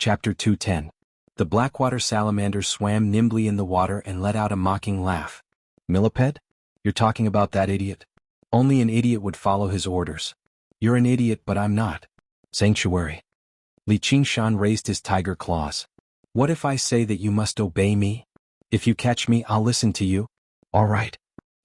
Chapter 210. The blackwater salamander swam nimbly in the water and let out a mocking laugh. Millipede? You're talking about that idiot? Only an idiot would follow his orders. You're an idiot, but I'm not. Sanctuary. Li Qingshan raised his tiger claws. What if I say that you must obey me? If you catch me, I'll listen to you. All right.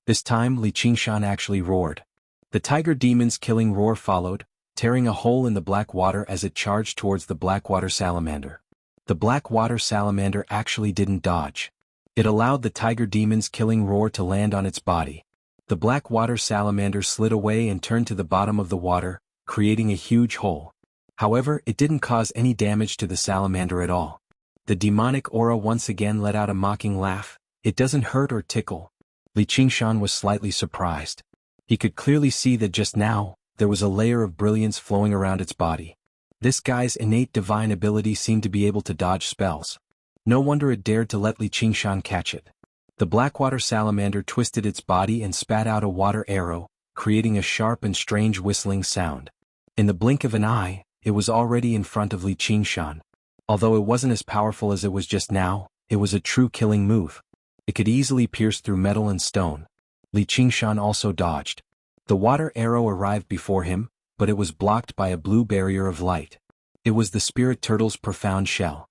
This time, Li Qingshan actually roared. The tiger demon's killing roar followed, tearing a hole in the black water as it charged towards the blackwater salamander. The blackwater salamander actually didn't dodge. It allowed the tiger demon's killing roar to land on its body. The blackwater salamander slid away and turned to the bottom of the water, creating a huge hole. However, it didn't cause any damage to the salamander at all. The demonic aura once again let out a mocking laugh. It doesn't hurt or tickle. Li Qingshan was slightly surprised. He could clearly see that just now, there was a layer of brilliance flowing around its body. This guy's innate divine ability seemed to be able to dodge spells. No wonder it dared to let Li Qingshan catch it. The blackwater salamander twisted its body and spat out a water arrow, creating a sharp and strange whistling sound. In the blink of an eye, it was already in front of Li Qingshan. Although it wasn't as powerful as it was just now, it was a true killing move. It could easily pierce through metal and stone. Li Qingshan also dodged. The water arrow arrived before him, but it was blocked by a blue barrier of light. It was the spirit turtle's profound shell.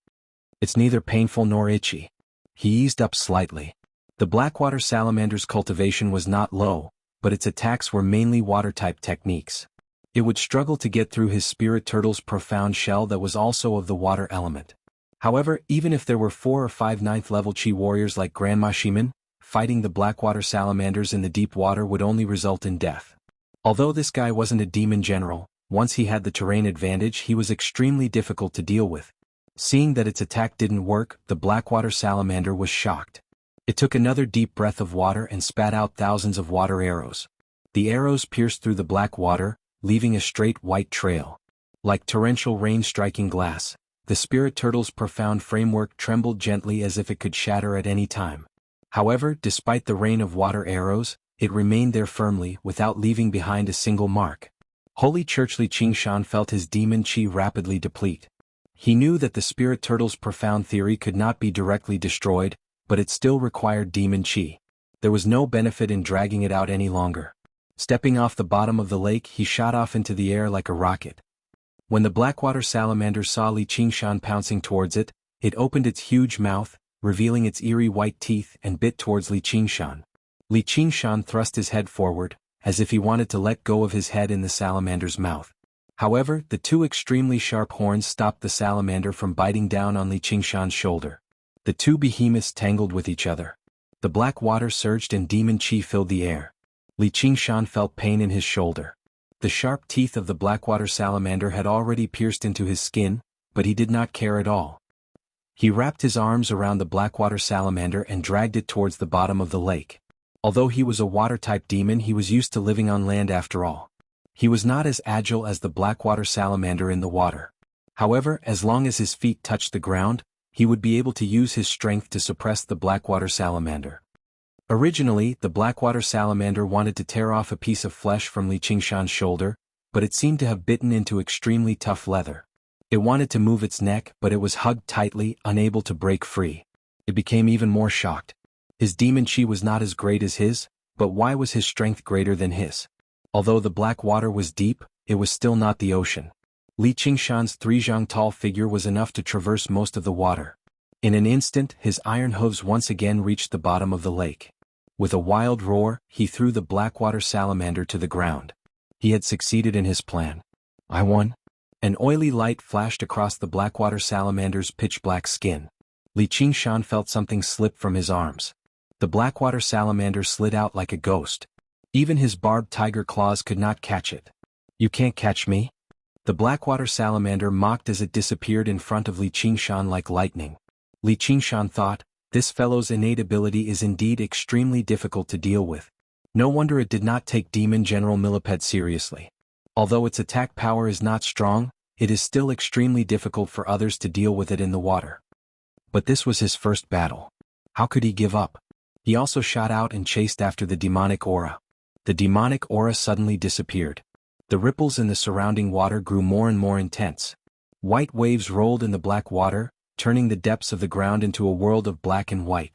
It's neither painful nor itchy. He eased up slightly. The blackwater salamander's cultivation was not low, but its attacks were mainly water-type techniques. It would struggle to get through his spirit turtle's profound shell that was also of the water element. However, even if there were 4 or 5 9th-level Chi warriors like Grandma Shiman, fighting the blackwater salamanders in the deep water would only result in death. Although this guy wasn't a demon general, once he had the terrain advantage he was extremely difficult to deal with. Seeing that its attack didn't work, the blackwater salamander was shocked. It took another deep breath of water and spat out thousands of water arrows. The arrows pierced through the black water, leaving a straight white trail. Like torrential rain striking glass, the spirit turtle's profound framework trembled gently as if it could shatter at any time. However, despite the rain of water arrows, it remained there firmly without leaving behind a single mark. Holy Church Li Qingshan felt his demon chi rapidly deplete. He knew that the spirit turtle's profound theory could not be directly destroyed, but it still required demon chi. There was no benefit in dragging it out any longer. Stepping off the bottom of the lake, he shot off into the air like a rocket. When the blackwater salamander saw Li Qingshan pouncing towards it, it opened its huge mouth, revealing its eerie white teeth, and bit towards Li Qingshan. Li Qingshan thrust his head forward, as if he wanted to let go of his head in the salamander's mouth. However, the 2 extremely sharp horns stopped the salamander from biting down on Li Qingshan's shoulder. The 2 behemoths tangled with each other. The black water surged and demon chi filled the air. Li Qingshan felt pain in his shoulder. The sharp teeth of the blackwater salamander had already pierced into his skin, but he did not care at all. He wrapped his arms around the blackwater salamander and dragged it towards the bottom of the lake. Although he was a water-type demon, he was used to living on land after all. He was not as agile as the blackwater salamander in the water. However, as long as his feet touched the ground, he would be able to use his strength to suppress the blackwater salamander. Originally, the blackwater salamander wanted to tear off a piece of flesh from Li Qingshan's shoulder, but it seemed to have bitten into extremely tough leather. It wanted to move its neck, but it was hugged tightly, unable to break free. It became even more shocked. His demon chi was not as great as his, but why was his strength greater than his? Although the black water was deep, it was still not the ocean. Li Qingshan's 3 zhang tall figure was enough to traverse most of the water. In an instant, his iron hooves once again reached the bottom of the lake. With a wild roar, he threw the blackwater salamander to the ground. He had succeeded in his plan. I won. An oily light flashed across the blackwater salamander's pitch-black skin. Li Qingshan felt something slip from his arms. The blackwater salamander slid out like a ghost. Even his barbed tiger claws could not catch it. You can't catch me? The blackwater salamander mocked as it disappeared in front of Li Qingshan like lightning. Li Qingshan thought, this fellow's innate ability is indeed extremely difficult to deal with. No wonder it did not take Demon General Millipede seriously. Although its attack power is not strong, it is still extremely difficult for others to deal with it in the water. But this was his first battle. How could he give up? He also shot out and chased after the demonic aura. The demonic aura suddenly disappeared. The ripples in the surrounding water grew more and more intense. White waves rolled in the black water, turning the depths of the ground into a world of black and white.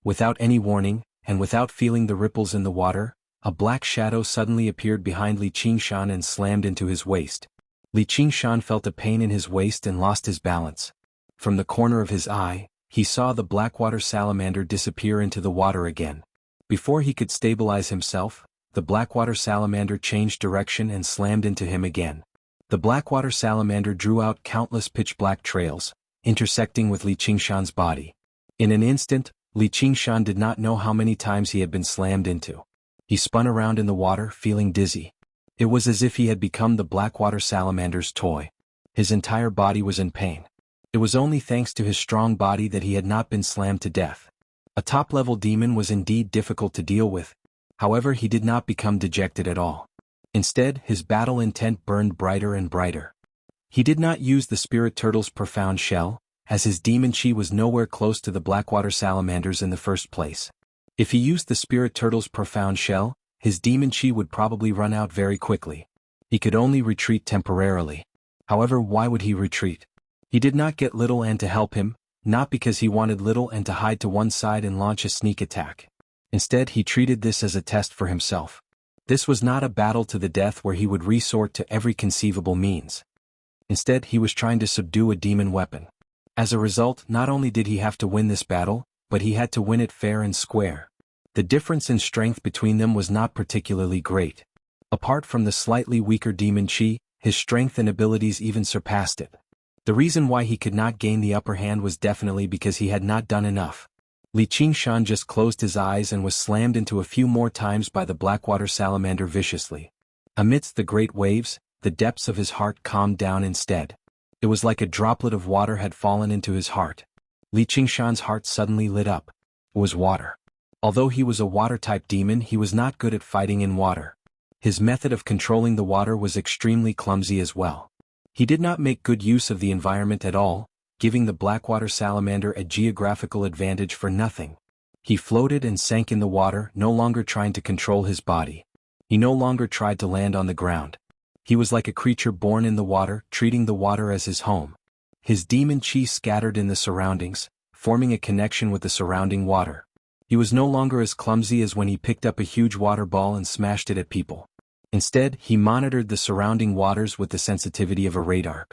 Without any warning, and without feeling the ripples in the water, a black shadow suddenly appeared behind Li Qingshan and slammed into his waist. Li Qingshan felt a pain in his waist and lost his balance. From the corner of his eye, he saw the blackwater salamander disappear into the water again. Before he could stabilize himself, the blackwater salamander changed direction and slammed into him again. The blackwater salamander drew out countless pitch-black trails, intersecting with Li Qingshan's body. In an instant, Li Qingshan did not know how many times he had been slammed into. He spun around in the water, feeling dizzy. It was as if he had become the blackwater salamander's toy. His entire body was in pain. It was only thanks to his strong body that he had not been slammed to death. A top-level demon was indeed difficult to deal with. However, he did not become dejected at all. Instead, his battle intent burned brighter and brighter. He did not use the spirit turtle's profound shell, as his demon chi was nowhere close to the blackwater salamanders in the first place. If he used the spirit turtle's profound shell, his demon chi would probably run out very quickly. He could only retreat temporarily. However, why would he retreat? He did not get Little N to help him, not because he wanted Little N to hide to one side and launch a sneak attack. Instead, he treated this as a test for himself. This was not a battle to the death where he would resort to every conceivable means. Instead, he was trying to subdue a demon weapon. As a result, not only did he have to win this battle, but he had to win it fair and square. The difference in strength between them was not particularly great. Apart from the slightly weaker demon chi, his strength and abilities even surpassed it. The reason why he could not gain the upper hand was definitely because he had not done enough. Li Qingshan just closed his eyes and was slammed into a few more times by the blackwater salamander viciously. Amidst the great waves, the depths of his heart calmed down instead. It was like a droplet of water had fallen into his heart. Li Qingshan's heart suddenly lit up. It was water. Although he was a water-type demon, he was not good at fighting in water. His method of controlling the water was extremely clumsy as well. He did not make good use of the environment at all, giving the blackwater salamander a geographical advantage for nothing. He floated and sank in the water, no longer trying to control his body. He no longer tried to land on the ground. He was like a creature born in the water, treating the water as his home. His demon chi scattered in the surroundings, forming a connection with the surrounding water. He was no longer as clumsy as when he picked up a huge water ball and smashed it at people. Instead, he monitored the surrounding waters with the sensitivity of a radar.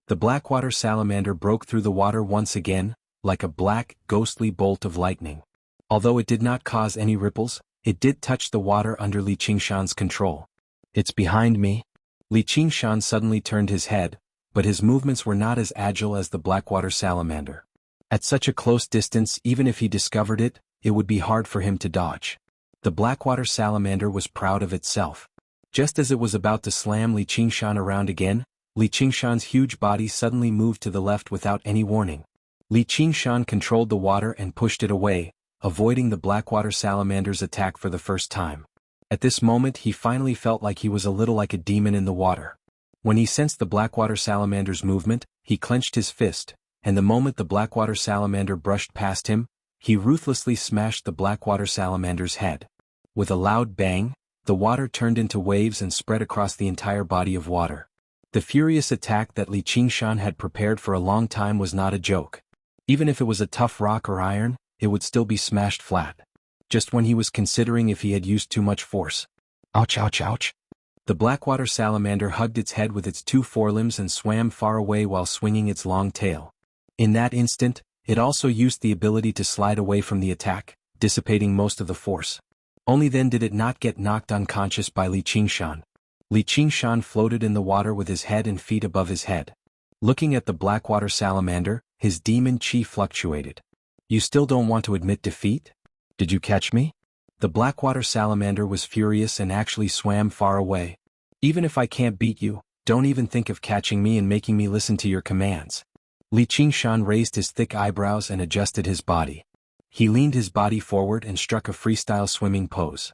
The blackwater salamander broke through the water once again, like a black, ghostly bolt of lightning. Although it did not cause any ripples, it did touch the water under Li Qingshan's control. "It's behind me." Li Qingshan suddenly turned his head, but his movements were not as agile as the blackwater salamander. At such a close distance, even if he discovered it, it would be hard for him to dodge. The blackwater salamander was proud of itself. Just as it was about to slam Li Qingshan around again, Li Qingshan's huge body suddenly moved to the left without any warning. Li Qingshan controlled the water and pushed it away, avoiding the blackwater salamander's attack for the first time. At this moment he finally felt like he was a little like a demon in the water. When he sensed the blackwater salamander's movement, he clenched his fist, and the moment the blackwater salamander brushed past him, he ruthlessly smashed the blackwater salamander's head. With a loud bang, the water turned into waves and spread across the entire body of water. The furious attack that Li Qingshan had prepared for a long time was not a joke. Even if it was a tough rock or iron, it would still be smashed flat. Just when he was considering if he had used too much force. Ouch, ouch, ouch. The blackwater salamander hugged its head with its two forelimbs and swam far away while swinging its long tail. In that instant, it also used the ability to slide away from the attack, dissipating most of the force. Only then did it not get knocked unconscious by Li Qingshan. Li Qingshan floated in the water with his head and feet above his head. Looking at the blackwater salamander, his demon chi fluctuated. "You still don't want to admit defeat? Did you catch me?" The blackwater salamander was furious and actually swam far away. "Even if I can't beat you, don't even think of catching me and making me listen to your commands." Li Qingshan raised his thick eyebrows and adjusted his body. He leaned his body forward and struck a freestyle swimming pose.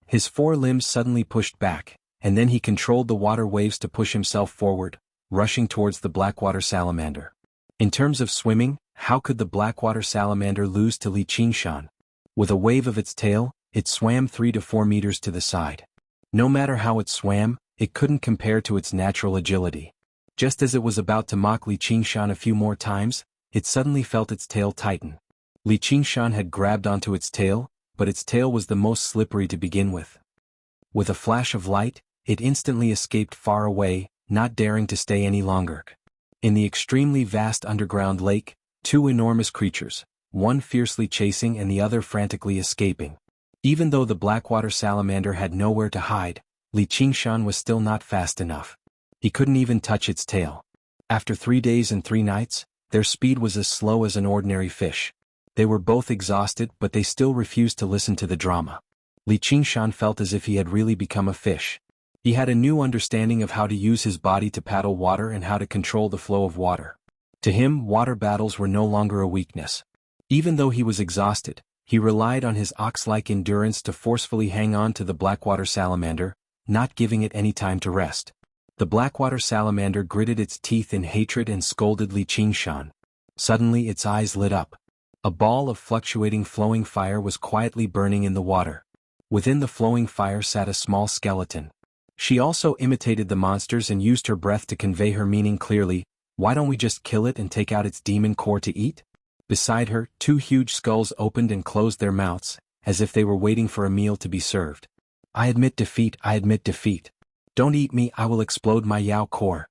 His four limbs suddenly pushed back, and then he controlled the water waves to push himself forward, rushing towards the blackwater salamander. In terms of swimming, how could the blackwater salamander lose to Li Qingshan? With a wave of its tail, it swam 3 to 4 meters to the side. No matter how it swam, it couldn't compare to its natural agility. Just as it was about to mock Li Qingshan a few more times, it suddenly felt its tail tighten. Li Qingshan had grabbed onto its tail, but its tail was the most slippery to begin with. With a flash of light, it instantly escaped far away, not daring to stay any longer. In the extremely vast underground lake, two enormous creatures, one fiercely chasing and the other frantically escaping. Even though the Blackwater Salamander had nowhere to hide, Li Qingshan was still not fast enough. He couldn't even touch its tail. After 3 days and 3 nights, their speed was as slow as an ordinary fish. They were both exhausted, but they still refused to listen to the drama. Li Qingshan felt as if he had really become a fish. He had a new understanding of how to use his body to paddle water and how to control the flow of water. To him, water battles were no longer a weakness. Even though he was exhausted, he relied on his ox-like endurance to forcefully hang on to the Blackwater Salamander, not giving it any time to rest. The Blackwater Salamander gritted its teeth in hatred and scolded Li Qingshan. Suddenly its eyes lit up. A ball of fluctuating flowing fire was quietly burning in the water. Within the flowing fire sat a small skeleton. She also imitated the monsters and used her breath to convey her meaning clearly. Why don't we just kill it and take out its demon core to eat? Beside her, 2 huge skulls opened and closed their mouths, as if they were waiting for a meal to be served. I admit defeat, I admit defeat. Don't eat me, I will explode my Yao core.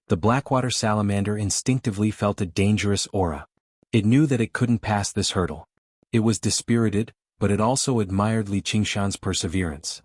The Blackwater Salamander instinctively felt a dangerous aura. It knew that it couldn't pass this hurdle. It was dispirited, but it also admired Li Qingshan's perseverance.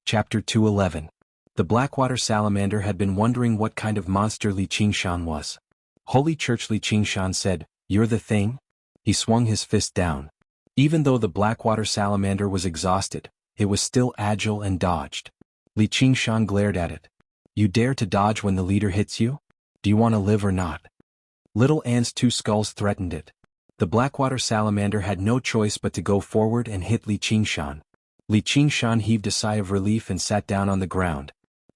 Chapter 211. The Blackwater Salamander had been wondering what kind of monster Li Qingshan was. Holy Church, Li Qingshan said, "You're the thing?" He swung his fist down. Even though the Blackwater Salamander was exhausted, it was still agile and dodged. Li Qingshan glared at it. You dare to dodge when the leader hits you? Do you want to live or not? Little Anne's 2 skulls threatened it. The Blackwater Salamander had no choice but to go forward and hit Li Qingshan. Li Qingshan heaved a sigh of relief and sat down on the ground.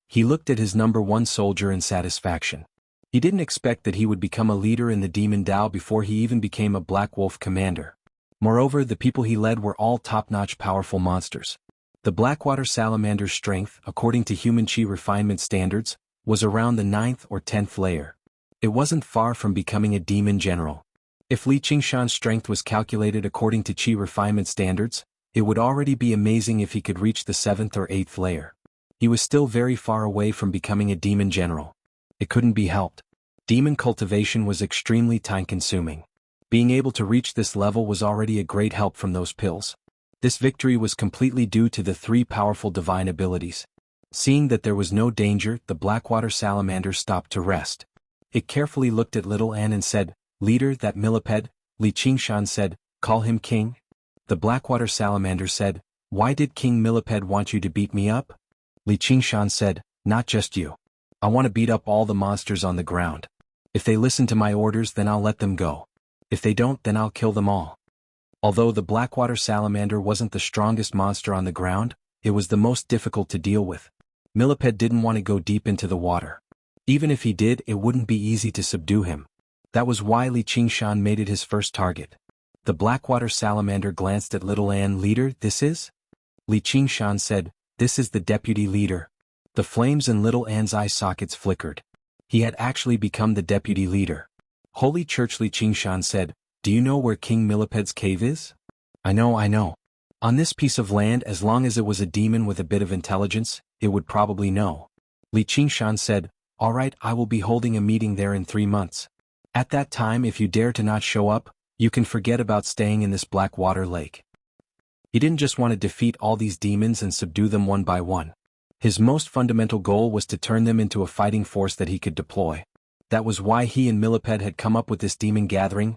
He looked at his number 1 soldier in satisfaction. He didn't expect that he would become a leader in the Demon Dao before he even became a Black Wolf commander. Moreover, the people he led were all top-notch powerful monsters. The Blackwater Salamander's strength, according to human chi refinement standards, was around the 9th or 10th layer. It wasn't far from becoming a demon general. If Li Qingshan's strength was calculated according to chi refinement standards, it would already be amazing if he could reach the 7th or 8th layer. He was still very far away from becoming a demon general. It couldn't be helped. Demon cultivation was extremely time-consuming. Being able to reach this level was already a great help from those pills. This victory was completely due to the 3 powerful divine abilities. Seeing that there was no danger, the Blackwater Salamander stopped to rest. It carefully looked at Little Anne and said, "Leader, that millipede." Li Qingshan said, "Call him king." The Blackwater Salamander said, "Why did King Millipede want you to beat me up?" Li Qingshan said, "Not just you. I want to beat up all the monsters on the ground. If they listen to my orders, then I'll let them go. If they don't, then I'll kill them all." Although the Blackwater Salamander wasn't the strongest monster on the ground, it was the most difficult to deal with. Millipede didn't want to go deep into the water. Even if he did, it wouldn't be easy to subdue him. That was why Li Qingshan made it his first target. The Blackwater Salamander glanced at Little Anne. "Leader, this is?" Li Qingshan said, "This is the deputy leader." The flames in Little Anne's eye sockets flickered. He had actually become the deputy leader. Holy Church, Li Qingshan said, "Do you know where King Millipede's cave is?" I know. On this piece of land, as long as it was a demon with a bit of intelligence, it would probably know." Li Qingshan said, "All right, I will be holding a meeting there in 3 months. At that time, if you dare to not show up, you can forget about staying in this Blackwater lake." He didn't just want to defeat all these demons and subdue them one by one. His most fundamental goal was to turn them into a fighting force that he could deploy. That was why he and Millipede had come up with this demon gathering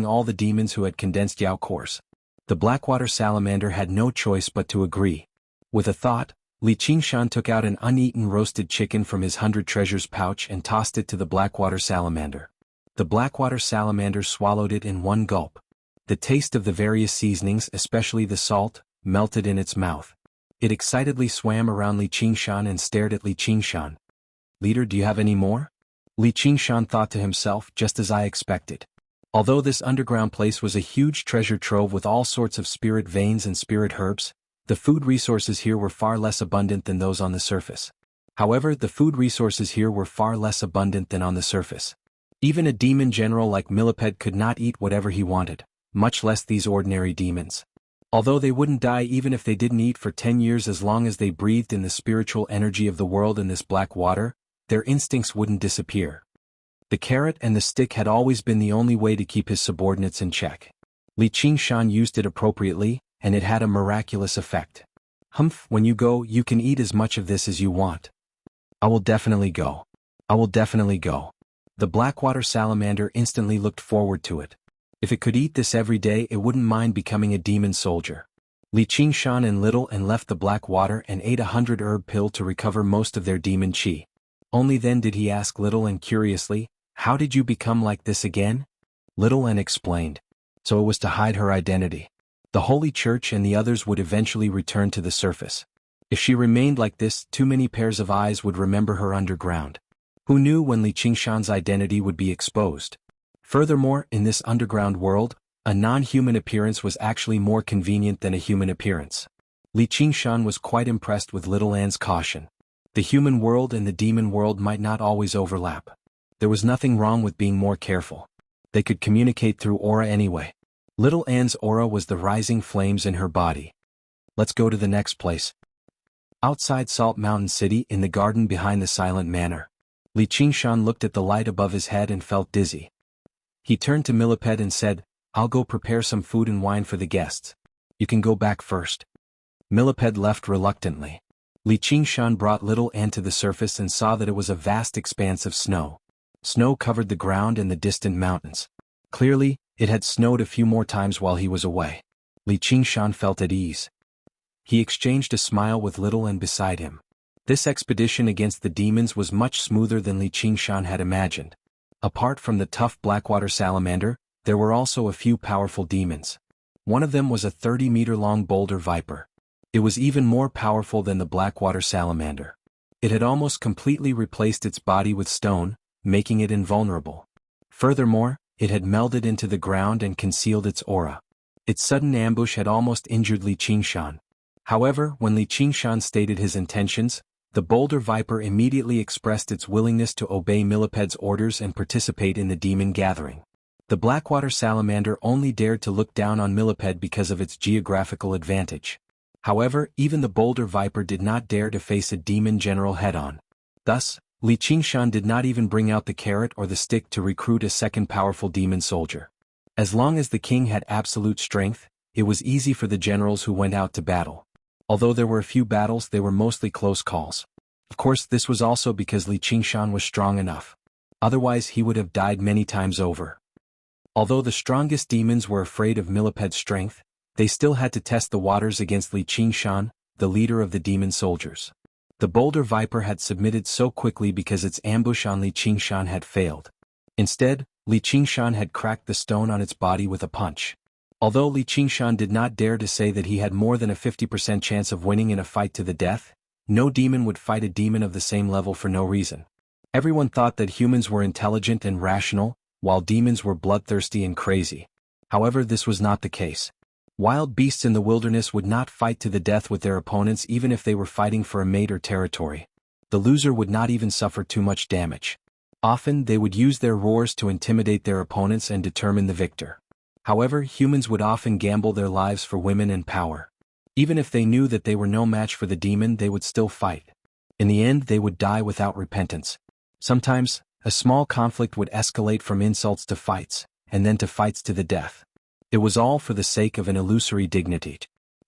all the demons who had condensed Yao cores. The Blackwater Salamander had no choice but to agree. With a thought, Li Qingshan took out an uneaten roasted chicken from his 100 treasures pouch and tossed it to the Blackwater Salamander. The Blackwater Salamander swallowed it in one gulp. The taste of the various seasonings, especially the salt, melted in its mouth. It excitedly swam around Li Qingshan and stared at Li Qingshan. "Leader, do you have any more?" Li Qingshan thought to himself, just as I expected. Although this underground place was a huge treasure trove with all sorts of spirit veins and spirit herbs, the food resources here were far less abundant than those on the surface. However, the food resources here were far less abundant than on the surface. Even a demon general like Millipede could not eat whatever he wanted, much less these ordinary demons. Although they wouldn't die even if they didn't eat for 10 years, as long as they breathed in the spiritual energy of the world in this black water, their instincts wouldn't disappear. The carrot and the stick had always been the only way to keep his subordinates in check. Li Qingshan used it appropriately, and it had a miraculous effect. Humph, when you go, you can eat as much of this as you want. I will definitely go. I will definitely go. The Blackwater salamander instantly looked forward to it. If it could eat this every day, it wouldn't mind becoming a demon soldier. Li Qingshan and Little and left the Blackwater and ate 100 herb pill to recover most of their demon chi. Only then did he ask Little and curiously, "How did you become like this again?" Little and explained. So it was to hide her identity. The Holy Church and the others would eventually return to the surface. If she remained like this, too many pairs of eyes would remember her underground. Who knew when Li Qingshan's identity would be exposed? Furthermore, in this underground world, a non-human appearance was actually more convenient than a human appearance. Li Qingshan was quite impressed with Little Anne's caution. The human world and the demon world might not always overlap. There was nothing wrong with being more careful. They could communicate through aura anyway. Little Anne's aura was the rising flames in her body. Let's go to the next place. Outside Salt Mountain City, in the garden behind the Silent Manor, Li Qingshan looked at the light above his head and felt dizzy. He turned to Millipede and said, "I'll go prepare some food and wine for the guests. You can go back first." Millipede left reluctantly. Li Qingshan brought Little Anne to the surface and saw that it was a vast expanse of snow. Snow covered the ground and the distant mountains. Clearly, it had snowed a few more times while he was away. Li Qingshan felt at ease. He exchanged a smile with Little Anne beside him. This expedition against the demons was much smoother than Li Qingshan had imagined. Apart from the tough Blackwater salamander, there were also a few powerful demons. One of them was a 30-meter-long boulder viper. It was even more powerful than the Blackwater salamander. It had almost completely replaced its body with stone, making it invulnerable. Furthermore, it had melded into the ground and concealed its aura. Its sudden ambush had almost injured Li Qingshan. However, when Li Qingshan stated his intentions, the boulder viper immediately expressed its willingness to obey Millipede's orders and participate in the demon gathering. The Blackwater salamander only dared to look down on Millipede because of its geographical advantage. However, even the boulder viper did not dare to face a demon general head-on. Thus, Li Qingshan did not even bring out the carrot or the stick to recruit a second powerful demon soldier. As long as the king had absolute strength, it was easy for the generals who went out to battle. Although there were a few battles, they were mostly close calls. Of course, this was also because Li Qingshan was strong enough. Otherwise, he would have died many times over. Although the strongest demons were afraid of Millipede's strength, they still had to test the waters against Li Qingshan, the leader of the demon soldiers. The boulder viper had submitted so quickly because its ambush on Li Qingshan had failed. Instead, Li Qingshan had cracked the stone on its body with a punch. Although Li Qingshan did not dare to say that he had more than a 50% chance of winning in a fight to the death, no demon would fight a demon of the same level for no reason. Everyone thought that humans were intelligent and rational, while demons were bloodthirsty and crazy. However, this was not the case. Wild beasts in the wilderness would not fight to the death with their opponents even if they were fighting for a mate or territory. The loser would not even suffer too much damage. Often, they would use their roars to intimidate their opponents and determine the victor. However, humans would often gamble their lives for women and power. Even if they knew that they were no match for the demon, they would still fight. In the end, they would die without repentance. Sometimes, a small conflict would escalate from insults to fights, and then to fights to the death. It was all for the sake of an illusory dignity.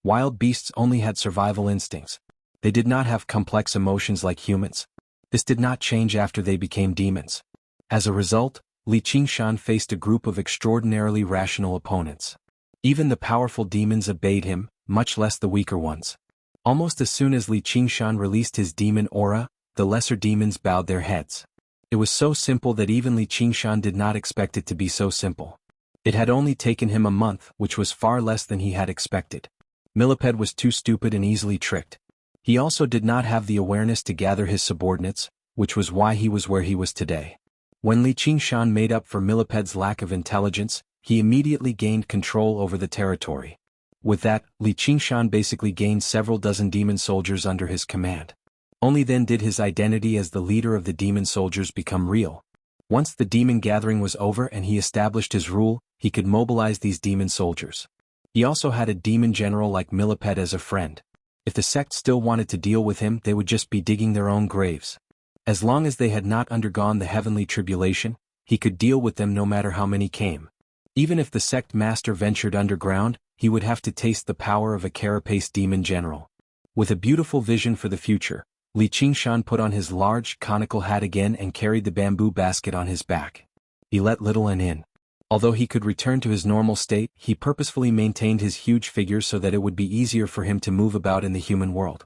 Wild beasts only had survival instincts. They did not have complex emotions like humans. This did not change after they became demons. As a result, Li Qingshan faced a group of extraordinarily rational opponents. Even the powerful demons obeyed him, much less the weaker ones. Almost as soon as Li Qingshan released his demon aura, the lesser demons bowed their heads. It was so simple that even Li Qingshan did not expect it to be so simple. It had only taken him a month, which was far less than he had expected. Millipede was too stupid and easily tricked. He also did not have the awareness to gather his subordinates, which was why he was where he was today. When Li Qingshan made up for Millipede's lack of intelligence, he immediately gained control over the territory. With that, Li Qingshan basically gained several dozen demon soldiers under his command. Only then did his identity as the leader of the demon soldiers become real. Once the demon gathering was over and he established his rule, he could mobilize these demon soldiers. He also had a demon general like Millipede as a friend. If the sect still wanted to deal with him, they would just be digging their own graves. As long as they had not undergone the heavenly tribulation, he could deal with them no matter how many came. Even if the sect master ventured underground, he would have to taste the power of a carapace demon general. With a beautiful vision for the future, Li Qingshan put on his large, conical hat again and carried the bamboo basket on his back. He let little N in. Although he could return to his normal state, he purposefully maintained his huge figure so that it would be easier for him to move about in the human world.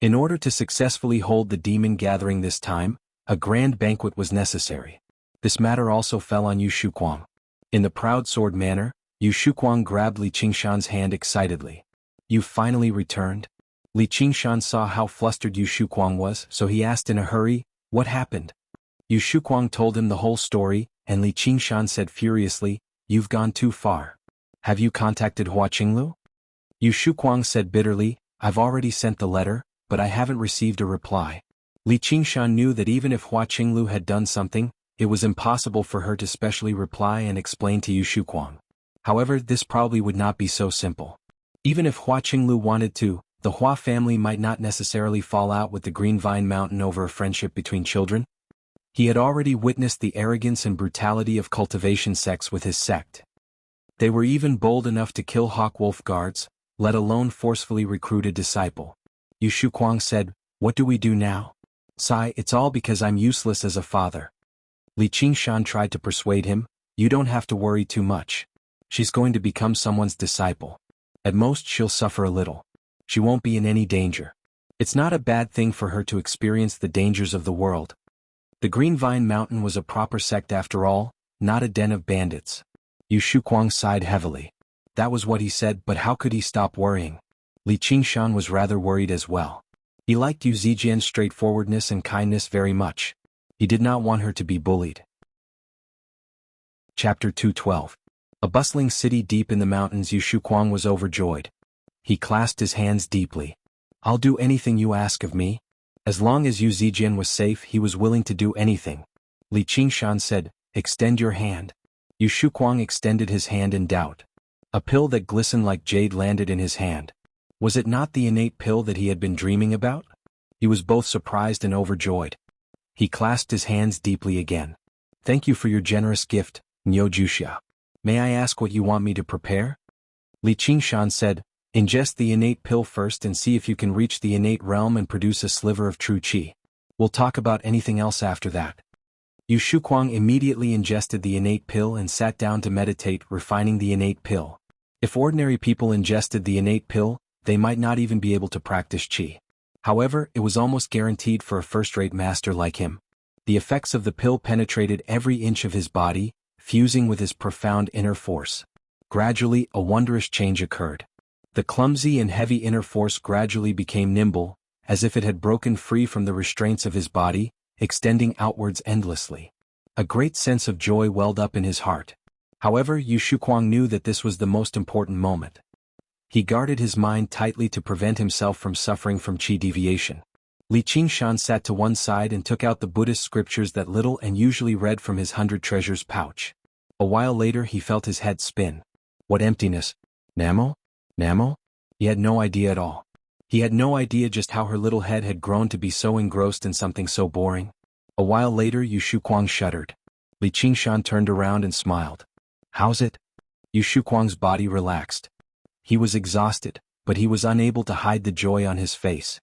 In order to successfully hold the demon gathering this time, a grand banquet was necessary. This matter also fell on Yu Shuquang. In the proud sword manner, Yu Shuquang grabbed Li Qingshan's hand excitedly. "You've finally returned?" Li Qingshan saw how flustered Yu Shuquang was, so he asked in a hurry, "What happened?" Yu Shuquang told him the whole story, and Li Qingshan said furiously, "You've gone too far. Have you contacted Hua Qinglu?" Yu Shuquang said bitterly, "I've already sent the letter, but I haven't received a reply." Li Qingshan knew that even if Hua Qinglu had done something, it was impossible for her to specially reply and explain to Yu Shuquang. However, this probably would not be so simple. Even if Hua Qinglu wanted to, the Hua family might not necessarily fall out with the Green Vine Mountain over a friendship between children. He had already witnessed the arrogance and brutality of cultivation sects with his sect. They were even bold enough to kill Hawk Wolf guards, let alone forcefully recruit a disciple. Yu Shuquang said, "What do we do now?" "Sai, it's all because I'm useless as a father." Li Qingshan tried to persuade him, "You don't have to worry too much. She's going to become someone's disciple. At most she'll suffer a little. She won't be in any danger. It's not a bad thing for her to experience the dangers of the world." The Green Vine Mountain was a proper sect after all, not a den of bandits. Yu Shuquang sighed heavily. That was what he said, but how could he stop worrying? Li Qingshan was rather worried as well. He liked Yu Zijian's straightforwardness and kindness very much. He did not want her to be bullied. Chapter 212. A bustling city deep in the mountains. Yu Shuquang was overjoyed. He clasped his hands deeply. "I'll do anything you ask of me." As long as Yu Zijian was safe, he was willing to do anything. Li Qingshan said, "Extend your hand." Yu Shuquang extended his hand in doubt. A pill that glistened like jade landed in his hand. Was it not the innate pill that he had been dreaming about? He was both surprised and overjoyed. He clasped his hands deeply again. "Thank you for your generous gift, Nyo Juxia. May I ask what you want me to prepare?" Li Qingshan said, "Ingest the innate pill first and see if you can reach the innate realm and produce a sliver of true qi. We'll talk about anything else after that." Yu Shuquang immediately ingested the innate pill and sat down to meditate, refining the innate pill. If ordinary people ingested the innate pill, they might not even be able to practice qi. However, it was almost guaranteed for a first-rate master like him. The effects of the pill penetrated every inch of his body, fusing with his profound inner force. Gradually, a wondrous change occurred. The clumsy and heavy inner force gradually became nimble, as if it had broken free from the restraints of his body, extending outwards endlessly. A great sense of joy welled up in his heart. However, Yu Shuquang knew that this was the most important moment. He guarded his mind tightly to prevent himself from suffering from qi deviation. Li Qingshan sat to one side and took out the Buddhist scriptures that little and usually read from his 100 treasures pouch. A while later he felt his head spin. What emptiness! Namo? Namo? He had no idea at all. He had no idea just how her little head had grown to be so engrossed in something so boring. A while later Yu Shuquang shuddered. Li Qingshan turned around and smiled. "How's it?" Yu Shuquang's body relaxed. He was exhausted, but he was unable to hide the joy on his face.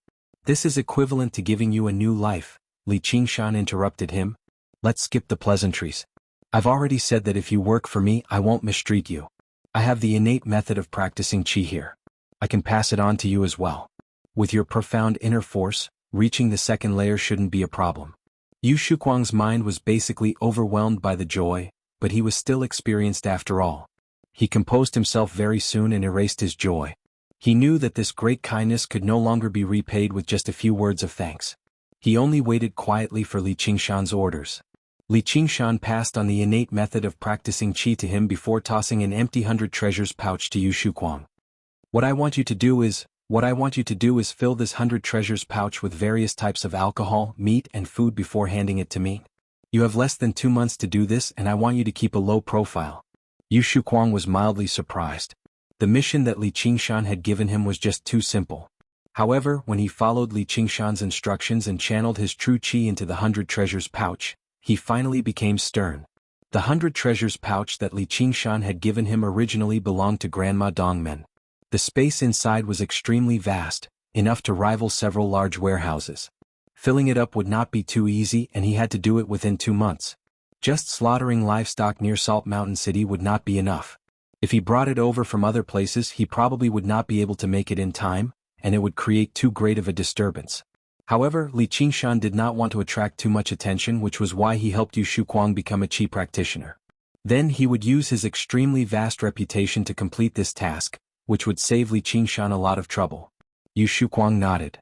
"This is equivalent to giving you a new life," Li Qingshan interrupted him. "Let's skip the pleasantries. I've already said that if you work for me, I won't mistreat you. I have the innate method of practicing qi here. I can pass it on to you as well. With your profound inner force, reaching the second layer shouldn't be a problem." Yu Shuquang's mind was basically overwhelmed by the joy, but he was still experienced after all. He composed himself very soon and erased his joy. He knew that this great kindness could no longer be repaid with just a few words of thanks. He only waited quietly for Li Qingshan's orders. Li Qingshan passed on the innate method of practicing qi to him before tossing an empty 100 treasures pouch to Yu Shuquang. "What I want you to do is, What I want you to do is fill this 100 treasures pouch with various types of alcohol, meat, and food before handing it to me. You have less than 2 months to do this, and I want you to keep a low profile. Yu Shuquang was mildly surprised. The mission that Li Qingshan had given him was just too simple. However, when he followed Li Qingshan's instructions and channeled his true qi into the 100 treasures pouch, he finally became stern. The 100 treasures pouch that Li Qingshan had given him originally belonged to Grandma Dongmen. The space inside was extremely vast, enough to rival several large warehouses. Filling it up would not be too easy, and he had to do it within 2 months. Just slaughtering livestock near Salt Mountain City would not be enough. If he brought it over from other places, he probably would not be able to make it in time, and it would create too great of a disturbance. However, Li Qingshan did not want to attract too much attention, which was why he helped Yu Shuquang become a qi practitioner. Then he would use his extremely vast reputation to complete this task, which would save Li Qingshan a lot of trouble. Yu Shuquang nodded.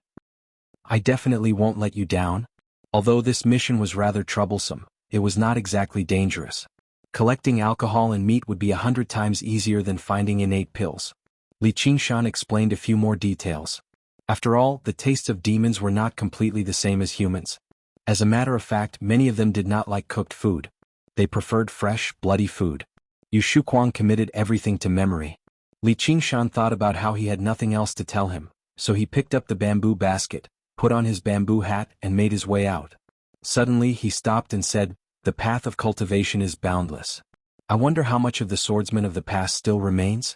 I definitely won't let you down. Although this mission was rather troublesome, it was not exactly dangerous. Collecting alcohol and meat would be 100 times easier than finding innate pills. Li Qingshan explained a few more details. After all, the tastes of demons were not completely the same as humans. As a matter of fact, many of them did not like cooked food. They preferred fresh, bloody food. Yu Shuquang committed everything to memory. Li Qingshan thought about how he had nothing else to tell him, so he picked up the bamboo basket, put on his bamboo hat, and made his way out. Suddenly he stopped and said, "The path of cultivation is boundless. I wonder how much of the swordsman of the past still remains?"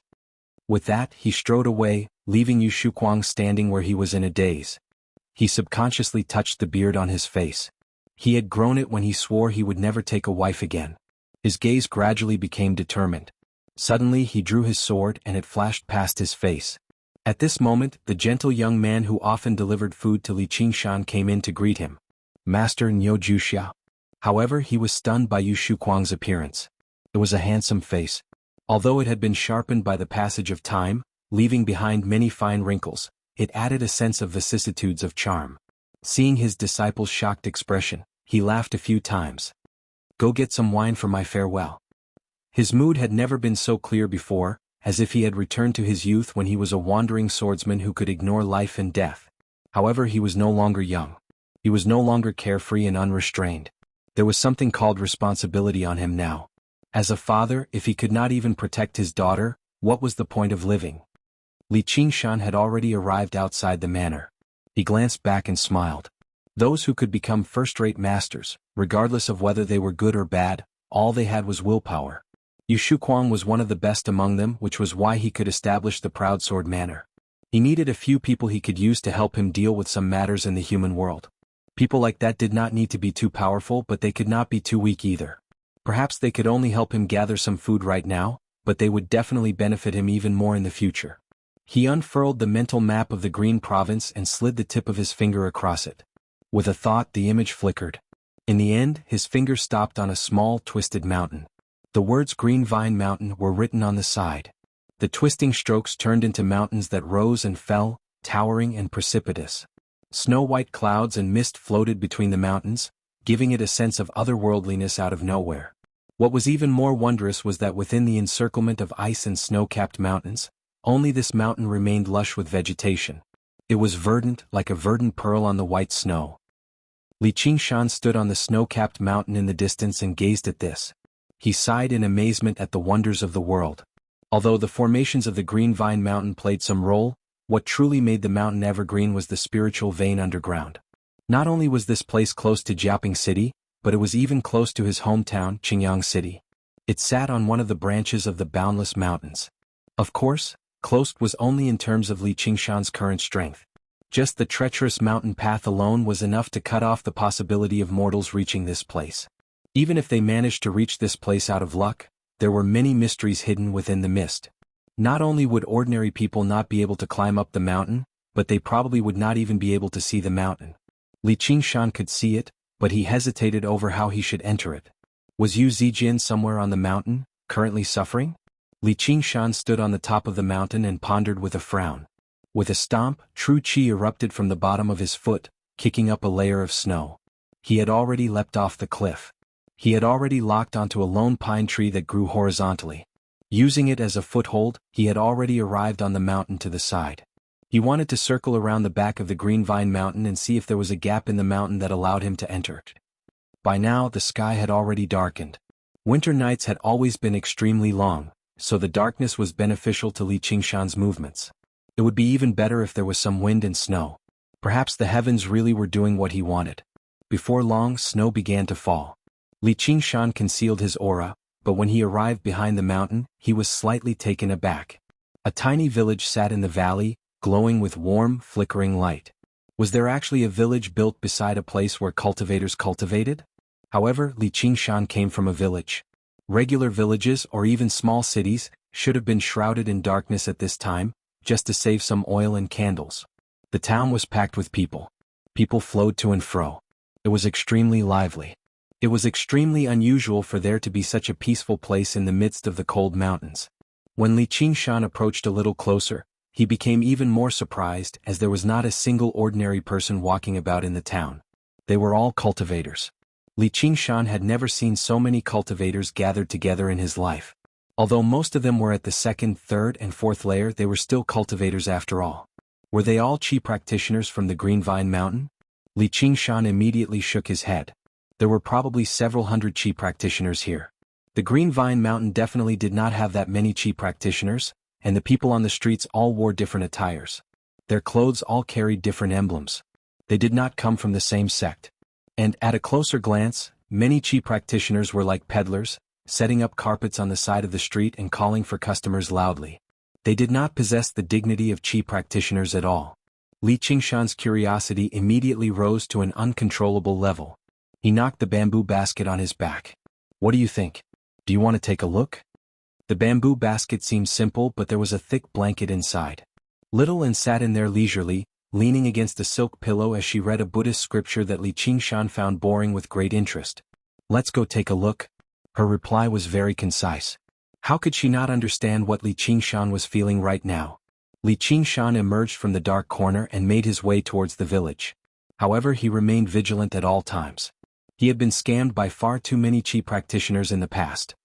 With that, he strode away, leaving Yu Shuquang standing where he was in a daze. He subconsciously touched the beard on his face. He had grown it when he swore he would never take a wife again. His gaze gradually became determined. Suddenly he drew his sword and it flashed past his face. At this moment, the gentle young man who often delivered food to Li Qingshan came in to greet him. Master Nyo Juxia. However, he was stunned by Yu Shuquang's appearance. It was a handsome face. Although it had been sharpened by the passage of time, leaving behind many fine wrinkles, it added a sense of vicissitudes of charm. Seeing his disciple's shocked expression, he laughed a few times. Go get some wine for my farewell. His mood had never been so clear before, as if he had returned to his youth when he was a wandering swordsman who could ignore life and death. However, he was no longer young. He was no longer carefree and unrestrained. There was something called responsibility on him now. As a father, if he could not even protect his daughter, what was the point of living? Li Qingshan had already arrived outside the manor. He glanced back and smiled. Those who could become first-rate masters, regardless of whether they were good or bad, all they had was willpower. Yu Shuquang was one of the best among them, which was why he could establish the Proud Sword Manor. He needed a few people he could use to help him deal with some matters in the human world. People like that did not need to be too powerful, but they could not be too weak either. Perhaps they could only help him gather some food right now, but they would definitely benefit him even more in the future. He unfurled the mental map of the Green Province and slid the tip of his finger across it. With a thought, the image flickered. In the end, his finger stopped on a small, twisted mountain. The words Green Vine Mountain were written on the side. The twisting strokes turned into mountains that rose and fell, towering and precipitous. Snow-white clouds and mist floated between the mountains, giving it a sense of otherworldliness out of nowhere. What was even more wondrous was that within the encirclement of ice and snow-capped mountains, only this mountain remained lush with vegetation. It was verdant, like a verdant pearl on the white snow. Li Qingshan stood on the snow-capped mountain in the distance and gazed at this. He sighed in amazement at the wonders of the world. Although the formations of the Green Vine Mountain played some role, what truly made the mountain evergreen was the spiritual vein underground. Not only was this place close to Jiaoping City, but it was even close to his hometown, Qingyang City. It sat on one of the branches of the boundless mountains. Of course, close was only in terms of Li Qingshan's current strength. Just the treacherous mountain path alone was enough to cut off the possibility of mortals reaching this place. Even if they managed to reach this place out of luck, there were many mysteries hidden within the mist. Not only would ordinary people not be able to climb up the mountain, but they probably would not even be able to see the mountain. Li Qingshan could see it, but he hesitated over how he should enter it. Was Yu Zijin somewhere on the mountain, currently suffering? Li Qingshan stood on the top of the mountain and pondered with a frown. With a stomp, true qi erupted from the bottom of his foot, kicking up a layer of snow. He had already leapt off the cliff. He had already locked onto a lone pine tree that grew horizontally. Using it as a foothold, he had already arrived on the mountain to the side. He wanted to circle around the back of the Green Vine Mountain and see if there was a gap in the mountain that allowed him to enter. By now, the sky had already darkened. Winter nights had always been extremely long, so the darkness was beneficial to Li Qingshan's movements. It would be even better if there was some wind and snow. Perhaps the heavens really were doing what he wanted. Before long, snow began to fall. Li Qingshan concealed his aura, but when he arrived behind the mountain, he was slightly taken aback. A tiny village sat in the valley, glowing with warm, flickering light. Was there actually a village built beside a place where cultivators cultivated? However, Li Qingshan came from a village. Regular villages or even small cities should have been shrouded in darkness at this time, just to save some oil and candles. The town was packed with people. People flowed to and fro. It was extremely lively. It was extremely unusual for there to be such a peaceful place in the midst of the cold mountains. When Li Qingshan approached a little closer, he became even more surprised as there was not a single ordinary person walking about in the town. They were all cultivators. Li Qingshan had never seen so many cultivators gathered together in his life. Although most of them were at the second, third, and fourth layer, they were still cultivators after all. Were they all Qi practitioners from the Green Vine Mountain? Li Qingshan immediately shook his head. There were probably several hundred Qi practitioners here. The Green Vine Mountain definitely did not have that many Qi practitioners, and the people on the streets all wore different attires. Their clothes all carried different emblems. They did not come from the same sect. And at a closer glance, many Qi practitioners were like peddlers, setting up carpets on the side of the street and calling for customers loudly. They did not possess the dignity of Qi practitioners at all. Li Qingshan's curiosity immediately rose to an uncontrollable level. He knocked the bamboo basket on his back. What do you think? Do you want to take a look? The bamboo basket seemed simple, but there was a thick blanket inside. Little An sat in there leisurely, leaning against a silk pillow as she read a Buddhist scripture that Li Qingshan found boring with great interest. Let's go take a look. Her reply was very concise. How could she not understand what Li Qingshan was feeling right now? Li Qingshan emerged from the dark corner and made his way towards the village. However, he remained vigilant at all times. He had been scammed by far too many Qi practitioners in the past.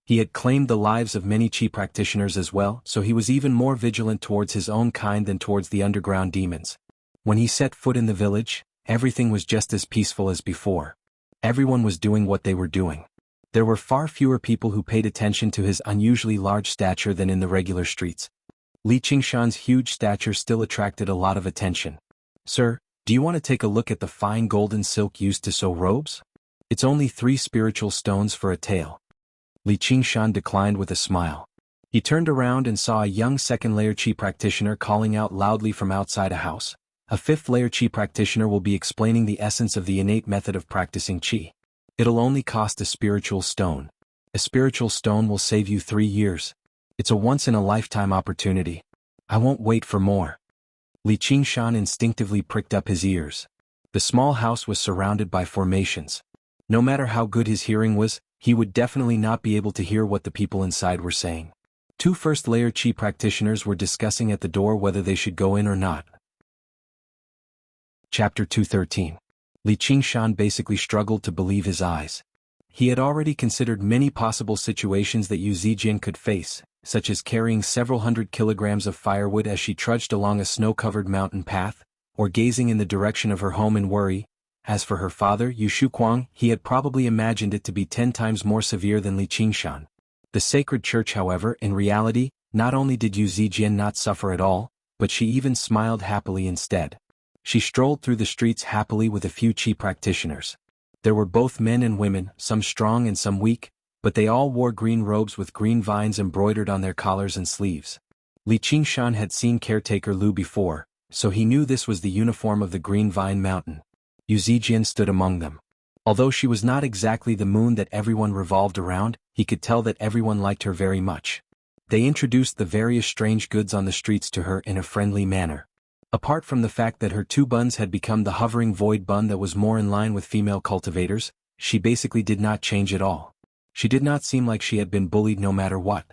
He had claimed the lives of many Qi practitioners as well, so he was even more vigilant towards his own kind than towards the underground demons. When he set foot in the village, everything was just as peaceful as before. Everyone was doing what they were doing. There were far fewer people who paid attention to his unusually large stature than in the regular streets. Li Qingshan's huge stature still attracted a lot of attention. Sir, do you want to take a look at the fine golden silk used to sew robes? It's only 3 spiritual stones for a tael. Li Qingshan declined with a smile. He turned around and saw a young second-layer Qi practitioner calling out loudly from outside a house. A 5th-layer Qi practitioner will be explaining the essence of the innate method of practicing Qi. It'll only cost a spiritual stone. A spiritual stone will save you 3 years. It's a once-in-a-lifetime opportunity. I won't wait for more. Li Qingshan instinctively pricked up his ears. The small house was surrounded by formations. No matter how good his hearing was, he would definitely not be able to hear what the people inside were saying. 2 first-layer Qi practitioners were discussing at the door whether they should go in or not. Chapter 213. Li Qingshan basically struggled to believe his eyes. He had already considered many possible situations that Yu Zijian could face, such as carrying several hundred kilograms of firewood as she trudged along a snow-covered mountain path, or gazing in the direction of her home in worry. As for her father, Yu Shuquang, he had probably imagined it to be 10 times more severe than Li Qingshan. The sacred church, however, in reality, not only did Yu Zijian not suffer at all, but she even smiled happily instead. She strolled through the streets happily with a few Qi practitioners. There were both men and women, some strong and some weak, but they all wore green robes with green vines embroidered on their collars and sleeves. Li Qingshan had seen caretaker Lu before, so he knew this was the uniform of the Green Vine Mountain. Yu Zijian stood among them. Although she was not exactly the moon that everyone revolved around, he could tell that everyone liked her very much. They introduced the various strange goods on the streets to her in a friendly manner. Apart from the fact that her 2 buns had become the hovering void bun that was more in line with female cultivators, she basically did not change at all. She did not seem like she had been bullied no matter what.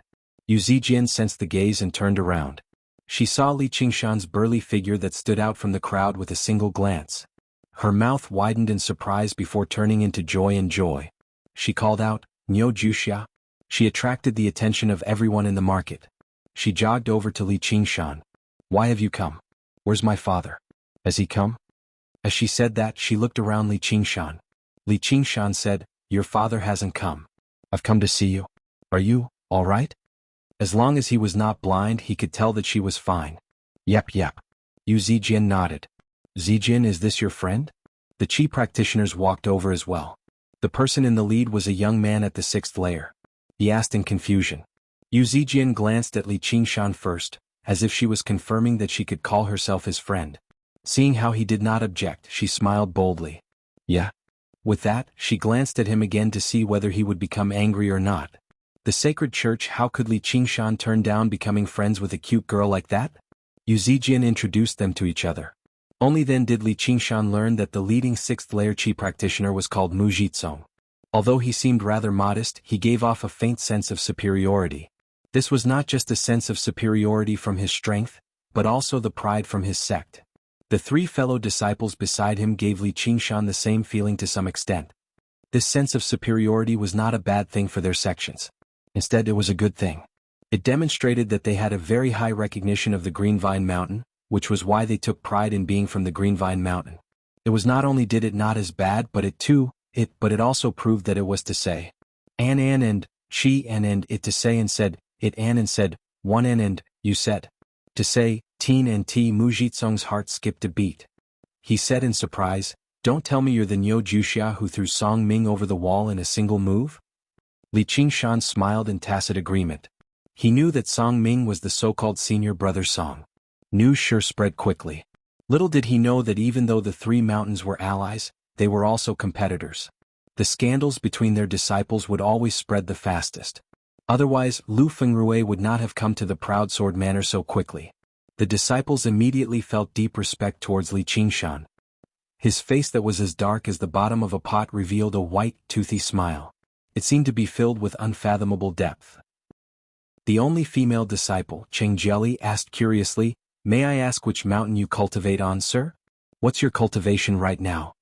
Yu Zijian sensed the gaze and turned around. She saw Li Qingshan's burly figure that stood out from the crowd with a single glance. Her mouth widened in surprise before turning into joy and joy. She called out, "Niu Juxia." She attracted the attention of everyone in the market. She jogged over to Li Qingshan. Why have you come? Where's my father? Has he come? As she said that, she looked around Li Qingshan. Li Qingshan said, Your father hasn't come. I've come to see you. Are you, all right? As long as he was not blind, he could tell that she was fine. Yep. Yu Zijian nodded. Zijian, is this your friend? The Qi practitioners walked over as well. The person in the lead was a young man at the 6th layer. He asked in confusion. Yu Zijian glanced at Li Qingshan first, as if she was confirming that she could call herself his friend. Seeing how he did not object, she smiled boldly. Yeah. With that, she glanced at him again to see whether he would become angry or not. The sacred church, how could Li Qingshan turn down becoming friends with a cute girl like that? Yu Zijian introduced them to each other. Only then did Li Qingshan learn that the leading 6th layer Qi practitioner was called Mu Jizong. Although he seemed rather modest, he gave off a faint sense of superiority. This was not just a sense of superiority from his strength, but also the pride from his sect. The 3 fellow disciples beside him gave Li Qingshan the same feeling to some extent. This sense of superiority was not a bad thing for their sections. Instead, it was a good thing. It demonstrated that they had a very high recognition of the Green Vine Mountain, which was why they took pride in being from the Green Vine Mountain. It was not only did it not as bad, but it also proved that it was to say. An and she and it to say and said, it and said, one and you said. To say, teen and T. Mu Jizong's heart skipped a beat. He said in surprise, Don't tell me you're the Niu Juxia who threw Song Ming over the wall in a single move? Li Qingshan smiled in tacit agreement. He knew that Song Ming was the so-called senior brother Song. News sure spread quickly. Little did he know that even though the 3 mountains were allies, they were also competitors. The scandals between their disciples would always spread the fastest. Otherwise, Lu Fengrui would not have come to the Proud Sword Manor so quickly. The disciples immediately felt deep respect towards Li Qingshan. His face that was as dark as the bottom of a pot revealed a white, toothy smile. It seemed to be filled with unfathomable depth. The only female disciple, Cheng Jieli, asked curiously, May I ask which mountain you cultivate on, sir? What's your cultivation right now?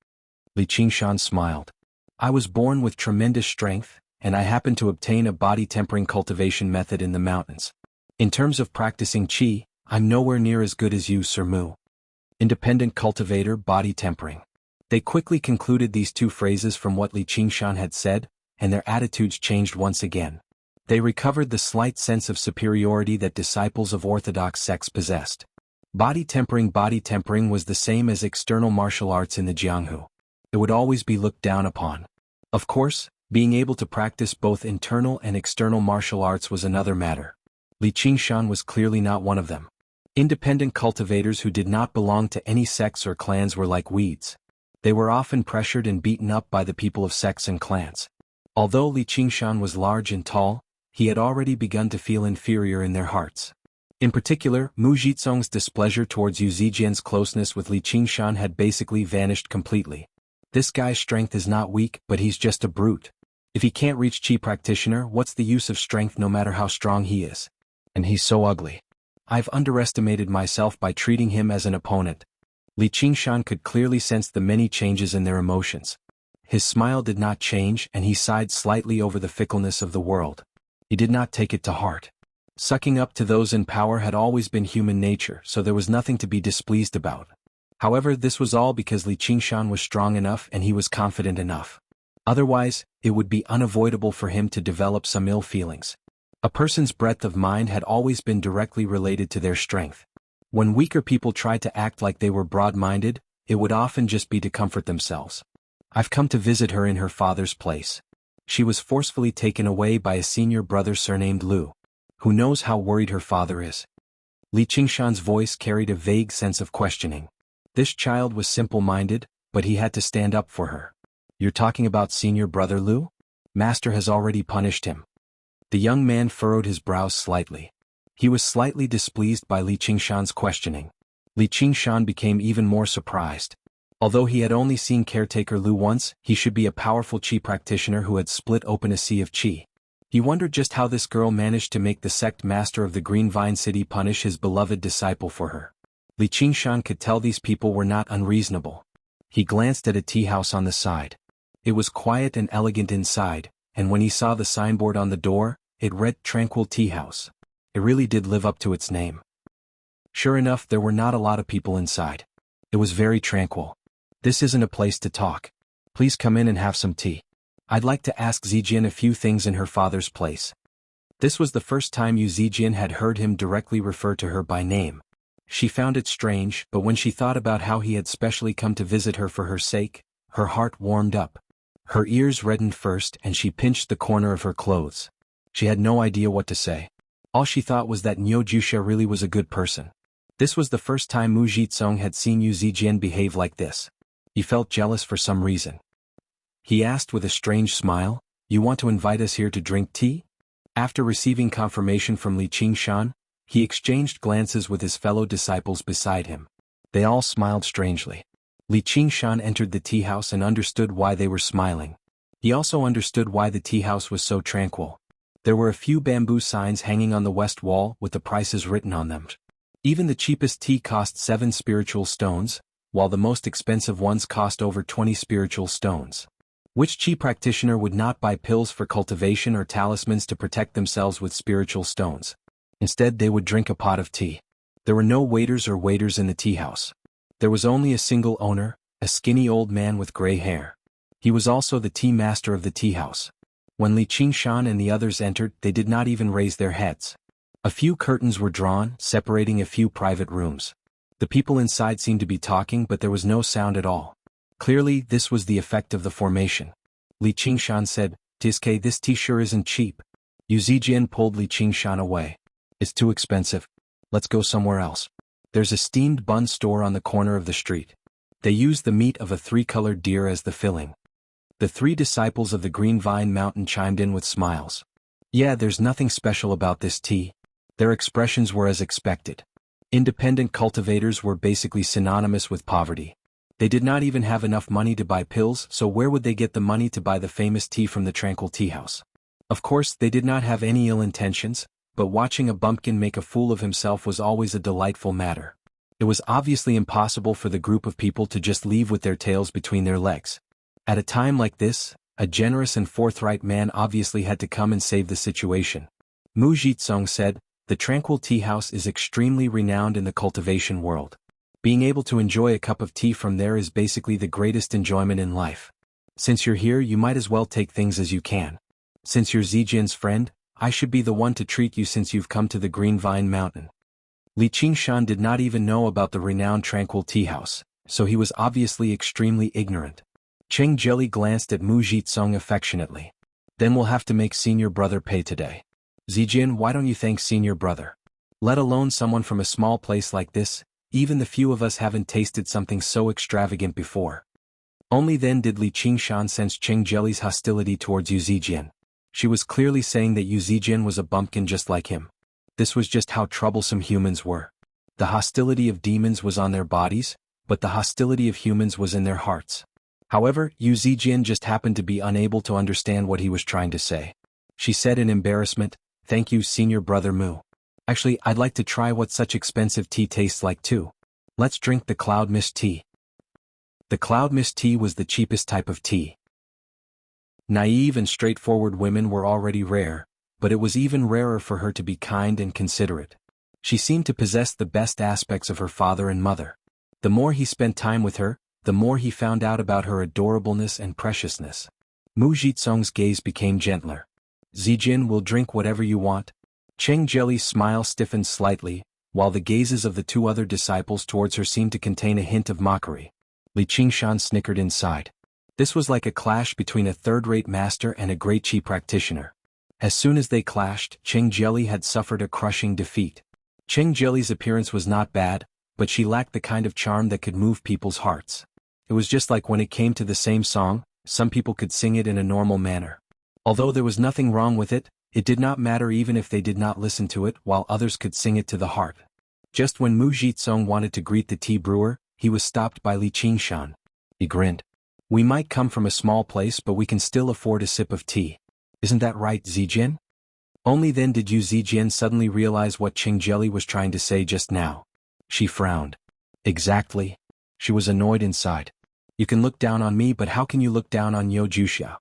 Li Qingshan smiled. I was born with tremendous strength, and I happen to obtain a body-tempering cultivation method in the mountains. In terms of practicing Qi, I'm nowhere near as good as you, Sir Mu. Independent cultivator, body tempering. They quickly concluded these 2 phrases from what Li Qingshan had said, and their attitudes changed once again. They recovered the slight sense of superiority that disciples of orthodox sects possessed. Body tempering was the same as external martial arts in the Jianghu. It would always be looked down upon. Of course, being able to practice both internal and external martial arts was another matter. Li Qingshan was clearly not one of them. Independent cultivators who did not belong to any sects or clans were like weeds. They were often pressured and beaten up by the people of sects and clans. Although Li Qingshan was large and tall, he had already begun to feel inferior in their hearts. In particular, Mu Jizong's displeasure towards Yu Zijian's closeness with Li Qingshan had basically vanished completely. This guy's strength is not weak, but he's just a brute. If he can't reach Qi practitioner, what's the use of strength no matter how strong he is? And he's so ugly. I've underestimated myself by treating him as an opponent. Li Qingshan could clearly sense the many changes in their emotions. His smile did not change, and he sighed slightly over the fickleness of the world. He did not take it to heart. Sucking up to those in power had always been human nature, so there was nothing to be displeased about. However, this was all because Li Qingshan was strong enough and he was confident enough. Otherwise, it would be unavoidable for him to develop some ill feelings. A person's breadth of mind had always been directly related to their strength. When weaker people tried to act like they were broad-minded, it would often just be to comfort themselves. I've come to visit her in her father's place. She was forcefully taken away by a senior brother surnamed Lu. Who knows how worried her father is? Li Qingshan's voice carried a vague sense of questioning. This child was simple-minded, but he had to stand up for her. You're talking about senior brother Lu? Master has already punished him. The young man furrowed his brows slightly. He was slightly displeased by Li Qingshan's questioning. Li Qingshan became even more surprised. Although he had only seen caretaker Lu once, he should be a powerful Qi practitioner who had split open a sea of Qi. He wondered just how this girl managed to make the sect master of the Green Vine City punish his beloved disciple for her. Li Qingshan could tell these people were not unreasonable. He glanced at a tea house on the side. It was quiet and elegant inside, and when he saw the signboard on the door, it read Tranquil Tea House. It really did live up to its name. Sure enough, there were not a lot of people inside. It was very tranquil. This isn't a place to talk. Please come in and have some tea. I'd like to ask Zijin a few things in her father's place. This was the first time Yu Zijin had heard him directly refer to her by name. She found it strange, but when she thought about how he had specially come to visit her for her sake, her heart warmed up. Her ears reddened first and she pinched the corner of her clothes. She had no idea what to say. All she thought was that Nyo Jusha really was a good person. This was the first time Mu Jitsong had seen Yu Zijian behave like this. He felt jealous for some reason. He asked with a strange smile, "You want to invite us here to drink tea?" After receiving confirmation from Li Qingshan, he exchanged glances with his fellow disciples beside him. They all smiled strangely. Li Qingshan entered the tea house and understood why they were smiling. He also understood why the tea house was so tranquil. There were a few bamboo signs hanging on the west wall with the prices written on them. Even the cheapest tea cost 7 spiritual stones, while the most expensive ones cost over 20 spiritual stones. Which chi practitioner would not buy pills for cultivation or talismans to protect themselves with spiritual stones? Instead, they would drink a pot of tea. There were no waiters or waiters in the tea house. There was only a single owner, a skinny old man with gray hair. He was also the tea master of the tea house. When Li Qingshan and the others entered, they did not even raise their heads. A few curtains were drawn, separating a few private rooms. The people inside seemed to be talking, but there was no sound at all. Clearly, this was the effect of the formation. Li Qingshan said, "Tiske, this tea sure isn't cheap." Yu Zijian pulled Li Qingshan away. "It's too expensive. Let's go somewhere else. There's a steamed bun store on the corner of the street. They use the meat of a 3-colored deer as the filling." The 3 disciples of the Green Vine Mountain chimed in with smiles. "Yeah, there's nothing special about this tea." Their expressions were as expected. Independent cultivators were basically synonymous with poverty. They did not even have enough money to buy pills, so where would they get the money to buy the famous tea from the tranquil tea house? Of course, they did not have any ill intentions, but watching a bumpkin make a fool of himself was always a delightful matter. It was obviously impossible for the group of people to just leave with their tails between their legs. At a time like this, a generous and forthright man obviously had to come and save the situation. Mu Jitsong said, "The tranquil tea house is extremely renowned in the cultivation world. Being able to enjoy a cup of tea from there is basically the greatest enjoyment in life. Since you're here, you might as well take things as you can. Since you're Zijian's friend, I should be the one to treat you since you've come to the Green Vine Mountain." Li Qingshan did not even know about the renowned tranquil tea house, so he was obviously extremely ignorant. Cheng Jelly glanced at Mu Jitsong affectionately. "Then we'll have to make senior brother pay today. Zijian, why don't you thank senior brother? Let alone someone from a small place like this, even the few of us haven't tasted something so extravagant before." Only then did Li Qingshan sense Cheng Jelly's hostility towards Yu Zijian. She was clearly saying that Yu Zijian was a bumpkin just like him. This was just how troublesome humans were. The hostility of demons was on their bodies, but the hostility of humans was in their hearts. However, Yu Zijian just happened to be unable to understand what he was trying to say. She said in embarrassment, "Thank you, senior brother Mu. Actually, I'd like to try what such expensive tea tastes like too. Let's drink the cloud mist tea." The cloud mist tea was the cheapest type of tea. Naive and straightforward women were already rare, but it was even rarer for her to be kind and considerate. She seemed to possess the best aspects of her father and mother. The more he spent time with her, the more he found out about her adorableness and preciousness. Mu Jitsong's gaze became gentler. "Zijin will drink whatever you want." Cheng Jelly's smile stiffened slightly, while the gazes of the 2 other disciples towards her seemed to contain a hint of mockery. Li Qingshan snickered inside. This was like a clash between a third-rate master and a great chi practitioner. As soon as they clashed, Cheng Jelly had suffered a crushing defeat. Cheng Jelly's appearance was not bad, but she lacked the kind of charm that could move people's hearts. It was just like when it came to the same song, some people could sing it in a normal manner. Although there was nothing wrong with it, it did not matter even if they did not listen to it, while others could sing it to the heart. Just when Mu Jitsong wanted to greet the tea brewer, he was stopped by Li Qingshan. He grinned. "We might come from a small place, but we can still afford a sip of tea. Isn't that right, Zijian?" Only then did Yu Zijian suddenly realize what Cheng Jelly was trying to say just now. She frowned. Exactly. She was annoyed inside. "You can look down on me, but how can you look down on Nyo Jusha?"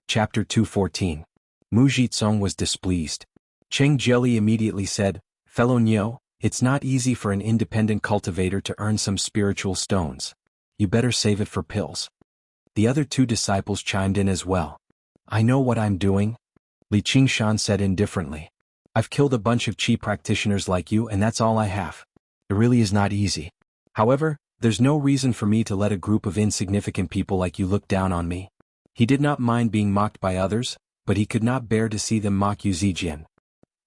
Chapter 214. Mu Jitsong was displeased. Cheng Jelly immediately said, Fellow Nyo, it's not easy for an independent cultivator to earn some spiritual stones. You better save it for pills. The other two disciples chimed in as well. I know what I'm doing, Li Qingshan said indifferently. I've killed a bunch of Qi practitioners like you and that's all I have. It really is not easy. However, there's no reason for me to let a group of insignificant people like you look down on me. He did not mind being mocked by others, but he could not bear to see them mock Yu Zijian.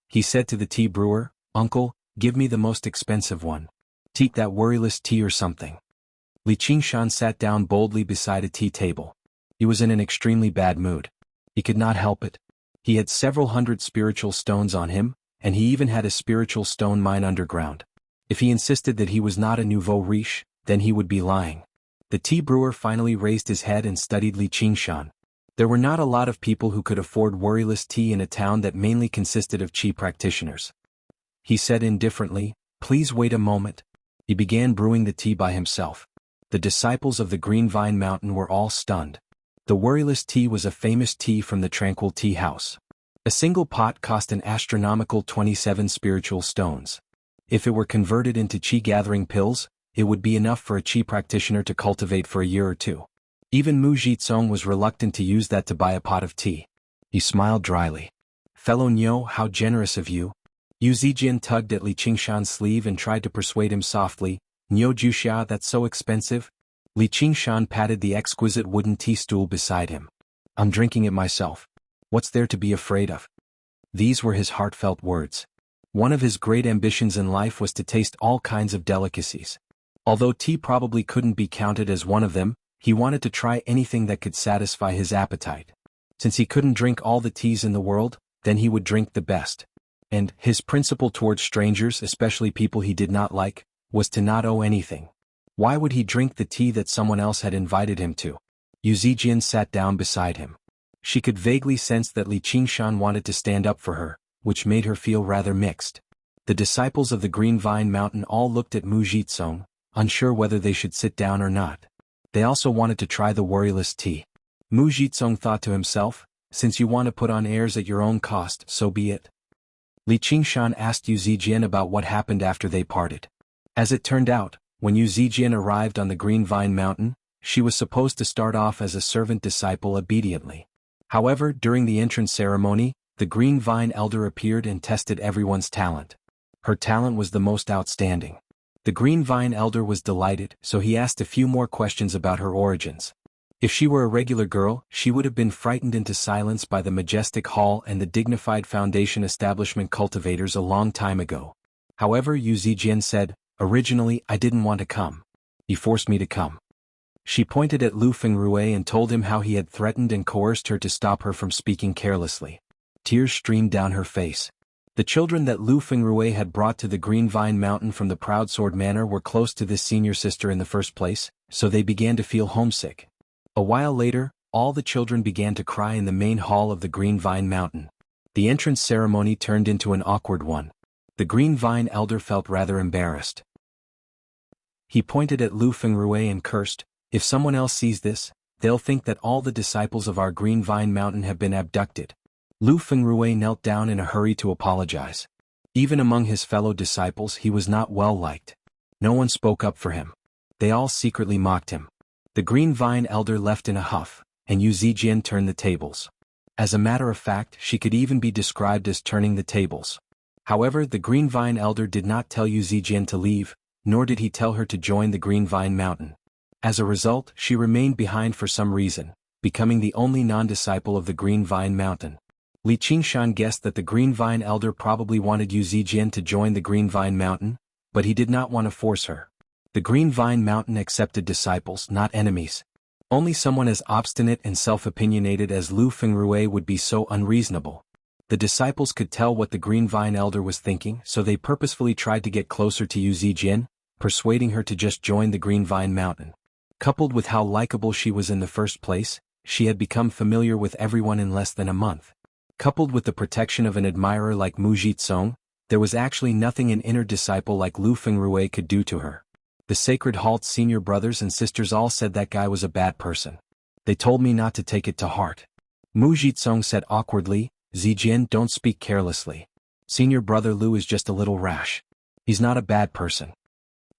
He said to the tea brewer, Uncle, give me the most expensive one. Take that worryless tea or something. Li Qingshan sat down boldly beside a tea table. He was in an extremely bad mood. He could not help it. He had several hundred spiritual stones on him, and he even had a spiritual stone mine underground. If he insisted that he was not a nouveau riche, then he would be lying. The tea brewer finally raised his head and studied Li Qingshan. There were not a lot of people who could afford worryless tea in a town that mainly consisted of Qi practitioners. He said indifferently, Please wait a moment. He began brewing the tea by himself. The disciples of the Green Vine Mountain were all stunned. The worryless tea was a famous tea from the Tranquil Tea House. A single pot cost an astronomical 27 spiritual stones. If it were converted into Qi gathering pills, it would be enough for a Qi practitioner to cultivate for a year or two. Even Mu Jitsong was reluctant to use that to buy a pot of tea. He smiled dryly. Fellow Nyo, how generous of you. Yu Zijian tugged at Li Qingshan's sleeve and tried to persuade him softly, Nyo Juxia, that's so expensive? Li Qingshan patted the exquisite wooden tea stool beside him. I'm drinking it myself. What's there to be afraid of? These were his heartfelt words. One of his great ambitions in life was to taste all kinds of delicacies. Although tea probably couldn't be counted as one of them, he wanted to try anything that could satisfy his appetite. Since he couldn't drink all the teas in the world, then he would drink the best. And his principle towards strangers, especially people he did not like, was to not owe anything. Why would he drink the tea that someone else had invited him to? Yu Zijian sat down beside him. She could vaguely sense that Li Qingshan wanted to stand up for her, which made her feel rather mixed. The disciples of the Green Vine Mountain all looked at Mu Jitsong, unsure whether they should sit down or not. They also wanted to try the worryless tea. Mu Jitsong thought to himself, since you want to put on airs at your own cost, so be it. Li Qingshan asked Yu Zijian about what happened after they parted. As it turned out, when Yu Zijian arrived on the Green Vine Mountain, she was supposed to start off as a servant disciple obediently. However, during the entrance ceremony, the Green Vine Elder appeared and tested everyone's talent. Her talent was the most outstanding. The Green Vine Elder was delighted, so he asked a few more questions about her origins. If she were a regular girl, she would have been frightened into silence by the majestic hall and the dignified foundation establishment cultivators a long time ago. However, Yu Zijian said, Originally, I didn't want to come. He forced me to come. She pointed at Lu Fengrui and told him how he had threatened and coerced her to stop her from speaking carelessly. Tears streamed down her face. The children that Lu Fengrui had brought to the Green Vine Mountain from the Proud Sword Manor were close to this senior sister in the first place, so they began to feel homesick. A while later, all the children began to cry in the main hall of the Green Vine Mountain. The entrance ceremony turned into an awkward one. The Green Vine Elder felt rather embarrassed. He pointed at Lu Fengrui and cursed, If someone else sees this, they'll think that all the disciples of our Green Vine Mountain have been abducted. Lu Fengrui knelt down in a hurry to apologize. Even among his fellow disciples he was not well liked. No one spoke up for him. They all secretly mocked him. The Green Vine Elder left in a huff, and Yu Zijian turned the tables. As a matter of fact, she could even be described as turning the tables. However, the Green Vine Elder did not tell Yu Zijian to leave, nor did he tell her to join the Green Vine Mountain. As a result, she remained behind for some reason, becoming the only non-disciple of the Green Vine Mountain. Li Qingshan guessed that the Green Vine Elder probably wanted Yu Zijian to join the Green Vine Mountain, but he did not want to force her. The Green Vine Mountain accepted disciples, not enemies. Only someone as obstinate and self-opinionated as Lu Fengrui would be so unreasonable. The disciples could tell what the Green Vine Elder was thinking, so they purposefully tried to get closer to Yu Zijian, persuading her to just join the Green Vine Mountain. Coupled with how likable she was in the first place, she had become familiar with everyone in less than a month. Coupled with the protection of an admirer like Mu Jitsong, there was actually nothing an inner disciple like Lu Fengrui could do to her. The Sacred Halt's senior brothers and sisters all said that guy was a bad person. They told me not to take it to heart. Mu Jitsong said awkwardly, Zijian, don't speak carelessly. Senior brother Lu is just a little rash. He's not a bad person.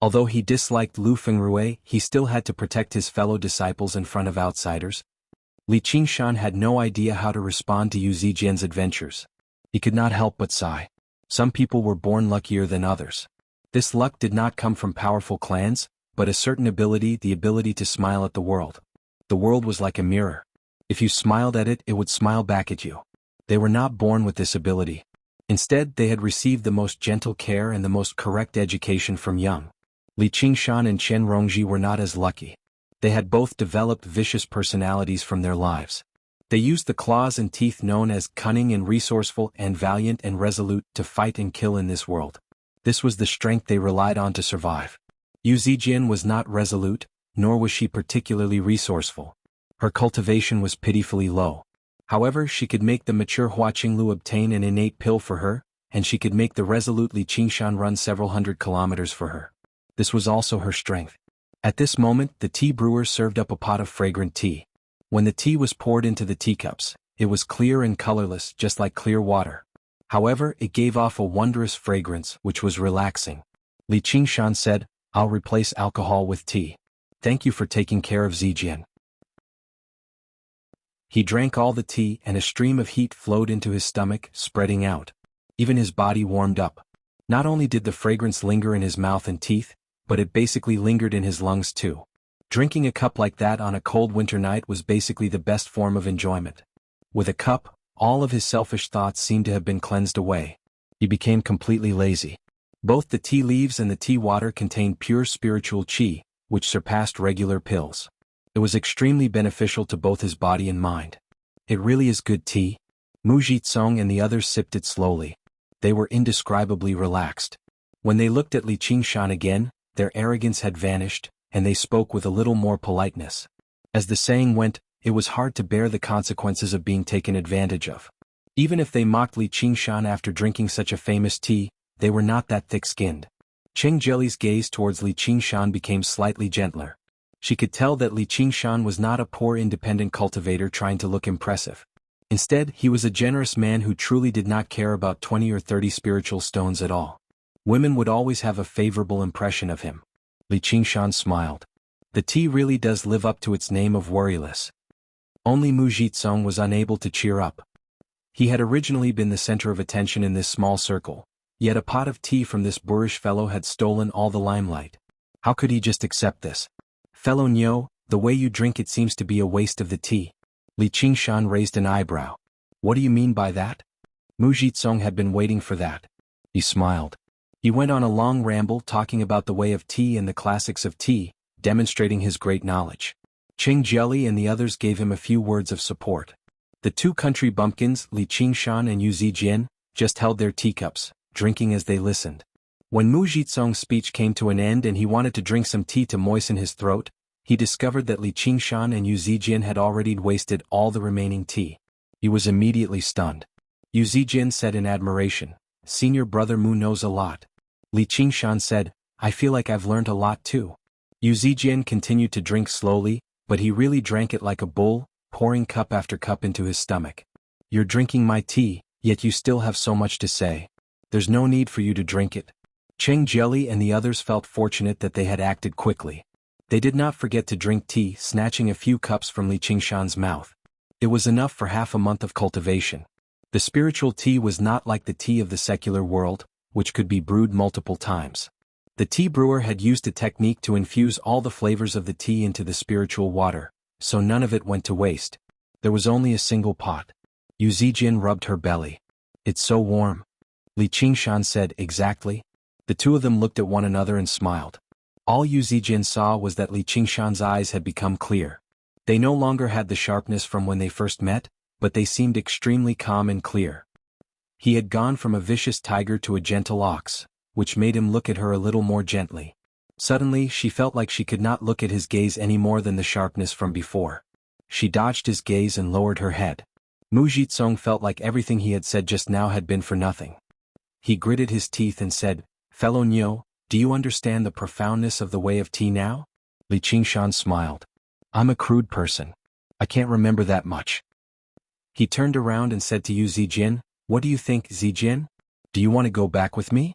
Although he disliked Lu Fengrui, he still had to protect his fellow disciples in front of outsiders. Li Qingshan had no idea how to respond to Yu Zijian's adventures. He could not help but sigh. Some people were born luckier than others. This luck did not come from powerful clans, but a certain ability, the ability to smile at the world. The world was like a mirror. If you smiled at it, it would smile back at you. They were not born with this ability. Instead, they had received the most gentle care and the most correct education from young. Li Qingshan and Chen Rongji were not as lucky. They had both developed vicious personalities from their lives. They used the claws and teeth known as cunning and resourceful and valiant and resolute to fight and kill in this world. This was the strength they relied on to survive. Yu Zijian was not resolute, nor was she particularly resourceful. Her cultivation was pitifully low. However, she could make the mature Hua Qinglu obtain an innate pill for her, and she could make the resolute Li Qingshan run several hundred kilometers for her. This was also her strength. At this moment, the tea brewer served up a pot of fragrant tea. When the tea was poured into the teacups, it was clear and colorless, just like clear water. However, it gave off a wondrous fragrance, which was relaxing. Li Qingshan said, "I'll replace alcohol with tea. Thank you for taking care of Zijian." He drank all the tea, and a stream of heat flowed into his stomach, spreading out. Even his body warmed up. Not only did the fragrance linger in his mouth and teeth, but it basically lingered in his lungs too. Drinking a cup like that on a cold winter night was basically the best form of enjoyment. With a cup, all of his selfish thoughts seemed to have been cleansed away. He became completely lazy. Both the tea leaves and the tea water contained pure spiritual qi, which surpassed regular pills. It was extremely beneficial to both his body and mind. It really is good tea. Mu Jitsong and the others sipped it slowly. They were indescribably relaxed. When they looked at Li Qingshan again, their arrogance had vanished, and they spoke with a little more politeness. As the saying went, it was hard to bear the consequences of being taken advantage of. Even if they mocked Li Qingshan after drinking such a famous tea, they were not that thick-skinned. Cheng Jelly's gaze towards Li Qingshan became slightly gentler. She could tell that Li Qingshan was not a poor independent cultivator trying to look impressive. Instead, he was a generous man who truly did not care about 20 or 30 spiritual stones at all. Women would always have a favorable impression of him. Li Qingshan smiled. The tea really does live up to its name of worryless. Only Mu Jitsong was unable to cheer up. He had originally been the center of attention in this small circle, yet a pot of tea from this boorish fellow had stolen all the limelight. How could he just accept this? "Fellow Nyo, the way you drink it seems to be a waste of the tea." Li Qingshan raised an eyebrow. "What do you mean by that?" Mu Jitsong had been waiting for that. He smiled. He went on a long ramble talking about the way of tea and the classics of tea, demonstrating his great knowledge. Cheng Jelly and the others gave him a few words of support. The two country bumpkins, Li Qingshan and Yu Zijian, just held their teacups, drinking as they listened. When Mu Jitsong's speech came to an end and he wanted to drink some tea to moisten his throat, he discovered that Li Qingshan and Yu Zijian had already wasted all the remaining tea. He was immediately stunned. Yu Zijian said in admiration, "Senior brother Mu knows a lot." Li Qingshan said, "I feel like I've learned a lot too." Yu Zijian continued to drink slowly, but he really drank it like a bull, pouring cup after cup into his stomach. "You're drinking my tea, yet you still have so much to say. There's no need for you to drink it." Cheng Jelly and the others felt fortunate that they had acted quickly. They did not forget to drink tea, snatching a few cups from Li Qingshan's mouth. It was enough for half a month of cultivation. The spiritual tea was not like the tea of the secular world, which could be brewed multiple times. The tea brewer had used a technique to infuse all the flavors of the tea into the spiritual water, so none of it went to waste. There was only a single pot. Yu Zijian rubbed her belly. "It's so warm." Li Qingshan said, "Exactly." The two of them looked at one another and smiled. All Yu Zijian saw was that Li Qingshan's eyes had become clear. They no longer had the sharpness from when they first met, but they seemed extremely calm and clear. He had gone from a vicious tiger to a gentle ox, which made him look at her a little more gently. Suddenly, she felt like she could not look at his gaze any more than the sharpness from before. She dodged his gaze and lowered her head. Mu Jitsong felt like everything he had said just now had been for nothing. He gritted his teeth and said, "Fellow Nyo, do you understand the profoundness of the way of tea now?" Li Qingshan smiled. "I'm a crude person. I can't remember that much." He turned around and said to Yu Zijian, "What do you think, Zijian? Do you want to go back with me?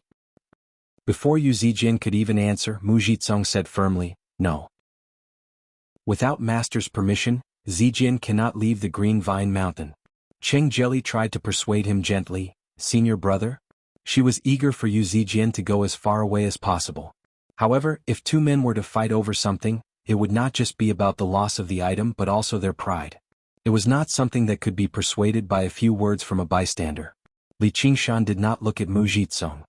Before Yu Zijin could even answer, Mu Jitsong said firmly, no. Without master's permission, Zijin cannot leave the Green Vine Mountain. Cheng Jelly tried to persuade him gently, senior brother? She was eager for Yu Zijin to go as far away as possible. However, if two men were to fight over something, it would not just be about the loss of the item but also their pride. It was not something that could be persuaded by a few words from a bystander. Li Qingshan did not look at Mu Jitsong.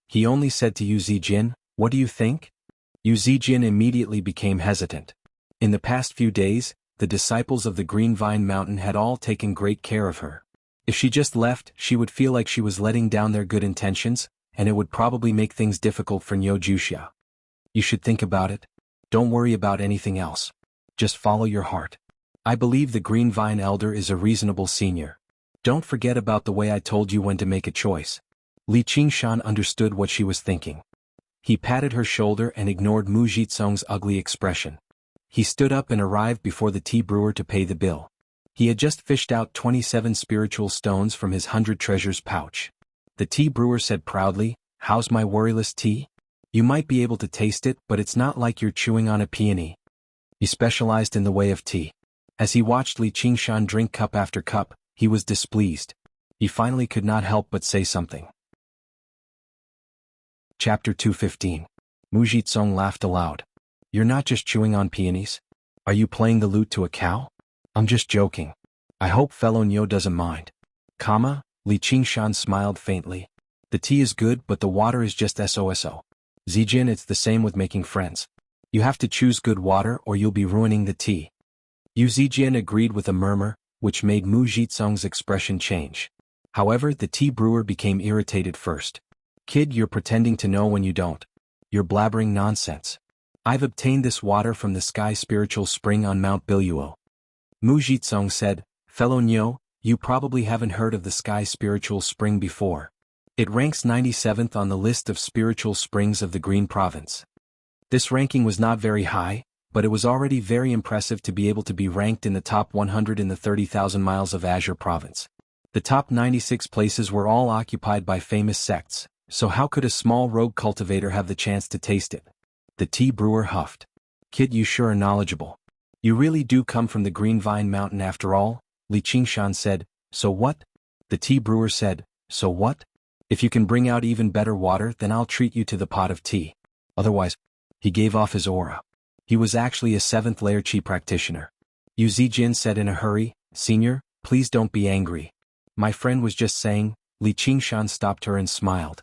He only said to Yu Zijin, what do you think? Yu Zijin immediately became hesitant. In the past few days, the disciples of the Green Vine Mountain had all taken great care of her. If she just left, she would feel like she was letting down their good intentions, and it would probably make things difficult for Nyo Juxia. You should think about it. Don't worry about anything else. Just follow your heart. I believe the Green Vine Elder is a reasonable senior. Don't forget about the way I told you when to make a choice. Li Qingshan understood what she was thinking. He patted her shoulder and ignored Mu Jitsong's ugly expression. He stood up and arrived before the tea brewer to pay the bill. He had just fished out 27 spiritual stones from his 100 treasures pouch. The tea brewer said proudly, how's my worryless tea? You might be able to taste it, but it's not like you're chewing on a peony. He specialized in the way of tea. As he watched Li Qingshan drink cup after cup, he was displeased. He finally could not help but say something. Chapter 215. Mu Jitsong laughed aloud. You're not just chewing on peonies? Are you playing the lute to a cow? I'm just joking. I hope fellow Nyo doesn't mind. Li Qingshan smiled faintly. The tea is good but the water is just so. Zijin, it's the same with making friends. You have to choose good water or you'll be ruining the tea. Yu Zijin agreed with a murmur, which made Mu Jitsong's expression change. However, the tea brewer became irritated first. Kid, you're pretending to know when you don't. You're blabbering nonsense. I've obtained this water from the Sky Spiritual Spring on Mount Biluo. Mu Jitsong said, fellow Nyo, you probably haven't heard of the Sky Spiritual Spring before. It ranks 97th on the list of spiritual springs of the Green Province. This ranking was not very high, but it was already very impressive to be able to be ranked in the top 100 in the 30,000 miles of Azure Province. The top 96 places were all occupied by famous sects, so how could a small rogue cultivator have the chance to taste it? The tea brewer huffed. Kid, you sure are knowledgeable. You really do come from the Green Vine Mountain after all, Li Qingshan said. So what? The tea brewer said, so what? If you can bring out even better water, then I'll treat you to the pot of tea. Otherwise, he gave off his aura. He was actually a 7th layer chi practitioner. Yu Zijin said in a hurry, Senior, please don't be angry. My friend was just saying. Li Qingshan stopped her and smiled.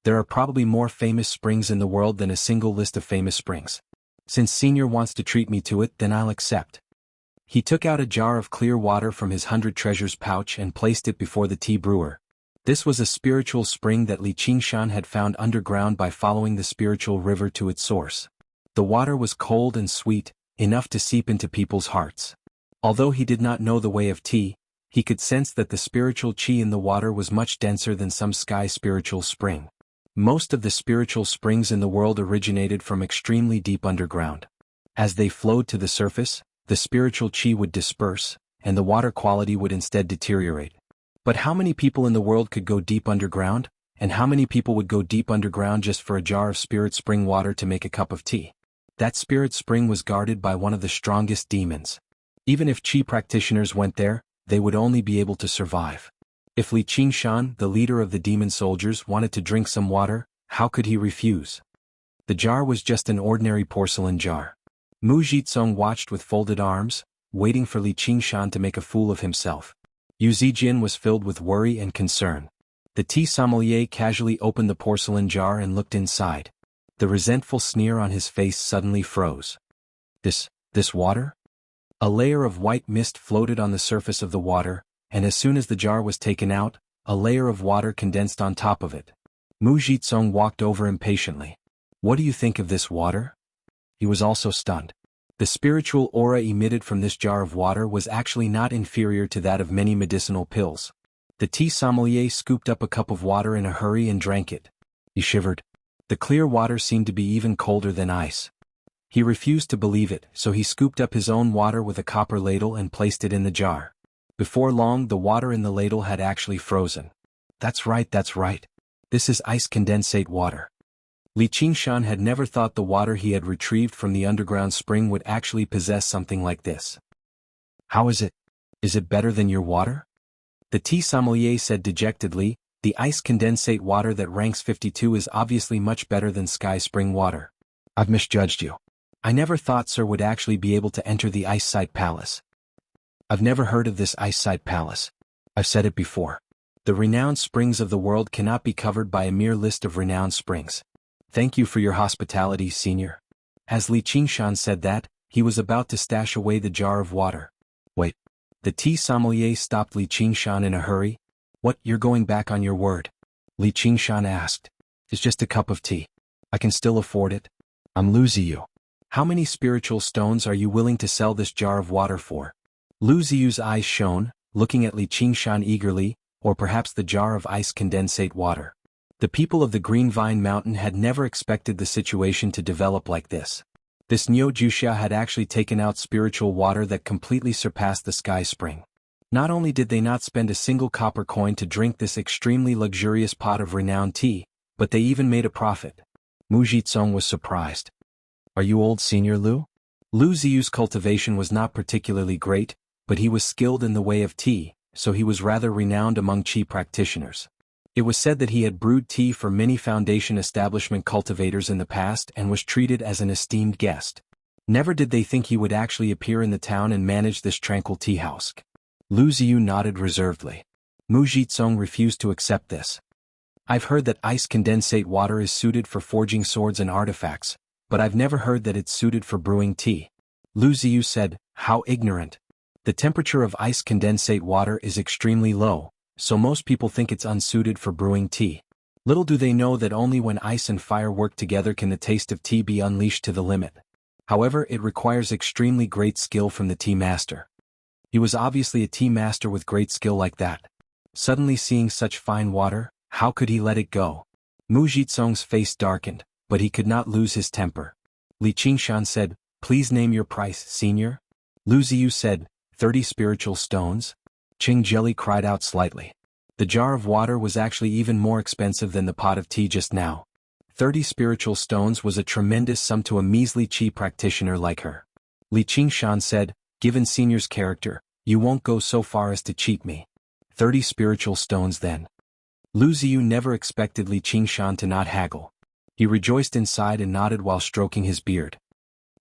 There are probably more famous springs in the world than a single list of famous springs. Since Senior wants to treat me to it, then I'll accept. He took out a jar of clear water from his 100 treasures pouch and placed it before the tea brewer. This was a spiritual spring that Li Qingshan had found underground by following the spiritual river to its source. The water was cold and sweet, enough to seep into people's hearts. Although he did not know the way of tea, he could sense that the spiritual chi in the water was much denser than some sky spiritual spring. Most of the spiritual springs in the world originated from extremely deep underground. As they flowed to the surface, the spiritual chi would disperse, and the water quality would instead deteriorate. But how many people in the world could go deep underground? And how many people would go deep underground just for a jar of spirit spring water to make a cup of tea? That spirit spring was guarded by one of the strongest demons. Even if chi practitioners went there, they would only be able to survive. If Li Qingshan, the leader of the demon soldiers, wanted to drink some water, how could he refuse? The jar was just an ordinary porcelain jar. Mu Jitsong watched with folded arms, waiting for Li Qingshan to make a fool of himself. Yu Zijin was filled with worry and concern. The tea sommelier casually opened the porcelain jar and looked inside. The resentful sneer on his face suddenly froze. This water? A layer of white mist floated on the surface of the water, and as soon as the jar was taken out, a layer of water condensed on top of it. Mu Jitsong walked over impatiently. What do you think of this water? He was also stunned. The spiritual aura emitted from this jar of water was actually not inferior to that of many medicinal pills. The tea sommelier scooped up a cup of water in a hurry and drank it. He shivered. The clear water seemed to be even colder than ice. He refused to believe it, so he scooped up his own water with a copper ladle and placed it in the jar. Before long, the water in the ladle had actually frozen. That's right. This is ice condensate water. Li Qingshan had never thought the water he had retrieved from the underground spring would actually possess something like this. How is it? Is it better than your water? The tea sommelier said dejectedly, the ice condensate water that ranks 52 is obviously much better than sky spring water. I've misjudged you. I never thought Sir would actually be able to enter the Ice Side Palace. I've never heard of this Ice Side Palace. I've said it before. The renowned springs of the world cannot be covered by a mere list of renowned springs. Thank you for your hospitality, senior. As Li Qingshan said that, he was about to stash away the jar of water. Wait. The tea sommelier stopped Li Qingshan in a hurry. What, you're going back on your word? Li Qingshan asked. It's just a cup of tea. I can still afford it. I'm Lu Ziyu. How many spiritual stones are you willing to sell this jar of water for? Lu Ziyu's eyes shone, looking at Li Qingshan eagerly, or perhaps the jar of ice condensate water. The people of the Green Vine Mountain had never expected the situation to develop like this. This Neo Wuxia had actually taken out spiritual water that completely surpassed the sky spring. Not only did they not spend a single copper coin to drink this extremely luxurious pot of renowned tea, but they even made a profit. Mu Jizong was surprised. Are you old, Senior Lu? Lu Ziyu's cultivation was not particularly great, but he was skilled in the way of tea, so he was rather renowned among tea practitioners. It was said that he had brewed tea for many foundation establishment cultivators in the past and was treated as an esteemed guest. Never did they think he would actually appear in the town and manage this tranquil tea house. Lu Ziyu nodded reservedly. Mu Jizong refused to accept this. I've heard that ice condensate water is suited for forging swords and artifacts, but I've never heard that it's suited for brewing tea. Lu Ziyu said, how ignorant. The temperature of ice condensate water is extremely low, so most people think it's unsuited for brewing tea. Little do they know that only when ice and fire work together can the taste of tea be unleashed to the limit. However, it requires extremely great skill from the tea master. He was obviously a tea master with great skill like that. Suddenly seeing such fine water, how could he let it go? Mu Jizong's face darkened, but he could not lose his temper. Li Qingshan said, please name your price, senior. Lu Ziyu said, 30 spiritual stones. Qing Jelly cried out slightly. The jar of water was actually even more expensive than the pot of tea just now. 30 spiritual stones was a tremendous sum to a measly tea practitioner like her. Li Qingshan said, given senior's character, you won't go so far as to cheat me. 30 spiritual stones then. Lu Ziyu never expected Li Qingshan to not haggle. He rejoiced inside and nodded while stroking his beard.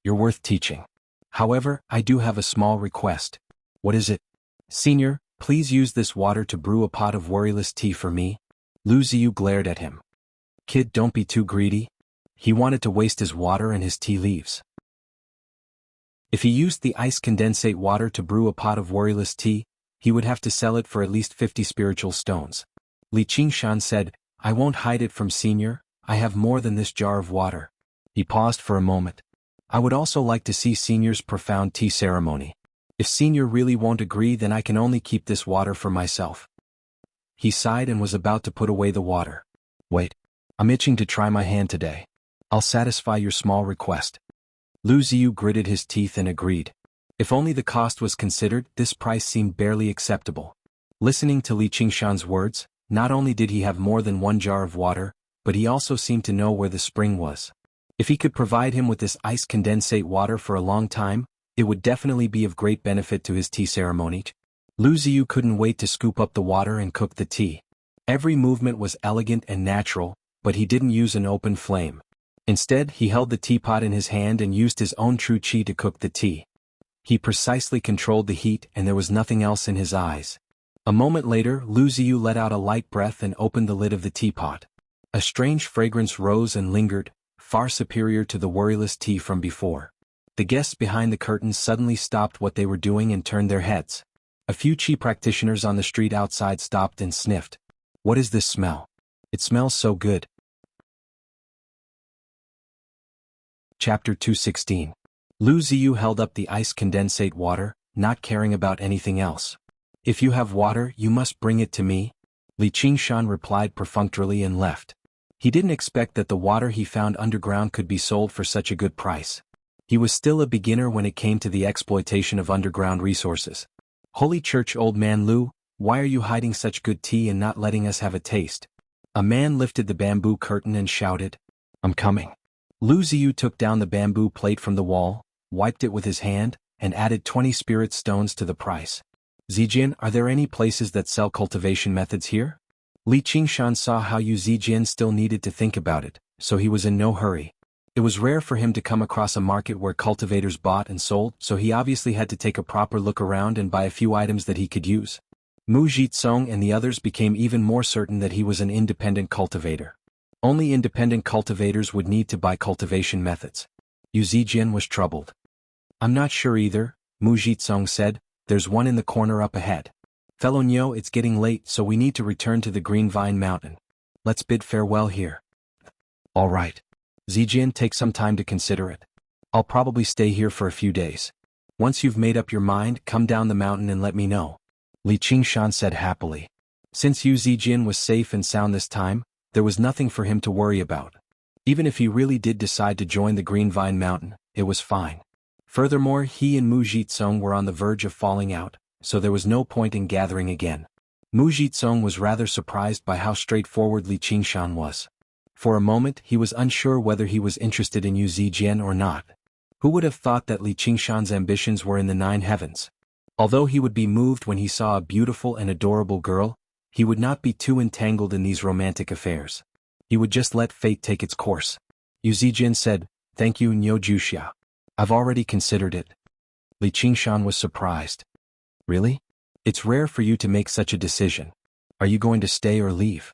You're worth teaching. However, I do have a small request. What is it? Senior, please use this water to brew a pot of worryless tea for me. Lu Ziyu glared at him. Kid, don't be too greedy. He wanted to waste his water and his tea leaves. If he used the ice condensate water to brew a pot of worryless tea, he would have to sell it for at least 50 spiritual stones. Li Qingshan said, I won't hide it from senior, I have more than this jar of water. He paused for a moment. I would also like to see senior's profound tea ceremony. If senior really won't agree, then I can only keep this water for myself. He sighed and was about to put away the water. Wait. I'm itching to try my hand today. I'll satisfy your small request. Lu Ziyu gritted his teeth and agreed. If only the cost was considered, this price seemed barely acceptable. Listening to Li Qingshan's words, not only did he have more than one jar of water, but he also seemed to know where the spring was. If he could provide him with this ice condensate water for a long time, it would definitely be of great benefit to his tea ceremony. Lu Ziyu couldn't wait to scoop up the water and cook the tea. Every movement was elegant and natural, but he didn't use an open flame. Instead, he held the teapot in his hand and used his own true qi to cook the tea. He precisely controlled the heat and there was nothing else in his eyes. A moment later, Lu Ziyu let out a light breath and opened the lid of the teapot. A strange fragrance rose and lingered, far superior to the worryless tea from before. The guests behind the curtains suddenly stopped what they were doing and turned their heads. A few qi practitioners on the street outside stopped and sniffed. What is this smell? It smells so good. Chapter 216. Lu Ziyu held up the ice condensate water, not caring about anything else. If you have water, you must bring it to me. Li Qingshan replied perfunctorily and left. He didn't expect that the water he found underground could be sold for such a good price. He was still a beginner when it came to the exploitation of underground resources. Holy Church, old man Lu, why are you hiding such good tea and not letting us have a taste? A man lifted the bamboo curtain and shouted, "I'm coming." Lu Ziyu took down the bamboo plate from the wall, wiped it with his hand, and added 20 spirit stones to the price. "Zijin, are there any places that sell cultivation methods here?" Li Qingshan saw how Yu Zijin still needed to think about it, so he was in no hurry. It was rare for him to come across a market where cultivators bought and sold, so he obviously had to take a proper look around and buy a few items that he could use. Mu Jitsong and the others became even more certain that he was an independent cultivator. Only independent cultivators would need to buy cultivation methods. Yu Zijin was troubled. "I'm not sure either," Mu Jitsong said. "There's one in the corner up ahead." "Fellow Nyo, it's getting late, so we need to return to the Green Vine Mountain. Let's bid farewell here." "All right. Zijin, take some time to consider it. I'll probably stay here for a few days. Once you've made up your mind, come down the mountain and let me know," Li Qingshan said happily. Since Yu Zijin was safe and sound this time, there was nothing for him to worry about. Even if he really did decide to join the Green Vine Mountain, it was fine. Furthermore, he and Mu Jitsong were on the verge of falling out, so there was no point in gathering again. Mu Jitsong was rather surprised by how straightforward Li Qingshan was. For a moment he was unsure whether he was interested in Yu Zijin or not. Who would have thought that Li Qingshan's ambitions were in the 9 heavens? Although he would be moved when he saw a beautiful and adorable girl, he would not be too entangled in these romantic affairs. He would just let fate take its course. Yu Zijin said, "Thank you, Nyo Juxia. I've already considered it." Li Qingshan was surprised. "Really? It's rare for you to make such a decision. Are you going to stay or leave?"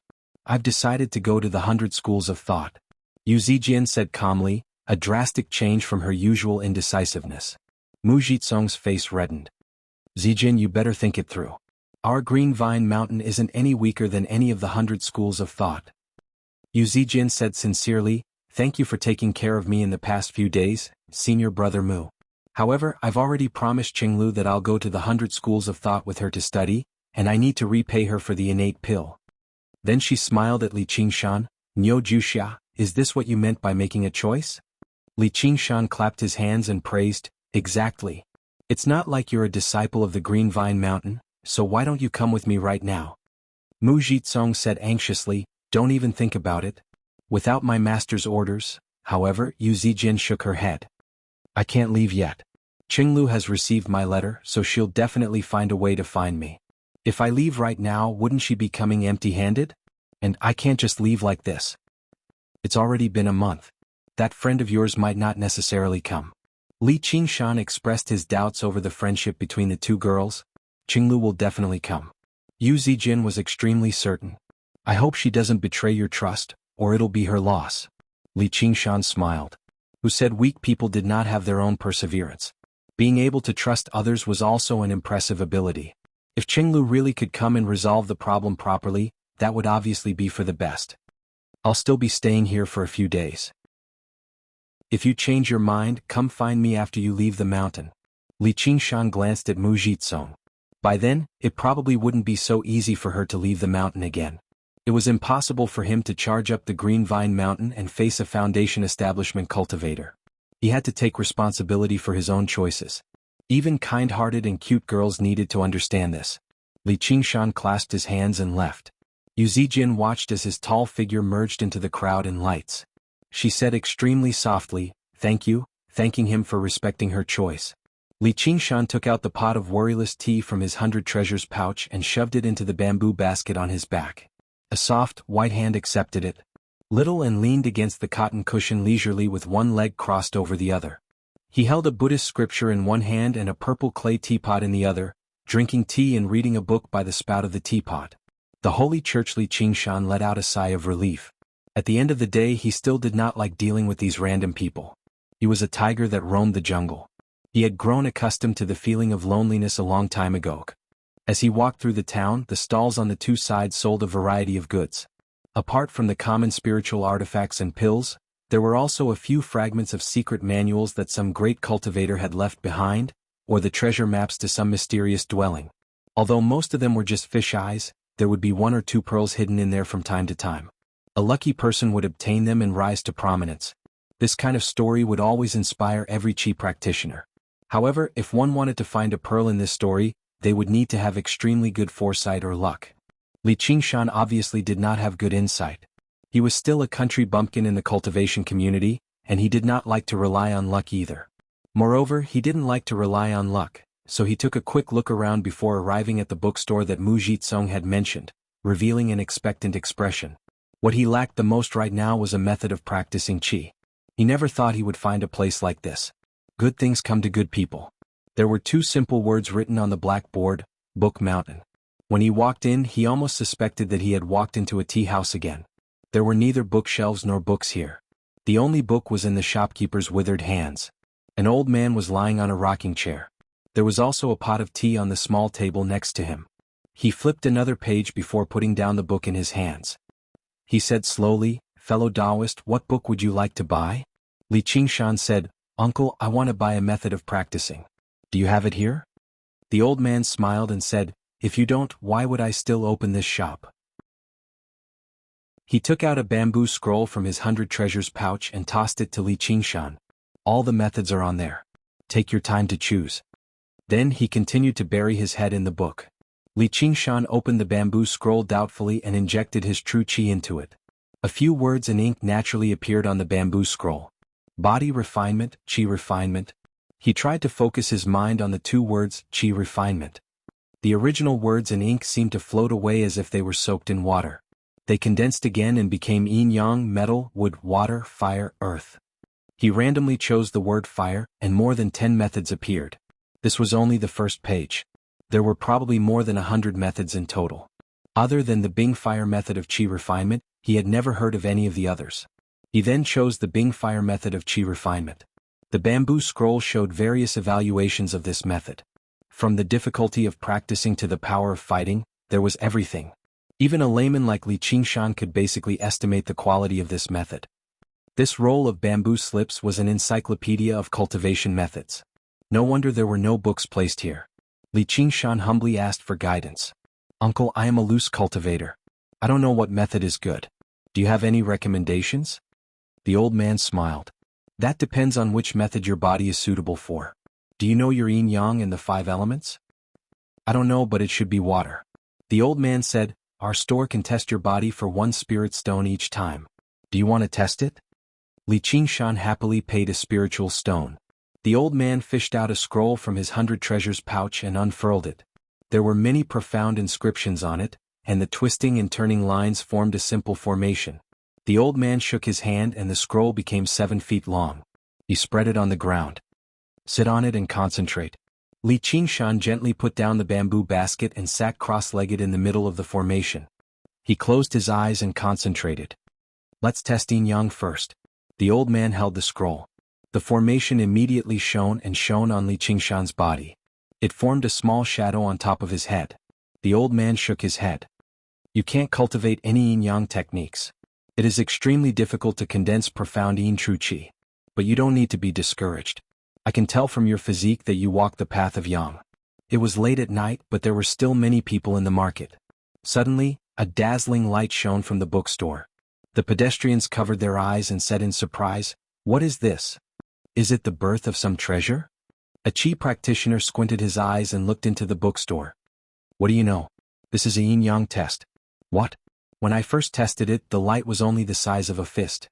"I've decided to go to the 100 schools of thought," Yu Zijin said calmly, a drastic change from her usual indecisiveness. Mu Jitsong's face reddened. "Zijin, you better think it through. Our Green Vine Mountain isn't any weaker than any of the 100 schools of thought." Yu Zijin said sincerely, "Thank you for taking care of me in the past few days, senior brother Mu. However, I've already promised Qinglu that I'll go to the 100 schools of thought with her to study, and I need to repay her for the innate pill." Then she smiled at Li Qingshan. "Nyo Juxia, is this what you meant by making a choice?" Li Qingshan clapped his hands and praised, "Exactly. It's not like you're a disciple of the Green Vine Mountain, so why don't you come with me right now?" Mu Jitsong said anxiously, "Don't even think about it." "Without my master's orders," however, Yu Zijin shook her head. "I can't leave yet. Qinglu has received my letter, so she'll definitely find a way to find me. If I leave right now, wouldn't she be coming empty-handed? And I can't just leave like this. It's already been a month. That friend of yours might not necessarily come." Li Qingshan expressed his doubts over the friendship between the two girls. "Qinglu will definitely come." Yu Zijin was extremely certain. "I hope she doesn't betray your trust, or it'll be her loss." Li Qingshan smiled. Who said weak people did not have their own perseverance? Being able to trust others was also an impressive ability. If Qinglu really could come and resolve the problem properly, that would obviously be for the best. "I'll still be staying here for a few days. If you change your mind, come find me after you leave the mountain." Li Qingshan glanced at Mu Jitsong. By then, it probably wouldn't be so easy for her to leave the mountain again. It was impossible for him to charge up the Green Vine Mountain and face a Foundation Establishment cultivator. He had to take responsibility for his own choices. Even kind-hearted and cute girls needed to understand this. Li Qingshan clasped his hands and left. Yu Zijin watched as his tall figure merged into the crowd and lights. She said extremely softly, "Thank you," thanking him for respecting her choice. Li Qingshan took out the pot of worryless tea from his 100 treasures pouch and shoved it into the bamboo basket on his back. A soft, white hand accepted it. Little and leaned against the cotton cushion leisurely with one leg crossed over the other. He held a Buddhist scripture in one hand and a purple clay teapot in the other, drinking tea and reading a book by the spout of the teapot. The holy church. Li Qingshan let out a sigh of relief. At the end of the day, he still did not like dealing with these random people. He was a tiger that roamed the jungle. He had grown accustomed to the feeling of loneliness a long time ago. As he walked through the town, the stalls on the two sides sold a variety of goods. Apart from the common spiritual artifacts and pills, there were also a few fragments of secret manuals that some great cultivator had left behind, or the treasure maps to some mysterious dwelling. Although most of them were just fish eyes, there would be 1 or 2 pearls hidden in there from time to time. A lucky person would obtain them and rise to prominence. This kind of story would always inspire every chi practitioner. However, if one wanted to find a pearl in this story, they would need to have extremely good foresight or luck. Li Qingshan obviously did not have good insight. He was still a country bumpkin in the cultivation community, and he did not like to rely on luck either. Moreover, he didn't like to rely on luck, so he took a quick look around before arriving at the bookstore that Mu Jitsong had mentioned, revealing an expectant expression. What he lacked the most right now was a method of practicing qi. He never thought he would find a place like this. Good things come to good people. There were 2 simple words written on the blackboard, Book Mountain. When he walked in, he almost suspected that he had walked into a tea house again. There were neither bookshelves nor books here. The only book was in the shopkeeper's withered hands. An old man was lying on a rocking chair. There was also a pot of tea on the small table next to him. He flipped another page before putting down the book in his hands. He said slowly, "Fellow Taoist, what book would you like to buy?" Li Qingshan said, "Uncle, I want to buy a method of practicing. Do you have it here?" The old man smiled and said, "If you don't, why would I still open this shop?" He took out a bamboo scroll from his 100 treasures pouch and tossed it to Li Qingshan. "All the methods are on there. Take your time to choose." Then he continued to bury his head in the book. Li Qingshan opened the bamboo scroll doubtfully and injected his true qi into it. A few words in ink naturally appeared on the bamboo scroll. Body refinement, qi refinement. He tried to focus his mind on the 2 words, qi refinement. The original words in ink seemed to float away as if they were soaked in water. They condensed again and became yin-yang, metal, wood, water, fire, earth. He randomly chose the word fire, and more than 10 methods appeared. This was only the first page. There were probably more than 100 methods in total. Other than the Bing Fire method of qi refinement, he had never heard of any of the others. He then chose the Bing Fire method of qi refinement. The bamboo scroll showed various evaluations of this method. From the difficulty of practicing to the power of fighting, there was everything. Even a layman like Li Qingshan could basically estimate the quality of this method. This roll of bamboo slips was an encyclopedia of cultivation methods. No wonder there were no books placed here. Li Qingshan humbly asked for guidance. "Uncle, I am a loose cultivator. I don't know what method is good. Do you have any recommendations?" The old man smiled. "That depends on which method your body is suitable for. Do you know your yin-yang and the 5 elements?" "I don't know, but it should be water." The old man said, "Our store can test your body for 1 spirit stone each time. Do you want to test it?" Li Qingshan happily paid a spiritual stone. The old man fished out a scroll from his 100 treasures pouch and unfurled it. There were many profound inscriptions on it, and the twisting and turning lines formed a simple formation. The old man shook his hand and the scroll became 7 feet long. He spread it on the ground. "Sit on it and concentrate." Li Qingshan gently put down the bamboo basket and sat cross-legged in the middle of the formation. He closed his eyes and concentrated. "Let's test yin-yang first." The old man held the scroll. The formation immediately shone on Li Qingshan's body. It formed a small shadow on top of his head. The old man shook his head. "You can't cultivate any yin-yang techniques. It is extremely difficult to condense profound yin true qi. But you don't need to be discouraged. I can tell from your physique that you walk the path of yang." It was late at night, but there were still many people in the market. Suddenly, a dazzling light shone from the bookstore. The pedestrians covered their eyes and said in surprise, "What is this? Is it the birth of some treasure?" A qi practitioner squinted his eyes and looked into the bookstore. "What do you know? This is a yin-yang test." "What?" "When I first tested it, the light was only the size of a fist."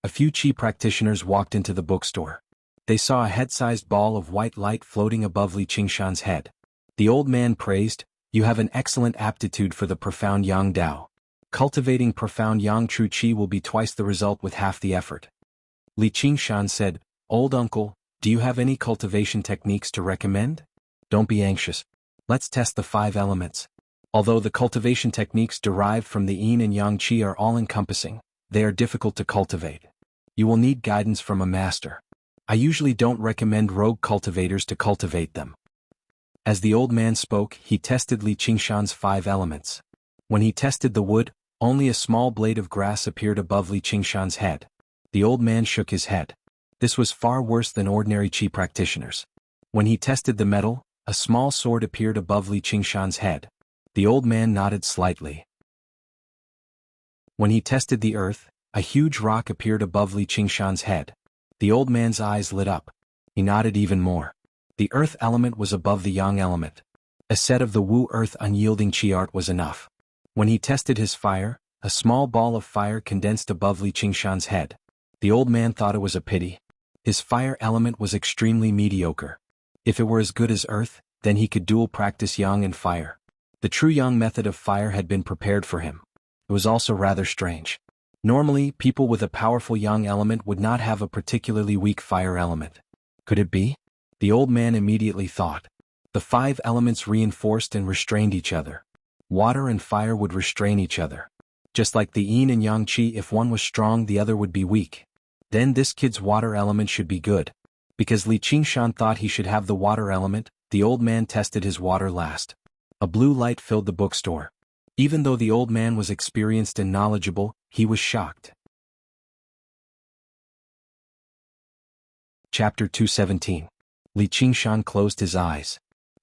A few qi practitioners walked into the bookstore. They saw a head-sized ball of white light floating above Li Qingshan's head. The old man praised, "You have an excellent aptitude for the profound yang dao. Cultivating profound yang true qi will be twice the result with half the effort." Li Qingshan said, "Old uncle, do you have any cultivation techniques to recommend?" "Don't be anxious. Let's test the 5 elements. Although the cultivation techniques derived from the yin and yang qi are all-encompassing, they are difficult to cultivate. You will need guidance from a master. I usually don't recommend rogue cultivators to cultivate them." As the old man spoke, he tested Li Qingshan's 5 elements. When he tested the wood, only a small blade of grass appeared above Li Qingshan's head. The old man shook his head. This was far worse than ordinary qi practitioners. When he tested the metal, a small sword appeared above Li Qingshan's head. The old man nodded slightly. When he tested the earth, a huge rock appeared above Li Qingshan's head. The old man's eyes lit up. He nodded even more. The earth element was above the yang element. A set of the Wu earth unyielding qi art was enough. When he tested his fire, a small ball of fire condensed above Li Qingshan's head. The old man thought it was a pity. His fire element was extremely mediocre. If it were as good as earth, then he could dual practice yang and fire. The true yang method of fire had been prepared for him. It was also rather strange. Normally, people with a powerful yang element would not have a particularly weak fire element. Could it be? The old man immediately thought. The 5 elements reinforced and restrained each other. Water and fire would restrain each other. Just like the yin and yang qi, if one was strong the other would be weak. Then this kid's water element should be good. Because Li Qingshan thought he should have the water element, the old man tested his water last. A blue light filled the bookstore. Even though the old man was experienced and knowledgeable, he was shocked. Chapter 217. Li Qingshan closed his eyes.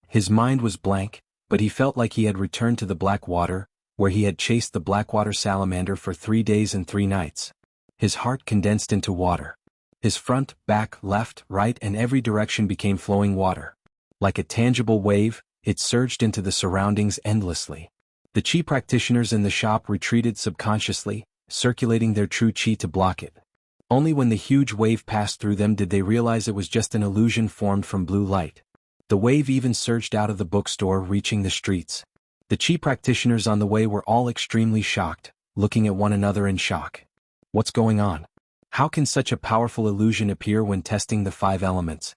His mind was blank, but he felt like he had returned to the black water, where he had chased the blackwater salamander for 3 days and 3 nights. His heart condensed into water. His front, back, left, right and every direction became flowing water. Like a tangible wave, it surged into the surroundings endlessly. The qi practitioners in the shop retreated subconsciously, circulating their true qi to block it. Only when the huge wave passed through them did they realize it was just an illusion formed from blue light. The wave even surged out of the bookstore, reaching the streets. The qi practitioners on the way were all extremely shocked, looking at one another in shock. What's going on? How can such a powerful illusion appear when testing the 5 elements?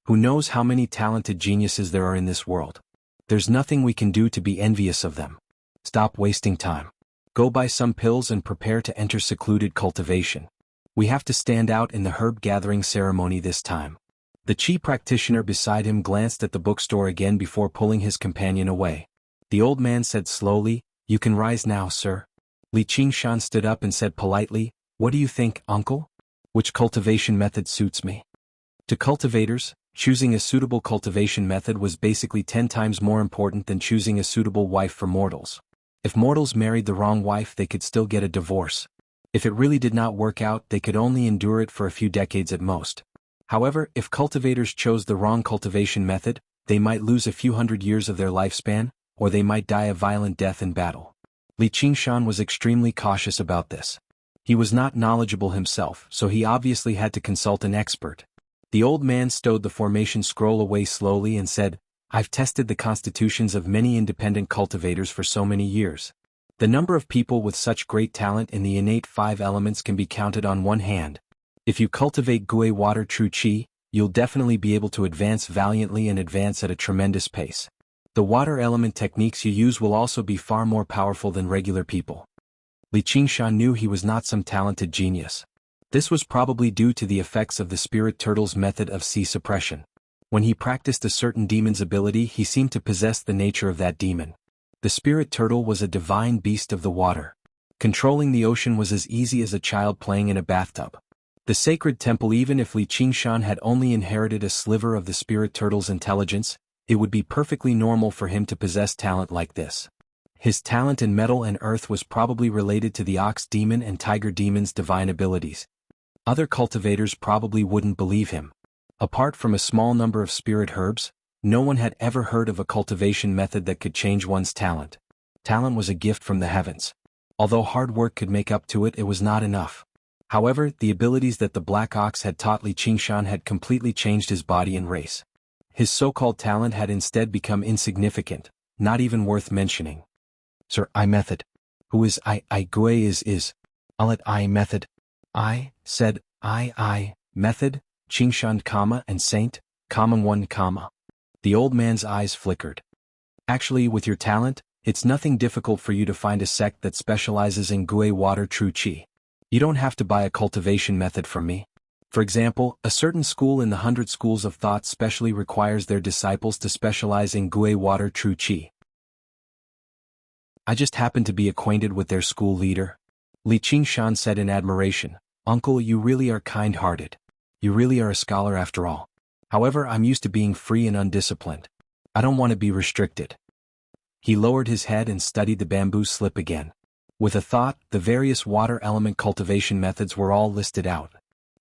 Who knows how many talented geniuses there are in this world? There's nothing we can do to be envious of them. Stop wasting time. Go buy some pills and prepare to enter secluded cultivation. We have to stand out in the herb gathering ceremony this time. The qi practitioner beside him glanced at the bookstore again before pulling his companion away. The old man said slowly, "You can rise now, sir." Li Qingshan stood up and said politely, "What do you think, uncle? Which cultivation method suits me?" To cultivators, choosing a suitable cultivation method was basically 10 times more important than choosing a suitable wife for mortals. If mortals married the wrong wife, they could still get a divorce. If it really did not work out, they could only endure it for a few decades at most. However, if cultivators chose the wrong cultivation method, they might lose a few hundred years of their lifespan, or they might die a violent death in battle. Li Qingshan was extremely cautious about this. He was not knowledgeable himself, so he obviously had to consult an expert. The old man stowed the formation scroll away slowly and said, "I've tested the constitutions of many independent cultivators for so many years. The number of people with such great talent in the innate 5 elements can be counted on one hand. If you cultivate Gui water true qi, you'll definitely be able to advance valiantly and advance at a tremendous pace. The water element techniques you use will also be far more powerful than regular people." Li Qingshan knew he was not some talented genius. This was probably due to the effects of the spirit turtle's method of sea suppression. When he practiced a certain demon's ability, he seemed to possess the nature of that demon. The spirit turtle was a divine beast of the water. Controlling the ocean was as easy as a child playing in a bathtub. The sacred temple, even if Li Qingshan had only inherited a sliver of the spirit turtle's intelligence, it would be perfectly normal for him to possess talent like this. His talent in metal and earth was probably related to the ox demon and tiger demon's divine abilities. Other cultivators probably wouldn't believe him. Apart from a small number of spirit herbs, no one had ever heard of a cultivation method that could change one's talent. Talent was a gift from the heavens. Although hard work could make up to it, it was not enough. However, the abilities that the black ox had taught Li Qingshan had completely changed his body and race. His so-called talent had instead become insignificant, not even worth mentioning. "Sir, I method. Who is I Gui is. Alet I method." "I," said I method, Qingshan, and saint, 1, The old man's eyes flickered. "Actually, with your talent, it's nothing difficult for you to find a sect that specializes in Gui water true qi. You don't have to buy a cultivation method from me. For example, a certain school in the 100 schools of thought specially requires their disciples to specialize in Gui water true qi. I just happen to be acquainted with their school leader." Li Qingshan said in admiration, "Uncle, you really are kind-hearted. You really are a scholar after all. However, I'm used to being free and undisciplined. I don't want to be restricted." He lowered his head and studied the bamboo slip again. With a thought, the various water element cultivation methods were all listed out.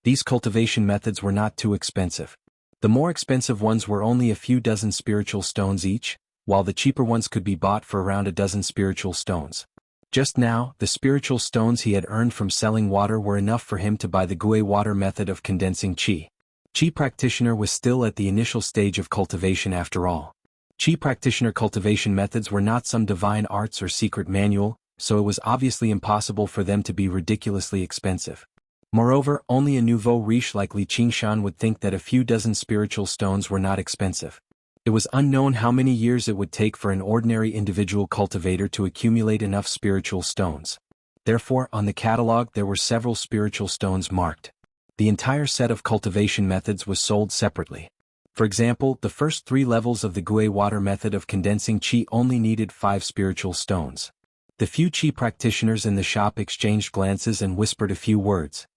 These cultivation methods were not too expensive. The more expensive ones were only a few dozen spiritual stones each, while the cheaper ones could be bought for around a dozen spiritual stones. Just now, the spiritual stones he had earned from selling water were enough for him to buy the Gui water method of condensing qi. Qi practitioner was still at the initial stage of cultivation after all. Qi practitioner cultivation methods were not some divine arts or secret manual, so it was obviously impossible for them to be ridiculously expensive. Moreover, only a nouveau riche like Li Qingshan would think that a few dozen spiritual stones were not expensive. It was unknown how many years it would take for an ordinary individual cultivator to accumulate enough spiritual stones. Therefore, on the catalog there were several spiritual stones marked. The entire set of cultivation methods was sold separately. For example, the first 3 levels of the Gui water method of condensing qi only needed 5 spiritual stones. The few qi practitioners in the shop exchanged glances and whispered a few words.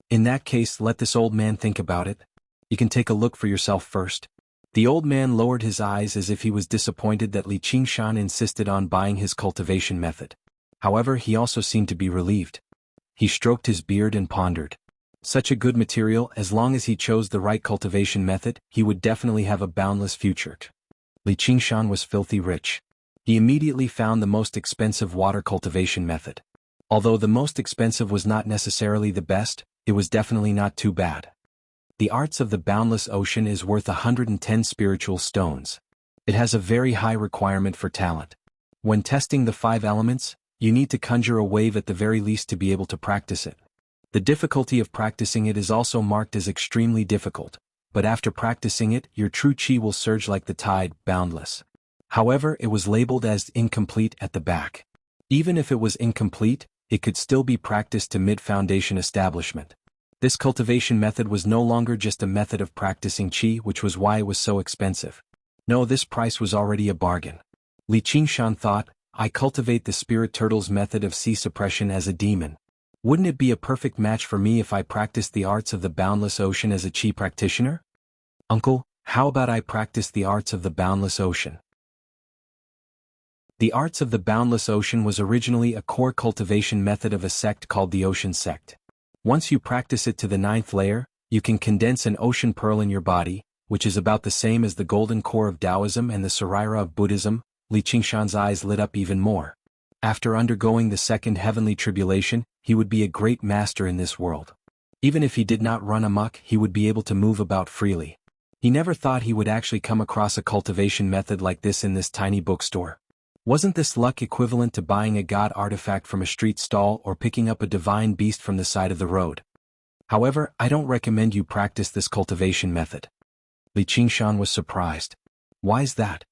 In that case, let this old man think about it. You can take a look for yourself first. The old man lowered his eyes as if he was disappointed that Li Qingshan insisted on buying his cultivation method. However, he also seemed to be relieved. He stroked his beard and pondered. Such a good material, as long as he chose the right cultivation method, he would definitely have a boundless future. Li Qingshan was filthy rich. He immediately found the most expensive water cultivation method. Although the most expensive was not necessarily the best, it was definitely not too bad. The Arts of the Boundless Ocean is worth 110 spiritual stones. It has a very high requirement for talent. When testing the 5 elements, you need to conjure a wave at the very least to be able to practice it. The difficulty of practicing it is also marked as extremely difficult, but after practicing it, your true qi will surge like the tide, boundless. However, it was labeled as incomplete at the back. Even if it was incomplete, it could still be practiced to mid-foundation establishment. This cultivation method was no longer just a method of practicing qi, which was why it was so expensive. No, this price was already a bargain. Li Qingshan thought, I cultivate the spirit turtle's method of sea suppression as a demon. Wouldn't it be a perfect match for me if I practiced the arts of the boundless ocean as a qi practitioner? Uncle, how about I practice the arts of the boundless ocean? The arts of the boundless ocean was originally a core cultivation method of a sect called the Ocean Sect. Once you practice it to the 9th layer, you can condense an ocean pearl in your body, which is about the same as the golden core of Taoism and the Saraira of Buddhism. Li Qingshan's eyes lit up even more. After undergoing the second heavenly tribulation, he would be a great master in this world. Even if he did not run amok, he would be able to move about freely. He never thought he would actually come across a cultivation method like this in this tiny bookstore. Wasn't this luck equivalent to buying a god artifact from a street stall or picking up a divine beast from the side of the road? However, I don't recommend you practice this cultivation method. Li Qingshan was surprised. Why's that?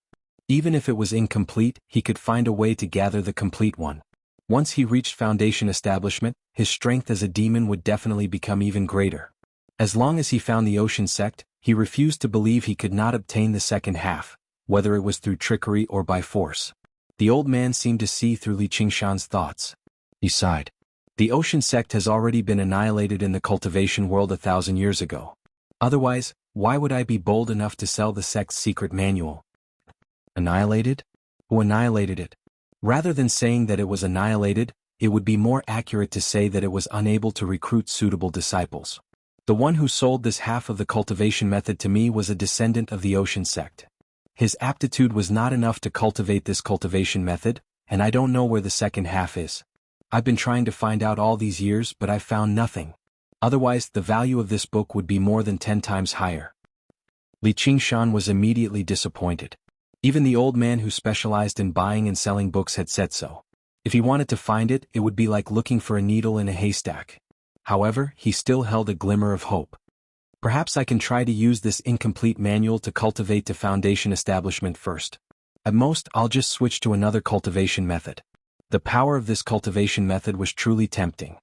Even if it was incomplete, he could find a way to gather the complete one. Once he reached foundation establishment, his strength as a demon would definitely become even greater. As long as he found the Ocean Sect, he refused to believe he could not obtain the second half, whether it was through trickery or by force. The old man seemed to see through Li Qingshan's thoughts. He sighed. The Ocean Sect has already been annihilated in the cultivation world 1,000 years ago. Otherwise, why would I be bold enough to sell the sect's secret manual? Annihilated? Who annihilated it? Rather than saying that it was annihilated, it would be more accurate to say that it was unable to recruit suitable disciples. The one who sold this half of the cultivation method to me was a descendant of the Ocean Sect. His aptitude was not enough to cultivate this cultivation method, and I don't know where the second half is. I've been trying to find out all these years, but I've found nothing. Otherwise, the value of this book would be more than 10 times higher. Li Qingshan was immediately disappointed. Even the old man who specialized in buying and selling books had said so. If he wanted to find it, it would be like looking for a needle in a haystack. However, he still held a glimmer of hope. Perhaps I can try to use this incomplete manual to cultivate the foundation establishment first. At most, I'll just switch to another cultivation method. The power of this cultivation method was truly tempting.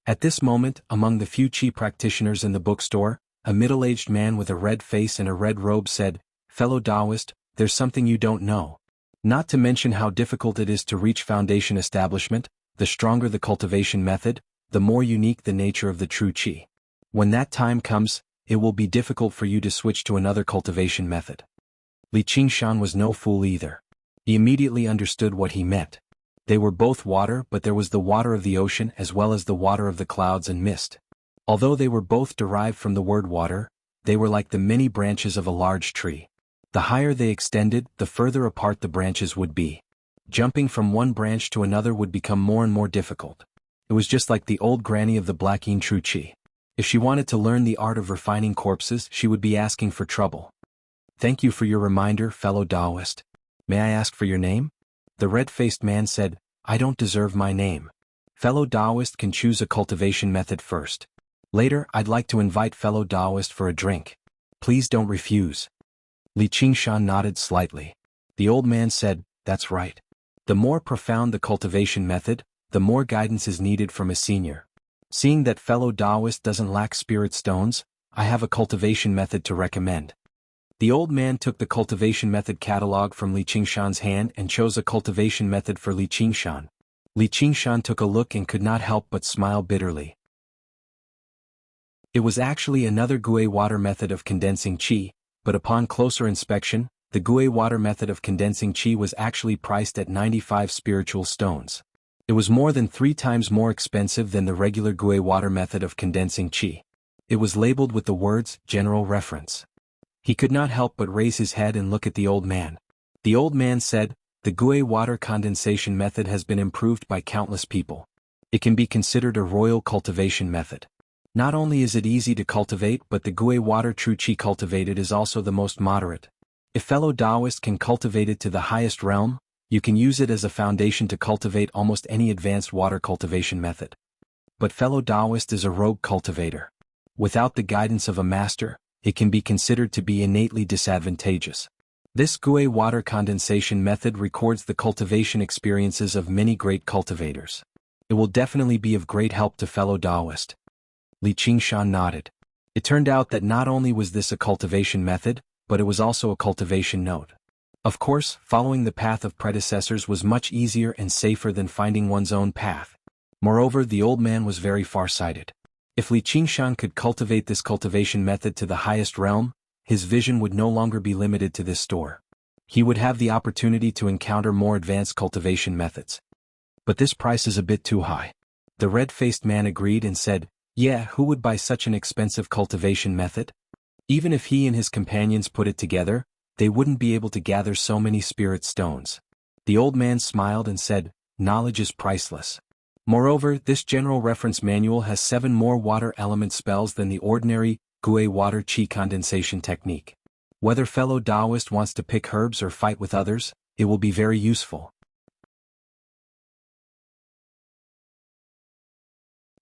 At this moment, among the few qi practitioners in the bookstore, a middle-aged man with a red face and a red robe said, "Fellow Taoist, there's something you don't know. Not to mention how difficult it is to reach foundation establishment, the stronger the cultivation method, the more unique the nature of the true qi. When that time comes, it will be difficult for you to switch to another cultivation method." Li Qingshan was no fool either. He immediately understood what he meant. They were both water, but there was the water of the ocean as well as the water of the clouds and mist. Although they were both derived from the word water, they were like the many branches of a large tree. The higher they extended, the further apart the branches would be. Jumping from one branch to another would become more and more difficult. It was just like the old granny of the Black Yin True Chi. If she wanted to learn the art of refining corpses, she would be asking for trouble. Thank you for your reminder, fellow Taoist. May I ask for your name? The red-faced man said, I don't deserve my name. Fellow Taoist can choose a cultivation method first. Later, I'd like to invite fellow Taoist for a drink. Please don't refuse. Li Qingshan nodded slightly. The old man said, that's right. The more profound the cultivation method, the more guidance is needed from a senior. Seeing that fellow Taoist doesn't lack spirit stones, I have a cultivation method to recommend. The old man took the cultivation method catalog from Li Qingshan's hand and chose a cultivation method for Li Qingshan. Li Qingshan took a look and could not help but smile bitterly. It was actually another Gui water method of condensing qi, but upon closer inspection, the Gui water method of condensing qi was actually priced at 95 spiritual stones. It was more than 3 times more expensive than the regular Gui water method of condensing qi. It was labeled with the words, General Reference. He could not help but raise his head and look at the old man. The old man said, the Gui water condensation method has been improved by countless people. It can be considered a royal cultivation method. Not only is it easy to cultivate, but the Gui water true qi cultivated is also the most moderate. If fellow Taoist can cultivate it to the highest realm, you can use it as a foundation to cultivate almost any advanced water cultivation method. But fellow Taoist is a rogue cultivator. Without the guidance of a master, it can be considered to be innately disadvantageous. This Gui water condensation method records the cultivation experiences of many great cultivators. It will definitely be of great help to fellow Taoist. Li Qingshan nodded. It turned out that not only was this a cultivation method, but it was also a cultivation note. Of course, following the path of predecessors was much easier and safer than finding one's own path. Moreover, the old man was very far-sighted. If Li Qingshan could cultivate this cultivation method to the highest realm, his vision would no longer be limited to this store. He would have the opportunity to encounter more advanced cultivation methods. But this price is a bit too high. The red-faced man agreed and said, yeah, who would buy such an expensive cultivation method? Even if he and his companions put it together, they wouldn't be able to gather so many spirit stones. The old man smiled and said, knowledge is priceless. Moreover, this general reference manual has 7 more water element spells than the ordinary Gui water qi condensation technique. Whether fellow Taoist wants to pick herbs or fight with others, it will be very useful.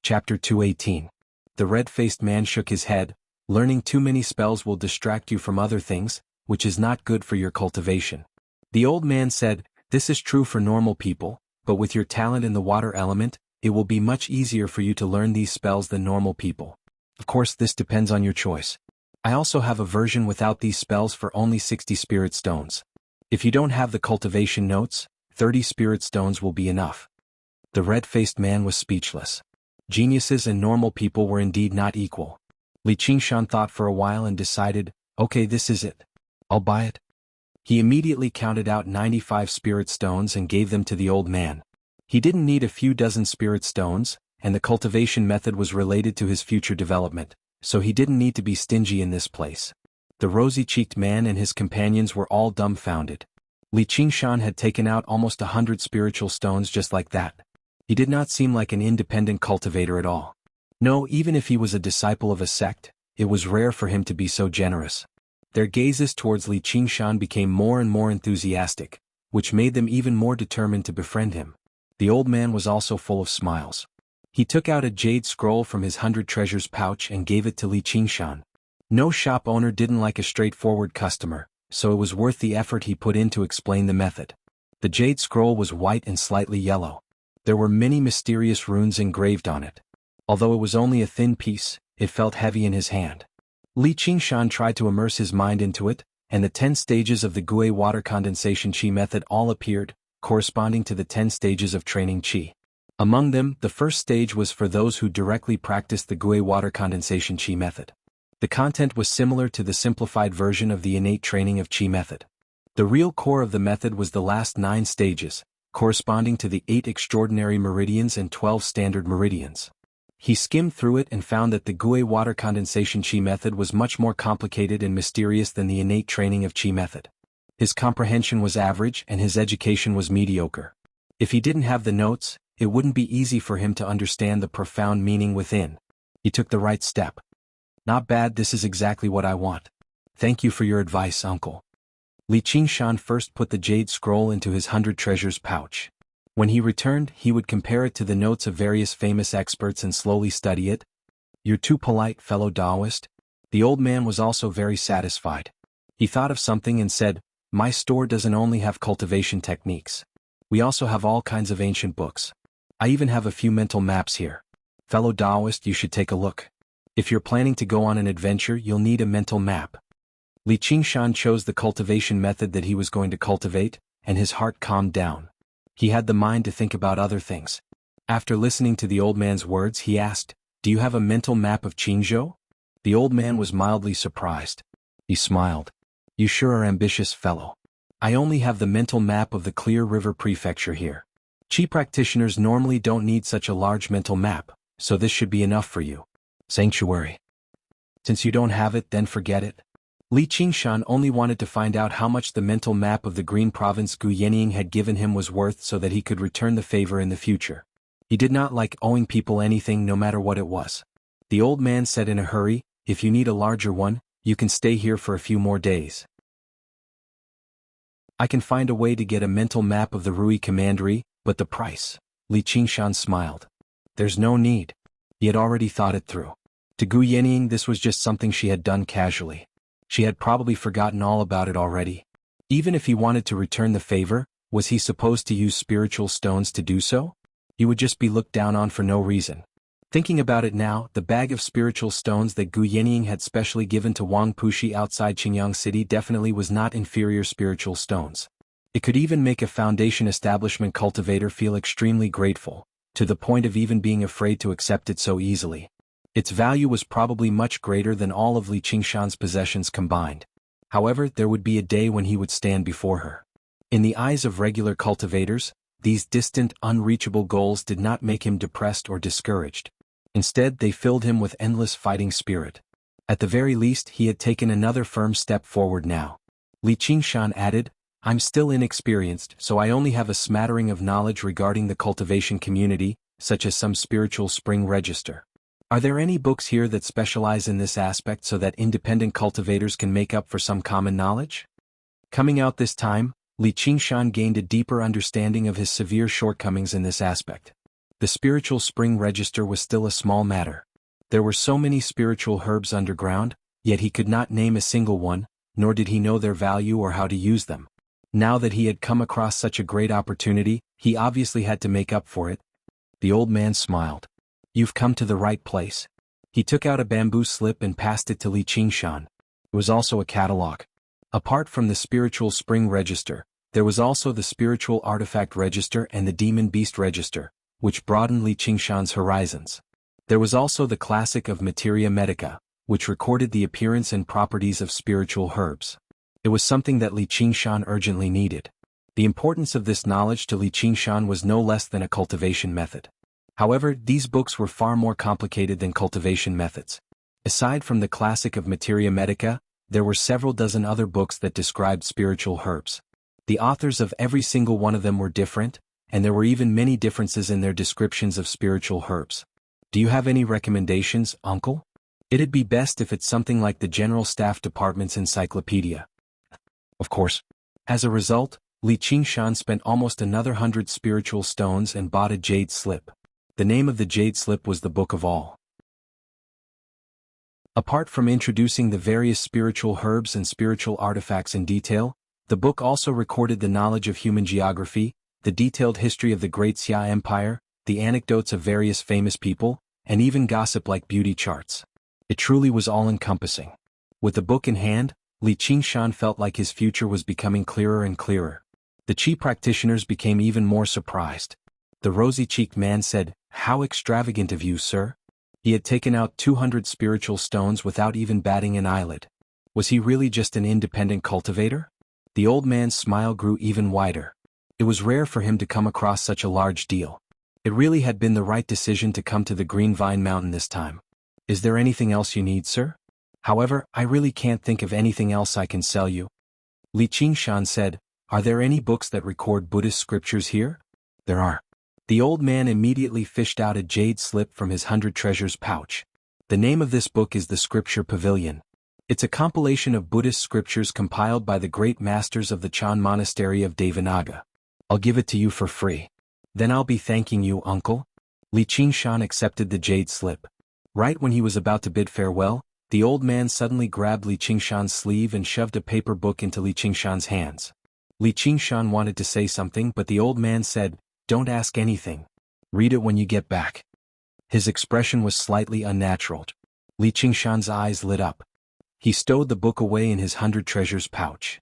Chapter 218. The red-faced man shook his head. Learning too many spells will distract you from other things, which is not good for your cultivation. The old man said, this is true for normal people, but with your talent in the water element, it will be much easier for you to learn these spells than normal people. Of course, this depends on your choice. I also have a version without these spells for only 60 spirit stones. If you don't have the cultivation notes, 30 spirit stones will be enough. The red-faced man was speechless. Geniuses and normal people were indeed not equal. Li Qingshan thought for a while and decided, okay, this is it. I'll buy it. He immediately counted out 95 spirit stones and gave them to the old man. He didn't need a few dozen spirit stones, and the cultivation method was related to his future development, so he didn't need to be stingy in this place. The rosy-cheeked man and his companions were all dumbfounded. Li Qingshan had taken out almost 100 spiritual stones just like that. He did not seem like an independent cultivator at all. No, even if he was a disciple of a sect, it was rare for him to be so generous. Their gazes towards Li Qingshan became more and more enthusiastic, which made them even more determined to befriend him. The old man was also full of smiles. He took out a jade scroll from his 100 treasures pouch and gave it to Li Qingshan. No shop owner didn't like a straightforward customer, so it was worth the effort he put in to explain the method. The jade scroll was white and slightly yellow. There were many mysterious runes engraved on it. Although it was only a thin piece, it felt heavy in his hand. Li Qingshan tried to immerse his mind into it, and the 10 stages of the Gui water condensation qi method all appeared, corresponding to the 10 stages of training qi. Among them, the first stage was for those who directly practiced the Gui water condensation qi method. The content was similar to the simplified version of the innate training of qi method. The real core of the method was the last 9 stages, corresponding to the 8 extraordinary meridians and 12 standard meridians. He skimmed through it and found that the Gui water condensation Qi method was much more complicated and mysterious than the innate training of Qi method. His comprehension was average and his education was mediocre. If he didn't have the notes, it wouldn't be easy for him to understand the profound meaning within. He took the right step. Not bad, this is exactly what I want. Thank you for your advice, uncle. Li Qingshan first put the jade scroll into his 100 treasures pouch. When he returned, he would compare it to the notes of various famous experts and slowly study it. You're too polite, fellow Taoist. The old man was also very satisfied. He thought of something and said, my store doesn't only have cultivation techniques. We also have all kinds of ancient books. I even have a few mental maps here. Fellow Taoist, you should take a look. If you're planning to go on an adventure, you'll need a mental map. Li Qingshan chose the cultivation method that he was going to cultivate, and his heart calmed down. He had the mind to think about other things. After listening to the old man's words, he asked, do you have a mental map of Qingzhou? The old man was mildly surprised. He smiled. You sure are ambitious, fellow. I only have the mental map of the Clear River Prefecture here. Qi practitioners normally don't need such a large mental map, so this should be enough for you. Sanctuary. Since you don't have it, then forget it. Li Qingshan only wanted to find out how much the mental map of the Green Province Gu Yenying had given him was worth so that he could return the favor in the future. He did not like owing people anything no matter what it was. The old man said in a hurry, if you need a larger one, you can stay here for a few more days. I can find a way to get a mental map of the Rui Commandery, but the price. Li Qingshan smiled. There's no need. He had already thought it through. To Gu Yenying, this was just something she had done casually. She had probably forgotten all about it already. Even if he wanted to return the favor, was he supposed to use spiritual stones to do so? He would just be looked down on for no reason. Thinking about it now, the bag of spiritual stones that Gu Yenying had specially given to Wang Pushi outside Qingyang City definitely was not inferior spiritual stones. It could even make a foundation establishment cultivator feel extremely grateful, to the point of even being afraid to accept it so easily. Its value was probably much greater than all of Li Qingshan's possessions combined. However, there would be a day when he would stand before her. In the eyes of regular cultivators, these distant, unreachable goals did not make him depressed or discouraged. Instead, they filled him with endless fighting spirit. At the very least, he had taken another firm step forward now. Li Qingshan added, I'm still inexperienced, so I only have a smattering of knowledge regarding the cultivation community, such as some spiritual spring register. Are there any books here that specialize in this aspect so that independent cultivators can make up for some common knowledge? Coming out this time, Li Qingshan gained a deeper understanding of his severe shortcomings in this aspect. The spiritual spring register was still a small matter. There were so many spiritual herbs underground, yet he could not name a single one, nor did he know their value or how to use them. Now that he had come across such a great opportunity, he obviously had to make up for it. The old man smiled. You've come to the right place. He took out a bamboo slip and passed it to Li Qingshan. It was also a catalog. Apart from the spiritual spring register, there was also the spiritual artifact register and the demon beast register, which broadened Li Qingshan's horizons. There was also the classic of Materia Medica, which recorded the appearance and properties of spiritual herbs. It was something that Li Qingshan urgently needed. The importance of this knowledge to Li Qingshan was no less than a cultivation method. However, these books were far more complicated than cultivation methods. Aside from the classic of Materia Medica, there were several dozen other books that described spiritual herbs. The authors of every single one of them were different, and there were even many differences in their descriptions of spiritual herbs. Do you have any recommendations, uncle? It'd be best if it's something like the General Staff Department's encyclopedia. Of course. As a result, Li Qingshan spent almost another 100 spiritual stones and bought a jade slip. The name of the jade slip was the Book of All. Apart from introducing the various spiritual herbs and spiritual artifacts in detail, the book also recorded the knowledge of human geography, the detailed history of the Great Xia Empire, the anecdotes of various famous people, and even gossip like beauty charts. It truly was all-encompassing. With the book in hand, Li Qingshan felt like his future was becoming clearer and clearer. The Qi practitioners became even more surprised. The rosy-cheeked man said, "How extravagant of you, sir." He had taken out 200 spiritual stones without even batting an eyelid. Was he really just an independent cultivator? The old man's smile grew even wider. It was rare for him to come across such a large deal. It really had been the right decision to come to the Green Vine Mountain this time. Is there anything else you need, sir? However, I really can't think of anything else I can sell you. Li Qingshan said, Are there any books that record Buddhist scriptures here? There are. The old man immediately fished out a jade slip from his 100 treasures pouch. The name of this book is the Scripture Pavilion. It's a compilation of Buddhist scriptures compiled by the great masters of the Chan Monastery of Devanaga. I'll give it to you for free. Then I'll be thanking you, uncle. Li Qingshan accepted the jade slip. Right when he was about to bid farewell, the old man suddenly grabbed Li Qingshan's sleeve and shoved a paper book into Li Qingshan's hands. Li Qingshan wanted to say something, but the old man said, Don't ask anything. Read it when you get back. His expression was slightly unnatural. Li Qingshan's eyes lit up. He stowed the book away in his 100 treasures pouch.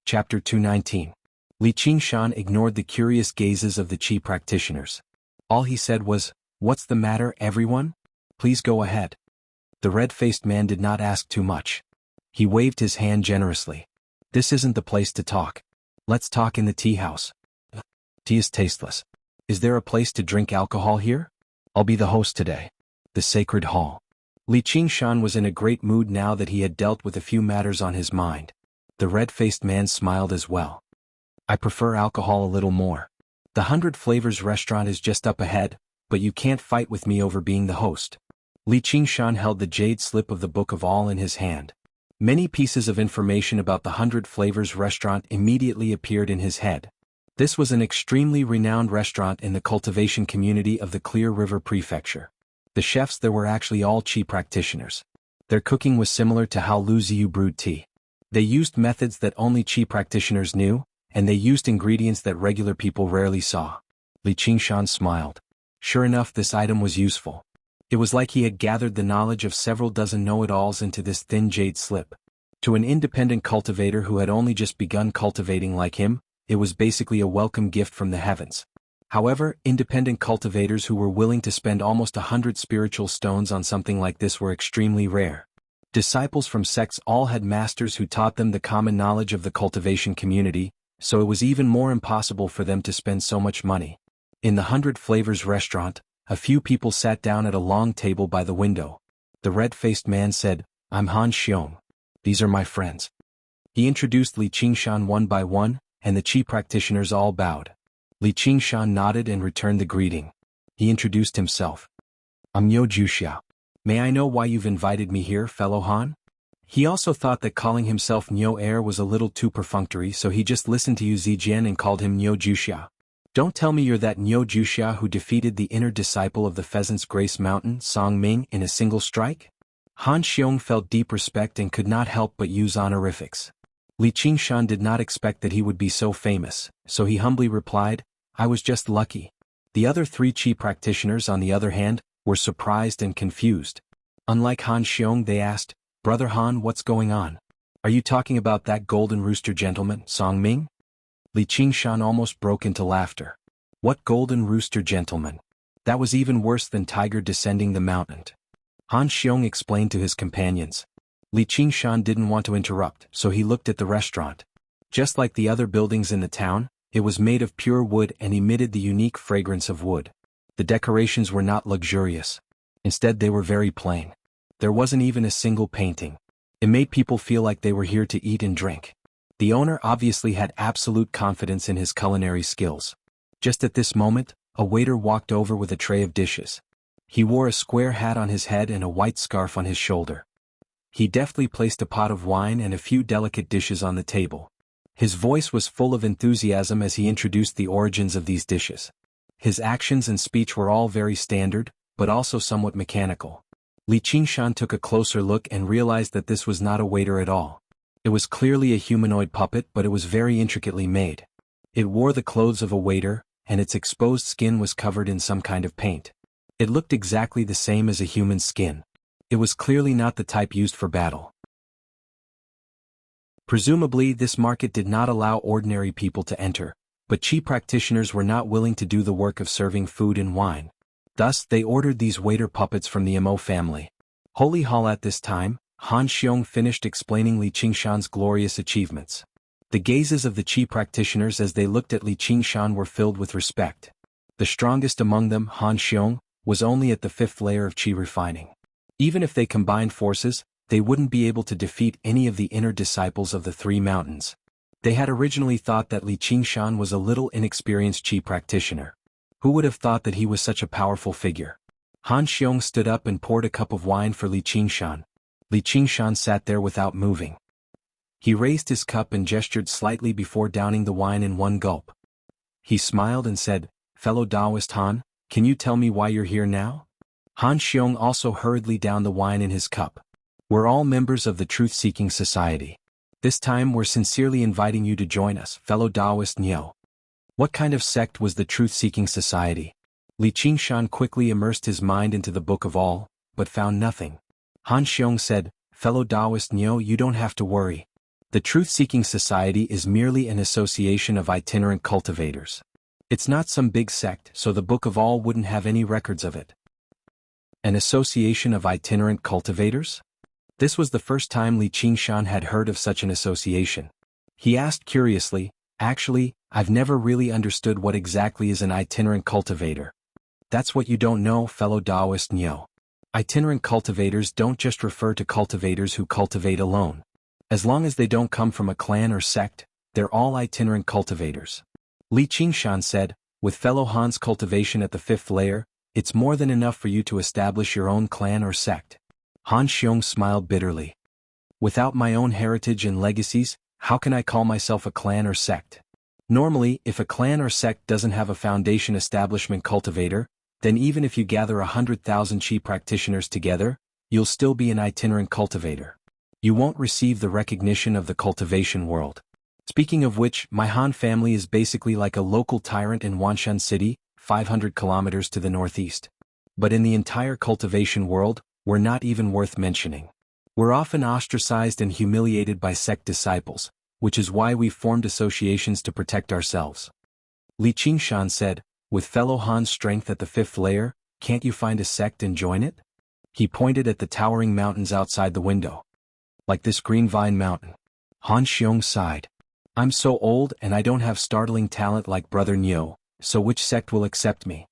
Chapter 219. Li Qingshan ignored the curious gazes of the Qi practitioners. All he said was, What's the matter, everyone? Please go ahead. The red-faced man did not ask too much. He waved his hand generously. This isn't the place to talk. Let's talk in the tea house. Tea is tasteless. Is there a place to drink alcohol here? I'll be the host today. The Sacred Hall. Li Qingshan was in a great mood now that he had dealt with a few matters on his mind. The red-faced man smiled as well. I prefer alcohol a little more. The 100 Flavors restaurant is just up ahead, but you can't fight with me over being the host. Li Qingshan held the jade slip of the Book of All in his hand. Many pieces of information about the 100 Flavors restaurant immediately appeared in his head. This was an extremely renowned restaurant in the cultivation community of the Clear River Prefecture. The chefs there were actually all Qi practitioners. Their cooking was similar to how Lu Ziyu brewed tea. They used methods that only Qi practitioners knew, and they used ingredients that regular people rarely saw. Li Qingshan smiled. Sure enough, this item was useful. It was like he had gathered the knowledge of several dozen know-it-alls into this thin jade slip. To an independent cultivator who had only just begun cultivating like him, it was basically a welcome gift from the heavens. However, independent cultivators who were willing to spend almost 100 spiritual stones on something like this were extremely rare. Disciples from sects all had masters who taught them the common knowledge of the cultivation community, so it was even more impossible for them to spend so much money. In the 100 Flavors restaurant, a few people sat down at a long table by the window. The red-faced man said, I'm Han Xiong. These are my friends. He introduced Li Qingshan one by one, and the Qi practitioners all bowed. Li Qingshan nodded and returned the greeting. He introduced himself. I'm Niu Juxiao. May I know why you've invited me here, fellow Han? He also thought that calling himself Niu Er was a little too perfunctory, so he just listened to Yu Zijian and called him Niu Juxiao. Don't tell me you're that Niu Juxiao who defeated the inner disciple of the Pheasant's Grace Mountain, Song Ming, in a single strike? Han Xiong felt deep respect and could not help but use honorifics. Li Qingshan did not expect that he would be so famous, so he humbly replied, I was just lucky. The other 3 Qi practitioners, on the other hand, were surprised and confused. Unlike Han Xiong, they asked, Brother Han, what's going on? Are you talking about that golden rooster gentleman, Song Ming? Li Qingshan almost broke into laughter. What golden rooster gentleman? That was even worse than tiger descending the mountain. Han Xiong explained to his companions. Li Qingshan didn't want to interrupt, so he looked at the restaurant. Just like the other buildings in the town, it was made of pure wood and emitted the unique fragrance of wood. The decorations were not luxurious. Instead, they were very plain. There wasn't even a single painting. It made people feel like they were here to eat and drink. The owner obviously had absolute confidence in his culinary skills. Just at this moment, a waiter walked over with a tray of dishes. He wore a square hat on his head and a white scarf on his shoulder. He deftly placed a pot of wine and a few delicate dishes on the table. His voice was full of enthusiasm as he introduced the origins of these dishes. His actions and speech were all very standard, but also somewhat mechanical. Li Qingshan took a closer look and realized that this was not a waiter at all. It was clearly a humanoid puppet, but it was very intricately made. It wore the clothes of a waiter, and its exposed skin was covered in some kind of paint. It looked exactly the same as a human's skin. It was clearly not the type used for battle. Presumably, this market did not allow ordinary people to enter, but Qi practitioners were not willing to do the work of serving food and wine. Thus, they ordered these waiter puppets from the Mo family. Holy Hall. At this time, Han Xiong finished explaining Li Qingshan's glorious achievements. The gazes of the Qi practitioners as they looked at Li Qingshan were filled with respect. The strongest among them, Han Xiong, was only at the 5th layer of Qi refining. Even if they combined forces, they wouldn't be able to defeat any of the inner disciples of the Three Mountains. They had originally thought that Li Qingshan was a little inexperienced Qi practitioner. Who would have thought that he was such a powerful figure? Han Xiong stood up and poured a cup of wine for Li Qingshan. Li Qingshan sat there without moving. He raised his cup and gestured slightly before downing the wine in one gulp. He smiled and said, "Fellow Taoist Han, can you tell me why you're here now?" Han Xiong also hurriedly downed the wine in his cup. "We're all members of the Truth-Seeking Society. This time we're sincerely inviting you to join us, fellow Taoist Nyo." What kind of sect was the Truth-Seeking Society? Li Qingshan quickly immersed his mind into the Book of All, but found nothing. Han Xiong said, "Fellow Taoist Nyo, you don't have to worry. The Truth-Seeking Society is merely an association of itinerant cultivators. It's not some big sect, so the Book of All wouldn't have any records of it." An association of itinerant cultivators? This was the first time Li Qingshan had heard of such an association. He asked curiously, "Actually, I've never really understood what exactly is an itinerant cultivator." "That's what you don't know, fellow Taoist Nyo. Itinerant cultivators don't just refer to cultivators who cultivate alone. As long as they don't come from a clan or sect, they're all itinerant cultivators." Li Qingshan said, "With fellow Han's cultivation at the 5th layer, it's more than enough for you to establish your own clan or sect." Han Xiong smiled bitterly. "Without my own heritage and legacies, how can I call myself a clan or sect? Normally, if a clan or sect doesn't have a foundation establishment cultivator, then even if you gather 100,000 Qi practitioners together, you'll still be an itinerant cultivator. You won't receive the recognition of the cultivation world. Speaking of which, my Han family is basically like a local tyrant in Wanshan City, 500 kilometers to the northeast. But in the entire cultivation world, we're not even worth mentioning. We're often ostracized and humiliated by sect disciples, which is why we've formed associations to protect ourselves." Li Qingshan said, "With fellow Han's strength at the 5th layer, can't you find a sect and join it?" He pointed at the towering mountains outside the window. "Like this Green Vine Mountain." Han Xiong sighed. "I'm so old and I don't have startling talent like Brother Nyo, so which sect will accept me?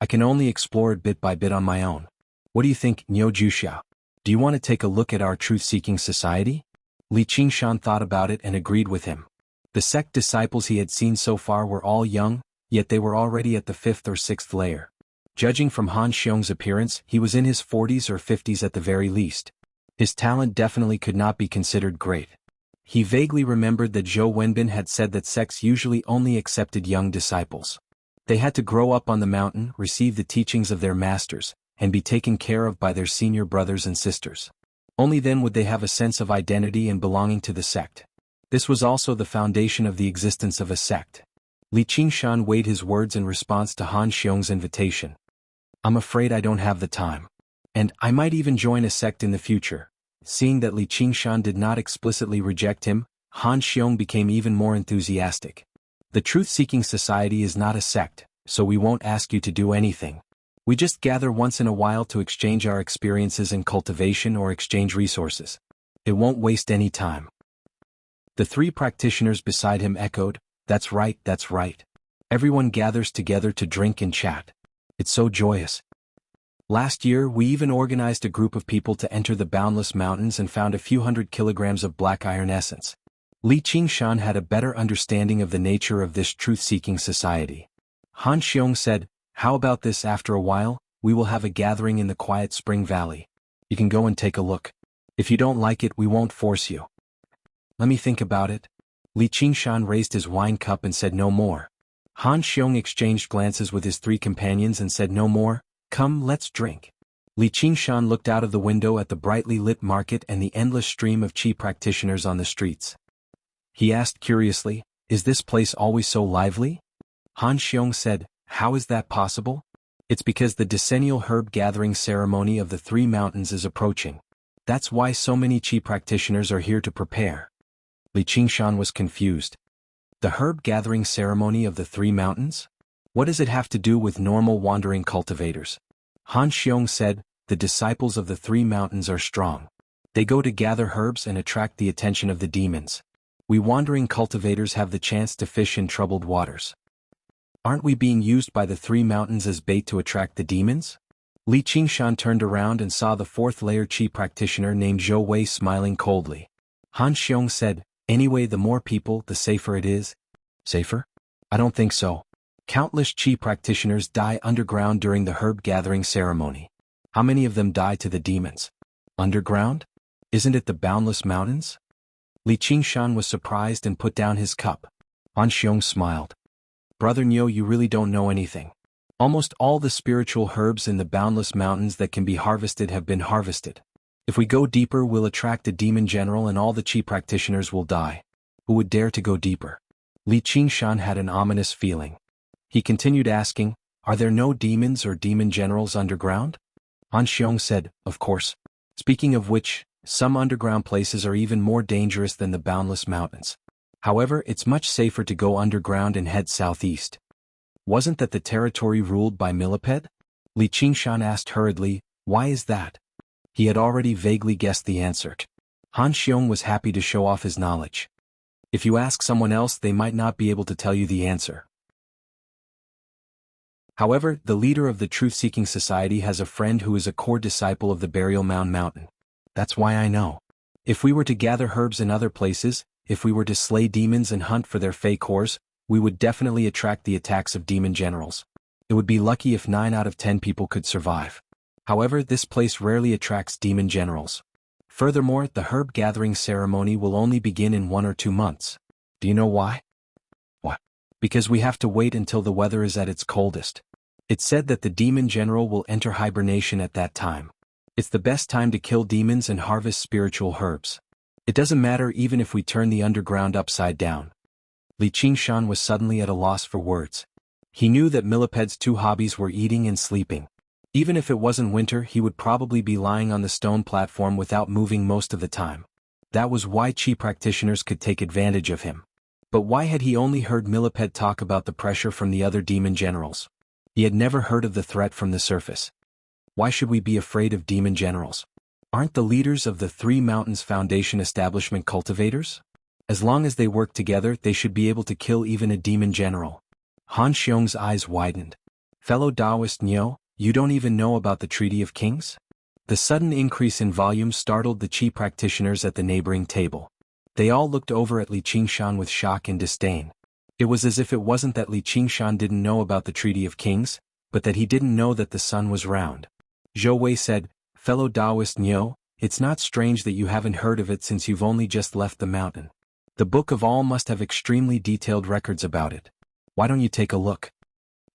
I can only explore it bit by bit on my own. What do you think, Nyo Juxia? Do you want to take a look at our Truth-Seeking Society?" Li Qingshan thought about it and agreed with him. The sect disciples he had seen so far were all young, yet they were already at the 5th or 6th layer. Judging from Han Xiong's appearance, he was in his 40s or 50s at the very least. His talent definitely could not be considered great. He vaguely remembered that Zhou Wenbin had said that sects usually only accepted young disciples. They had to grow up on the mountain, receive the teachings of their masters, and be taken care of by their senior brothers and sisters. Only then would they have a sense of identity and belonging to the sect. This was also the foundation of the existence of a sect. Li Qingshan weighed his words in response to Han Xiong's invitation. "I'm afraid I don't have the time. And I might even join a sect in the future." Seeing that Li Qingshan did not explicitly reject him, Han Xiong became even more enthusiastic. "The Truth-Seeking Society is not a sect, so we won't ask you to do anything. We just gather once in a while to exchange our experiences in cultivation or exchange resources. It won't waste any time." The 3 practitioners beside him echoed, "That's right, that's right. Everyone gathers together to drink and chat. It's so joyous. Last year we even organized a group of people to enter the Boundless Mountains and found a few hundred kilograms of black iron essence." Li Qingshan had a better understanding of the nature of this truth-seeking society. Han Xiong said, "How about this? After a while, we will have a gathering in the quiet Spring Valley. You can go and take a look. If you don't like it, we won't force you." "Let me think about it." Li Qingshan raised his wine cup and said no more. Han Xiong exchanged glances with his 3 companions and said no more. "Come, let's drink." Li Qingshan looked out of the window at the brightly lit market and the endless stream of Qi practitioners on the streets. He asked curiously, "Is this place always so lively?" Han Xiong said, "How is that possible?" "It's because the decennial herb gathering ceremony of the 3 mountains is approaching. That's why so many Qi practitioners are here to prepare." Li Qingshan was confused. "The herb gathering ceremony of the 3 mountains? What does it have to do with normal wandering cultivators?" Han Xiong said, "The disciples of the 3 mountains are strong. They go to gather herbs and attract the attention of the demons. We wandering cultivators have the chance to fish in troubled waters. Aren't we being used by the three mountains as bait to attract the demons? Li Qingshan turned around and saw the fourth-layer Qi practitioner named Zhou Wei smiling coldly. Han Xiong said, "Anyway, the more people, the safer it is." Safer? I don't think so. Countless Qi practitioners die underground during the herb gathering ceremony. How many of them die to the demons? Underground? Isn't it the boundless mountains? Li Qingshan was surprised and put down his cup. Han Xiong smiled. Brother Niu, you really don't know anything. Almost all the spiritual herbs in the boundless mountains that can be harvested have been harvested. If we go deeper, we'll attract a demon general and all the Qi practitioners will die. Who would dare to go deeper? Li Qingshan had an ominous feeling. He continued asking, "Are there no demons or demon generals underground?" Han Xiong said, "Of course. Speaking of which, some underground places are even more dangerous than the boundless mountains. However, it's much safer to go underground and head southeast." Wasn't that the territory ruled by Millipede? Li Qingshan asked hurriedly, "Why is that?" He had already vaguely guessed the answer. Han Xiong was happy to show off his knowledge. If you ask someone else, they might not be able to tell you the answer. However, the leader of the Truth-Seeking Society has a friend who is a core disciple of the Burial Mound Mountain. That's why I know. If we were to gather herbs in other places, if we were to slay demons and hunt for their fey cores, we would definitely attract the attacks of demon generals. It would be lucky if 9 out of 10 people could survive. However, this place rarely attracts demon generals. Furthermore, the herb gathering ceremony will only begin in 1 or 2 months. Do you know why? What? Because we have to wait until the weather is at its coldest. It's said that the demon general will enter hibernation at that time. It's the best time to kill demons and harvest spiritual herbs. It doesn't matter even if we turn the underground upside down. Li Qingshan was suddenly at a loss for words. He knew that Millipede's 2 hobbies were eating and sleeping. Even if it wasn't winter, he would probably be lying on the stone platform without moving most of the time. That was why Qi practitioners could take advantage of him. But why had he only heard Millipede talk about the pressure from the other demon generals? He had never heard of the threat from the surface. Why should we be afraid of demon generals? Aren't the leaders of the Three Mountains Foundation establishment cultivators? As long as they work together, they should be able to kill even a demon general. Han Xiong's eyes widened. Fellow Taoist Niu, you don't even know about the Treaty of Kings? The sudden increase in volume startled the Qi practitioners at the neighboring table. They all looked over at Li Qingshan with shock and disdain. It was as if it wasn't that Li Qingshan didn't know about the Treaty of Kings, but that he didn't know that the sun was round. Zhou Wei said, "Fellow Taoist Niu, it's not strange that you haven't heard of it since you've only just left the mountain. The Book of All must have extremely detailed records about it. Why don't you take a look?"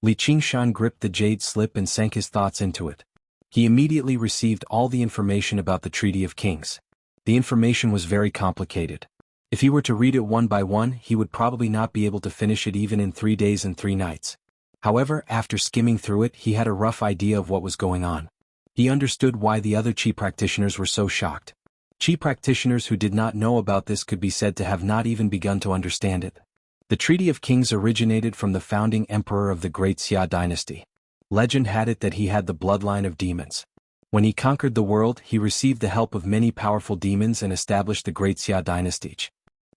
Li Qingshan gripped the jade slip and sank his thoughts into it. He immediately received all the information about the Treaty of Kings. The information was very complicated. If he were to read it one by one, he would probably not be able to finish it even in 3 days and 3 nights. However, after skimming through it, he had a rough idea of what was going on. He understood why the other Qi practitioners were so shocked. Qi practitioners who did not know about this could be said to have not even begun to understand it. The Treaty of Kings originated from the founding emperor of the Great Xia dynasty. Legend had it that he had the bloodline of demons. When he conquered the world, he received the help of many powerful demons and established the Great Xia dynasty.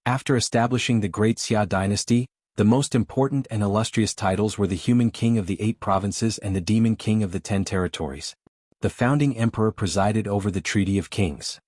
After establishing the Great Xia dynasty, the most important and illustrious titles were the Human King of the 8 provinces and the Demon King of the 10 territories. The founding emperor presided over the Treaty of Kings.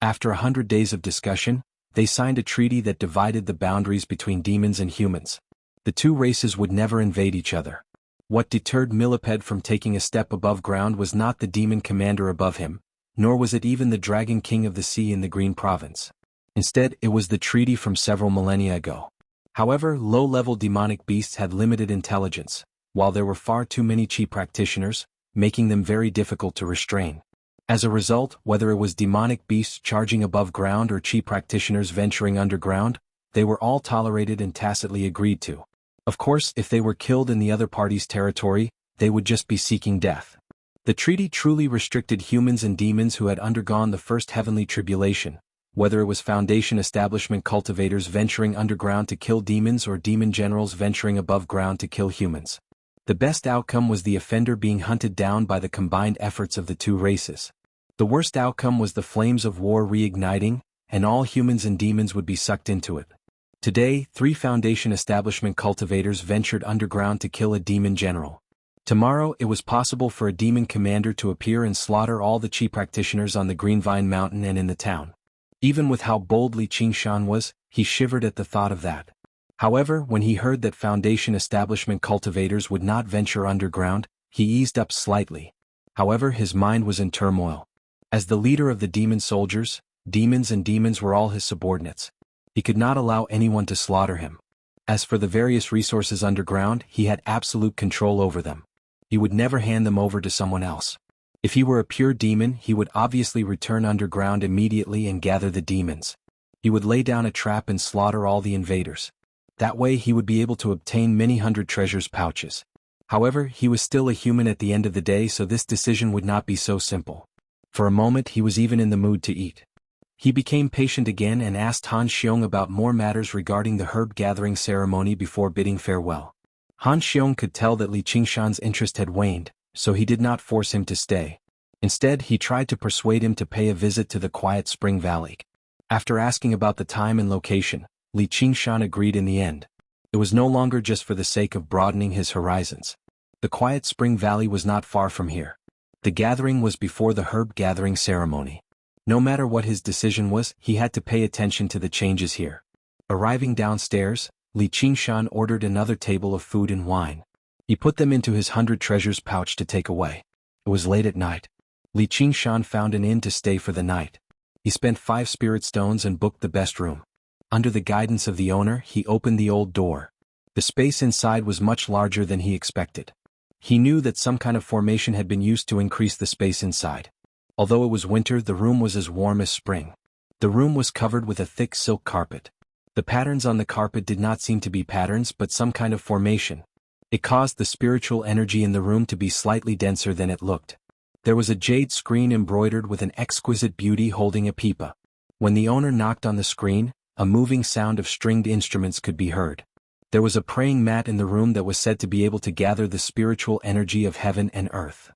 After 100 days of discussion, they signed a treaty that divided the boundaries between demons and humans. The 2 races would never invade each other. What deterred Millipede from taking a step above ground was not the demon commander above him, nor was it even the Dragon King of the Sea in the Green Province. Instead, it was the treaty from several millennia ago. However, low-level demonic beasts had limited intelligence, while there were far too many Qi practitioners, making them very difficult to restrain. As a result, whether it was demonic beasts charging above ground or Qi practitioners venturing underground, they were all tolerated and tacitly agreed to. Of course, if they were killed in the other party's territory, they would just be seeking death. The treaty truly restricted humans and demons who had undergone the first heavenly tribulation, whether it was Foundation establishment cultivators venturing underground to kill demons or demon generals venturing above ground to kill humans. The best outcome was the offender being hunted down by the combined efforts of the 2 races. The worst outcome was the flames of war reigniting, and all humans and demons would be sucked into it. Today, 3 Foundation establishment cultivators ventured underground to kill a demon general. Tomorrow, it was possible for a demon commander to appear and slaughter all the Qi practitioners on the Greenvine Mountain and in the town. Even with how bold Li Qingshan was, he shivered at the thought of that. However, when he heard that Foundation establishment cultivators would not venture underground, he eased up slightly. However, his mind was in turmoil. As the leader of the demon soldiers, demons were all his subordinates. He could not allow anyone to slaughter him. As for the various resources underground, he had absolute control over them. He would never hand them over to someone else. If he were a pure demon, he would obviously return underground immediately and gather the demons. He would lay down a trap and slaughter all the invaders. That way he would be able to obtain many hundred treasures pouches. However, he was still a human at the end of the day, so this decision would not be so simple. For a moment he was even in the mood to eat. He became patient again and asked Han Xiong about more matters regarding the herb gathering ceremony before bidding farewell. Han Xiong could tell that Li Qingshan's interest had waned, so he did not force him to stay. Instead, he tried to persuade him to pay a visit to the quiet spring valley. After asking about the time and location, Li Qingshan agreed in the end. It was no longer just for the sake of broadening his horizons. The quiet spring valley was not far from here. The gathering was before the herb gathering ceremony. No matter what his decision was, he had to pay attention to the changes here. Arriving downstairs, Li Qingshan ordered another table of food and wine. He put them into his 100 treasures pouch to take away. It was late at night. Li Qingshan found an inn to stay for the night. He spent 5 spirit stones and booked the best room. Under the guidance of the owner, he opened the old door. The space inside was much larger than he expected. He knew that some kind of formation had been used to increase the space inside. Although it was winter, the room was as warm as spring. The room was covered with a thick silk carpet. The patterns on the carpet did not seem to be patterns but some kind of formation. It caused the spiritual energy in the room to be slightly denser than it looked. There was a jade screen embroidered with an exquisite beauty holding a pipa. When the owner knocked on the screen, a moving sound of stringed instruments could be heard. There was a praying mat in the room that was said to be able to gather the spiritual energy of heaven and earth.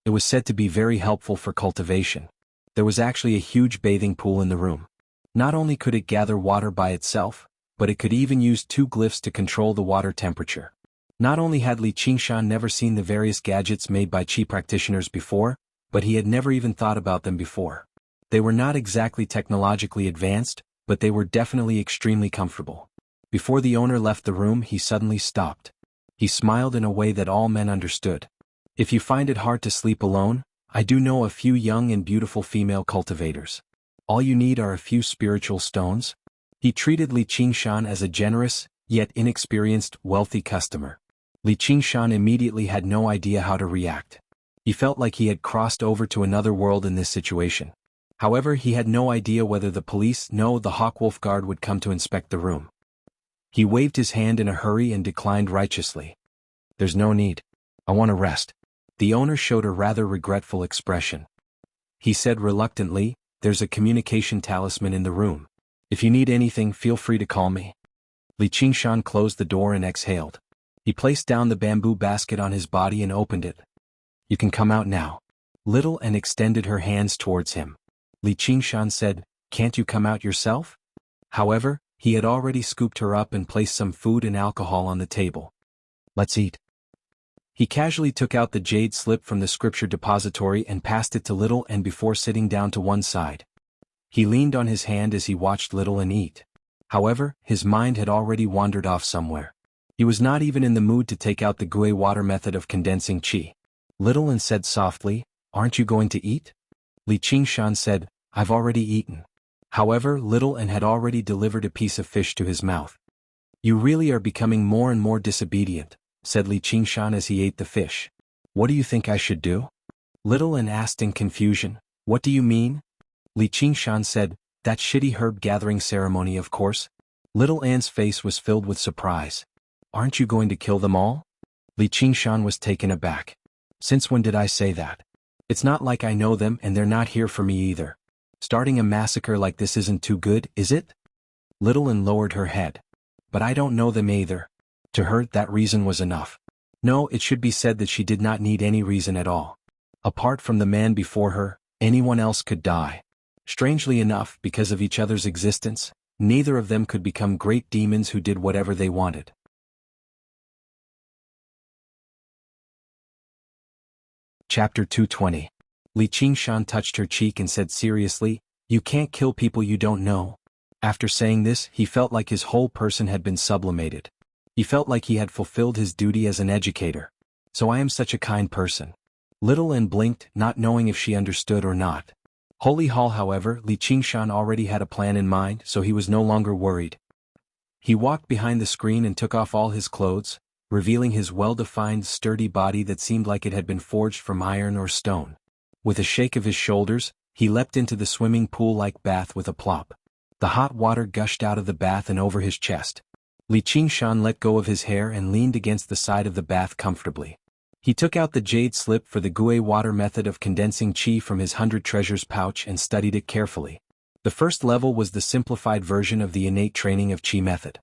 It was said to be very helpful for cultivation. There was actually a huge bathing pool in the room. Not only could it gather water by itself, but it could even use 2 glyphs to control the water temperature. Not only had Li Qingshan never seen the various gadgets made by Qi practitioners before, but he had never even thought about them before. They were not exactly technologically advanced, but they were definitely extremely comfortable. Before the owner left the room, he suddenly stopped. He smiled in a way that all men understood. If you find it hard to sleep alone, I do know a few young and beautiful female cultivators. All you need are a few spiritual stones. He treated Li Qingshan as a generous, yet inexperienced, wealthy customer. Li Qingshan immediately had no idea how to react. He felt like he had crossed over to another world in this situation. However, he had no idea whether the police, no, the Hawkwolf Guard would come to inspect the room. He waved his hand in a hurry and declined righteously. There's no need. I want to rest. The owner showed a rather regretful expression. He said reluctantly, there's a communication talisman in the room. If you need anything, feel free to call me. Li Qingshan closed the door and exhaled. He placed down the bamboo basket on his body and opened it. You can come out now. Little and extended her hands towards him. Li Qingshan said, can't you come out yourself? However, he had already scooped her up and placed some food and alcohol on the table. Let's eat. He casually took out the jade slip from the scripture depository and passed it to Little and before sitting down to one side. He leaned on his hand as he watched Little and eat. However, his mind had already wandered off somewhere. He was not even in the mood to take out the Gui water method of condensing qi. Little and said softly, aren't you going to eat? Li Qingshan said, I've already eaten. However, Little and had already delivered a piece of fish to his mouth. You really are becoming more and more disobedient, said Li Qingshan as he ate the fish. What do you think I should do? Little and asked in confusion, what do you mean? Li Qingshan said, that shitty herb gathering ceremony, of course. Little Anne's face was filled with surprise. Aren't you going to kill them all? Li Qingshan was taken aback. Since when did I say that? It's not like I know them and they're not here for me either. Starting a massacre like this isn't too good, is it? Little Anne lowered her head. But I don't know them either. To her, that reason was enough. No, it should be said that she did not need any reason at all. Apart from the man before her, anyone else could die. Strangely enough, because of each other's existence, neither of them could become great demons who did whatever they wanted. Chapter 220. Li Qingshan touched her cheek and said seriously, "You can't kill people you don't know." After saying this, he felt like his whole person had been sublimated. He felt like he had fulfilled his duty as an educator. "So I am such a kind person." Little An blinked, not knowing if she understood or not. Holy Hall, however, Li Qingshan already had a plan in mind, so he was no longer worried. He walked behind the screen and took off all his clothes, revealing his well-defined, sturdy body that seemed like it had been forged from iron or stone. With a shake of his shoulders, he leapt into the swimming pool-like bath with a plop. The hot water gushed out of the bath and over his chest. Li Qingshan let go of his hair and leaned against the side of the bath comfortably. He took out the jade slip for the Gui water method of condensing qi from his 100 treasures pouch and studied it carefully. The first level was the simplified version of the innate training of qi method.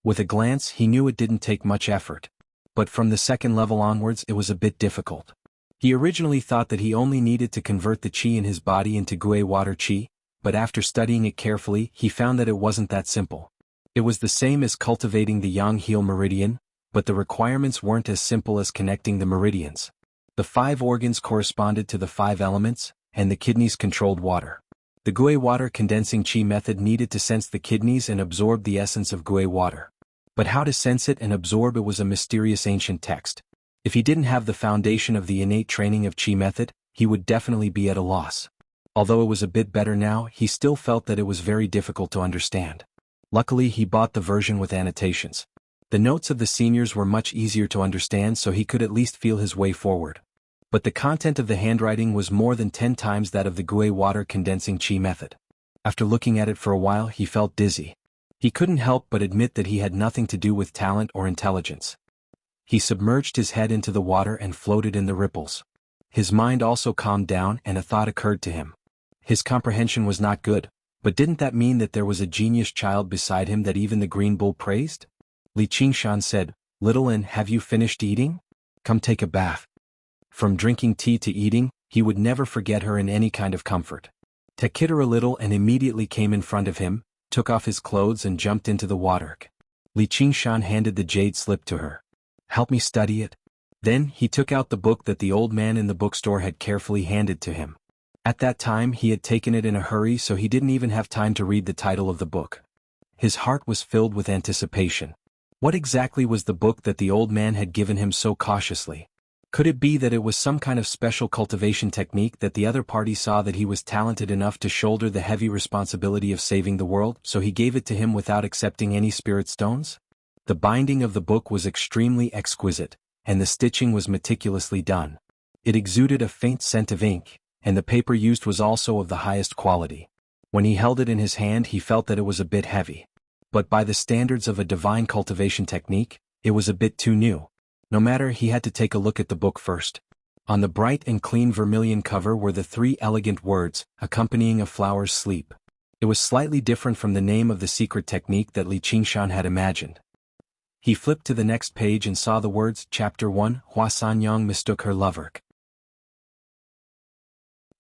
With a glance, he knew it didn't take much effort. But from the second level onwards, it was a bit difficult. He originally thought that he only needed to convert the qi in his body into Gui water qi, but after studying it carefully, he found that it wasn't that simple. It was the same as cultivating the yang heel meridian, but the requirements weren't as simple as connecting the meridians. The 5 organs corresponded to the 5 elements, and the kidneys controlled water. The Gui water condensing qi method needed to sense the kidneys and absorb the essence of Gui water. But how to sense it and absorb it was a mysterious ancient text. If he didn't have the foundation of the innate training of qi method, he would definitely be at a loss. Although it was a bit better now, he still felt that it was very difficult to understand. Luckily, he bought the version with annotations. The notes of the seniors were much easier to understand, so he could at least feel his way forward. But the content of the handwriting was more than 10 times that of the Gui water condensing qi method. After looking at it for a while, he felt dizzy. He couldn't help but admit that he had nothing to do with talent or intelligence. He submerged his head into the water and floated in the ripples. His mind also calmed down and a thought occurred to him. His comprehension was not good, but didn't that mean that there was a genius child beside him that even the green bull praised? Li Qingshan said, "Little An, have you finished eating? Come take a bath." From drinking tea to eating, he would never forget her in any kind of comfort. Tekitara Little An immediately came in front of him, took off his clothes and jumped into the water. Li Qingshan handed the jade slip to her. "Help me study it." Then he took out the book that the old man in the bookstore had carefully handed to him. At that time he had taken it in a hurry, so he didn't even have time to read the title of the book. His heart was filled with anticipation. What exactly was the book that the old man had given him so cautiously? Could it be that it was some kind of special cultivation technique that the other party saw that he was talented enough to shoulder the heavy responsibility of saving the world, so he gave it to him without accepting any spirit stones? The binding of the book was extremely exquisite, and the stitching was meticulously done. It exuded a faint scent of ink, and the paper used was also of the highest quality. When he held it in his hand, he felt that it was a bit heavy. But by the standards of a divine cultivation technique, it was a bit too new. No matter, he had to take a look at the book first. On the bright and clean vermilion cover were the 3 elegant words, accompanying a flower's sleep. It was slightly different from the name of the secret technique that Li Qingshan had imagined. He flipped to the next page and saw the words, Chapter 1, Hua Sanyang mistook her lover.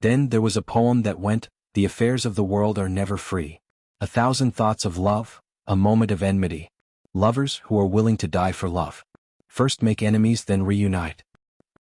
Then there was a poem that went, "The affairs of the world are never free. 1,000 thoughts of love, a moment of enmity. Lovers who are willing to die for love. First make enemies, then reunite."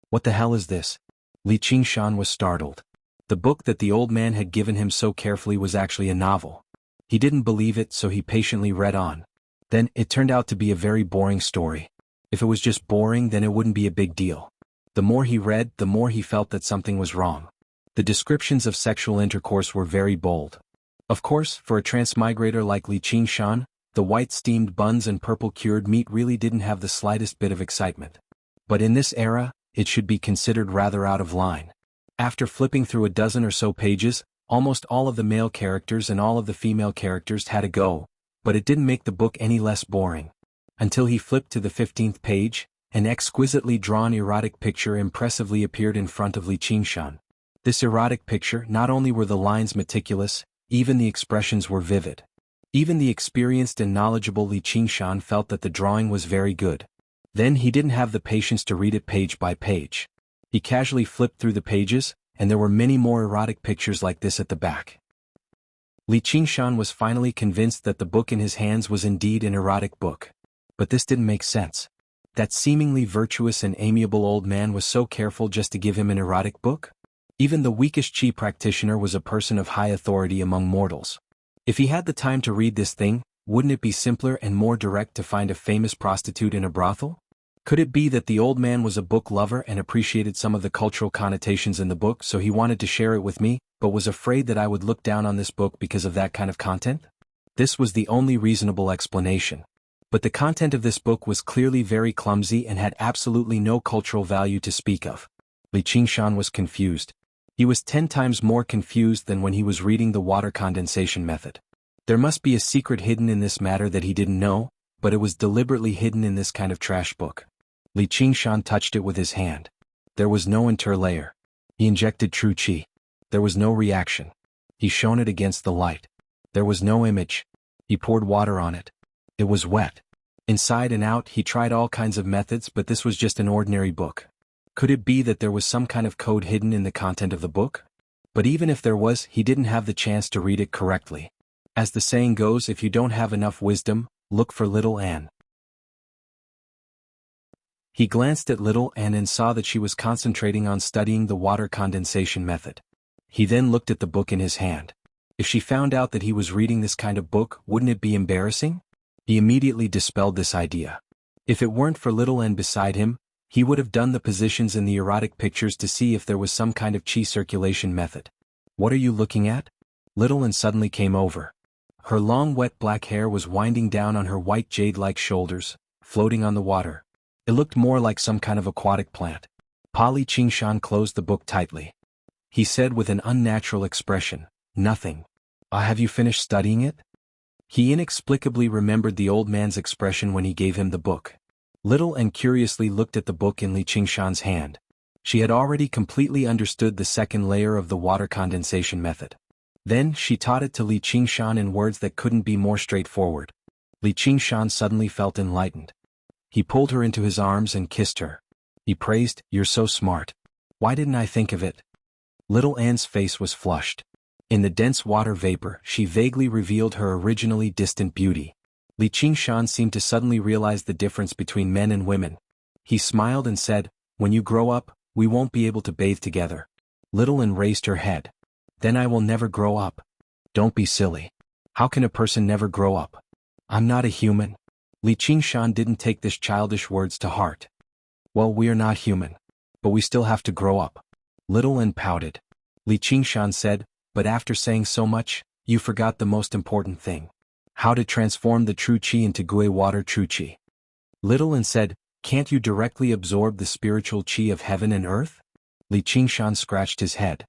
What the hell is this? Li Qingshan was startled. The book that the old man had given him so carefully was actually a novel. He didn't believe it, so he patiently read on. Then, it turned out to be a very boring story. If it was just boring, then it wouldn't be a big deal. The more he read, the more he felt that something was wrong. The descriptions of sexual intercourse were very bold. Of course, for a transmigrator like Li Qingshan, the white steamed buns and purple cured meat really didn't have the slightest bit of excitement. But in this era, it should be considered rather out of line. After flipping through a dozen or so pages, almost all of the male characters and all of the female characters had a go, but it didn't make the book any less boring. Until he flipped to the 15th page, an exquisitely drawn erotic picture impressively appeared in front of Li Qingshan. This erotic picture, not only were the lines meticulous, even the expressions were vivid. Even the experienced and knowledgeable Li Qingshan felt that the drawing was very good. Then he didn't have the patience to read it page by page. He casually flipped through the pages, and there were many more erotic pictures like this at the back. Li Qingshan was finally convinced that the book in his hands was indeed an erotic book. But this didn't make sense. That seemingly virtuous and amiable old man was so careful just to give him an erotic book? Even the weakest qi practitioner was a person of high authority among mortals. If he had the time to read this thing, wouldn't it be simpler and more direct to find a famous prostitute in a brothel? Could it be that the old man was a book lover and appreciated some of the cultural connotations in the book, so he wanted to share it with me, but was afraid that I would look down on this book because of that kind of content? This was the only reasonable explanation. But the content of this book was clearly very clumsy and had absolutely no cultural value to speak of. Li Qingshan was confused. He was 10 times more confused than when he was reading the water condensation method. There must be a secret hidden in this matter that he didn't know, but it was deliberately hidden in this kind of trash book. Li Qingshan touched it with his hand. There was no interlayer. He injected true qi. There was no reaction. He shone it against the light. There was no image. He poured water on it. It was wet. Inside and out he tried all kinds of methods, but this was just an ordinary book. Could it be that there was some kind of code hidden in the content of the book? But even if there was, he didn't have the chance to read it correctly. As the saying goes, if you don't have enough wisdom, look for little Anne. He glanced at little Anne and saw that she was concentrating on studying the water condensation method. He then looked at the book in his hand. If she found out that he was reading this kind of book, wouldn't it be embarrassing? He immediately dispelled this idea. If it weren't for little Anne beside him, he would have done the positions in the erotic pictures to see if there was some kind of qi circulation method. What are you looking at? Little Anne suddenly came over. Her long wet black hair was winding down on her white jade-like shoulders, floating on the water. It looked more like some kind of aquatic plant. Li Qingshan closed the book tightly. He said with an unnatural expression, "Nothing. Have you finished studying it?" He inexplicably remembered the old man's expression when he gave him the book. Little Anne curiously looked at the book in Li Qingshan's hand. She had already completely understood the second layer of the water condensation method. Then she taught it to Li Qingshan in words that couldn't be more straightforward. Li Qingshan suddenly felt enlightened. He pulled her into his arms and kissed her. He praised, "You're so smart. Why didn't I think of it?" Little Anne's face was flushed. In the dense water vapor, she vaguely revealed her originally distant beauty. Li Qingshan seemed to suddenly realize the difference between men and women. He smiled and said, "When you grow up, we won't be able to bathe together." Little Anne raised her head. "Then I will never grow up." "Don't be silly. How can a person never grow up? I'm not a human." Li Qingshan didn't take this childish words to heart. "Well, we are not human. But we still have to grow up." Little Anne pouted. Li Qingshan said, "But after saying so much, you forgot the most important thing. How to transform the true qi into gui water true qi." Little Anne said, "Can't you directly absorb the spiritual qi of heaven and earth?" Li Qingshan scratched his head.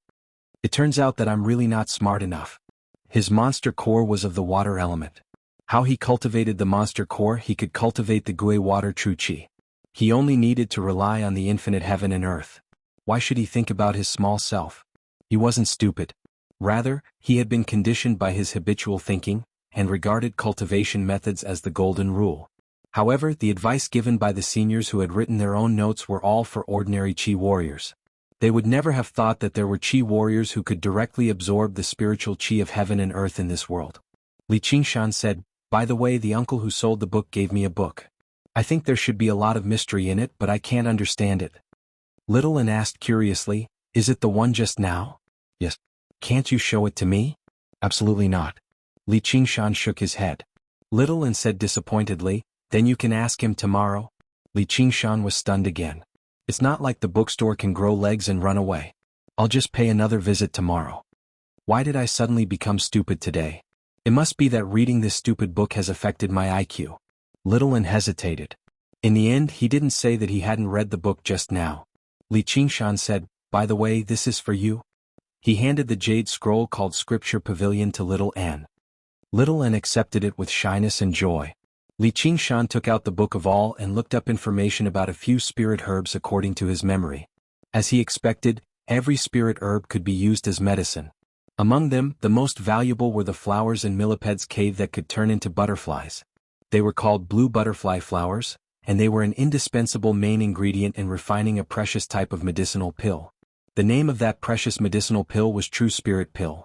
"It turns out that I'm really not smart enough." His monster core was of the water element. How he cultivated the monster core, he could cultivate the gui water true qi. He only needed to rely on the infinite heaven and earth. Why should he think about his small self? He wasn't stupid. Rather, he had been conditioned by his habitual thinking, and regarded cultivation methods as the golden rule. However, the advice given by the seniors who had written their own notes were all for ordinary qi warriors. They would never have thought that there were qi warriors who could directly absorb the spiritual qi of heaven and earth in this world. Li Qingshan said, "By the way, the uncle who sold the book gave me a book. I think there should be a lot of mystery in it, but I can't understand it." Little Anne asked curiously, "Is it the one just now?" "Yes." "Can't you show it to me?" "Absolutely not." Li Qingshan shook his head. Little Anne said disappointedly, "Then you can ask him tomorrow." Li Qingshan was stunned again. "It's not like the bookstore can grow legs and run away. I'll just pay another visit tomorrow." Why did I suddenly become stupid today? It must be that reading this stupid book has affected my IQ. Little Anne hesitated. In the end, he didn't say that he hadn't read the book just now. Li Qingshan said, "By the way, this is for you." He handed the jade scroll called Scripture Pavilion to Little Anne. Little Anne accepted it with shyness and joy. Li Qingshan took out the book of all and looked up information about a few spirit herbs according to his memory. As he expected, every spirit herb could be used as medicine. Among them, the most valuable were the flowers in Milliped's cave that could turn into butterflies. They were called blue butterfly flowers, and they were an indispensable main ingredient in refining a precious type of medicinal pill. The name of that precious medicinal pill was True Spirit Pill.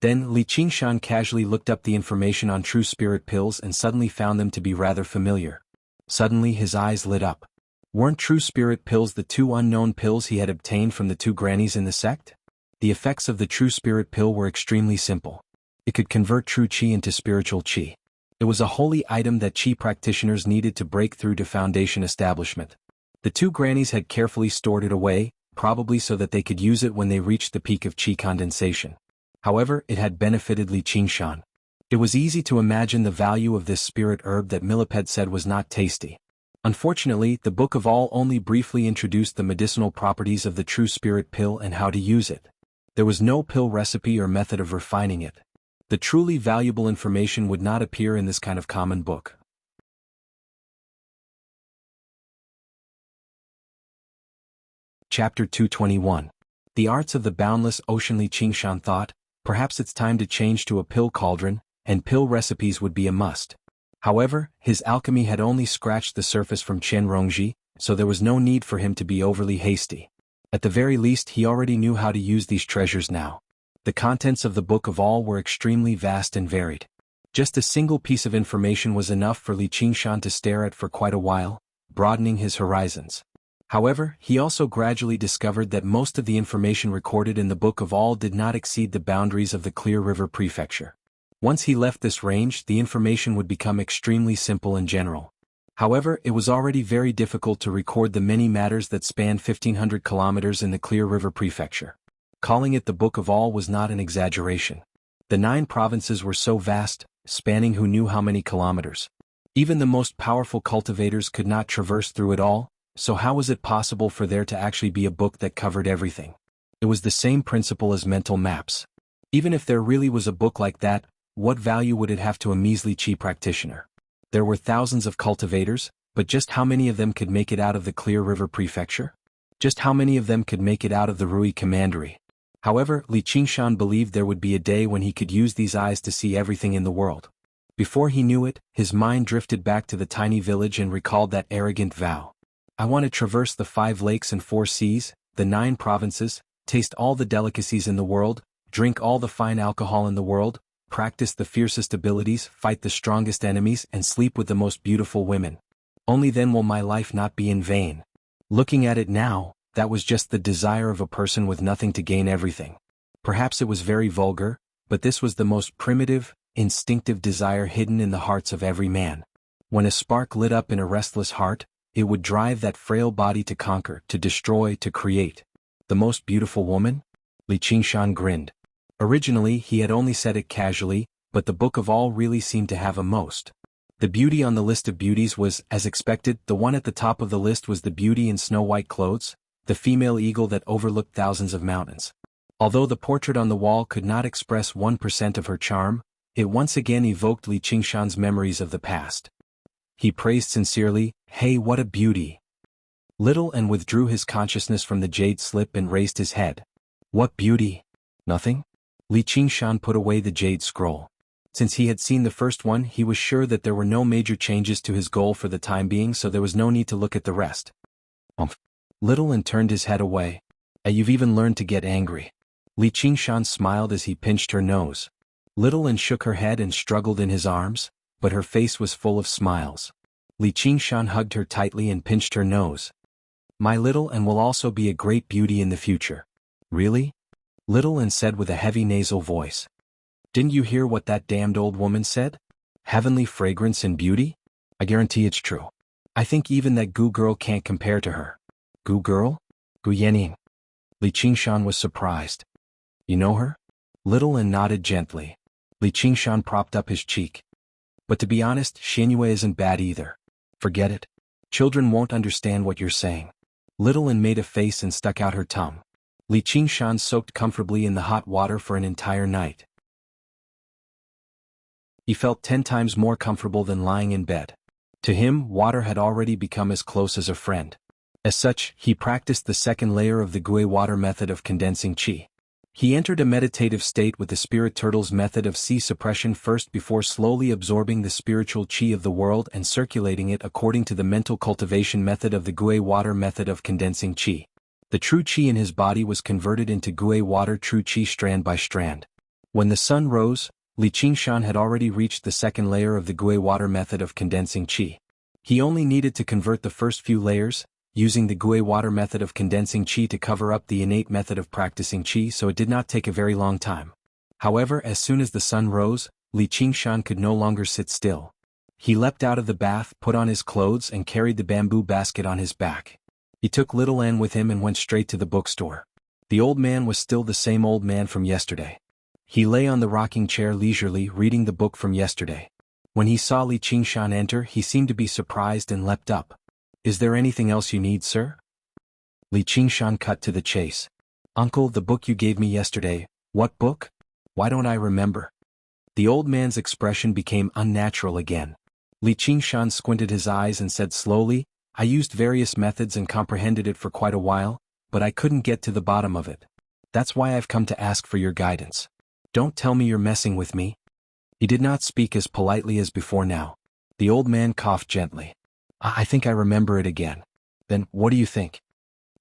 Then Li Qingshan casually looked up the information on True Spirit Pills and suddenly found them to be rather familiar. Suddenly his eyes lit up. Weren't True Spirit Pills the two unknown pills he had obtained from the two grannies in the sect? The effects of the True Spirit Pill were extremely simple. It could convert true qi into spiritual qi. It was a holy item that qi practitioners needed to break through to Foundation establishment. The two grannies had carefully stored it away, probably so that they could use it when they reached the peak of qi condensation. However, it had benefited Li Qingshan. It was easy to imagine the value of this spirit herb that Millipede said was not tasty. Unfortunately, the Book of All only briefly introduced the medicinal properties of the True Spirit Pill and how to use it. There was no pill recipe or method of refining it. The truly valuable information would not appear in this kind of common book. Chapter 221. The Arts of the Boundless Ocean. Li Qingshan thought, perhaps it's time to change to a pill cauldron, and pill recipes would be a must. However, his alchemy had only scratched the surface from Chen Rongji, so there was no need for him to be overly hasty. At the very least, he already knew how to use these treasures now. The contents of the Book of All were extremely vast and varied. Just a single piece of information was enough for Li Qingshan to stare at for quite a while, broadening his horizons. However, he also gradually discovered that most of the information recorded in the Book of All did not exceed the boundaries of the Clear River Prefecture. Once he left this range, the information would become extremely simple and general. However, it was already very difficult to record the many matters that spanned 1,500 kilometers in the Clear River Prefecture. Calling it the Book of All was not an exaggeration. The 9 provinces were so vast, spanning who knew how many kilometers. Even the most powerful cultivators could not traverse through it all, so how was it possible for there to actually be a book that covered everything? It was the same principle as mental maps. Even if there really was a book like that, what value would it have to a measly qi practitioner? There were thousands of cultivators, but just how many of them could make it out of the Clear River Prefecture? Just how many of them could make it out of the Rui Commandery? However, Li Qingshan believed there would be a day when he could use these eyes to see everything in the world. Before he knew it, his mind drifted back to the tiny village and recalled that arrogant vow. I want to traverse the 5 lakes and 4 seas, the 9 provinces, taste all the delicacies in the world, drink all the fine alcohol in the world, practice the fiercest abilities, fight the strongest enemies, and sleep with the most beautiful women. Only then will my life not be in vain. Looking at it now, that was just the desire of a person with nothing to gain everything. Perhaps it was very vulgar, but this was the most primitive, instinctive desire hidden in the hearts of every man. When a spark lit up in a restless heart, it would drive that frail body to conquer, to destroy, to create. The most beautiful woman? Li Qingshan grinned. Originally, he had only said it casually, but the Book of All really seemed to have a most. The beauty on the list of beauties was, as expected, the one at the top of the list was the beauty in snow-white clothes, the female eagle that overlooked thousands of mountains. Although the portrait on the wall could not express 1% of her charm, it once again evoked Li Qingshan's memories of the past. He praised sincerely, "Hey, what a beauty!" Little and withdrew his consciousness from the jade slip and raised his head. What beauty? Nothing? Li Qingshan put away the jade scroll. Since he had seen the first one, he was sure that there were no major changes to his goal for the time being, so there was no need to look at the rest. Little and turned his head away. You've even learned to get angry. Li Qingshan smiled as he pinched her nose. Little and shook her head and struggled in his arms, but her face was full of smiles. Li Qingshan hugged her tightly and pinched her nose. My Little and will also be a great beauty in the future. Really? Little and said with a heavy nasal voice. Didn't you hear what that damned old woman said? Heavenly fragrance and beauty? I guarantee it's true. I think even that Gu girl can't compare to her. Gu girl? Gu Yanning. Li Qingshan was surprised. You know her? Little and nodded gently. Li Qingshan propped up his cheek. But to be honest, Xianyue isn't bad either. Forget it. Children won't understand what you're saying. Little and made a face and stuck out her tongue. Li Qingshan soaked comfortably in the hot water for an entire night. He felt 10 times more comfortable than lying in bed. To him, water had already become as close as a friend. As such, he practiced the second layer of the Gui water method of condensing qi. He entered a meditative state with the spirit turtle's method of C suppression first before slowly absorbing the spiritual chi of the world and circulating it according to the mental cultivation method of the Gui water method of condensing chi. The true chi in his body was converted into Gui water true chi strand by strand. When the sun rose, Li Qingshan had already reached the second layer of the Gui water method of condensing chi. He only needed to convert the first few layers, using the Gui water method of condensing chi to cover up the innate method of practicing chi, so it did not take a very long time. However, as soon as the sun rose, Li Qingshan could no longer sit still. He leapt out of the bath, put on his clothes and carried the bamboo basket on his back. He took little Anne with him and went straight to the bookstore. The old man was still the same old man from yesterday. He lay on the rocking chair leisurely reading the book from yesterday. When he saw Li Qingshan enter, he seemed to be surprised and leapt up. "Is there anything else you need, sir?" Li Qingshan cut to the chase. "Uncle, the book you gave me yesterday." "What book? Why don't I remember?" The old man's expression became unnatural again. Li Qingshan squinted his eyes and said slowly, "I used various methods and comprehended it for quite a while, but I couldn't get to the bottom of it. That's why I've come to ask for your guidance. Don't tell me you're messing with me." He did not speak as politely as before now. The old man coughed gently. I think I remember it again." "Then, what do you think?"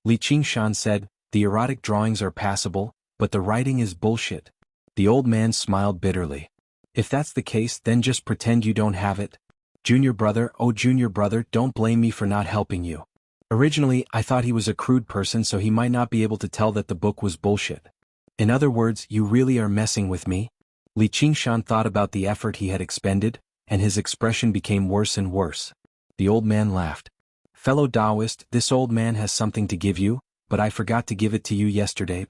Li Qingshan said, "The erotic drawings are passable, but the writing is bullshit." The old man smiled bitterly. "If that's the case, then just pretend you don't have it. Junior brother, oh junior brother, don't blame me for not helping you. Originally, I thought he was a crude person, so he might not be able to tell that the book was bullshit. In other words, you really are messing with me?" Li Qingshan thought about the effort he had expended, and his expression became worse and worse. The old man laughed. "Fellow Taoist, this old man has something to give you, but I forgot to give it to you yesterday.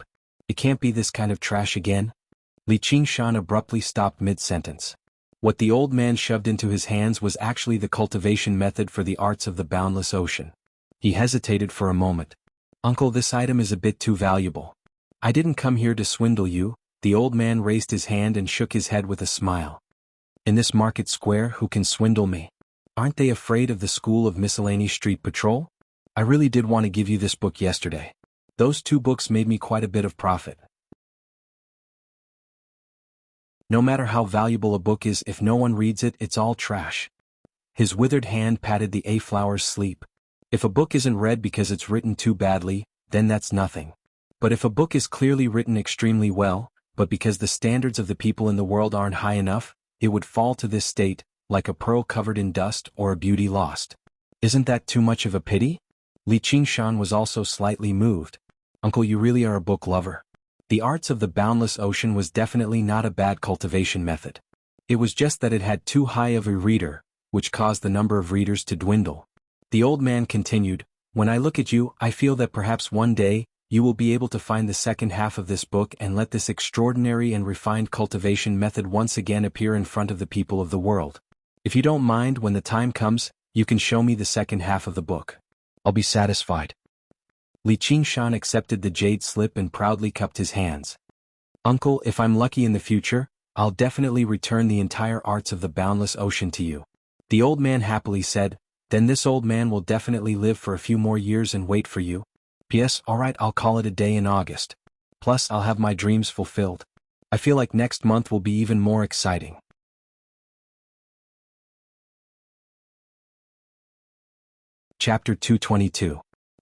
It can't be this kind of trash again." Li Qingshan abruptly stopped mid-sentence. What the old man shoved into his hands was actually the cultivation method for the arts of the boundless ocean. He hesitated for a moment. "Uncle, this item is a bit too valuable. I didn't come here to swindle you." The old man raised his hand and shook his head with a smile. "In this market square, who can swindle me? Aren't they afraid of the school of miscellany street patrol? I really did want to give you this book yesterday. Those 2 books made me quite a bit of profit. No matter how valuable a book is, if no one reads it, it's all trash." His withered hand patted the A-flower's sleep. "If a book isn't read because it's written too badly, then that's nothing. But if a book is clearly written extremely well, but because the standards of the people in the world aren't high enough, it would fall to this state, like a pearl covered in dust or a beauty lost. Isn't that too much of a pity?" Li Qingshan was also slightly moved. "Uncle, you really are a book lover." The arts of the boundless ocean was definitely not a bad cultivation method. It was just that it had too high of a reader, which caused the number of readers to dwindle. The old man continued, "When I look at you, I feel that perhaps one day, you will be able to find the second half of this book and let this extraordinary and refined cultivation method once again appear in front of the people of the world. If you don't mind, when the time comes, you can show me the second half of the book. I'll be satisfied." Li Qingshan accepted the jade slip and proudly cupped his hands. "Uncle, if I'm lucky in the future, I'll definitely return the entire arts of the boundless ocean to you." The old man happily said, "Then this old man will definitely live for a few more years and wait for you. P.S. Alright, I'll call it a day in August. Plus, I'll have my dreams fulfilled. I feel like next month will be even more exciting." Chapter 222.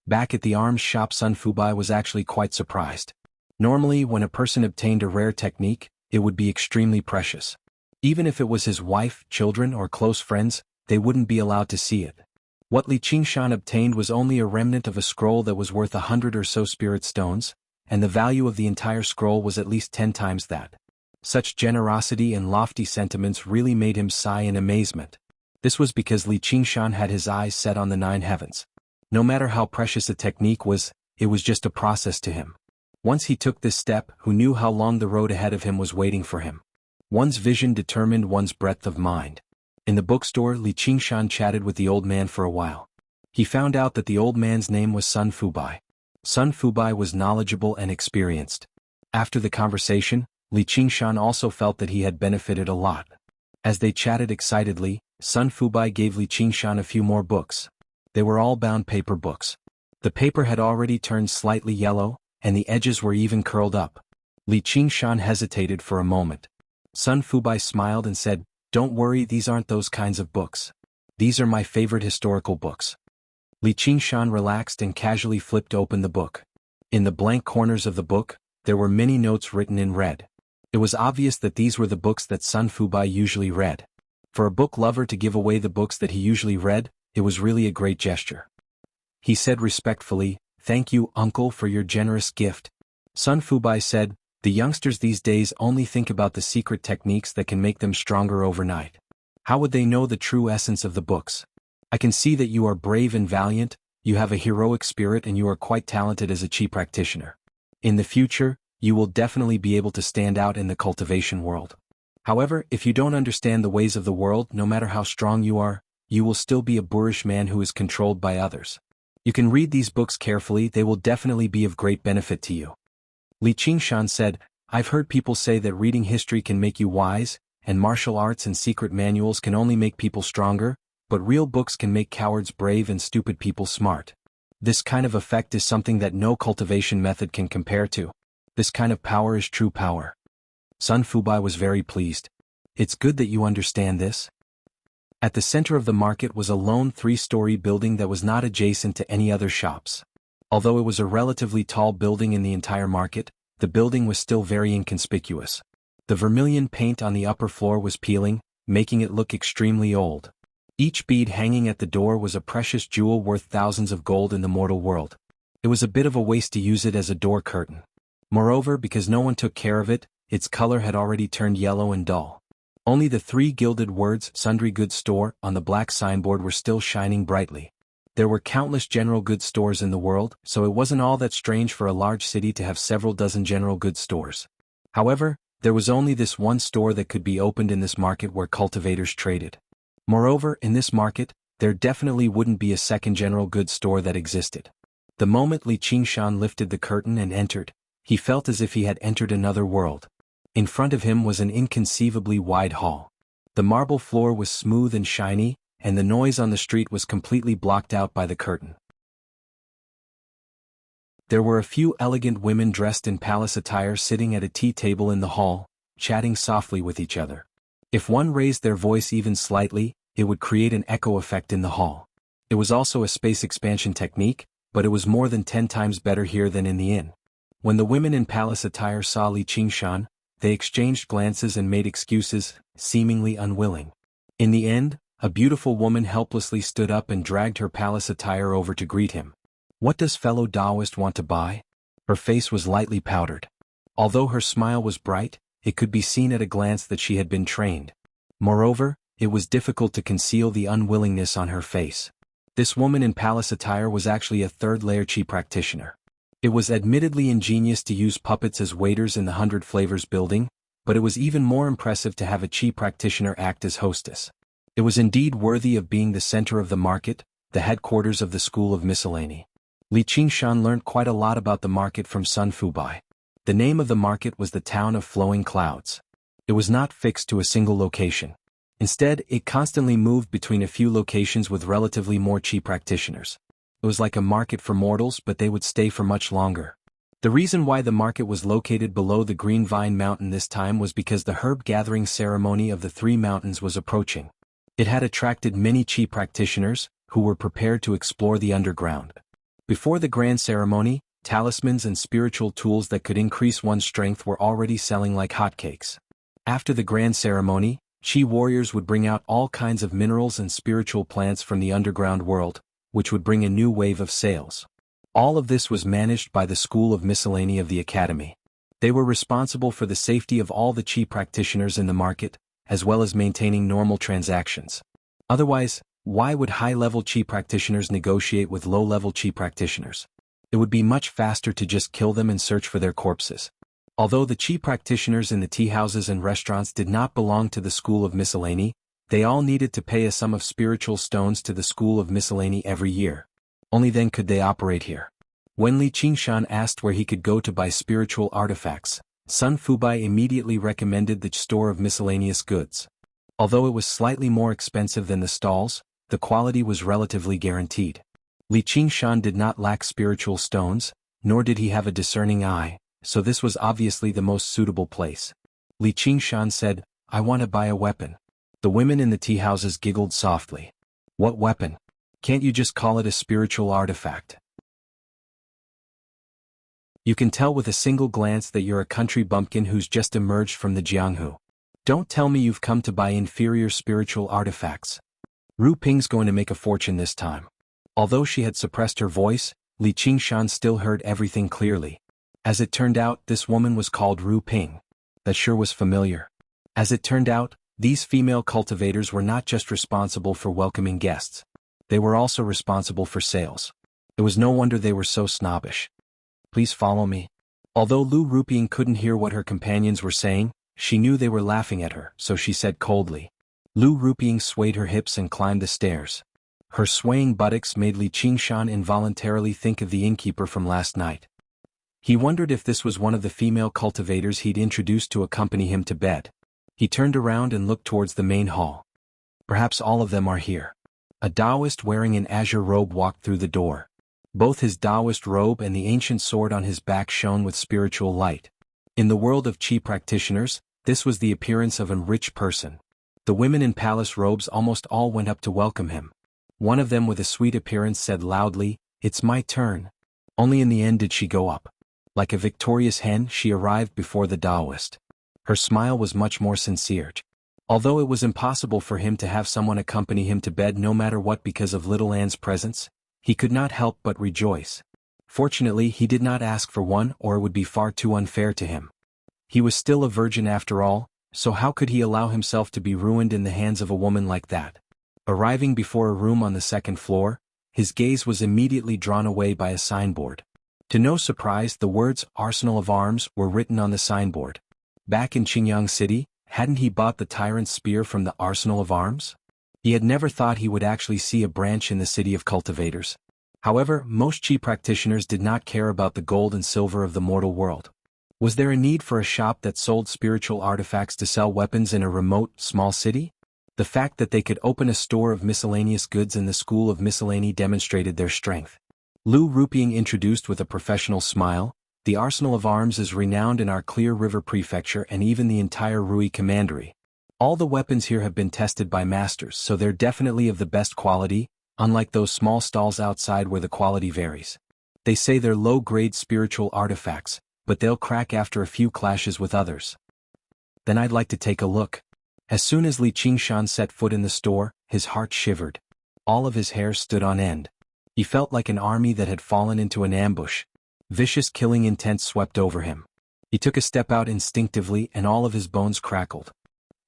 Back at the arms shop, Sun Fubai was actually quite surprised. Normally, when a person obtained a rare technique, it would be extremely precious. Even if it was his wife, children, or close friends, they wouldn't be allowed to see it. What Li Qingshan obtained was only a remnant of a scroll that was worth 100 or so spirit stones, and the value of the entire scroll was at least 10 times that. Such generosity and lofty sentiments really made him sigh in amazement. This was because Li Qingshan had his eyes set on the 9 heavens. No matter how precious a technique was, it was just a process to him. Once he took this step, who knew how long the road ahead of him was waiting for him? One's vision determined one's breadth of mind. In the bookstore, Li Qingshan chatted with the old man for a while. He found out that the old man's name was Sun Fubai. Sun Fubai was knowledgeable and experienced. After the conversation, Li Qingshan also felt that he had benefited a lot. As they chatted excitedly, Sun Fubai gave Li Qingshan a few more books. They were all bound paper books. The paper had already turned slightly yellow, and the edges were even curled up. Li Qingshan hesitated for a moment. Sun Fubai smiled and said, "Don't worry, these aren't those kinds of books. These are my favorite historical books." Li Qingshan relaxed and casually flipped open the book. In the blank corners of the book, there were many notes written in red. It was obvious that these were the books that Sun Fubai usually read. For a book lover to give away the books that he usually read, it was really a great gesture. He said respectfully, "Thank you, uncle, for your generous gift." Sun Fubai said, "The youngsters these days only think about the secret techniques that can make them stronger overnight. How would they know the true essence of the books? I can see that you are brave and valiant, you have a heroic spirit, and you are quite talented as a chi practitioner. In the future, you will definitely be able to stand out in the cultivation world. However, if you don't understand the ways of the world, no matter how strong you are, you will still be a boorish man who is controlled by others. You can read these books carefully, they will definitely be of great benefit to you." Li Qingshan said, "I've heard people say that reading history can make you wise, and martial arts and secret manuals can only make people stronger, but real books can make cowards brave and stupid people smart. This kind of effect is something that no cultivation method can compare to. This kind of power is true power." Sun Fubai was very pleased. "It's good that you understand this." At the center of the market was a lone 3-story building that was not adjacent to any other shops. Although it was a relatively tall building in the entire market, the building was still very inconspicuous. The vermilion paint on the upper floor was peeling, making it look extremely old. Each bead hanging at the door was a precious jewel worth thousands of gold in the mortal world. It was a bit of a waste to use it as a door curtain. Moreover, because no one took care of it, its color had already turned yellow and dull. Only the 3 gilded words "Sundry Goods Store" on the black signboard were still shining brightly. There were countless general goods stores in the world, so it wasn't all that strange for a large city to have several dozen general goods stores. However, there was only this one store that could be opened in this market where cultivators traded. Moreover, in this market, there definitely wouldn't be a second general goods store that existed. The moment Li Qingshan lifted the curtain and entered, he felt as if he had entered another world. In front of him was an inconceivably wide hall. The marble floor was smooth and shiny, and the noise on the street was completely blocked out by the curtain. There were a few elegant women dressed in palace attire sitting at a tea table in the hall, chatting softly with each other. If one raised their voice even slightly, it would create an echo effect in the hall. It was also a space expansion technique, but it was more than 10 times better here than in the inn. When the women in palace attire saw Li Qingshan, they exchanged glances and made excuses, seemingly unwilling. In the end, a beautiful woman helplessly stood up and dragged her palace attire over to greet him. "What does fellow Taoist want to buy?" Her face was lightly powdered. Although her smile was bright, it could be seen at a glance that she had been trained. Moreover, it was difficult to conceal the unwillingness on her face. This woman in palace attire was actually a 3rd-layer chi practitioner. It was admittedly ingenious to use puppets as waiters in the 100 Flavors building, but it was even more impressive to have a chi practitioner act as hostess. It was indeed worthy of being the center of the market, the headquarters of the School of Miscellany. Li Qingshan learned quite a lot about the market from Sun Fubai. The name of the market was the Town of Flowing Clouds. It was not fixed to a single location. Instead, it constantly moved between a few locations with relatively more chi practitioners. It was like a market for mortals, but they would stay for much longer. The reason why the market was located below the Green Vine Mountain this time was because the herb gathering ceremony of the 3 mountains was approaching. It had attracted many chi practitioners, who were prepared to explore the underground. Before the grand ceremony, talismans and spiritual tools that could increase one's strength were already selling like hotcakes. After the grand ceremony, chi warriors would bring out all kinds of minerals and spiritual plants from the underground world, which would bring a new wave of sales. All of this was managed by the School of Miscellany of the Academy. They were responsible for the safety of all the chi practitioners in the market, as well as maintaining normal transactions. Otherwise, why would high-level chi practitioners negotiate with low-level chi practitioners? It would be much faster to just kill them and search for their corpses. Although the chi practitioners in the tea houses and restaurants did not belong to the School of Miscellany, they all needed to pay a sum of spiritual stones to the School of Miscellany every year. Only then could they operate here. When Li Qingshan asked where he could go to buy spiritual artifacts, Sun Fubai immediately recommended the store of miscellaneous goods. Although it was slightly more expensive than the stalls, the quality was relatively guaranteed. Li Qingshan did not lack spiritual stones, nor did he have a discerning eye, so this was obviously the most suitable place. Li Qingshan said, I want to buy a weapon. The women in the tea houses giggled softly. What weapon? Can't you just call it a spiritual artifact? You can tell with a single glance that you're a country bumpkin who's just emerged from the Jianghu. Don't tell me you've come to buy inferior spiritual artifacts. Ru Ping's going to make a fortune this time. Although she had suppressed her voice, Li Qingshan still heard everything clearly. As it turned out, this woman was called Ru Ping. That sure was familiar. As it turned out, these female cultivators were not just responsible for welcoming guests. They were also responsible for sales. It was no wonder they were so snobbish. Please follow me. Although Lu Ruping couldn't hear what her companions were saying, she knew they were laughing at her, so she said coldly. Lu Ruping swayed her hips and climbed the stairs. Her swaying buttocks made Li Qingshan involuntarily think of the innkeeper from last night. He wondered if this was one of the female cultivators he'd introduced to accompany him to bed. He turned around and looked towards the main hall. Perhaps all of them are here. A Taoist wearing an azure robe walked through the door. Both his Taoist robe and the ancient sword on his back shone with spiritual light. In the world of Qi practitioners, this was the appearance of a rich person. The women in palace robes almost all went up to welcome him. One of them with a sweet appearance said loudly, "It's my turn." Only in the end did she go up. Like a victorious hen, she arrived before the Taoist. Her smile was much more sincere. Although it was impossible for him to have someone accompany him to bed no matter what because of little Anne's presence, he could not help but rejoice. Fortunately, he did not ask for one, or it would be far too unfair to him. He was still a virgin after all, so how could he allow himself to be ruined in the hands of a woman like that? Arriving before a room on the second floor, his gaze was immediately drawn away by a signboard. To no surprise, the words "Arsenal of Arms" were written on the signboard. Back in Qingyang City, hadn't he bought the tyrant's spear from the Arsenal of Arms? He had never thought he would actually see a branch in the city of cultivators. However, most Qi practitioners did not care about the gold and silver of the mortal world. Was there a need for a shop that sold spiritual artifacts to sell weapons in a remote, small city? The fact that they could open a store of miscellaneous goods in the School of Miscellany demonstrated their strength. Lu Ruping introduced with a professional smile, "The Arsenal of Arms is renowned in our Clear River Prefecture and even the entire Rui Commandery. All the weapons here have been tested by masters, so they're definitely of the best quality, unlike those small stalls outside where the quality varies. They say they're low-grade spiritual artifacts, but they'll crack after a few clashes with others." "Then I'd like to take a look." As soon as Li Qingshan set foot in the store, his heart shivered. All of his hair stood on end. He felt like an army that had fallen into an ambush. Vicious killing intent swept over him. He took a step out instinctively and all of his bones crackled.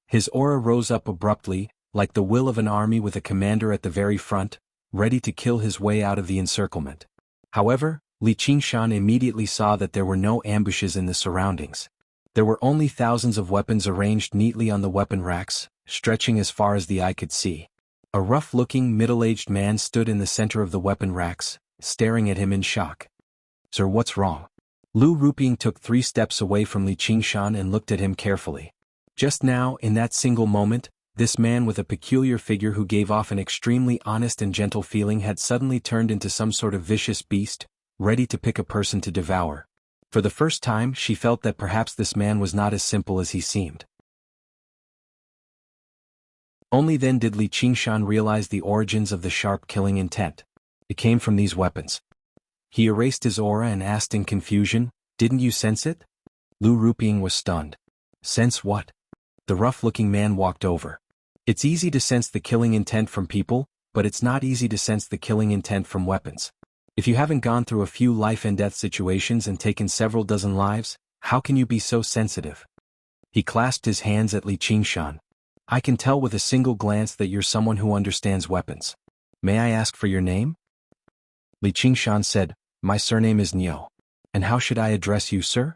His aura rose up abruptly, like the will of an army with a commander at the very front, ready to kill his way out of the encirclement. However, Li Qingshan immediately saw that there were no ambushes in the surroundings. There were only thousands of weapons arranged neatly on the weapon racks, stretching as far as the eye could see. A rough-looking, middle-aged man stood in the center of the weapon racks, staring at him in shock. "Sir, what's wrong?" Lu Ruping took 3 steps away from Li Qingshan and looked at him carefully. Just now, in that single moment, this man with a peculiar figure who gave off an extremely honest and gentle feeling had suddenly turned into some sort of vicious beast, ready to pick a person to devour. For the first time, she felt that perhaps this man was not as simple as he seemed. Only then did Li Qingshan realize the origins of the sharp killing intent. It came from these weapons. He erased his aura and asked in confusion, "Didn't you sense it?" Lu Ruping was stunned. "Sense what?" The rough-looking man walked over. "It's easy to sense the killing intent from people, but it's not easy to sense the killing intent from weapons. If you haven't gone through a few life-and-death situations and taken several dozen lives, how can you be so sensitive?" He clasped his hands at Li Qingshan. "I can tell with a single glance that you're someone who understands weapons. May I ask for your name?" Li Qingshan said, "My surname is Niu. And how should I address you, sir?"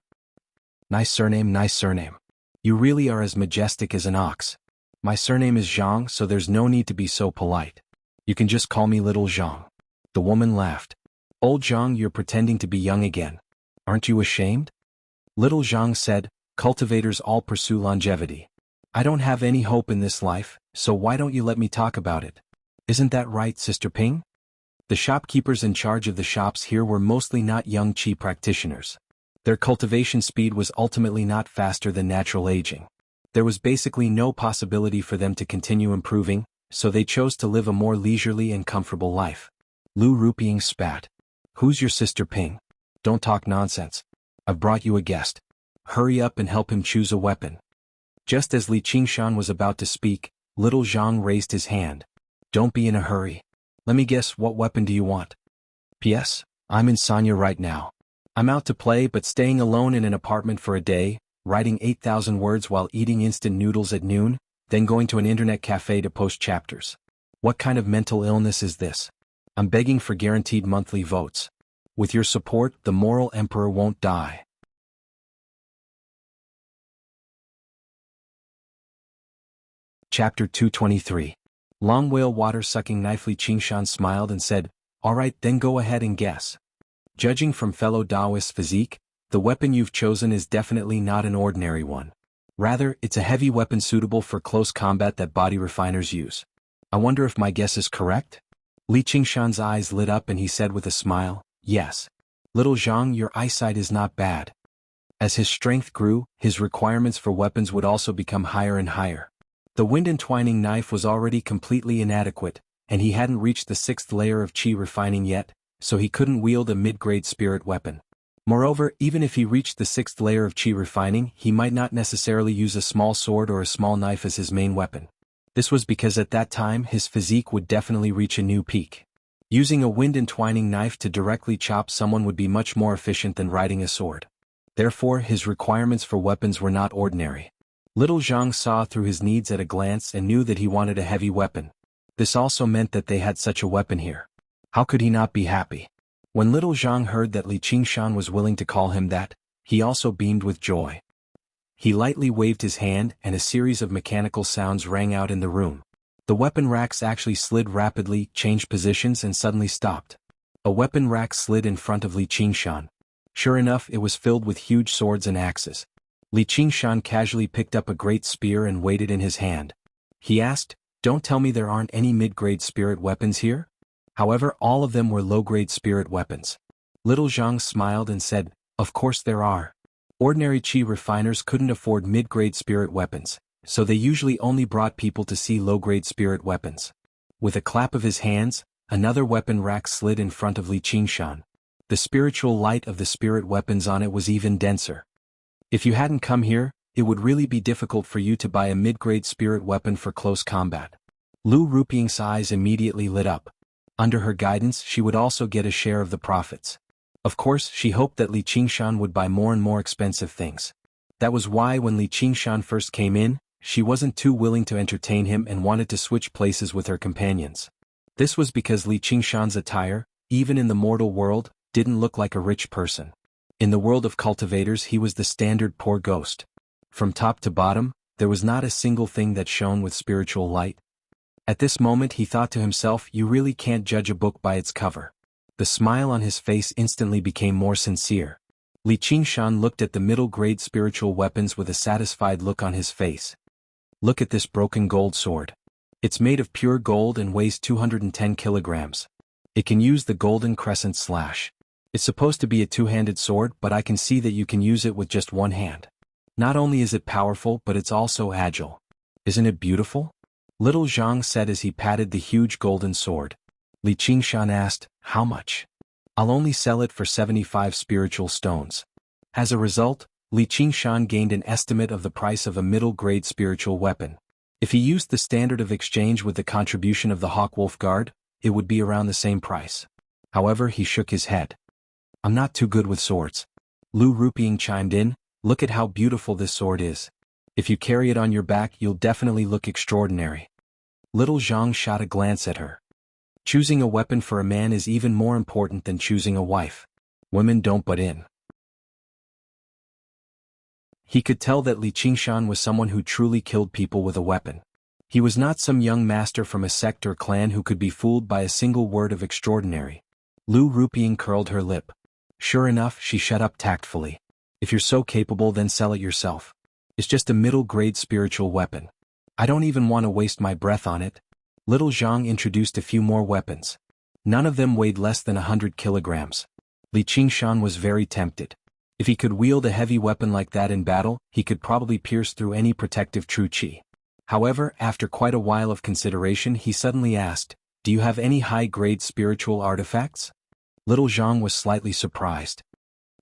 Nice surname, nice surname. You really are as majestic as an ox. My surname is Zhang, so there's no need to be so polite. You can just call me Little Zhang." The woman laughed. "Old Zhang, you're pretending to be young again. Aren't you ashamed?" Little Zhang said, "Cultivators all pursue longevity. I don't have any hope in this life, so why don't you let me talk about it? Isn't that right, Sister Ping?" The shopkeepers in charge of the shops here were mostly not young Qi practitioners. Their cultivation speed was ultimately not faster than natural aging. There was basically no possibility for them to continue improving, so they chose to live a more leisurely and comfortable life. Lu Ruping spat. Who's your sister Ping? Don't talk nonsense. I've brought you a guest. Hurry up and help him choose a weapon. Just as Li Qingshan was about to speak, little Zhang raised his hand. Don't be in a hurry. Let me guess, what weapon do you want? P.S. I'm in Sanya right now. I'm out to play but staying alone in an apartment for a day, writing 8,000 words while eating instant noodles at noon, then going to an internet cafe to post chapters. What kind of mental illness is this? I'm begging for guaranteed monthly votes. With your support, the moral emperor won't die. Chapter 223. Long whale water-sucking knife. Li Qingshan smiled and said, all right, then go ahead and guess. Judging from fellow Taoist's physique, the weapon you've chosen is definitely not an ordinary one. Rather, it's a heavy weapon suitable for close combat that body refiners use. I wonder if my guess is correct? Li Qingshan's eyes lit up and he said with a smile, yes. Little Zhang, your eyesight is not bad. As his strength grew, his requirements for weapons would also become higher and higher. The wind-entwining knife was already completely inadequate, and he hadn't reached the 6th layer of qi refining yet, so he couldn't wield a mid-grade spirit weapon. Moreover, even if he reached the 6th layer of qi refining, he might not necessarily use a small sword or a small knife as his main weapon. This was because at that time his physique would definitely reach a new peak. Using a wind-entwining knife to directly chop someone would be much more efficient than riding a sword. Therefore, his requirements for weapons were not ordinary. Little Zhang saw through his needs at a glance and knew that he wanted a heavy weapon. This also meant that they had such a weapon here. How could he not be happy? When little Zhang heard that Li Qingshan was willing to call him that, he also beamed with joy. He lightly waved his hand and a series of mechanical sounds rang out in the room. The weapon racks actually slid rapidly, changed positions and suddenly stopped. A weapon rack slid in front of Li Qingshan. Sure enough, it was filled with huge swords and axes. Li Qingshan casually picked up a great spear and weighed it in his hand. He asked, don't tell me there aren't any mid-grade spirit weapons here? However, all of them were low-grade spirit weapons. Little Zhang smiled and said, of course there are. Ordinary qi refiners couldn't afford mid-grade spirit weapons, so they usually only brought people to see low-grade spirit weapons. With a clap of his hands, another weapon rack slid in front of Li Qingshan. The spiritual light of the spirit weapons on it was even denser. If you hadn't come here, it would really be difficult for you to buy a mid-grade spirit weapon for close combat. Lu Ruping's eyes immediately lit up. Under her guidance, she would also get a share of the profits. Of course, she hoped that Li Qingshan would buy more and more expensive things. That was why when Li Qingshan first came in, she wasn't too willing to entertain him and wanted to switch places with her companions. This was because Li Qingshan's attire, even in the mortal world, didn't look like a rich person. In the world of cultivators he was the standard poor ghost. From top to bottom, there was not a single thing that shone with spiritual light. At this moment he thought to himself, you really can't judge a book by its cover. The smile on his face instantly became more sincere. Li Qingshan looked at the middle-grade spiritual weapons with a satisfied look on his face. Look at this broken gold sword. It's made of pure gold and weighs 210 kilograms. It can use the golden crescent slash. It's supposed to be a two-handed sword, but I can see that you can use it with just one hand. Not only is it powerful, but it's also agile. Isn't it beautiful? Little Zhang said as he patted the huge golden sword. Li Qingshan asked, how much? I'll only sell it for 75 spiritual stones. As a result, Li Qingshan gained an estimate of the price of a middle-grade spiritual weapon. If he used the standard of exchange with the contribution of the Hawkwolf Guard, it would be around the same price. However, he shook his head. I'm not too good with swords. Lu Ruping chimed in, look at how beautiful this sword is. If you carry it on your back, you'll definitely look extraordinary. Little Zhang shot a glance at her. Choosing a weapon for a man is even more important than choosing a wife. Women don't butt in. He could tell that Li Qingshan was someone who truly killed people with a weapon. He was not some young master from a sect or clan who could be fooled by a single word of extraordinary. Lu Ruping curled her lip. Sure enough, she shut up tactfully. If you're so capable, then sell it yourself. It's just a middle-grade spiritual weapon. I don't even want to waste my breath on it. Little Zhang introduced a few more weapons. None of them weighed less than 100 kilograms. Li Qingshan was very tempted. If he could wield a heavy weapon like that in battle, he could probably pierce through any protective true qi. However, after quite a while of consideration, he suddenly asked, "Do you have any high-grade spiritual artifacts?" Little Zhang was slightly surprised.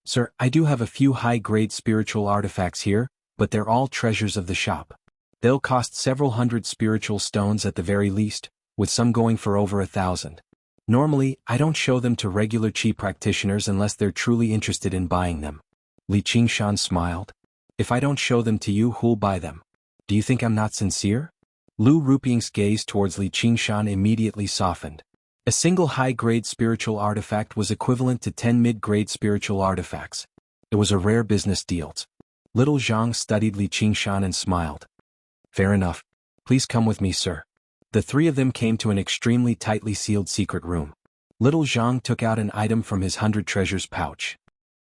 "Sir, I do have a few high-grade spiritual artifacts here, but they're all treasures of the shop. They'll cost several hundred spiritual stones at the very least, with some going for over 1,000. Normally, I don't show them to regular qi practitioners unless they're truly interested in buying them." Li Qingshan smiled. "If I don't show them to you, who'll buy them? Do you think I'm not sincere?" Lu Ruping's gaze towards Li Qingshan immediately softened. A single high-grade spiritual artifact was equivalent to 10 mid-grade spiritual artifacts. It was a rare business deal. Little Zhang studied Li Qingshan and smiled. "Fair enough. Please come with me, sir." The three of them came to an extremely tightly sealed secret room. Little Zhang took out an item from his 100 treasures pouch.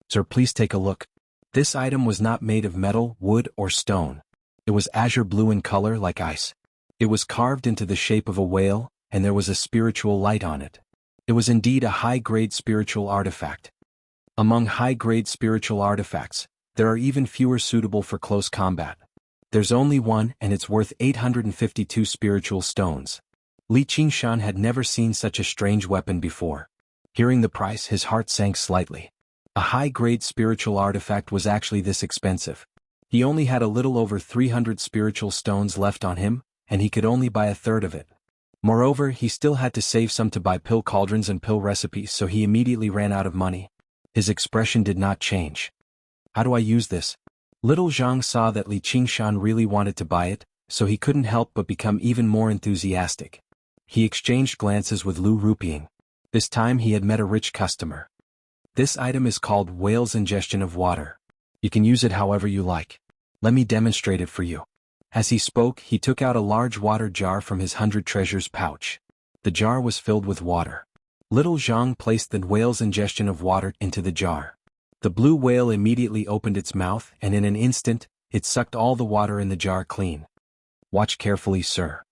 "Sir, please take a look." This item was not made of metal, wood, or stone. It was azure blue in color like ice. It was carved into the shape of a whale, and there was a spiritual light on it. It was indeed a high-grade spiritual artifact. Among high-grade spiritual artifacts, there are even fewer suitable for close combat. There's only one, and it's worth 852 spiritual stones. Li Qingshan had never seen such a strange weapon before. Hearing the price, his heart sank slightly. A high-grade spiritual artifact was actually this expensive. He only had a little over 300 spiritual stones left on him, and he could only buy a third of it. Moreover, he still had to save some to buy pill cauldrons and pill recipes, so he immediately ran out of money. His expression did not change. "How do I use this?" Little Zhang saw that Li Qingshan really wanted to buy it, so he couldn't help but become even more enthusiastic. He exchanged glances with Lu Ruping. This time he had met a rich customer. "This item is called Whale's Ingestion of Water. You can use it however you like. Let me demonstrate it for you." As he spoke, he took out a large water jar from his 100 treasures pouch. The jar was filled with water. Little Zhang placed the whale's ingestion of water into the jar. The blue whale immediately opened its mouth, and in an instant, it sucked all the water in the jar clean. "Watch carefully, sir."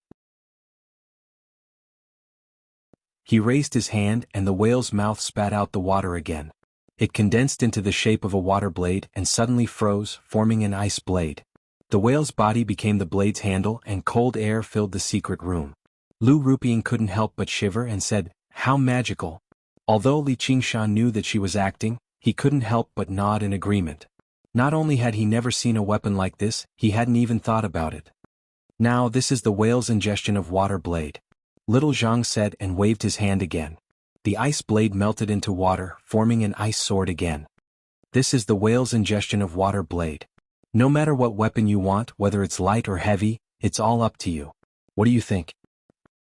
He raised his hand, and the whale's mouth spat out the water again. It condensed into the shape of a water blade and suddenly froze, forming an ice blade. The whale's body became the blade's handle, and cold air filled the secret room. Lu Ruping couldn't help but shiver and said, "How magical." Although Li Qingshan knew that she was acting, he couldn't help but nod in agreement. Not only had he never seen a weapon like this, he hadn't even thought about it. "Now this is the whale's ingestion of water blade," Little Zhang said and waved his hand again. The ice blade melted into water, forming an ice sword again. "This is the whale's ingestion of water blade. No matter what weapon you want, whether it's light or heavy, it's all up to you. What do you think?"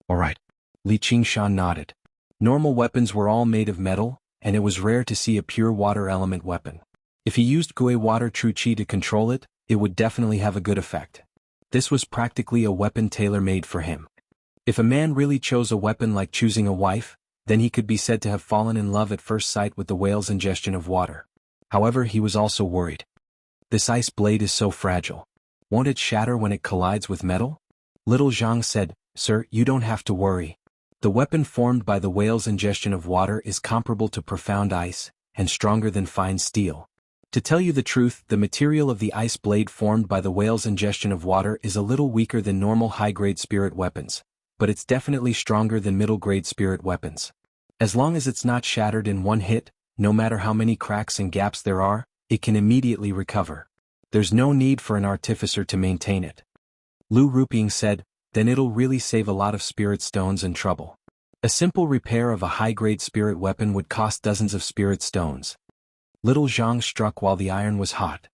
"All right." Li Qingshan nodded. Normal weapons were all made of metal, and it was rare to see a pure water element weapon. If he used Gui water true qi to control it, it would definitely have a good effect. This was practically a weapon tailor-made for him. If a man really chose a weapon like choosing a wife, then he could be said to have fallen in love at first sight with the whale's ingestion of water. However, he was also worried. "This ice blade is so fragile. Won't it shatter when it collides with metal?" Little Zhang said, "Sir, you don't have to worry. The weapon formed by the whale's ingestion of water is comparable to profound ice, and stronger than fine steel. To tell you the truth, the material of the ice blade formed by the whale's ingestion of water is a little weaker than normal high-grade spirit weapons, but it's definitely stronger than middle-grade spirit weapons. As long as it's not shattered in one hit, no matter how many cracks and gaps there are, it can immediately recover. There's no need for an artificer to maintain it." Lu Ruping said, "Then it'll really save a lot of spirit stones and trouble. A simple repair of a high-grade spirit weapon would cost dozens of spirit stones." Little Zhang struck while the iron was hot.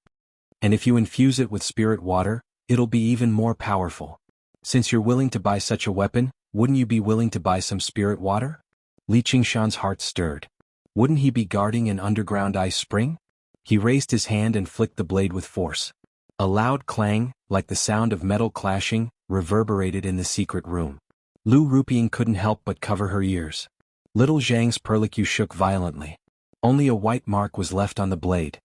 "And if you infuse it with spirit water, it'll be even more powerful. Since you're willing to buy such a weapon, wouldn't you be willing to buy some spirit water?" Li Qingshan's heart stirred. Wouldn't he be guarding an underground ice spring? He raised his hand and flicked the blade with force. A loud clang, like the sound of metal clashing, reverberated in the secret room. Lu Ruping couldn't help but cover her ears. Little Zhang's perlicue shook violently. Only a white mark was left on the blade.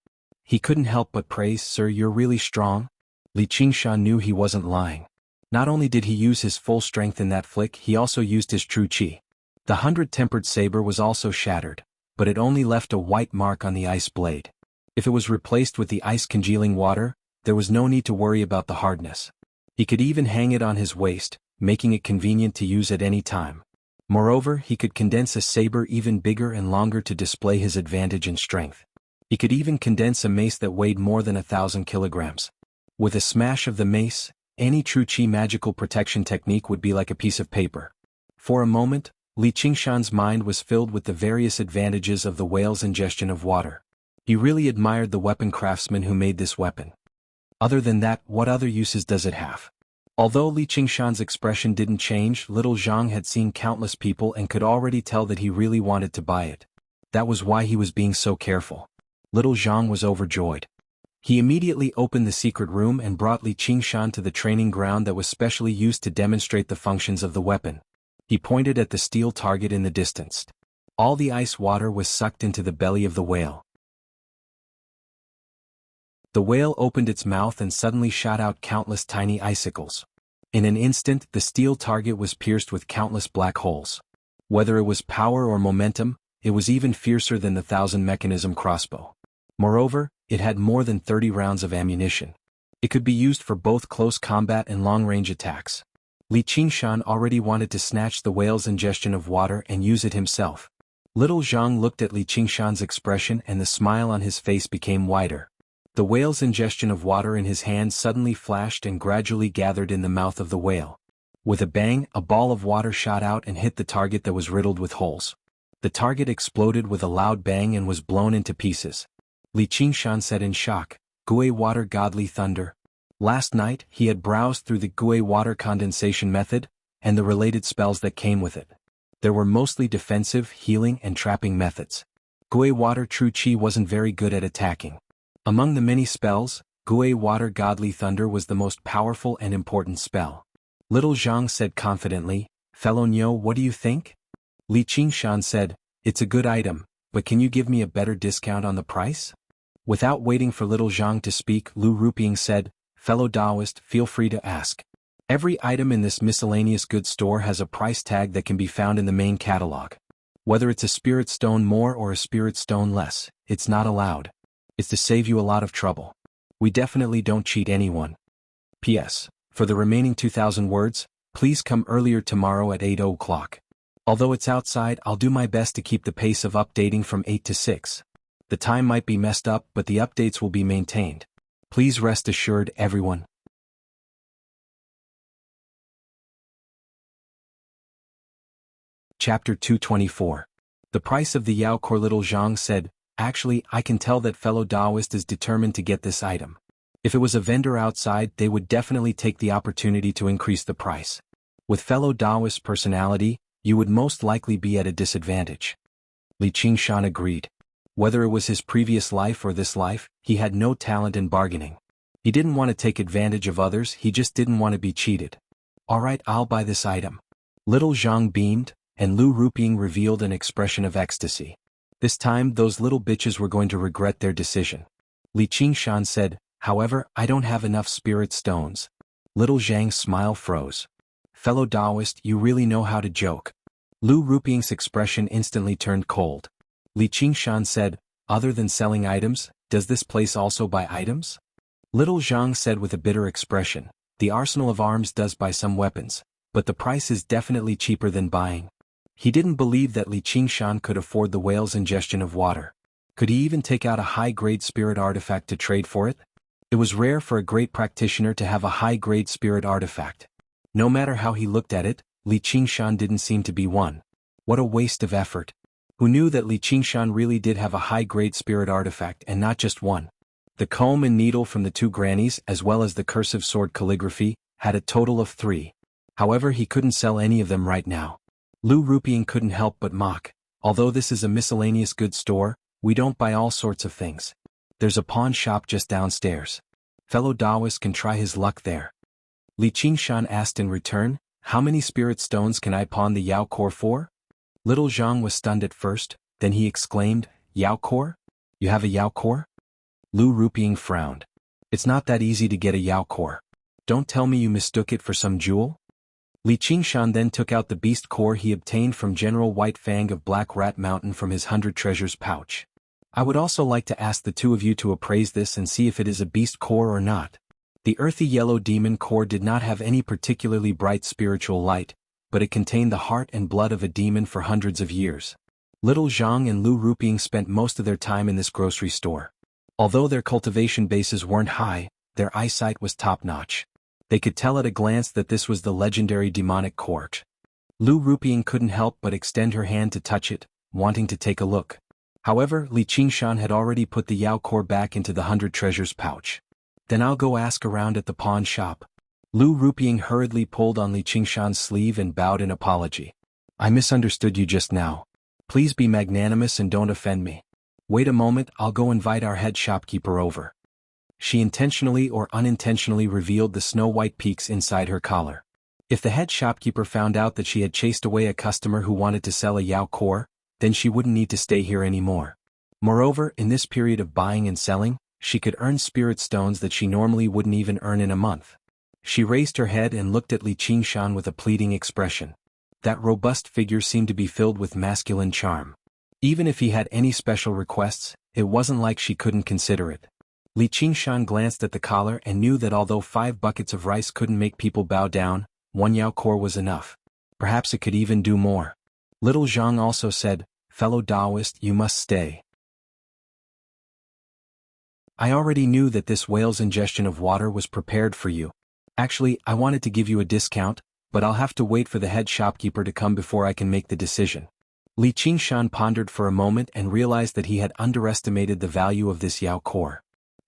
He couldn't help but praise, "Sir, you're really strong." Li Qingshan knew he wasn't lying. Not only did he use his full strength in that flick, he also used his true qi. The 100-tempered saber was also shattered, but it only left a white mark on the ice blade. If it was replaced with the ice-congealing water, there was no need to worry about the hardness. He could even hang it on his waist, making it convenient to use at any time. Moreover, he could condense a saber even bigger and longer to display his advantage and strength. He could even condense a mace that weighed more than 1,000 kilograms. With a smash of the mace, any true Qi magical protection technique would be like a piece of paper. For a moment, Li Qingshan's mind was filled with the various advantages of the whale's ingestion of water. He really admired the weapon craftsman who made this weapon. Other than that, what other uses does it have? Although Li Qingshan's expression didn't change, little Zhang had seen countless people and could already tell that he really wanted to buy it. That was why he was being so careful. Little Zhang was overjoyed. He immediately opened the secret room and brought Li Qingshan to the training ground that was specially used to demonstrate the functions of the weapon. He pointed at the steel target in the distance. All the ice water was sucked into the belly of the whale. The whale opened its mouth and suddenly shot out countless tiny icicles. In an instant, the steel target was pierced with countless black holes. Whether it was power or momentum, it was even fiercer than the 1,000-mechanism crossbow. Moreover, it had more than 30 rounds of ammunition. It could be used for both close combat and long-range attacks. Li Qingshan already wanted to snatch the whale's ingestion of water and use it himself. Little Zhang looked at Li Qingshan's expression and the smile on his face became wider. The whale's ingestion of water in his hand suddenly flashed and gradually gathered in the mouth of the whale. With a bang, a ball of water shot out and hit the target that was riddled with holes. The target exploded with a loud bang and was blown into pieces. Li Qingshan said in shock, "Gui water godly thunder." Last night, he had browsed through the Gui water condensation method, and the related spells that came with it. There were mostly defensive, healing and trapping methods. Gui water true Qi wasn't very good at attacking. Among the many spells, Gui water godly thunder was the most powerful and important spell. Little Zhang said confidently, "Fellow Niu, what do you think?" Li Qingshan said, "It's a good item, but can you give me a better discount on the price?" Without waiting for Little Zhang to speak, Lu Ruping said, "Fellow Taoist, feel free to ask. Every item in this miscellaneous goods store has a price tag that can be found in the main catalog. Whether it's a spirit stone more or a spirit stone less, it's not allowed. It's to save you a lot of trouble. We definitely don't cheat anyone. P.S. For the remaining 2,000 words, please come earlier tomorrow at 8 o'clock. Although it's outside, I'll do my best to keep the pace of updating from 8 to 6. The time might be messed up, but the updates will be maintained. Please rest assured, everyone." Chapter 224. The price of the Yao Core. Little Zhang said, "Actually, I can tell that fellow Taoist is determined to get this item. If it was a vendor outside, they would definitely take the opportunity to increase the price. With fellow Taoist personality, you would most likely be at a disadvantage." Li Qingshan agreed. Whether it was his previous life or this life, he had no talent in bargaining. He didn't want to take advantage of others, he just didn't want to be cheated. "Alright, I'll buy this item." Little Zhang beamed, and Lu Ruping revealed an expression of ecstasy. This time, those little bitches were going to regret their decision. Li Qingshan said, "However, I don't have enough spirit stones." Little Zhang's smile froze. "Fellow Taoist, you really know how to joke." Lu Ruping's expression instantly turned cold. Li Qingshan said, "Other than selling items, does this place also buy items?" Little Zhang said with a bitter expression, "The arsenal of arms does buy some weapons, but the price is definitely cheaper than buying." He didn't believe that Li Qingshan could afford the whale's ingestion of water. Could he even take out a high-grade spirit artifact to trade for it? It was rare for a great practitioner to have a high-grade spirit artifact. No matter how he looked at it, Li Qingshan didn't seem to be one. What a waste of effort. Who knew that Li Qingshan really did have a high-grade spirit artifact and not just one? The comb and needle from the two grannies as well as the cursive sword calligraphy had a total of 3. However, he couldn't sell any of them right now. Lu Ruping couldn't help but mock. "Although this is a miscellaneous goods store, we don't buy all sorts of things. There's a pawn shop just downstairs. Fellow Taoist can try his luck there." Li Qingshan asked in return, "How many spirit stones can I pawn the Yao Core for?" Little Zhang was stunned at first, then he exclaimed, "Yao Core? You have a Yao Core?" Lu Ruping frowned. "It's not that easy to get a Yao Core. Don't tell me you mistook it for some jewel?" Li Qingshan then took out the beast core he obtained from General White Fang of Black Rat Mountain from his 100 treasures pouch. I would also like to ask the two of you to appraise this and see if it is a beast core or not. The earthy yellow demon core did not have any particularly bright spiritual light, but it contained the heart and blood of a demon for hundreds of years. Little Zhang and Lu Ruping spent most of their time in this grocery store. Although their cultivation bases weren't high, their eyesight was top-notch. They could tell at a glance that this was the legendary demonic core. Lu Ruping couldn't help but extend her hand to touch it, wanting to take a look. However, Li Qingshan had already put the Yao core back into the 100 treasures pouch. Then I'll go ask around at the pawn shop. Lu Ruping hurriedly pulled on Li Qingshan's sleeve and bowed in apology. I misunderstood you just now. Please be magnanimous and don't offend me. Wait a moment, I'll go invite our head shopkeeper over. She intentionally or unintentionally revealed the snow-white peaks inside her collar. If the head shopkeeper found out that she had chased away a customer who wanted to sell a Yao core, then she wouldn't need to stay here anymore. Moreover, in this period of buying and selling, she could earn spirit stones that she normally wouldn't even earn in a month. She raised her head and looked at Li Qingshan with a pleading expression. That robust figure seemed to be filled with masculine charm. Even if he had any special requests, it wasn't like she couldn't consider it. Li Qingshan glanced at the collar and knew that although 5 buckets of rice couldn't make people bow down, 1 Yao core was enough. Perhaps it could even do more. Little Zhang also said, fellow Taoist, you must stay. I already knew that this whale's ingestion of water was prepared for you. Actually, I wanted to give you a discount, but I'll have to wait for the head shopkeeper to come before I can make the decision. Li Qingshan pondered for a moment and realized that he had underestimated the value of this Yao core.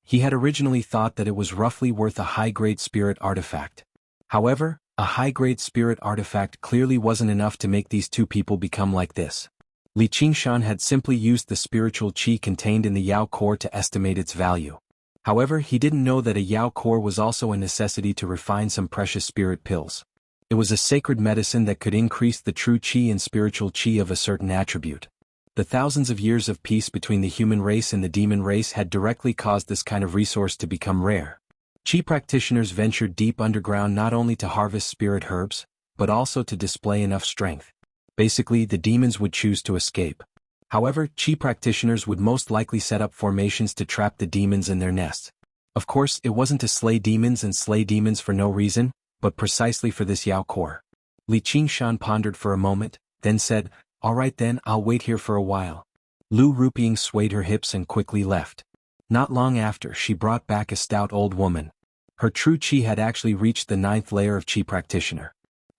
He had originally thought that it was roughly worth a high-grade spirit artifact. However, a high-grade spirit artifact clearly wasn't enough to make these two people become like this. Li Qingshan had simply used the spiritual qi contained in the Yao core to estimate its value. However, he didn't know that a Yao core was also a necessity to refine some precious spirit pills. It was a sacred medicine that could increase the true qi and spiritual qi of a certain attribute. The thousands of years of peace between the human race and the demon race had directly caused this kind of resource to become rare. Qi practitioners ventured deep underground not only to harvest spirit herbs, but also to display enough strength. Basically, the demons would choose to escape. However, Qi practitioners would most likely set up formations to trap the demons in their nests. Of course, it wasn't to slay demons for no reason, but precisely for this Yao core. Li Qingshan pondered for a moment, then said, all right then, I'll wait here for a while. Lu Ruping swayed her hips and quickly left. Not long after, she brought back a stout old woman. Her true qi had actually reached the 9th layer of qi practitioner.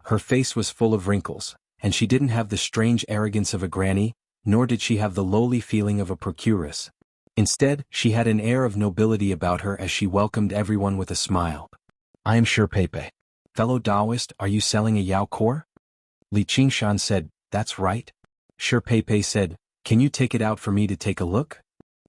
Her face was full of wrinkles, and she didn't have the strange arrogance of a granny, nor did she have the lowly feeling of a procuress. Instead, she had an air of nobility about her as she welcomed everyone with a smile. I am Shi Peipei. Fellow Taoist, are you selling a Yao core? Li Qingshan said, that's right. Shi Peipei said, can you take it out for me to take a look?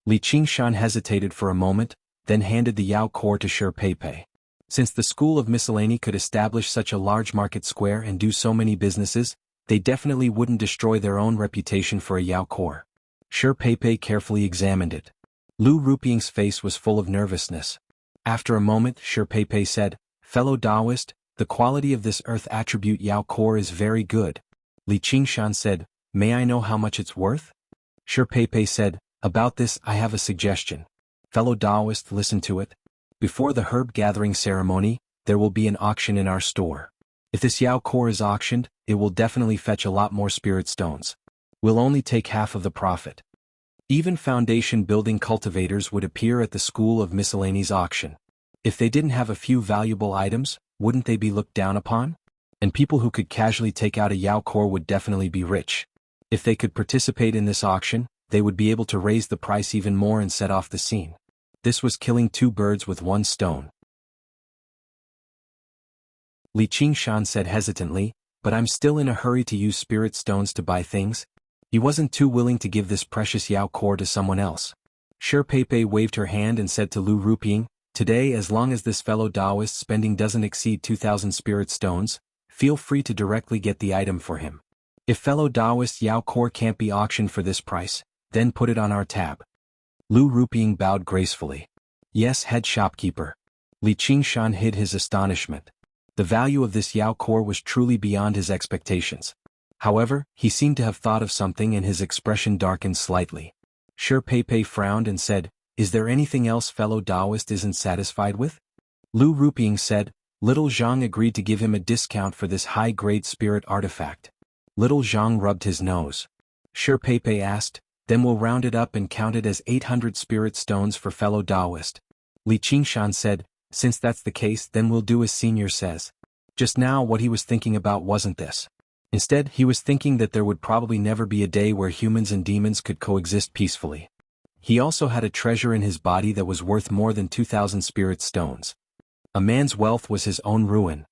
Li Qingshan hesitated for a moment, then handed the Yao core to Shi Peipei. Since the School of Miscellany could establish such a large market square and do so many businesses, they definitely wouldn't destroy their own reputation for a Yao core. Shi Peipei carefully examined it. Lu Ruping's face was full of nervousness. After a moment, Shi Peipei said, fellow Taoist, the quality of this earth attribute Yao core is very good. Li Qingshan said, may I know how much it's worth? Shi Peipei said, about this I have a suggestion. Fellow Taoist, listen to it. Before the herb gathering ceremony, there will be an auction in our store. If this Yao core is auctioned, it will definitely fetch a lot more spirit stones. We'll only take half of the profit. Even foundation building cultivators would appear at the School of Miscellany's auction. If they didn't have a few valuable items, wouldn't they be looked down upon? And people who could casually take out a Yao core would definitely be rich. If they could participate in this auction, they would be able to raise the price even more and set off the scene. This was killing 2 birds with 1 stone. Li Qingshan said hesitantly, but I'm still in a hurry to use spirit stones to buy things. He wasn't too willing to give this precious Yao core to someone else. Shi Peipei waved her hand and said to Lu Ruping, today, as long as this fellow Taoist spending doesn't exceed 2,000 spirit stones, feel free to directly get the item for him. If fellow Taoist Yao core can't be auctioned for this price, then put it on our tab. Lu Ruping bowed gracefully. Yes, head shopkeeper. Li Qingshan hid his astonishment. The value of this Yao core was truly beyond his expectations. However, he seemed to have thought of something and his expression darkened slightly. Shi Pei frowned and said, "Is there anything else fellow Taoist isn't satisfied with?" Lu Ruping said, "Little Zhang agreed to give him a discount for this high-grade spirit artifact." Little Zhang rubbed his nose. Shi Pei asked, "Then we'll round it up and count it as 800 spirit stones for fellow Taoist." Li Qingshan said, "Since that's the case, then we'll do as Senior says." Just now what he was thinking about wasn't this. Instead, he was thinking that there would probably never be a day where humans and demons could coexist peacefully. He also had a treasure in his body that was worth more than 2,000 spirit stones. A man's wealth was his own ruin.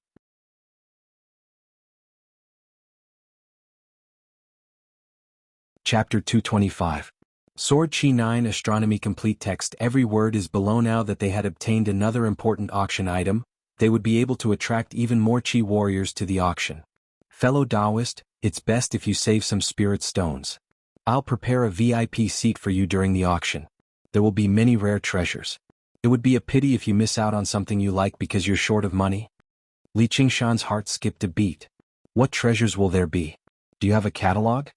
Chapter 225. Sword Chi 9 Astronomy Complete Text. Every word is below. Now that they had obtained another important auction item, they would be able to attract even more Chi warriors to the auction. Fellow Taoist, it's best if you save some spirit stones. I'll prepare a VIP seat for you during the auction. There will be many rare treasures. It would be a pity if you miss out on something you like because you're short of money. Li Qingshan's heart skipped a beat. What treasures will there be? Do you have a catalog?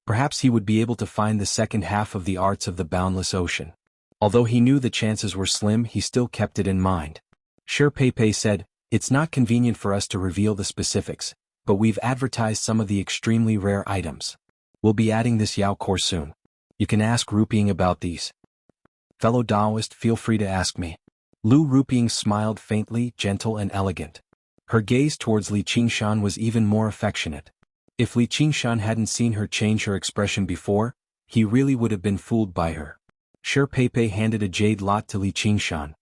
Perhaps he would be able to find the second half of the Arts of the Boundless Ocean. Although he knew the chances were slim, he still kept it in mind. Shi Pei said, "It's not convenient for us to reveal the specifics, but we've advertised some of the extremely rare items. We'll be adding this Yao Core soon. You can ask Ruping about these. Fellow Taoist, feel free to ask me." Lu Ruping smiled faintly, gentle and elegant. Her gaze towards Li Qingshan was even more affectionate. If Li Qingshan hadn't seen her change her expression before, he really would have been fooled by her. Shi Pei handed a jade lot to Li Qingshan.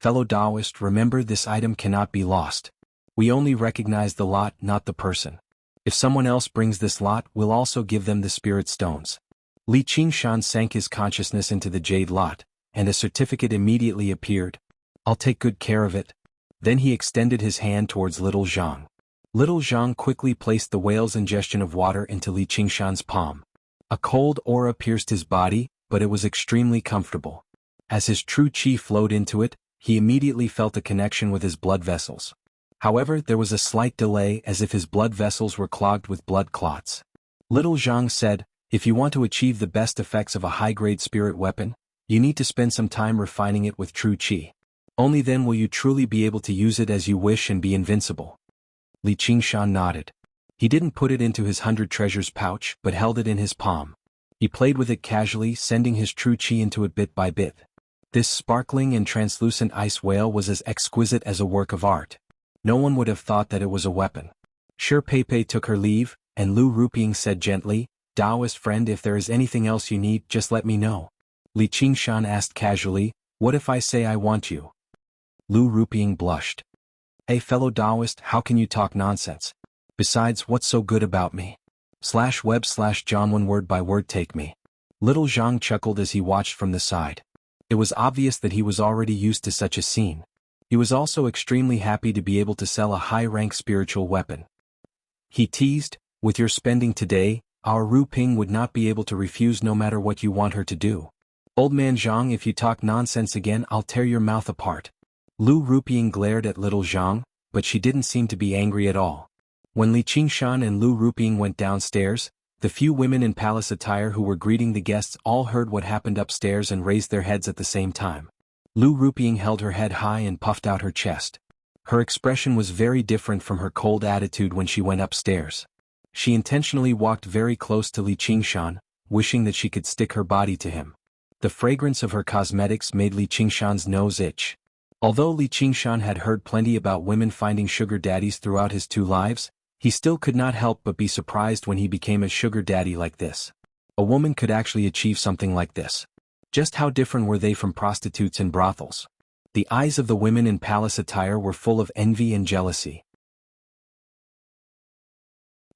"Fellow Taoist, remember this item cannot be lost. We only recognize the lot, not the person. If someone else brings this lot, we'll also give them the spirit stones." Li Qingshan sank his consciousness into the jade lot, and a certificate immediately appeared. "I'll take good care of it." Then he extended his hand towards Little Zhang. Little Zhang quickly placed the whale's ingestion of water into Li Qingshan's palm. A cold aura pierced his body, but it was extremely comfortable. As his true chi flowed into it, he immediately felt a connection with his blood vessels. However, there was a slight delay, as if his blood vessels were clogged with blood clots. Little Zhang said, "If you want to achieve the best effects of a high-grade spirit weapon, you need to spend some time refining it with true chi. Only then will you truly be able to use it as you wish and be invincible." Li Qingshan nodded. He didn't put it into his 100 treasures pouch, but held it in his palm. He played with it casually, sending his true chi into it bit by bit. This sparkling and translucent ice whale was as exquisite as a work of art. No one would have thought that it was a weapon. Shi Pei took her leave, and Lu Ruping said gently, "Taoist friend, if there is anything else you need, just let me know." Li Qingshan asked casually, "What if I say I want you?" Lu Ruping blushed. "Hey fellow Taoist, how can you talk nonsense? Besides, what's so good about me? /web/John one word by word take me." Little Zhang chuckled as he watched from the side. It was obvious that he was already used to such a scene. He was also extremely happy to be able to sell a high-rank spiritual weapon. He teased, "With your spending today, our Ruping would not be able to refuse no matter what you want her to do. Old man Zhang, if you talk nonsense again, I'll tear your mouth apart." Lu Ruping glared at Little Zhang, but she didn't seem to be angry at all. When Li Qingshan and Lu Ruping went downstairs, the few women in palace attire who were greeting the guests all heard what happened upstairs and raised their heads at the same time. Lu Ruping held her head high and puffed out her chest. Her expression was very different from her cold attitude when she went upstairs. She intentionally walked very close to Li Qingshan, wishing that she could stick her body to him. The fragrance of her cosmetics made Li Qingshan's nose itch. Although Li Qingshan had heard plenty about women finding sugar daddies throughout his 2 lives, he still could not help but be surprised when he became a sugar daddy like this. A woman could actually achieve something like this. Just how different were they from prostitutes and brothels? The eyes of the women in palace attire were full of envy and jealousy.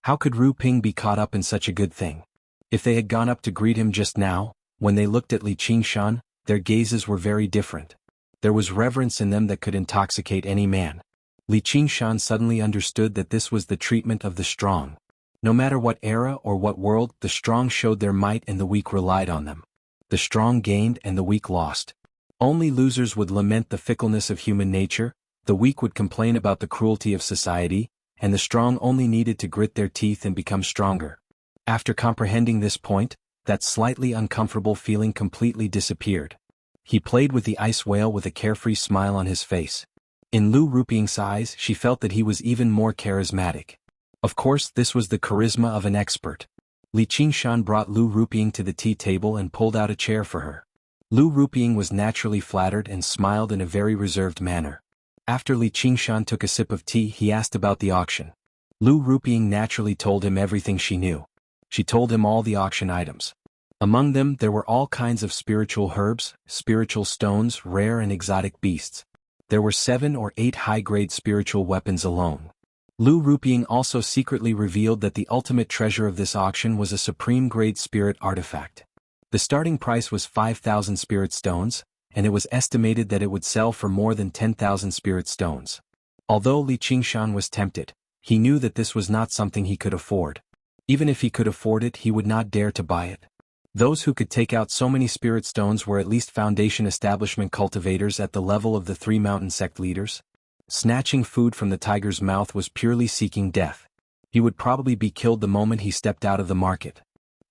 How could Ru Ping be caught up in such a good thing? If they had gone up to greet him just now, when they looked at Li Qingshan, their gazes were very different. There was reverence in them that could intoxicate any man. Li Qingshan suddenly understood that this was the treatment of the strong. No matter what era or what world, the strong showed their might and the weak relied on them. The strong gained and the weak lost. Only losers would lament the fickleness of human nature, the weak would complain about the cruelty of society, and the strong only needed to grit their teeth and become stronger. After comprehending this point, that slightly uncomfortable feeling completely disappeared. He played with the ice whale with a carefree smile on his face. In Lu Rupiang's eyes, she felt that he was even more charismatic. Of course, this was the charisma of an expert. Li Qingshan brought Lu Rupiang to the tea table and pulled out a chair for her. Lu Rupiang was naturally flattered and smiled in a very reserved manner. After Li Qingshan took a sip of tea, he asked about the auction. Lu Rupiang naturally told him everything she knew. She told him all the auction items. Among them, there were all kinds of spiritual herbs, spiritual stones, rare and exotic beasts. There were 7 or 8 high-grade spiritual weapons alone. Lu Rupiang also secretly revealed that the ultimate treasure of this auction was a supreme-grade spirit artifact. The starting price was 5,000 spirit stones, and it was estimated that it would sell for more than 10,000 spirit stones. Although Li Qingshan was tempted, he knew that this was not something he could afford. Even if he could afford it, he would not dare to buy it. Those who could take out so many spirit stones were at least Foundation establishment cultivators at the level of the 3 mountain sect leaders. Snatching food from the tiger's mouth was purely seeking death. He would probably be killed the moment he stepped out of the market.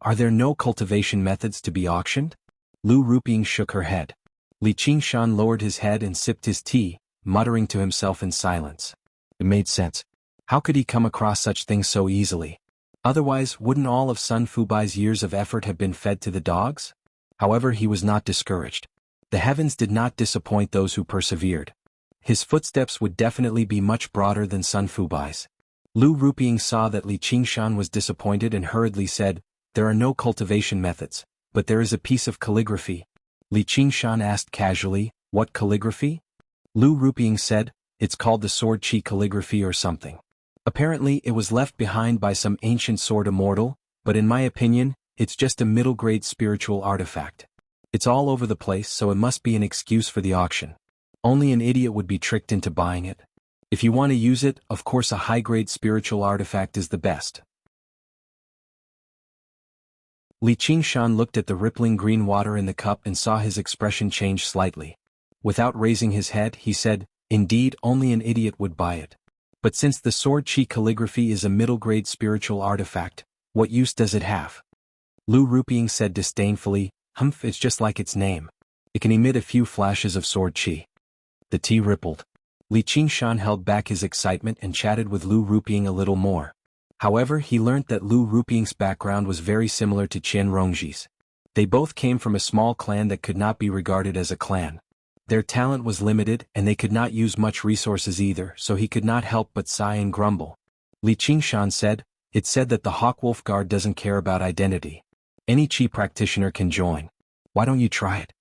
Are there no cultivation methods to be auctioned? Lu Rupiang shook her head. Li Qingshan lowered his head and sipped his tea, muttering to himself in silence. It made sense. How could he come across such things so easily? Otherwise, wouldn't all of Sun Fubai's years of effort have been fed to the dogs? However, he was not discouraged. The heavens did not disappoint those who persevered. His footsteps would definitely be much broader than Sun Fubai's. Lu Rupiang saw that Li Qingshan was disappointed and hurriedly said, "There are no cultivation methods, but there is a piece of calligraphy." Li Qingshan asked casually, "What calligraphy?" Lu Rupiang said, "It's called the sword chi calligraphy or something. Apparently it was left behind by some ancient sword immortal, but in my opinion, it's just a middle-grade spiritual artifact. It's all over the place, so it must be an excuse for the auction. Only an idiot would be tricked into buying it. If you want to use it, of course a high-grade spiritual artifact is the best." Li Qingshan looked at the rippling green water in the cup and saw his expression change slightly. Without raising his head, he said, "Indeed, only an idiot would buy it. But since the sword chi calligraphy is a middle-grade spiritual artifact, what use does it have?" Lu Rupiang said disdainfully, "Humph, it's just like its name. It can emit a few flashes of sword chi." The tea rippled. Li Qingshan held back his excitement and chatted with Lu Rupiang a little more. However, he learnt that Lu Rupiang's background was very similar to Qian Rongji's. They both came from a small clan that could not be regarded as a clan. Their talent was limited and they could not use much resources either, so he could not help but sigh and grumble. Li Qingshan said, "It's said that the Hawkwolf Guard doesn't care about identity. Any chi practitioner can join. Why don't you try it?"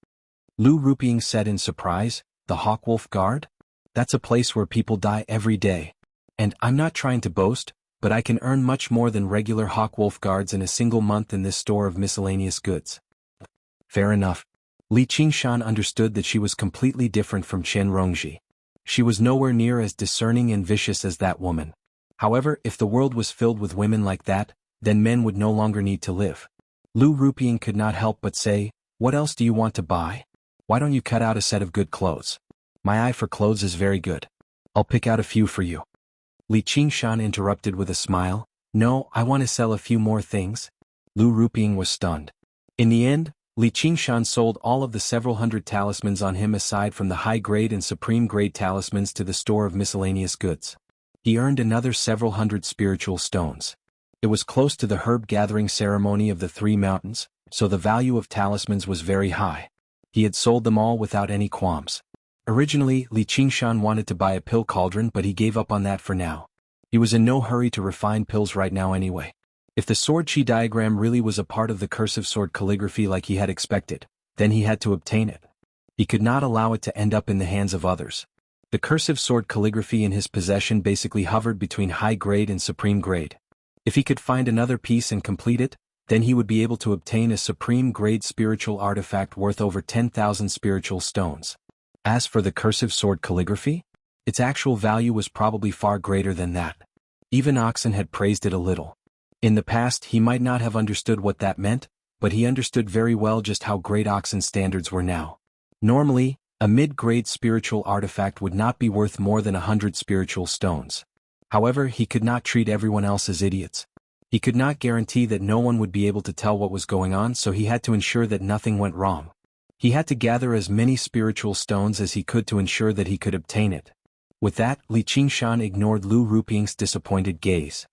Lu Rupiang said in surprise, "The Hawkwolf Guard? That's a place where people die every day. And I'm not trying to boast, but I can earn much more than regular Hawkwolf Guards in a single month in this store of miscellaneous goods." Fair enough. Li Qingshan understood that she was completely different from Qian Rongji. She was nowhere near as discerning and vicious as that woman. However, if the world was filled with women like that, then men would no longer need to live. Lu Rupiang could not help but say, "What else do you want to buy? Why don't you cut out a set of good clothes? My eye for clothes is very good. I'll pick out a few for you." Li Qingshan interrupted with a smile, "No, I want to sell a few more things." Lu Rupiang was stunned. In the end, Li Qingshan sold all of the several hundred talismans on him aside from the high-grade and supreme-grade talismans to the store of miscellaneous goods. He earned another several hundred spiritual stones. It was close to the herb-gathering ceremony of the 3 mountains, so the value of talismans was very high. He had sold them all without any qualms. Originally, Li Qingshan wanted to buy a pill cauldron, but he gave up on that for now. He was in no hurry to refine pills right now anyway. If the sword chi diagram really was a part of the cursive sword calligraphy like he had expected, then he had to obtain it. He could not allow it to end up in the hands of others. The cursive sword calligraphy in his possession basically hovered between high grade and supreme grade. If he could find another piece and complete it, then he would be able to obtain a supreme grade spiritual artifact worth over 10,000 spiritual stones. As for the cursive sword calligraphy, its actual value was probably far greater than that. Even Oxen had praised it a little. In the past he might not have understood what that meant, but he understood very well just how great Oxen's standards were now. Normally, a mid-grade spiritual artifact would not be worth more than 100 spiritual stones. However, he could not treat everyone else as idiots. He could not guarantee that no one would be able to tell what was going on, so he had to ensure that nothing went wrong. He had to gather as many spiritual stones as he could to ensure that he could obtain it. With that, Li Qingshan ignored Lu Ruping's disappointed gaze.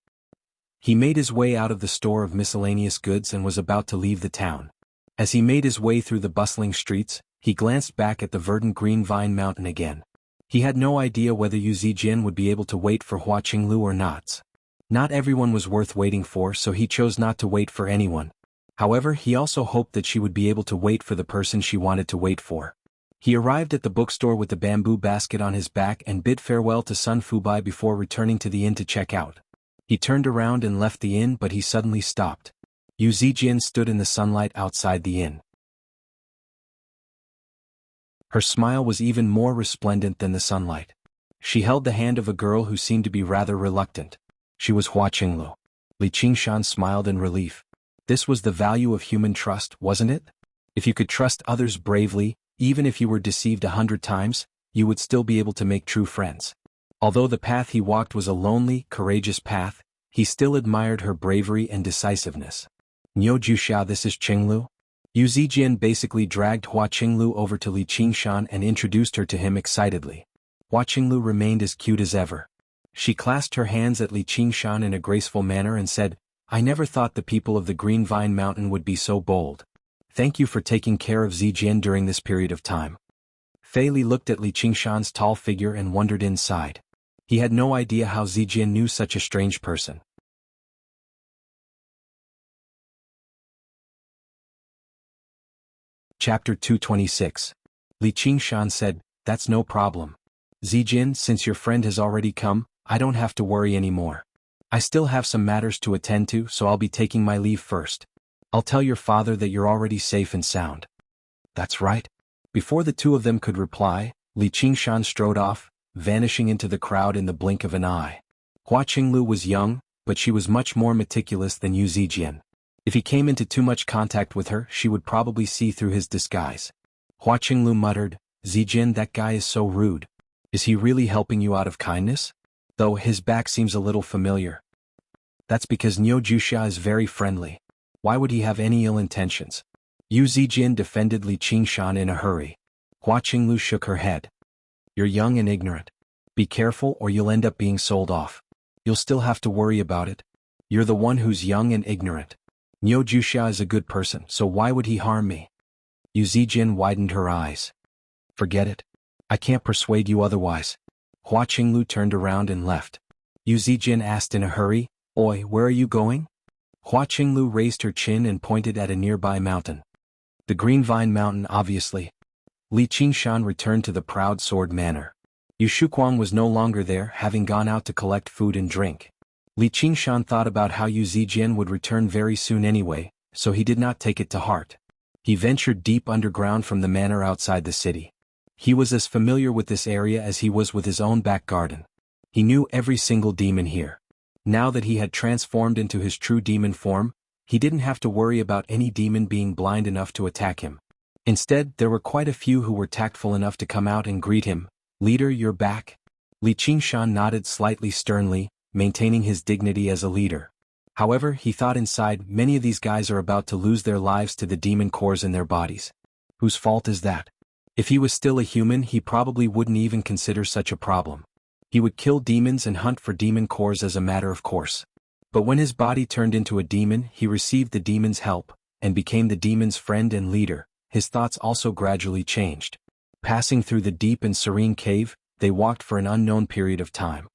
He made his way out of the store of miscellaneous goods and was about to leave the town. As he made his way through the bustling streets, he glanced back at the verdant green vine mountain again. He had no idea whether Yu Zijin would be able to wait for Hua Qinglu or not. Not everyone was worth waiting for, so he chose not to wait for anyone. However, he also hoped that she would be able to wait for the person she wanted to wait for. He arrived at the bookstore with the bamboo basket on his back and bid farewell to Sun Fubai before returning to the inn to check out. He turned around and left the inn, but he suddenly stopped. Yu Zijin stood in the sunlight outside the inn. Her smile was even more resplendent than the sunlight. She held the hand of a girl who seemed to be rather reluctant. She was Hua Qinglu. Li Qingshan smiled in relief. This was the value of human trust, wasn't it? If you could trust others bravely, even if you were deceived 100 times, you would still be able to make true friends. Although the path he walked was a lonely, courageous path, he still admired her bravery and decisiveness. Niu Juxia, this is Qinglu? Yu Zijin basically dragged Hua Qinglu over to Li Qingshan and introduced her to him excitedly. Hua Qinglu remained as cute as ever. She clasped her hands at Li Qingshan in a graceful manner and said, I never thought the people of the Green Vine Mountain would be so bold. Thank you for taking care of Zijin during this period of time. Fei Li looked at Li Qingshan's tall figure and wondered inside. He had no idea how Zijin knew such a strange person. Chapter 226. Li Qingshan said, That's no problem. Zijin, since your friend has already come, I don't have to worry anymore. I still have some matters to attend to, so I'll be taking my leave first. I'll tell your father that you're already safe and sound. That's right. Before the two of them could reply, Li Qingshan strode off, vanishing into the crowd in the blink of an eye. Hua Qinglu was young, but she was much more meticulous than Yu Zijin. If he came into too much contact with her, she would probably see through his disguise. Hua Qinglu muttered, Zijin, that guy is so rude. Is he really helping you out of kindness? Though his back seems a little familiar. That's because Niu Juxia is very friendly. Why would he have any ill intentions? Yu Zijin defended Li Qingshan in a hurry. Hua Qinglu shook her head. You're young and ignorant. Be careful or you'll end up being sold off. You'll still have to worry about it. You're the one who's young and ignorant. Niu Juxia is a good person, so why would he harm me? Yu Zijin widened her eyes. Forget it. I can't persuade you otherwise. Hua Qinglu turned around and left. Yu Zijin asked in a hurry, Oi, where are you going? Hua Qinglu raised her chin and pointed at a nearby mountain. The Green Vine Mountain, obviously. Li Qingshan returned to the proud sword manor. Yu Shuquang was no longer there, having gone out to collect food and drink. Li Qingshan thought about how Yu Zijin would return very soon anyway, so he did not take it to heart. He ventured deep underground from the manor outside the city. He was as familiar with this area as he was with his own back garden. He knew every single demon here. Now that he had transformed into his true demon form, he didn't have to worry about any demon being blind enough to attack him. Instead, there were quite a few who were tactful enough to come out and greet him. Leader, you're back? Li Qingshan nodded slightly sternly, maintaining his dignity as a leader. However, he thought inside, many of these guys are about to lose their lives to the demon cores in their bodies. Whose fault is that? If he was still a human, he probably wouldn't even consider such a problem. He would kill demons and hunt for demon cores as a matter of course. But when his body turned into a demon, he received the demon's help, and became the demon's friend and leader. His thoughts also gradually changed. Passing through the deep and serene cave, they walked for an unknown period of time.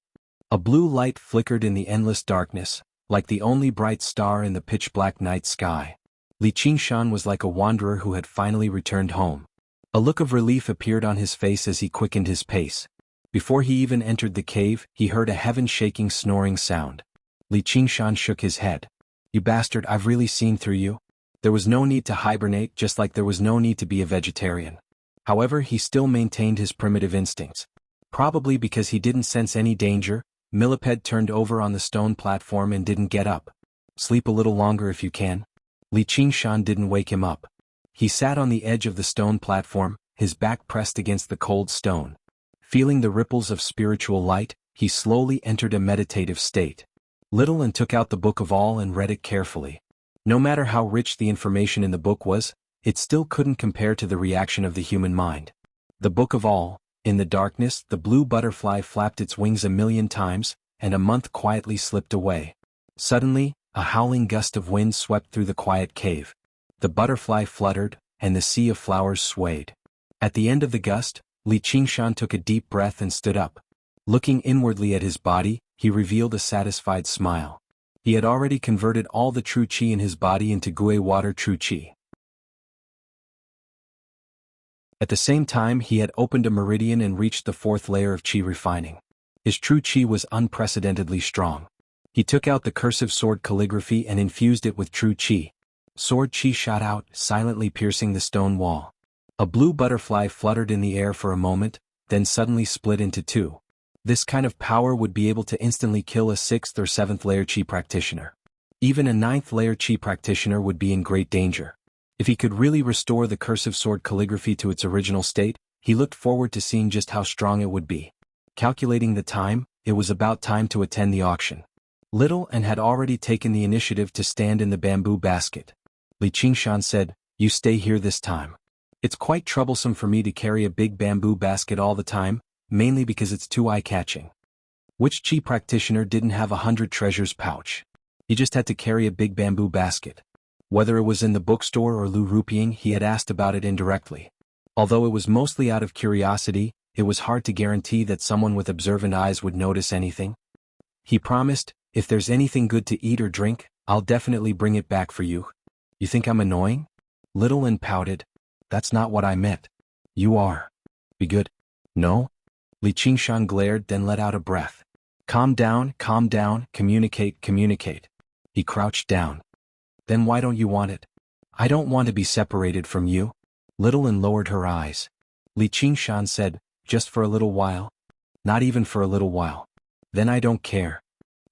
A blue light flickered in the endless darkness, like the only bright star in the pitch-black night sky. Li Qingshan was like a wanderer who had finally returned home. A look of relief appeared on his face as he quickened his pace. Before he even entered the cave, he heard a heaven-shaking snoring sound. Li Qingshan shook his head. You bastard, I've really seen through you. There was no need to hibernate, just like there was no need to be a vegetarian. However, he still maintained his primitive instincts. Probably because he didn't sense any danger, Millipede turned over on the stone platform and didn't get up. Sleep a little longer if you can. Li Qingshan didn't wake him up. He sat on the edge of the stone platform, his back pressed against the cold stone. Feeling the ripples of spiritual light, he slowly entered a meditative state. Little and took out the Book of All and read it carefully. No matter how rich the information in the book was, it still couldn't compare to the reaction of the human mind. The Book of All. In the darkness, the blue butterfly flapped its wings 1,000,000 times, and a month quietly slipped away. Suddenly, a howling gust of wind swept through the quiet cave. The butterfly fluttered, and the sea of flowers swayed. At the end of the gust, Li Qingshan took a deep breath and stood up. Looking inwardly at his body, he revealed a satisfied smile. He had already converted all the true qi in his body into Gui water true qi. At the same time, he had opened a meridian and reached the 4th layer of qi refining. His true qi was unprecedentedly strong. He took out the cursive sword calligraphy and infused it with true qi. Sword qi shot out, silently piercing the stone wall. A blue butterfly fluttered in the air for a moment, then suddenly split into two. This kind of power would be able to instantly kill a 6th or 7th layer qi practitioner. Even a 9th layer qi practitioner would be in great danger. If he could really restore the cursive sword calligraphy to its original state, he looked forward to seeing just how strong it would be. Calculating the time, it was about time to attend the auction. Little and had already taken the initiative to stand in the bamboo basket. Li Qingshan said, "You stay here this time. It's quite troublesome for me to carry a big bamboo basket all the time, mainly because it's too eye-catching." Which qi practitioner didn't have 100 treasures pouch? He just had to carry a big bamboo basket. Whether it was in the bookstore or Lu Ruping, he had asked about it indirectly. Although it was mostly out of curiosity, it was hard to guarantee that someone with observant eyes would notice anything. He promised, "If there's anything good to eat or drink, I'll definitely bring it back for you." "You think I'm annoying?" Little and pouted. "That's not what I meant. You are. Be good." "No?" Li Qingshan glared, then let out a breath. Calm down, communicate, communicate." He crouched down. "Then why don't you want it?" "I don't want to be separated from you." Little and lowered her eyes. Li Qingshan said, "Just for a little while?" "Not even for a little while." "Then I don't care."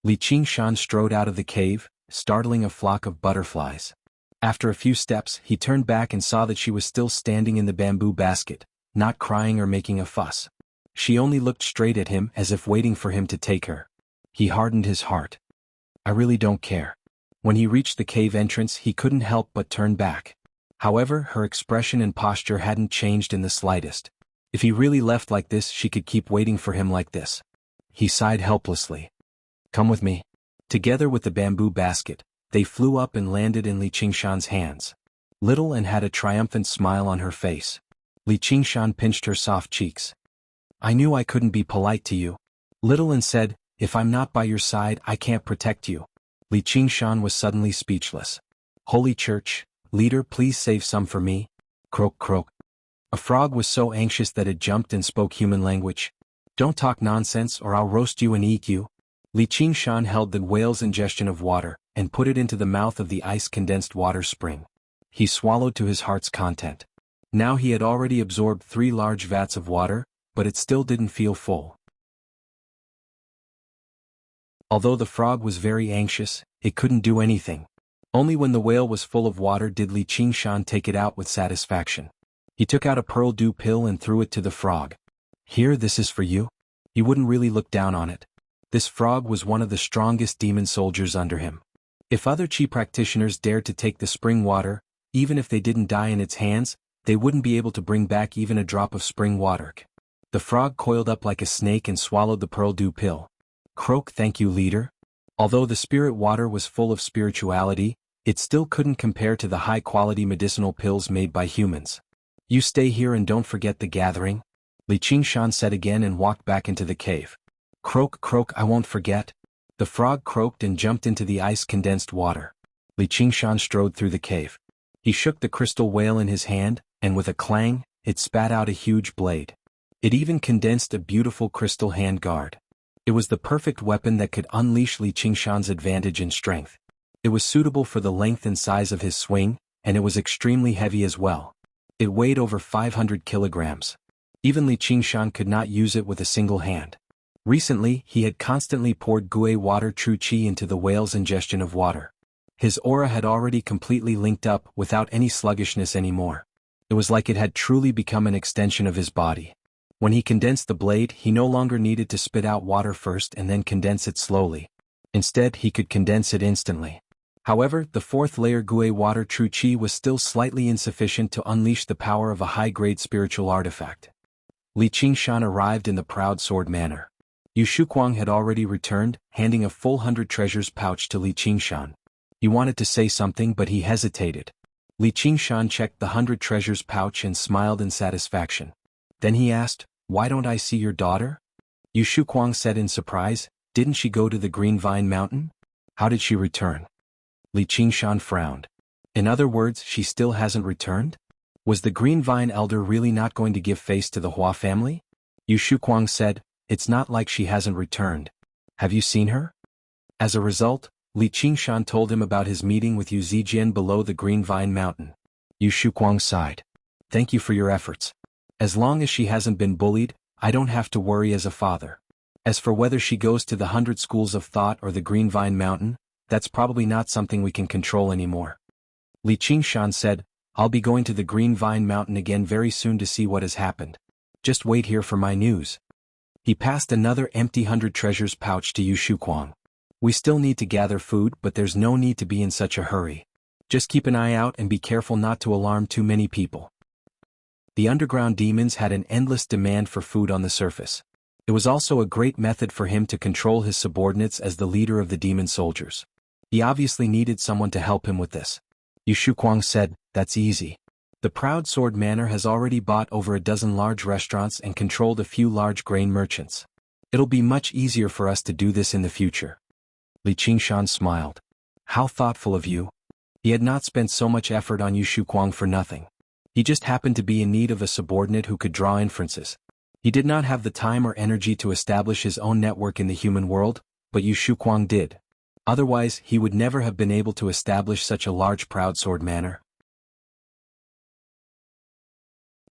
Li Qingshan strode out of the cave, startling a flock of butterflies. After a few steps, he turned back and saw that she was still standing in the bamboo basket, not crying or making a fuss. She only looked straight at him as if waiting for him to take her. He hardened his heart. "I really don't care." When he reached the cave entrance, he couldn't help but turn back. However, her expression and posture hadn't changed in the slightest. If he really left like this, she could keep waiting for him like this. He sighed helplessly. "Come with me." Together with the bamboo basket, they flew up and landed in Li Qingshan's hands. Little and had a triumphant smile on her face. Li Qingshan pinched her soft cheeks. "I knew I couldn't be polite to you." Little and said, "If I'm not by your side, I can't protect you." Li Qingshan was suddenly speechless. "Holy Church, leader, please save some for me." Croak, croak. A frog was so anxious that it jumped and spoke human language. "Don't talk nonsense or I'll roast you and eat you." Li Qingshan held the whale's ingestion of water and put it into the mouth of the ice-condensed water spring. He swallowed to his heart's content. Now he had already absorbed 3 large vats of water, but it still didn't feel full. Although the frog was very anxious, it couldn't do anything. Only when the whale was full of water did Li Qingshan take it out with satisfaction. He took out a pearl dew pill and threw it to the frog. "Here, this is for you." He wouldn't really look down on it. This frog was one of the strongest demon soldiers under him. If other qi practitioners dared to take the spring water, even if they didn't die in its hands, they wouldn't be able to bring back even a drop of spring water. The frog coiled up like a snake and swallowed the pearl dew pill. "Croak, thank you, leader." Although the spirit water was full of spirituality, it still couldn't compare to the high-quality medicinal pills made by humans. "You stay here and don't forget the gathering," Li Qingshan said again and walked back into the cave. "Croak, croak, I won't forget." The frog croaked and jumped into the ice-condensed water. Li Qingshan strode through the cave. He shook the crystal whale in his hand, and with a clang, it spat out a huge blade. It even condensed a beautiful crystal handguard. It was the perfect weapon that could unleash Li Qingshan's advantage in strength. It was suitable for the length and size of his swing, and it was extremely heavy as well. It weighed over 500 kilograms. Even Li Qingshan could not use it with a single hand. Recently, he had constantly poured Gui water true qi into the whale's ingestion of water. His aura had already completely linked up without any sluggishness anymore. It was like it had truly become an extension of his body. When he condensed the blade, he no longer needed to spit out water first and then condense it slowly. Instead, he could condense it instantly. However, the fourth layer Gui Water True Qi was still slightly insufficient to unleash the power of a high-grade spiritual artifact. Li Qingshan arrived in the proud sword manner. Yu Shuquang had already returned, handing a full 100 treasures pouch to Li Qingshan. He wanted to say something but he hesitated. Li Qingshan checked the 100 treasures pouch and smiled in satisfaction. Then he asked, "Why don't I see your daughter?" Yu Shuquang said in surprise, "Didn't she go to the Green Vine Mountain? How did she return?" Li Qingshan frowned. In other words, she still hasn't returned? Was the Green Vine Elder really not going to give face to the Hua family? Yu Shuquang said, "It's not like she hasn't returned. Have you seen her?" As a result, Li Qingshan told him about his meeting with Yu Zijian below the Green Vine Mountain. Yu Shuquang sighed. "Thank you for your efforts. As long as she hasn't been bullied, I don't have to worry as a father. As for whether she goes to the 100 schools of thought or the Green Vine Mountain, that's probably not something we can control anymore." Li Qingshan said, "I'll be going to the Green Vine Mountain again very soon to see what has happened. Just wait here for my news." He passed another empty 100 treasures pouch to Yu Shuquang. "We still need to gather food, but there's no need to be in such a hurry. Just keep an eye out and be careful not to alarm too many people." The underground demons had an endless demand for food on the surface. It was also a great method for him to control his subordinates as the leader of the demon soldiers. He obviously needed someone to help him with this. Yu Shuquang said, "That's easy. The Proud Sword Manor has already bought over a dozen large restaurants and controlled a few large grain merchants. It'll be much easier for us to do this in the future." Li Qingshan smiled. "How thoughtful of you." He had not spent so much effort on Yu Shuquang for nothing. He just happened to be in need of a subordinate who could draw inferences. He did not have the time or energy to establish his own network in the human world, but Yu Shuquang did. Otherwise, he would never have been able to establish such a large Proud Sword Manor.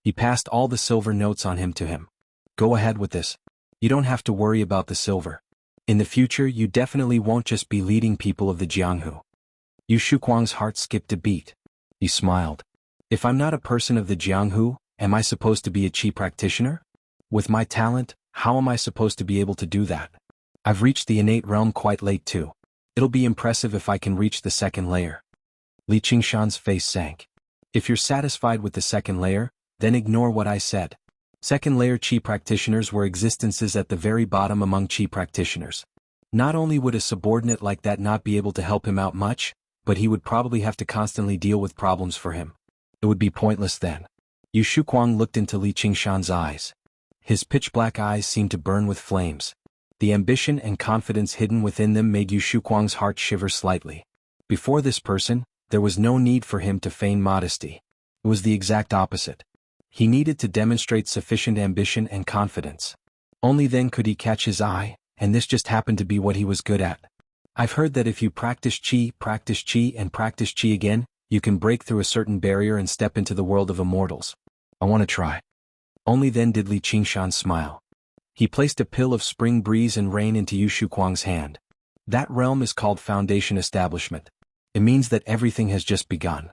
He passed all the silver notes on him to him. "Go ahead with this. You don't have to worry about the silver. In the future, you definitely won't just be leading people of the Jianghu." Yu Shuquang's heart skipped a beat. He smiled. "If I'm not a person of the Jianghu, am I supposed to be a Qi practitioner? With my talent, how am I supposed to be able to do that? I've reached the innate realm quite late too. It'll be impressive if I can reach the second layer." Li Qingshan's face sank. "If you're satisfied with the second layer, then ignore what I said. Second layer Qi practitioners were existences at the very bottom among Qi practitioners. Not only would a subordinate like that not be able to help him out much, but he would probably have to constantly deal with problems for him. It would be pointless then." Yu Shuquang looked into Li Qingshan's eyes. His pitch-black eyes seemed to burn with flames. The ambition and confidence hidden within them made Yu Shuquang's heart shiver slightly. Before this person, there was no need for him to feign modesty. It was the exact opposite. He needed to demonstrate sufficient ambition and confidence. Only then could he catch his eye, and this just happened to be what he was good at. "I've heard that if you practice Qi and practice Qi again, you can break through a certain barrier and step into the world of immortals. I want to try." Only then did Li Qingshan smile. He placed a pill of spring breeze and rain into Yu Shuquang's hand. "That realm is called Foundation Establishment. It means that everything has just begun."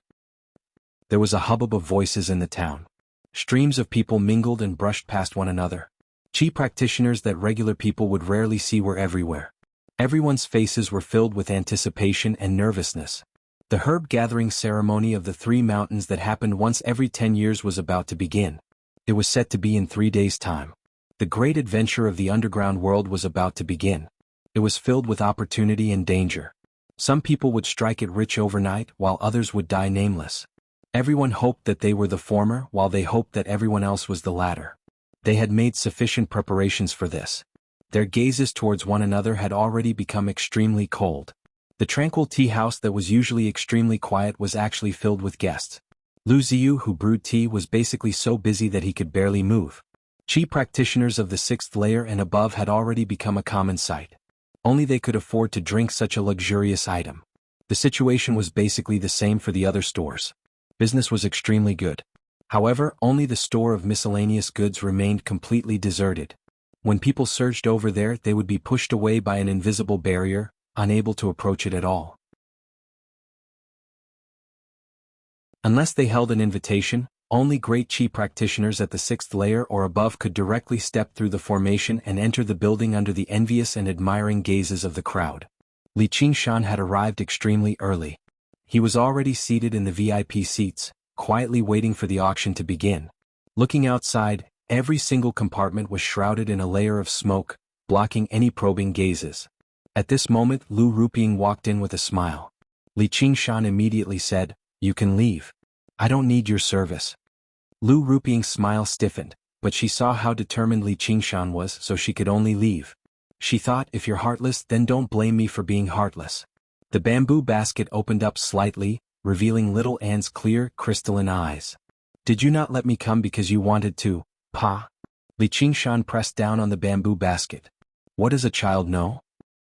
There was a hubbub of voices in the town. Streams of people mingled and brushed past one another. Qi practitioners that regular people would rarely see were everywhere. Everyone's faces were filled with anticipation and nervousness. The herb gathering ceremony of the 3 mountains that happened once every 10 years was about to begin. It was set to be in 3 days' time. The great adventure of the underground world was about to begin. It was filled with opportunity and danger. Some people would strike it rich overnight while others would die nameless. Everyone hoped that they were the former while they hoped that everyone else was the latter. They had made sufficient preparations for this. Their gazes towards one another had already become extremely cold. The tranquil tea house that was usually extremely quiet was actually filled with guests. Lu Ziyu, who brewed tea, was basically so busy that he could barely move. Qi practitioners of the 6th layer and above had already become a common sight. Only they could afford to drink such a luxurious item. The situation was basically the same for the other stores. Business was extremely good. However, only the store of miscellaneous goods remained completely deserted. When people surged over there, they would be pushed away by an invisible barrier, unable to approach it at all. Unless they held an invitation, only great Qi practitioners at the 6th layer or above could directly step through the formation and enter the building under the envious and admiring gazes of the crowd. Li Qingshan had arrived extremely early. He was already seated in the VIP seats, quietly waiting for the auction to begin. Looking outside, every single compartment was shrouded in a layer of smoke, blocking any probing gazes. At this moment, Lu Ruping walked in with a smile. Li Qingshan immediately said, "You can leave. I don't need your service." Lu Ruping's smile stiffened, but she saw how determined Li Qingshan was, so she could only leave. She thought, if you're heartless, then don't blame me for being heartless. The bamboo basket opened up slightly, revealing little Anne's clear, crystalline eyes. "Did you not let me come because you wanted to, Pa?" Li Qingshan pressed down on the bamboo basket. What does a child know?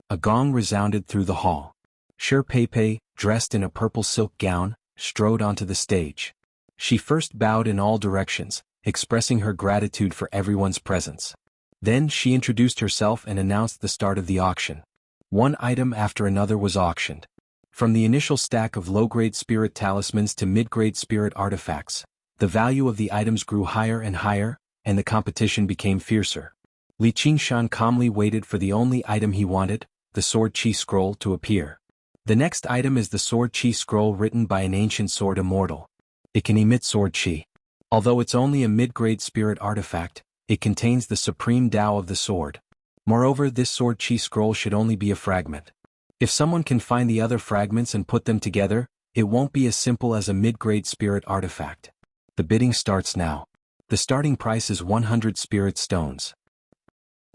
A gong resounded through the hall. Shi Pei, dressed in a purple silk gown, strode onto the stage. She first bowed in all directions, expressing her gratitude for everyone's presence. Then she introduced herself and announced the start of the auction. One item after another was auctioned. From the initial stack of low-grade spirit talismans to mid-grade spirit artifacts, the value of the items grew higher and higher, and the competition became fiercer. Li Qingshan calmly waited for the only item he wanted, the Sword Chi Scroll, to appear. The next item is the Sword Chi Scroll written by an ancient sword immortal. It can emit Sword Chi. Although it's only a mid-grade spirit artifact, it contains the supreme Tao of the sword. Moreover, this Sword Chi Scroll should only be a fragment. If someone can find the other fragments and put them together, it won't be as simple as a mid-grade spirit artifact. The bidding starts now. The starting price is 100 spirit stones.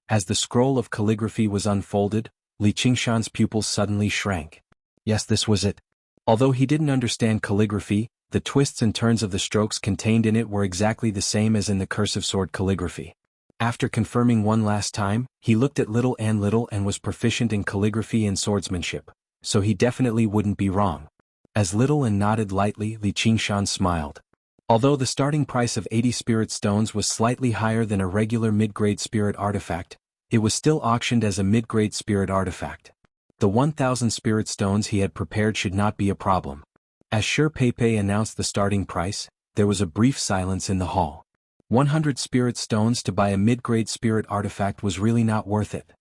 As the scroll of calligraphy was unfolded, Li Qingshan's pupils suddenly shrank. Yes, this was it. Although he didn't understand calligraphy, the twists and turns of the strokes contained in it were exactly the same as in the cursive sword calligraphy. After confirming one last time, he looked at little Anne Little and was proficient in calligraphy and swordsmanship, so he definitely wouldn't be wrong. As Little Anne nodded lightly, Li Qingshan smiled. Although the starting price of 80 spirit stones was slightly higher than a regular mid-grade spirit artifact, it was still auctioned as a mid-grade spirit artifact. The 1,000 spirit stones he had prepared should not be a problem. As Shi Pei announced the starting price, there was a brief silence in the hall. 100 spirit stones to buy a mid-grade spirit artifact was really not worth it.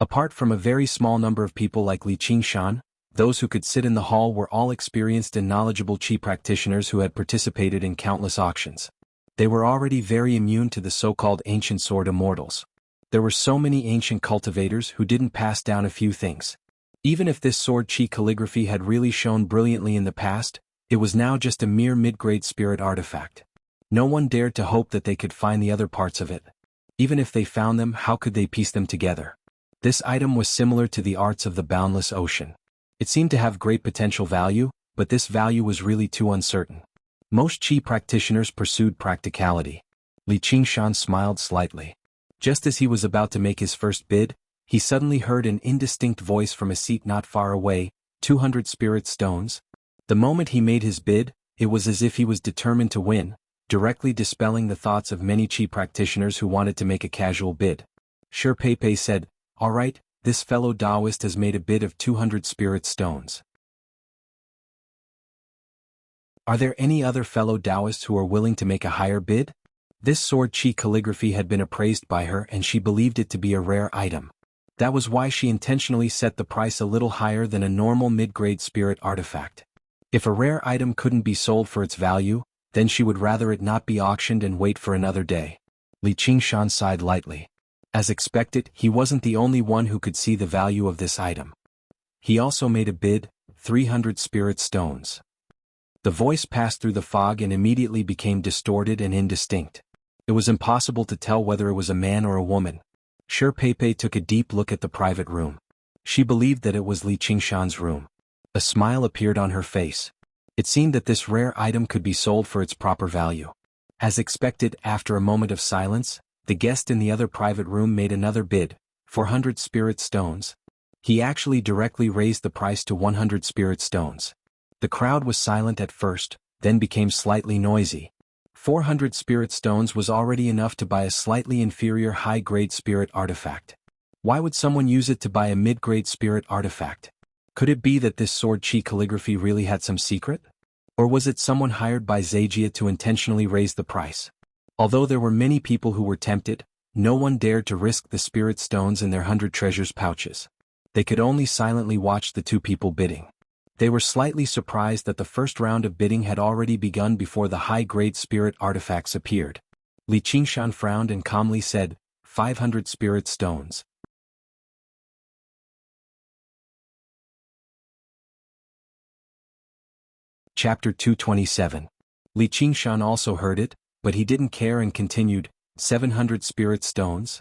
Apart from a very small number of people like Li Qingshan, those who could sit in the hall were all experienced and knowledgeable Qi practitioners who had participated in countless auctions. They were already very immune to the so-called ancient sword immortals. There were so many ancient cultivators who didn't pass down a few things. Even if this sword Qi calligraphy had really shone brilliantly in the past, it was now just a mere mid-grade spirit artifact. No one dared to hope that they could find the other parts of it. Even if they found them, how could they piece them together? This item was similar to the arts of the boundless ocean. It seemed to have great potential value, but this value was really too uncertain. Most Qi practitioners pursued practicality. Li Qingshan smiled slightly. Just as he was about to make his first bid, he suddenly heard an indistinct voice from a seat not far away, 200 spirit stones. The moment he made his bid, it was as if he was determined to win, directly dispelling the thoughts of many Qi practitioners who wanted to make a casual bid. Shi Pei said, "All right, this fellow Taoist has made a bid of 200 spirit stones. Are there any other fellow Taoists who are willing to make a higher bid?" This sword Qi calligraphy had been appraised by her and she believed it to be a rare item. That was why she intentionally set the price a little higher than a normal mid-grade spirit artifact. If a rare item couldn't be sold for its value, then she would rather it not be auctioned and wait for another day. Li Qingshan sighed lightly. As expected, he wasn't the only one who could see the value of this item. He also made a bid, 300 spirit stones. The voice passed through the fog and immediately became distorted and indistinct. It was impossible to tell whether it was a man or a woman. Shi Pei took a deep look at the private room. She believed that it was Li Qingshan's room. A smile appeared on her face. It seemed that this rare item could be sold for its proper value. As expected, after a moment of silence, the guest in the other private room made another bid, 400 spirit stones. He actually directly raised the price to 100 spirit stones. The crowd was silent at first, then became slightly noisy. 400 spirit stones was already enough to buy a slightly inferior high-grade spirit artifact. Why would someone use it to buy a mid-grade spirit artifact? Could it be that this sword Qi calligraphy really had some secret? Or was it someone hired by Zejia to intentionally raise the price? Although there were many people who were tempted, no one dared to risk the spirit stones in their 100 treasures pouches. They could only silently watch the two people bidding. They were slightly surprised that the first round of bidding had already begun before the high-grade spirit artifacts appeared. Li Qingshan frowned and calmly said, 500 spirit stones. Chapter 227. Li Qingshan also heard it, but he didn't care and continued, 700 spirit stones?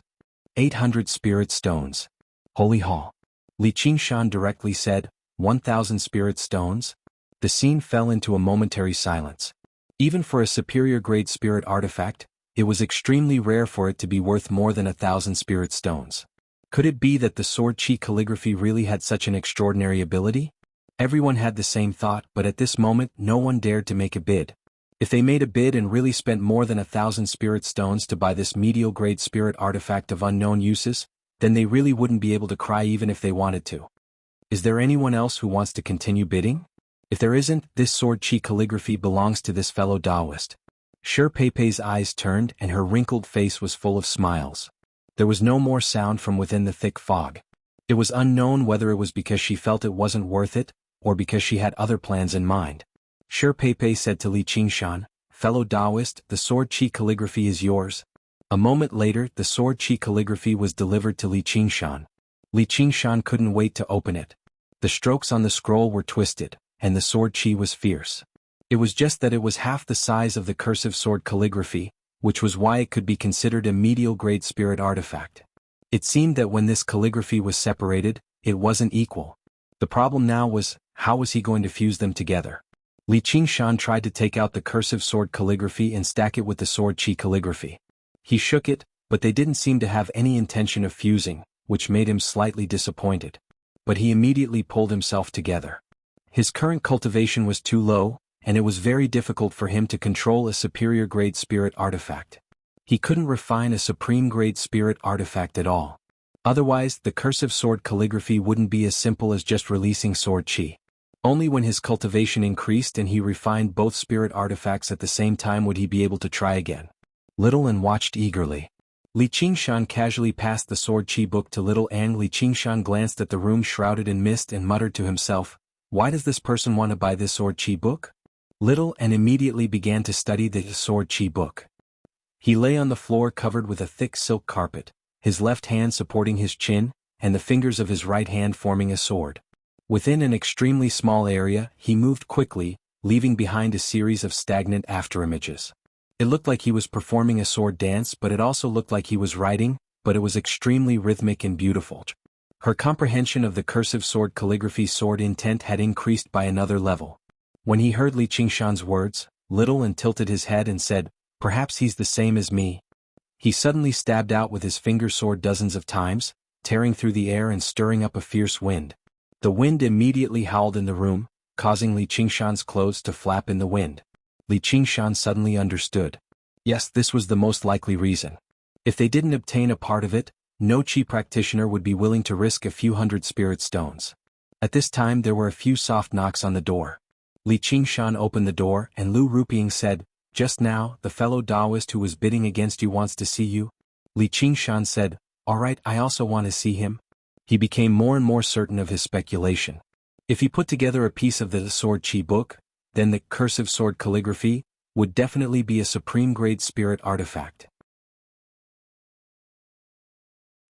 800 spirit stones. Holy Hall. Li Qingshan directly said, 1,000 spirit stones? The scene fell into a momentary silence. Even for a superior-grade spirit artifact, it was extremely rare for it to be worth more than 1,000 spirit stones. Could it be that the sword chi calligraphy really had such an extraordinary ability? Everyone had the same thought, but at this moment no one dared to make a bid. If they made a bid and really spent more than 1,000 spirit stones to buy this medial-grade spirit artifact of unknown uses, then they really wouldn't be able to cry even if they wanted to. Is there anyone else who wants to continue bidding? If there isn't, this sword chi calligraphy belongs to this fellow Taoist. Shi Peipei's eyes turned and her wrinkled face was full of smiles. There was no more sound from within the thick fog. It was unknown whether it was because she felt it wasn't worth it, or because she had other plans in mind. Shi Peipei said to Li Qingshan, fellow Taoist, the sword chi calligraphy is yours. A moment later, the sword chi calligraphy was delivered to Li Qingshan. Li Qingshan couldn't wait to open it. The strokes on the scroll were twisted, and the sword chi was fierce. It was just that it was half the size of the cursive sword calligraphy, which was why it could be considered a medial-grade spirit artifact. It seemed that when this calligraphy was separated, it wasn't equal. The problem now was, how was he going to fuse them together? Li Qingshan tried to take out the cursive sword calligraphy and stack it with the sword chi calligraphy. He shook it, but they didn't seem to have any intention of fusing, which made him slightly disappointed. But he immediately pulled himself together. His current cultivation was too low, and it was very difficult for him to control a superior-grade spirit artifact. He couldn't refine a supreme-grade spirit artifact at all. Otherwise, the cursive sword calligraphy wouldn't be as simple as just releasing sword chi. Only when his cultivation increased and he refined both spirit artifacts at the same time would he be able to try again. Little An watched eagerly. Li Qingshan casually passed the sword chi book to Little An. Li Qingshan glanced at the room shrouded in mist and muttered to himself, why does this person want to buy this sword chi book? Little An immediately began to study the sword chi book. He lay on the floor covered with a thick silk carpet, his left hand supporting his chin, and the fingers of his right hand forming a sword. Within an extremely small area, he moved quickly, leaving behind a series of stagnant afterimages. It looked like he was performing a sword dance, but it also looked like he was writing, but it was extremely rhythmic and beautiful. Her comprehension of the cursive sword calligraphy sword intent had increased by another level. When he heard Li Qingshan's words, Little An tilted his head and said, perhaps he's the same as me. He suddenly stabbed out with his finger sword dozens of times, tearing through the air and stirring up a fierce wind. The wind immediately howled in the room, causing Li Qingshan's clothes to flap in the wind. Li Qingshan suddenly understood. Yes, this was the most likely reason. If they didn't obtain a part of it, no chi practitioner would be willing to risk a few hundred spirit stones. At this time there were a few soft knocks on the door. Li Qingshan opened the door and Lu Rupiang said, just now, the fellow Taoist who was bidding against you wants to see you. Li Qingshan said, alright, I also want to see him. He became more and more certain of his speculation. If he put together a piece of the sword chi book, then the cursive sword calligraphy would definitely be a supreme-grade spirit artifact.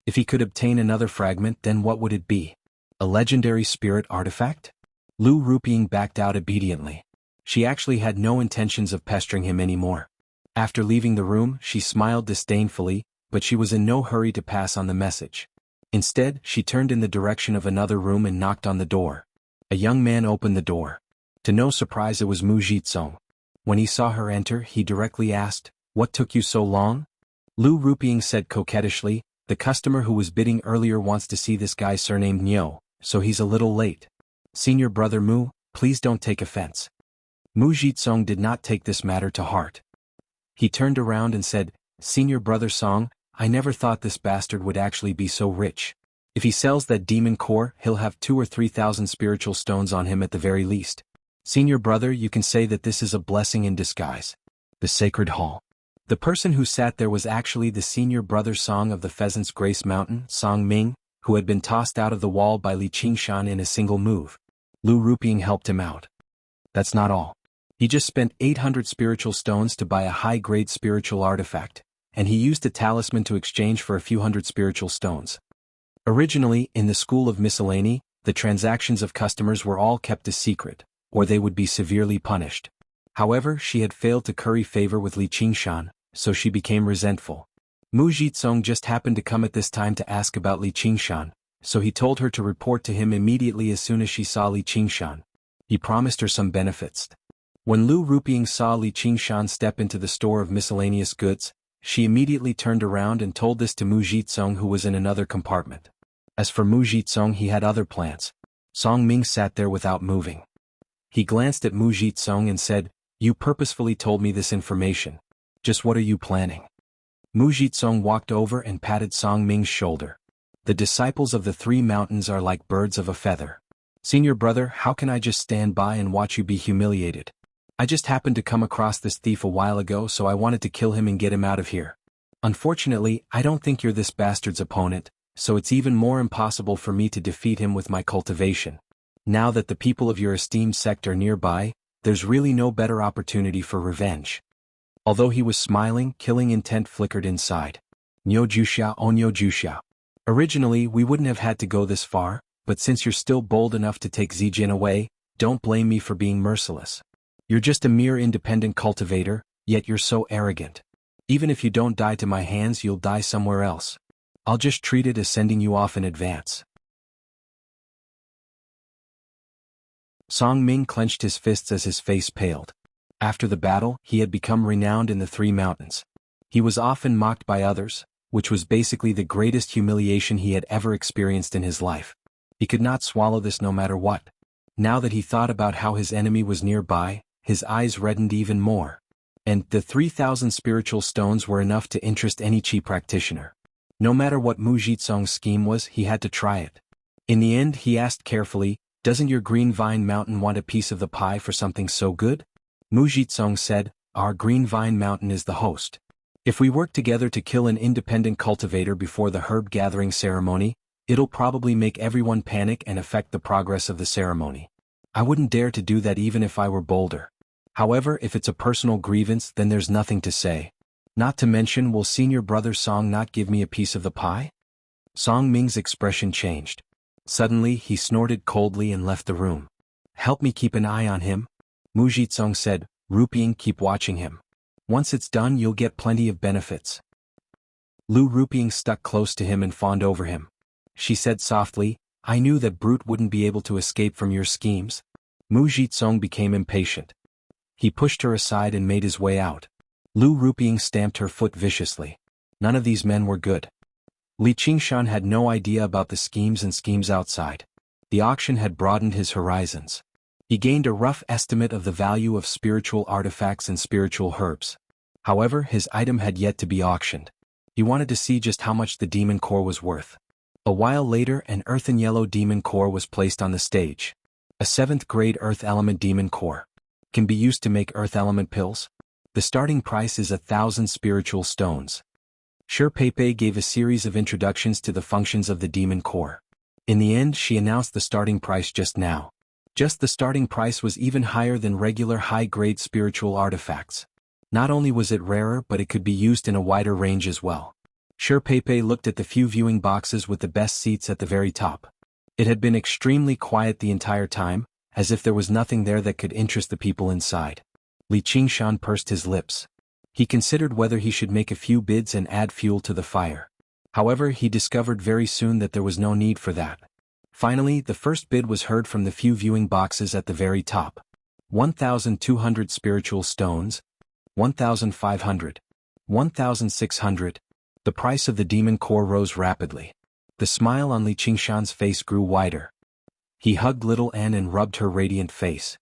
If he could obtain another fragment, then what would it be? A legendary spirit artifact? Lu Rupiang backed out obediently. She actually had no intentions of pestering him anymore. After leaving the room, she smiled disdainfully, but she was in no hurry to pass on the message. Instead, she turned in the direction of another room and knocked on the door. A young man opened the door. To no surprise, it was Mu Jitsong. When he saw her enter, he directly asked, what took you so long? Lu Rupiang said coquettishly, the customer who was bidding earlier wants to see this guy surnamed Nyo, so he's a little late. Senior brother Mu, please don't take offense. Mu Jitsong did not take this matter to heart. He turned around and said, Senior brother Song, I never thought this bastard would actually be so rich. If he sells that demon core, he'll have 2,000 or 3,000 spiritual stones on him at the very least. Senior brother, you can say that this is a blessing in disguise. The Sacred Hall. The person who sat there was actually the senior brother Song of the Pheasant's Grace Mountain, Song Ming, who had been tossed out of the wall by Li Qingshan in a single move. Lu Ruping helped him out. That's not all. He just spent 800 spiritual stones to buy a high-grade spiritual artifact, and he used a talisman to exchange for a few hundred spiritual stones. Originally, in the School of Miscellany, the transactions of customers were all kept a secret, or they would be severely punished. However, she had failed to curry favor with Li Qingshan, so she became resentful. Mu Jitsong just happened to come at this time to ask about Li Qingshan, so he told her to report to him immediately as soon as she saw Li Qingshan. He promised her some benefits. When Lu Ruping saw Li Qingshan step into the store of miscellaneous goods, she immediately turned around and told this to Mu Jitsong, who was in another compartment. As for Mu Jitsong, he had other plans. Song Ming sat there without moving. He glanced at Mu Jitsong and said, "You purposefully told me this information. Just what are you planning?" Mu Jitsong walked over and patted Song Ming's shoulder. "The disciples of the three mountains are like birds of a feather. Senior brother, how can I just stand by and watch you be humiliated? I just happened to come across this thief a while ago, so I wanted to kill him and get him out of here. Unfortunately, I don't think you're this bastard's opponent, so it's even more impossible for me to defeat him with my cultivation. Now that the people of your esteemed sect are nearby, there's really no better opportunity for revenge." Although he was smiling, killing intent flickered inside. Nyo Juxia, oh Nyo Juxia. Originally, we wouldn't have had to go this far, but since you're still bold enough to take Zijin away, don't blame me for being merciless. You're just a mere independent cultivator, yet you're so arrogant. Even if you don't die to my hands, you'll die somewhere else. I'll just treat it as sending you off in advance. Song Ming clenched his fists as his face paled. After the battle, he had become renowned in the Three Mountains. He was often mocked by others, which was basically the greatest humiliation he had ever experienced in his life. He could not swallow this no matter what. Now that he thought about how his enemy was nearby, his eyes reddened even more. And the 3,000 spiritual stones were enough to interest any Qi practitioner. No matter what Mu Jitsong's scheme was, he had to try it. In the end, he asked carefully, "Doesn't your Green Vine Mountain want a piece of the pie for something so good?" Mu Jitsong said, "Our Green Vine Mountain is the host. If we work together to kill an independent cultivator before the herb gathering ceremony, it'll probably make everyone panic and affect the progress of the ceremony. I wouldn't dare to do that even if I were bolder. However, if it's a personal grievance, then there's nothing to say. Not to mention, will senior brother Song not give me a piece of the pie?" Song Ming's expression changed. Suddenly, he snorted coldly and left the room. "Help me keep an eye on him," Mu Jitsong said. "Ruping, keep watching him. Once it's done, you'll get plenty of benefits." Lu Ruping stuck close to him and fawned over him. She said softly, "I knew that brute wouldn't be able to escape from your schemes." Mu Jitsong became impatient. He pushed her aside and made his way out. Lu Ruping stamped her foot viciously. None of these men were good. Li Qingshan had no idea about the schemes and schemes outside. The auction had broadened his horizons. He gained a rough estimate of the value of spiritual artifacts and spiritual herbs. However, his item had yet to be auctioned. He wanted to see just how much the demon core was worth. A while later, an earthen yellow demon core was placed on the stage. A 7th grade earth element demon core. Can be used to make earth element pills. The starting price is 1,000 spiritual stones. Shi Peipei gave a series of introductions to the functions of the demon core. In the end, she announced the starting price just now. Just the starting price was even higher than regular high-grade spiritual artifacts. Not only was it rarer, but it could be used in a wider range as well. Shi Peipei looked at the few viewing boxes with the best seats at the very top. It had been extremely quiet the entire time, as if there was nothing there that could interest the people inside. Li Qingshan pursed his lips. He considered whether he should make a few bids and add fuel to the fire. However, he discovered very soon that there was no need for that. Finally, the first bid was heard from the few viewing boxes at the very top. 1,200 spiritual stones. 1,500. 1,600. The price of the demon core rose rapidly. The smile on Li Qingshan's face grew wider. He hugged little Anne and rubbed her radiant face.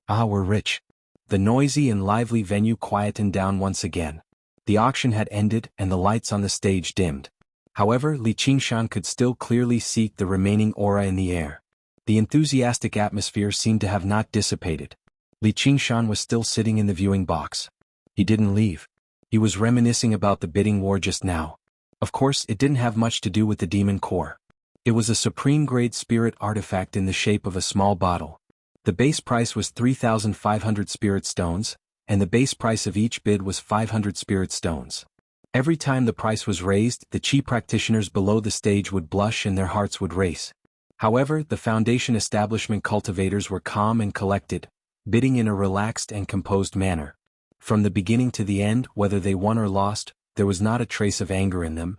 "Ah, we're rich." The noisy and lively venue quietened down once again. The auction had ended and the lights on the stage dimmed. However, Li Qingshan could still clearly see the remaining aura in the air. The enthusiastic atmosphere seemed to have not dissipated. Li Qingshan was still sitting in the viewing box. He didn't leave. He was reminiscing about the bidding war just now. Of course, it didn't have much to do with the demon core. It was a supreme-grade spirit artifact in the shape of a small bottle. The base price was 3,500 spirit stones, and the base price of each bid was 500 spirit stones. Every time the price was raised, the chi practitioners below the stage would blush and their hearts would race. However, the foundation establishment cultivators were calm and collected, bidding in a relaxed and composed manner. From the beginning to the end, whether they won or lost, there was not a trace of anger in them.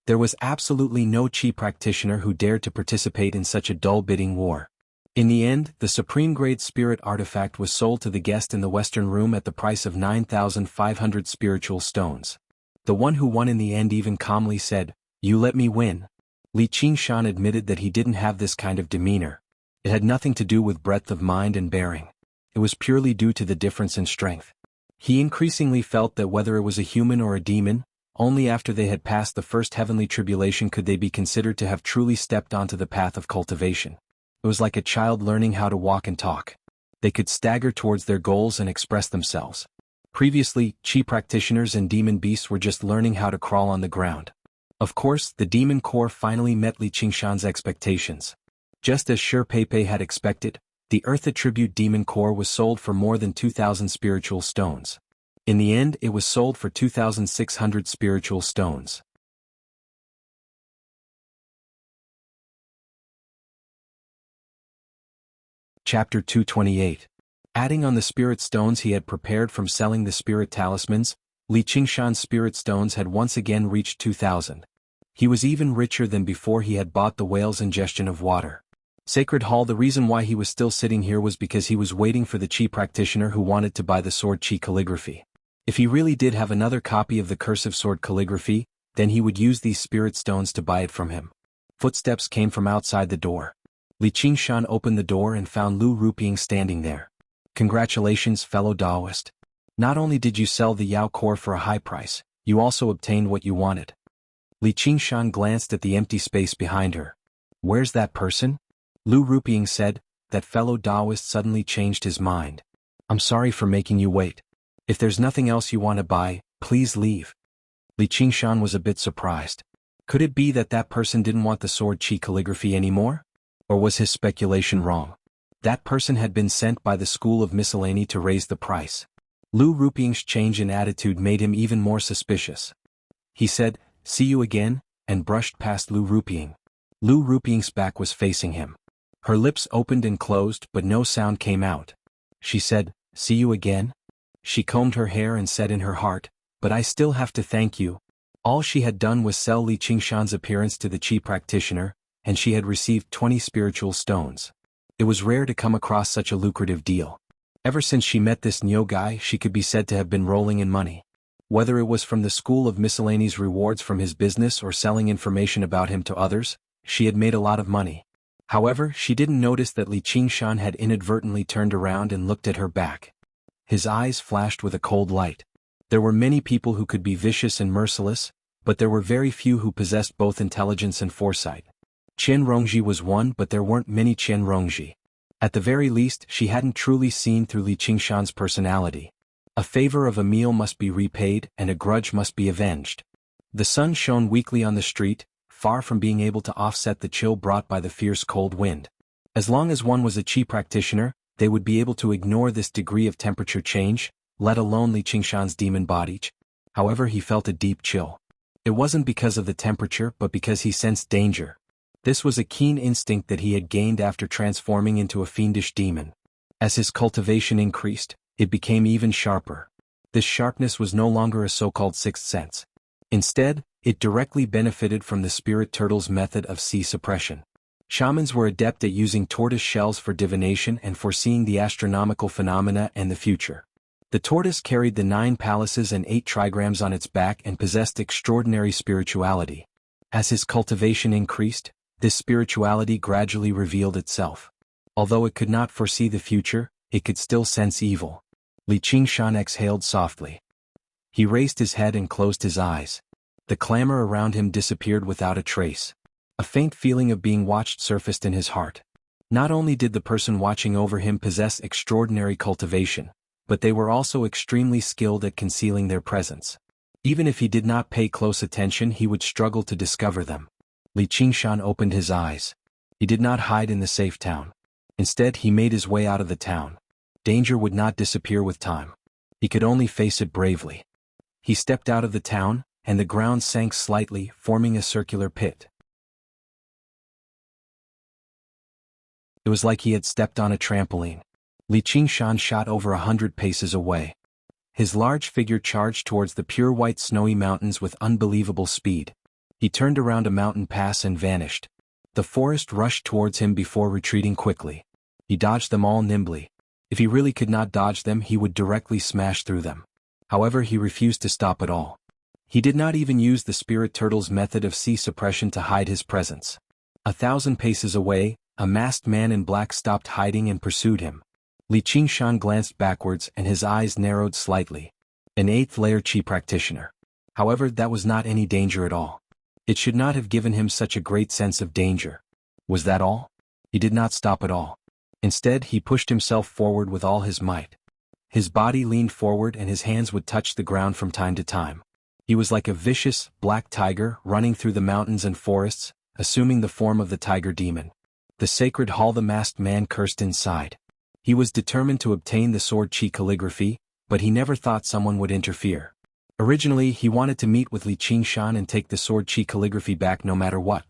There was absolutely no chi practitioner who dared to participate in such a dull bidding war. In the end, the supreme-grade spirit artifact was sold to the guest in the western room at the price of 9,500 spiritual stones. The one who won in the end even calmly said, "You let me win." Li Qingshan admitted that he didn't have this kind of demeanor. It had nothing to do with breadth of mind and bearing. It was purely due to the difference in strength. He increasingly felt that whether it was a human or a demon, only after they had passed the first heavenly tribulation could they be considered to have truly stepped onto the path of cultivation. It was like a child learning how to walk and talk. They could stagger towards their goals and express themselves. Previously, chi practitioners and demon beasts were just learning how to crawl on the ground. Of course, the demon core finally met Li Qingshan's expectations. Just as Shi Peipei had expected, the Earth Attribute Demon Core was sold for more than 2,000 spiritual stones. In the end, it was sold for 2,600 spiritual stones. Chapter 228. Adding on the spirit stones he had prepared from selling the spirit talismans, Li Qingshan's spirit stones had once again reached 2,000. He was even richer than before he had bought the whale's ingestion of water. Sacred Hall. The reason why he was still sitting here was because he was waiting for the chi practitioner who wanted to buy the sword chi calligraphy. If he really did have another copy of the cursive sword calligraphy, then he would use these spirit stones to buy it from him. Footsteps came from outside the door. Li Qingshan opened the door and found Lu Ruping standing there. "Congratulations, fellow Taoist. Not only did you sell the Yao core for a high price, you also obtained what you wanted." Li Qingshan glanced at the empty space behind her. "Where's that person?" Lu Ruping said. That fellow Taoist suddenly changed his mind. "I'm sorry for making you wait. If there's nothing else you want to buy, please leave." Li Qingshan was a bit surprised. Could it be that that person didn't want the sword chi calligraphy anymore? Or was his speculation wrong? That person had been sent by the School of Miscellany to raise the price. Lu Ruping's change in attitude made him even more suspicious. He said, "See you again," and brushed past Lu Ruping. Lu Ruping's back was facing him. Her lips opened and closed but no sound came out. She said, "See you again?" She combed her hair and said in her heart, "But I still have to thank you." All she had done was sell Li Qingshan's appearance to the chi practitioner, and she had received 20 spiritual stones. It was rare to come across such a lucrative deal. Ever since she met this Nyo guy, she could be said to have been rolling in money. Whether it was from the School of Miscellany's rewards from his business or selling information about him to others, she had made a lot of money. However, she didn't notice that Li Qingshan had inadvertently turned around and looked at her back. His eyes flashed with a cold light. There were many people who could be vicious and merciless, but there were very few who possessed both intelligence and foresight. Qian Rongji was one, but there weren't many Qian Rongji. At the very least, she hadn't truly seen through Li Qingshan's personality. A favor of a meal must be repaid and a grudge must be avenged. The sun shone weakly on the street, far from being able to offset the chill brought by the fierce cold wind. As long as one was a chi practitioner, they would be able to ignore this degree of temperature change, let alone Li Qingshan's demon body. However, he felt a deep chill. It wasn't because of the temperature but because he sensed danger. This was a keen instinct that he had gained after transforming into a fiendish demon. As his cultivation increased, it became even sharper. This sharpness was no longer a so-called sixth sense. Instead, it directly benefited from the spirit turtle's method of sea suppression. Shamans were adept at using tortoise shells for divination and foreseeing the astronomical phenomena and the future. The tortoise carried the 9 palaces and 8 trigrams on its back and possessed extraordinary spirituality. As his cultivation increased, this spirituality gradually revealed itself. Although it could not foresee the future, it could still sense evil. Li Qingshan exhaled softly. He raised his head and closed his eyes. The clamor around him disappeared without a trace. A faint feeling of being watched surfaced in his heart. Not only did the person watching over him possess extraordinary cultivation, but they were also extremely skilled at concealing their presence. Even if he did not pay close attention, he would struggle to discover them. Li Qingshan opened his eyes. He did not hide in the safe town. Instead, he made his way out of the town. Danger would not disappear with time. He could only face it bravely. He stepped out of the town, and the ground sank slightly, forming a circular pit. It was like he had stepped on a trampoline. Li Qingshan shot over 100 paces away. His large figure charged towards the pure white snowy mountains with unbelievable speed. He turned around a mountain pass and vanished. The forest rushed towards him before retreating quickly. He dodged them all nimbly. If he really could not dodge them, he would directly smash through them. However, he refused to stop at all. He did not even use the spirit turtle's method of sea suppression to hide his presence. 1,000 paces away, a masked man in black stopped hiding and pursued him. Li Qingshan glanced backwards and his eyes narrowed slightly. An 8th layer Qi practitioner. However, that was not any danger at all. It should not have given him such a great sense of danger. Was that all? He did not stop at all. Instead, he pushed himself forward with all his might. His body leaned forward and his hands would touch the ground from time to time. He was like a vicious, black tiger running through the mountains and forests, assuming the form of the tiger demon. The sacred hall. The masked man cursed inside. He was determined to obtain the sword Qi calligraphy, but he never thought someone would interfere. Originally, he wanted to meet with Li Qingshan and take the sword Qi calligraphy back no matter what.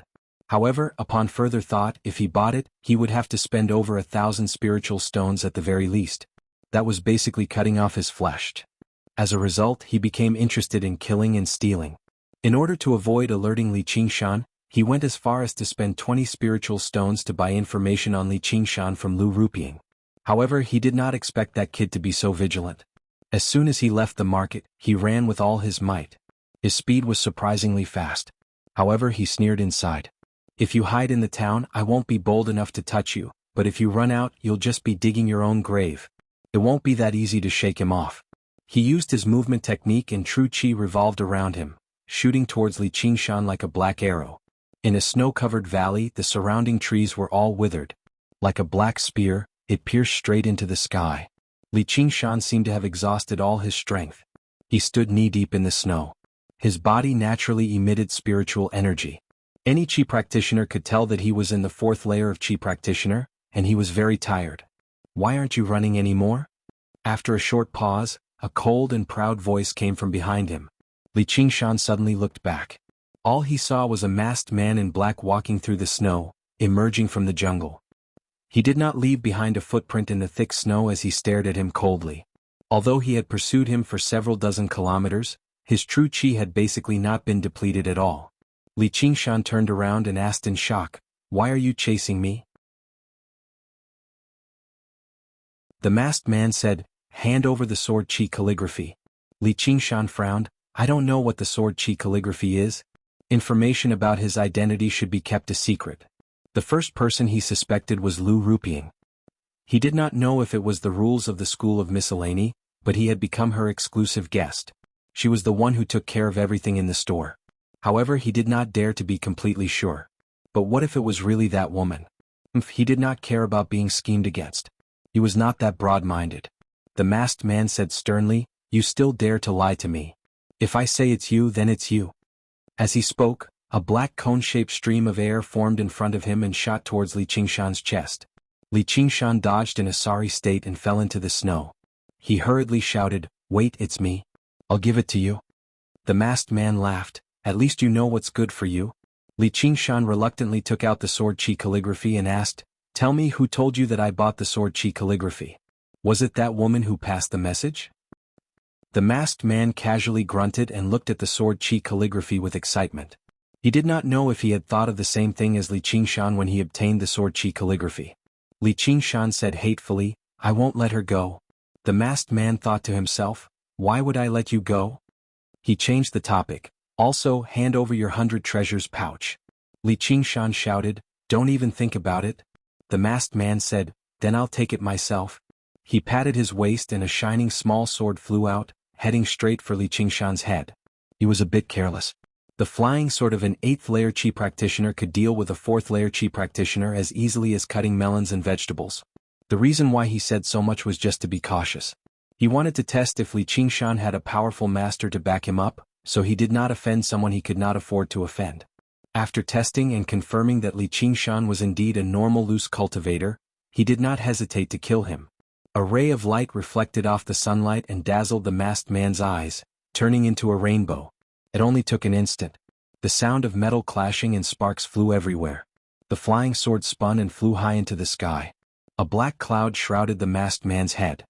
However, upon further thought, if he bought it, he would have to spend over 1,000 spiritual stones at the very least. That was basically cutting off his flesh. As a result, he became interested in killing and stealing. In order to avoid alerting Li Qingshan, he went as far as to spend 20 spiritual stones to buy information on Li Qingshan from Lu Ruping. However, he did not expect that kid to be so vigilant. As soon as he left the market, he ran with all his might. His speed was surprisingly fast. However, he sneered inside. If you hide in the town, I won't be bold enough to touch you, but if you run out, you'll just be digging your own grave. It won't be that easy to shake him off. He used his movement technique and true Qi revolved around him, shooting towards Li Qingshan like a black arrow. In a snow-covered valley, the surrounding trees were all withered. Like a black spear, it pierced straight into the sky. Li Qingshan seemed to have exhausted all his strength. He stood knee-deep in the snow. His body naturally emitted spiritual energy. Any Qi practitioner could tell that he was in the 4th layer of Qi practitioner, and he was very tired. Why aren't you running anymore? After a short pause, a cold and proud voice came from behind him. Li Qingshan suddenly looked back. All he saw was a masked man in black walking through the snow, emerging from the jungle. He did not leave behind a footprint in the thick snow as he stared at him coldly. Although he had pursued him for several dozen kilometers, his true Qi had basically not been depleted at all. Li Qingshan turned around and asked in shock, "Why are you chasing me?" The masked man said, "Hand over the sword Qi calligraphy." Li Qingshan frowned. "I don't know what the sword Qi calligraphy is. Information about his identity should be kept a secret." The first person he suspected was Lu Ruping. He did not know if it was the rules of the School of Miscellany, but he had become her exclusive guest. She was the one who took care of everything in the store. However, he did not dare to be completely sure. But what if it was really that woman? He did not care about being schemed against. He was not that broad-minded. The masked man said sternly, "You still dare to lie to me. If I say it's you, then it's you." As he spoke, a black cone-shaped stream of air formed in front of him and shot towards Li Qingshan's chest. Li Qingshan dodged in a sorry state and fell into the snow. He hurriedly shouted, "Wait, it's me. I'll give it to you." The masked man laughed. "At least you know what's good for you." Li Qingshan reluctantly took out the sword Qi calligraphy and asked, "Tell me who told you that I bought the sword Qi calligraphy. Was it that woman who passed the message?" The masked man casually grunted and looked at the sword Qi calligraphy with excitement. He did not know if he had thought of the same thing as Li Qingshan when he obtained the sword Qi calligraphy. Li Qingshan said hatefully, "I won't let her go." The masked man thought to himself, "Why would I let you go?" He changed the topic. "Also, hand over your 100 treasures pouch." Li Qingshan shouted, "Don't even think about it." The masked man said, "Then I'll take it myself." He patted his waist and a shining small sword flew out, heading straight for Li Qingshan's head. He was a bit careless. The flying sword of an 8th layer Qi practitioner could deal with a 4th layer Qi practitioner as easily as cutting melons and vegetables. The reason why he said so much was just to be cautious. He wanted to test if Li Qingshan had a powerful master to back him up, so he did not offend someone he could not afford to offend. After testing and confirming that Li Qingshan was indeed a normal loose cultivator, he did not hesitate to kill him. A ray of light reflected off the sunlight and dazzled the masked man's eyes, turning into a rainbow. It only took an instant. The sound of metal clashing and sparks flew everywhere. The flying sword spun and flew high into the sky. A black cloud shrouded the masked man's head.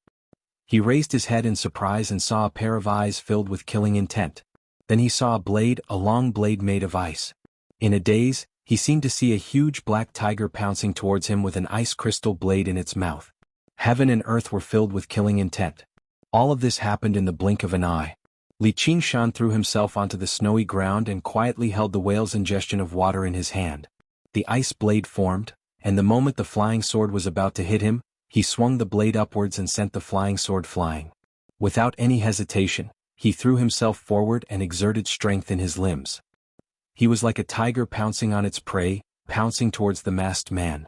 He raised his head in surprise and saw a pair of eyes filled with killing intent. Then he saw a long blade made of ice. In a daze, he seemed to see a huge black tiger pouncing towards him with an ice crystal blade in its mouth. Heaven and earth were filled with killing intent. All of this happened in the blink of an eye. Li Qingshan threw himself onto the snowy ground and quietly held the whale's ingestion of water in his hand. The ice blade formed, and the moment the flying sword was about to hit him, he swung the blade upwards and sent the flying sword flying. Without any hesitation, he threw himself forward and exerted strength in his limbs. He was like a tiger pouncing on its prey, pouncing towards the masked man.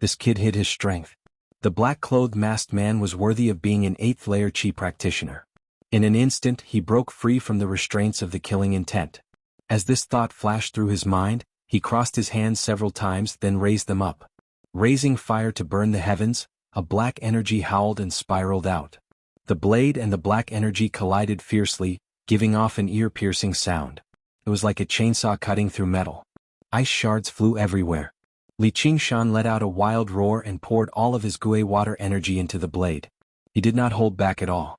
This kid hid his strength. The black-clothed masked man was worthy of being an 8th layer chi practitioner. In an instant he broke free from the restraints of the killing intent. As this thought flashed through his mind, he crossed his hands several times, then raised them up. Raising fire to burn the heavens, a black energy howled and spiraled out. The blade and the black energy collided fiercely, giving off an ear-piercing sound. It was like a chainsaw cutting through metal. Ice shards flew everywhere. Li Qingshan let out a wild roar and poured all of his Gui water energy into the blade. He did not hold back at all.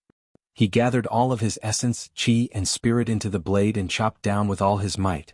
He gathered all of his essence, chi and spirit into the blade and chopped down with all his might.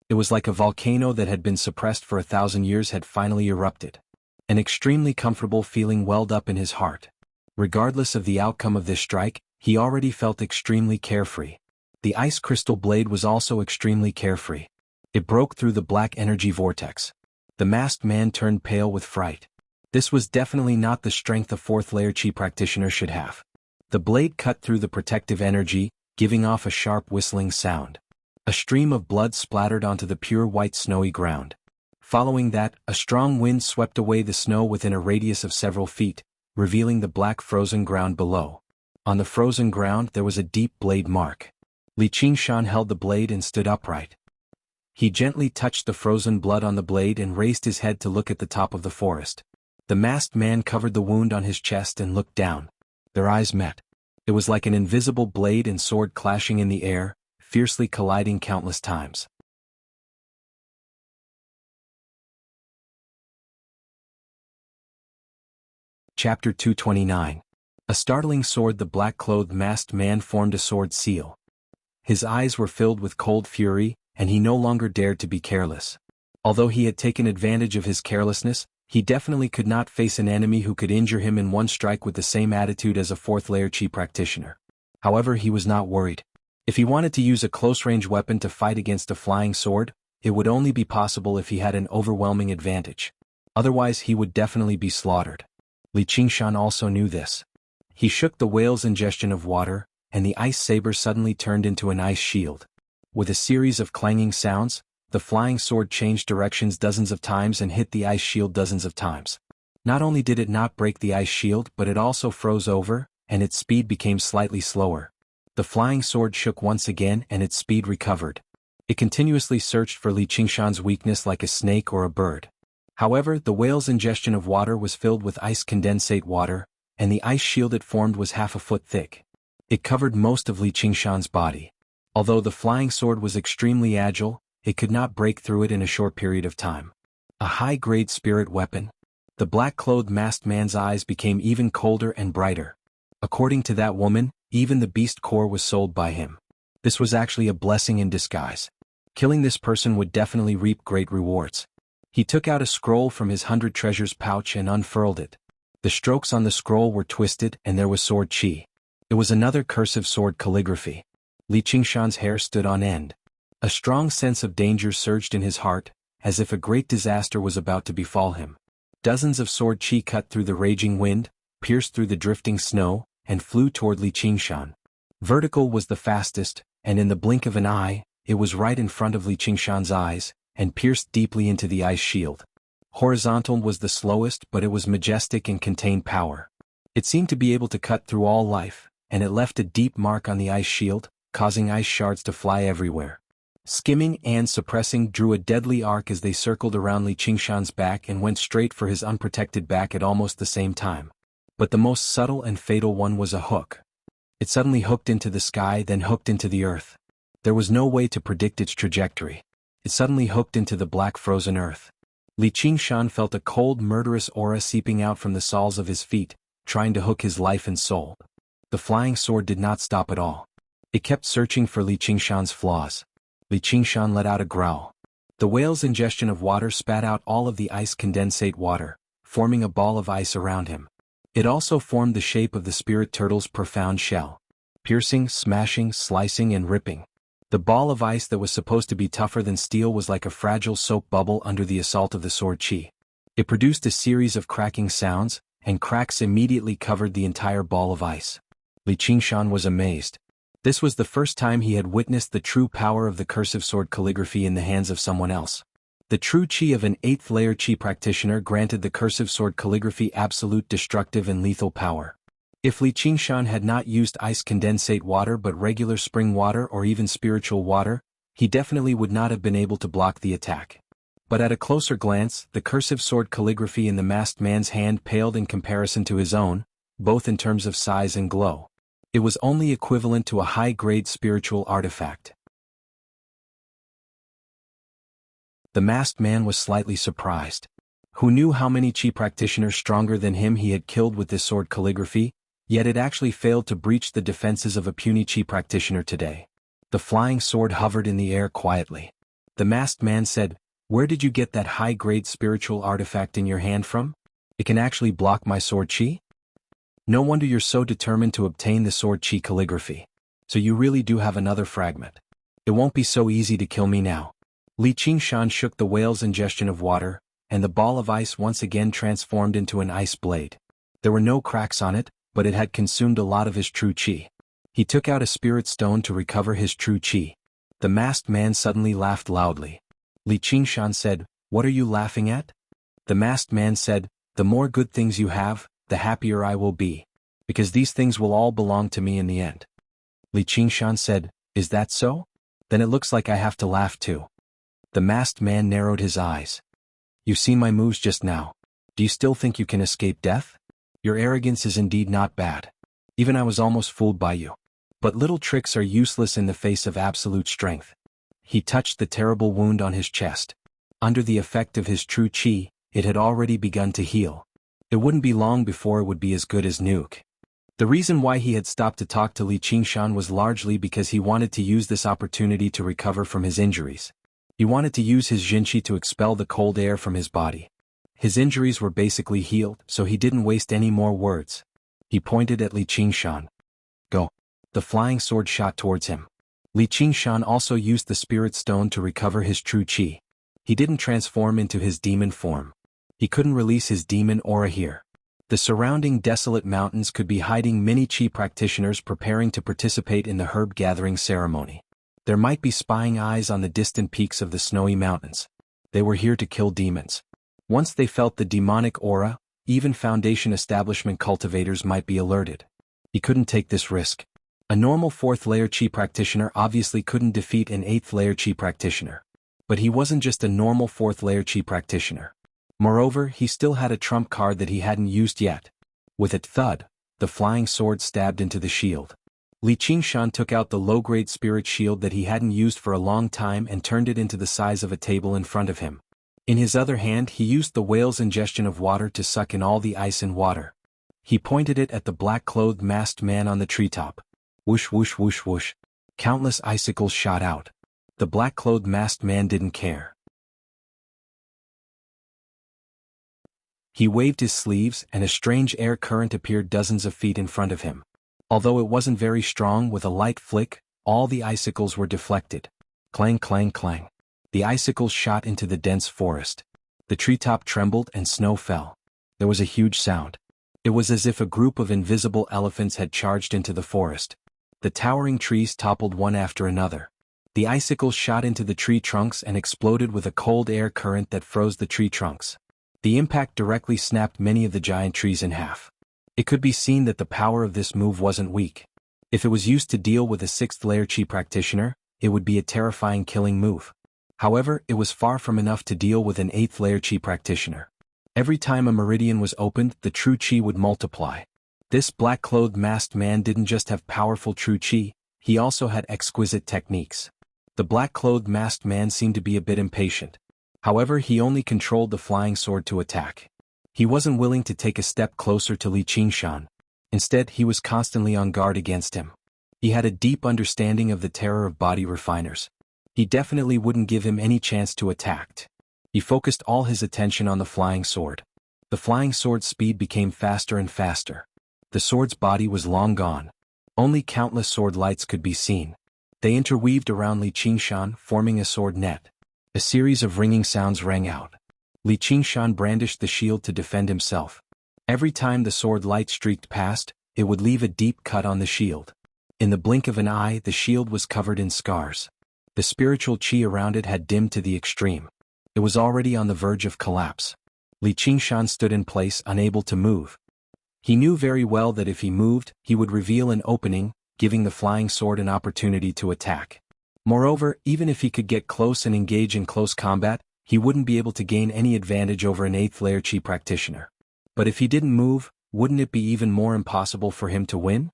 It was like a volcano that had been suppressed for 1,000 years had finally erupted. An extremely comfortable feeling welled up in his heart. Regardless of the outcome of this strike, he already felt extremely carefree. The ice crystal blade was also extremely carefree. It broke through the black energy vortex. The masked man turned pale with fright. This was definitely not the strength a 4th layer chi practitioner should have. The blade cut through the protective energy, giving off a sharp whistling sound. A stream of blood splattered onto the pure white snowy ground. Following that, a strong wind swept away the snow within a radius of several feet, revealing the black frozen ground below. On the frozen ground there was a deep blade mark. Li Qingshan held the blade and stood upright. He gently touched the frozen blood on the blade and raised his head to look at the top of the forest. The masked man covered the wound on his chest and looked down. Their eyes met. It was like an invisible blade and sword clashing in the air, fiercely colliding countless times. Chapter 229. A startling sword. The black-clothed masked man formed a sword seal. His eyes were filled with cold fury, and he no longer dared to be careless. Although he had taken advantage of his carelessness, he definitely could not face an enemy who could injure him in one strike with the same attitude as a 4th layer chi practitioner. However, he was not worried. If he wanted to use a close-range weapon to fight against a flying sword, it would only be possible if he had an overwhelming advantage. Otherwise he would definitely be slaughtered. Li Qingshan also knew this. He shook the whale's ingestion of water, and the ice saber suddenly turned into an ice shield. With a series of clanging sounds, the flying sword changed directions dozens of times and hit the ice shield dozens of times. Not only did it not break the ice shield, but it also froze over, and its speed became slightly slower. The flying sword shook once again and its speed recovered. It continuously searched for Li Qingshan's weakness like a snake or a bird. However, the whale's ingestion of water was filled with ice condensate water, and the ice shield it formed was half a foot thick. It covered most of Li Qingshan's body. Although the flying sword was extremely agile, it could not break through it in a short period of time. A high-grade spirit weapon. The black-clothed masked man's eyes became even colder and brighter. According to that woman, even the beast core was sold by him. This was actually a blessing in disguise. Killing this person would definitely reap great rewards. He took out a scroll from his 100 treasures pouch and unfurled it. The strokes on the scroll were twisted and there was sword chi. It was another cursive sword calligraphy. Li Qingshan's hair stood on end. A strong sense of danger surged in his heart, as if a great disaster was about to befall him. Dozens of sword chi cut through the raging wind, pierced through the drifting snow, and flew toward Li Qingshan. Vertical was the fastest, and in the blink of an eye, it was right in front of Li Qingshan's eyes, and pierced deeply into the ice shield. Horizontal was the slowest, but it was majestic and contained power. It seemed to be able to cut through all life, and it left a deep mark on the ice shield, causing ice shards to fly everywhere. Skimming and suppressing drew a deadly arc as they circled around Li Qingshan's back and went straight for his unprotected back at almost the same time. But the most subtle and fatal one was a hook. It suddenly hooked into the sky, then hooked into the earth. There was no way to predict its trajectory. It suddenly hooked into the black frozen earth. Li Qingshan felt a cold, murderous aura seeping out from the soles of his feet, trying to hook his life and soul. The flying sword did not stop at all. It kept searching for Li Qingshan's flaws. Li Qingshan let out a growl. The whale's ingestion of water spat out all of the ice condensate water, forming a ball of ice around him. It also formed the shape of the spirit turtle's profound shell. Piercing, smashing, slicing and ripping. The ball of ice that was supposed to be tougher than steel was like a fragile soap bubble under the assault of the sword chi. It produced a series of cracking sounds, and cracks immediately covered the entire ball of ice. Li Qingshan was amazed. This was the first time he had witnessed the true power of the cursive sword calligraphy in the hands of someone else. The true chi of an 8th layer chi practitioner granted the cursive sword calligraphy absolute destructive and lethal power. If Li Qingshan had not used ice condensate water but regular spring water or even spiritual water, he definitely would not have been able to block the attack. But at a closer glance, the cursive sword calligraphy in the masked man's hand paled in comparison to his own, both in terms of size and glow. It was only equivalent to a high-grade spiritual artifact. The masked man was slightly surprised. Who knew how many chi practitioners stronger than him he had killed with this sword calligraphy? Yet it actually failed to breach the defenses of a puny chi practitioner today. The flying sword hovered in the air quietly. The masked man said, "Where did you get that high-grade spiritual artifact in your hand from? It can actually block my sword chi? No wonder you're so determined to obtain the sword chi calligraphy. So you really do have another fragment. It won't be so easy to kill me now." Li Qingshan shook the whale's ingestion of water, and the ball of ice once again transformed into an ice blade. There were no cracks on it, but it had consumed a lot of his true chi. He took out a spirit stone to recover his true chi. The masked man suddenly laughed loudly. Li Qingshan said, "What are you laughing at?" The masked man said, "The more good things you have, the happier I will be. Because these things will all belong to me in the end." Li Qingshan said, "Is that so? Then it looks like I have to laugh too." The masked man narrowed his eyes. "You've seen my moves just now. Do you still think you can escape death? Your arrogance is indeed not bad. Even I was almost fooled by you. But little tricks are useless in the face of absolute strength." He touched the terrible wound on his chest. Under the effect of his true chi, it had already begun to heal. It wouldn't be long before it would be as good as Nuke. The reason why he had stopped to talk to Li Qingshan was largely because he wanted to use this opportunity to recover from his injuries. He wanted to use his Jinchi to expel the cold air from his body. His injuries were basically healed, so he didn't waste any more words. He pointed at Li Qingshan. "Go." The flying sword shot towards him. Li Qingshan also used the spirit stone to recover his true chi. He didn't transform into his demon form. He couldn't release his demon aura here. The surrounding desolate mountains could be hiding many chi practitioners preparing to participate in the herb gathering ceremony. There might be spying eyes on the distant peaks of the snowy mountains. They were here to kill demons. Once they felt the demonic aura, even Foundation establishment cultivators might be alerted. He couldn't take this risk. A normal 4th layer chi practitioner obviously couldn't defeat an 8th layer chi practitioner. But he wasn't just a normal 4th layer chi practitioner. Moreover, he still had a trump card that he hadn't used yet. With a thud, the flying sword stabbed into the shield. Li Qingshan took out the low-grade spirit shield that he hadn't used for a long time and turned it into the size of a table in front of him. In his other hand he used the whale's ingestion of water to suck in all the ice and water. He pointed it at the black-clothed masked man on the treetop. Whoosh whoosh whoosh whoosh. Countless icicles shot out. The black-clothed masked man didn't care. He waved his sleeves and a strange air current appeared dozens of feet in front of him. Although it wasn't very strong, with a light flick, all the icicles were deflected. Clang clang clang. The icicles shot into the dense forest. The treetop trembled and snow fell. There was a huge sound. It was as if a group of invisible elephants had charged into the forest. The towering trees toppled one after another. The icicles shot into the tree trunks and exploded with a cold air current that froze the tree trunks. The impact directly snapped many of the giant trees in half. It could be seen that the power of this move wasn't weak. If it was used to deal with a 6th layer Qi practitioner, it would be a terrifying killing move. However, it was far from enough to deal with an 8th layer Qi practitioner. Every time a meridian was opened, the true Qi would multiply. This black-clothed masked man didn't just have powerful true Qi, he also had exquisite techniques. The black-clothed masked man seemed to be a bit impatient. However, he only controlled the flying sword to attack. He wasn't willing to take a step closer to Li Qingshan. Instead, he was constantly on guard against him. He had a deep understanding of the terror of body refiners. He definitely wouldn't give him any chance to attack. He focused all his attention on the flying sword. The flying sword's speed became faster and faster. The sword's body was long gone. Only countless sword lights could be seen. They interweaved around Li Qingshan, forming a sword net. A series of ringing sounds rang out. Li Qingshan brandished the shield to defend himself. Every time the sword light streaked past, it would leave a deep cut on the shield. In the blink of an eye, the shield was covered in scars. The spiritual Qi around it had dimmed to the extreme. It was already on the verge of collapse. Li Qingshan stood in place, unable to move. He knew very well that if he moved, he would reveal an opening, giving the flying sword an opportunity to attack. Moreover, even if he could get close and engage in close combat, he wouldn't be able to gain any advantage over an 8th layer Qi practitioner. But if he didn't move, wouldn't it be even more impossible for him to win?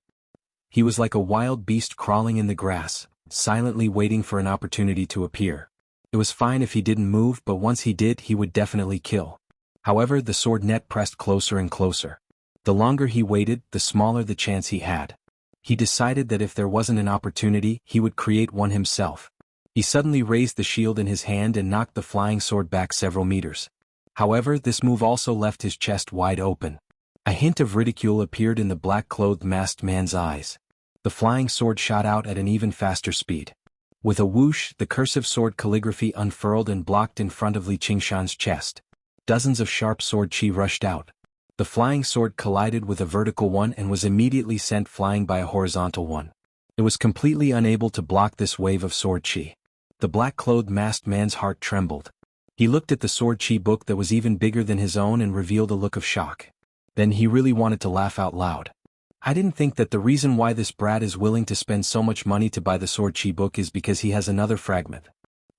He was like a wild beast crawling in the grass, silently waiting for an opportunity to appear. It was fine if he didn't move, but once he did, he would definitely kill. However, the sword net pressed closer and closer. The longer he waited, the smaller the chance he had. He decided that if there wasn't an opportunity, he would create one himself. He suddenly raised the shield in his hand and knocked the flying sword back several meters. However, this move also left his chest wide open. A hint of ridicule appeared in the black-clothed masked man's eyes. The flying sword shot out at an even faster speed. With a whoosh, the cursive sword calligraphy unfurled and blocked in front of Li Qingshan's chest. Dozens of sharp sword Qi rushed out. The flying sword collided with a vertical one and was immediately sent flying by a horizontal one. It was completely unable to block this wave of sword Qi. The black-clothed masked man's heart trembled. He looked at the sword Qi book that was even bigger than his own and revealed a look of shock. Then he really wanted to laugh out loud. I didn't think that the reason why this brat is willing to spend so much money to buy the sword Qi book is because he has another fragment.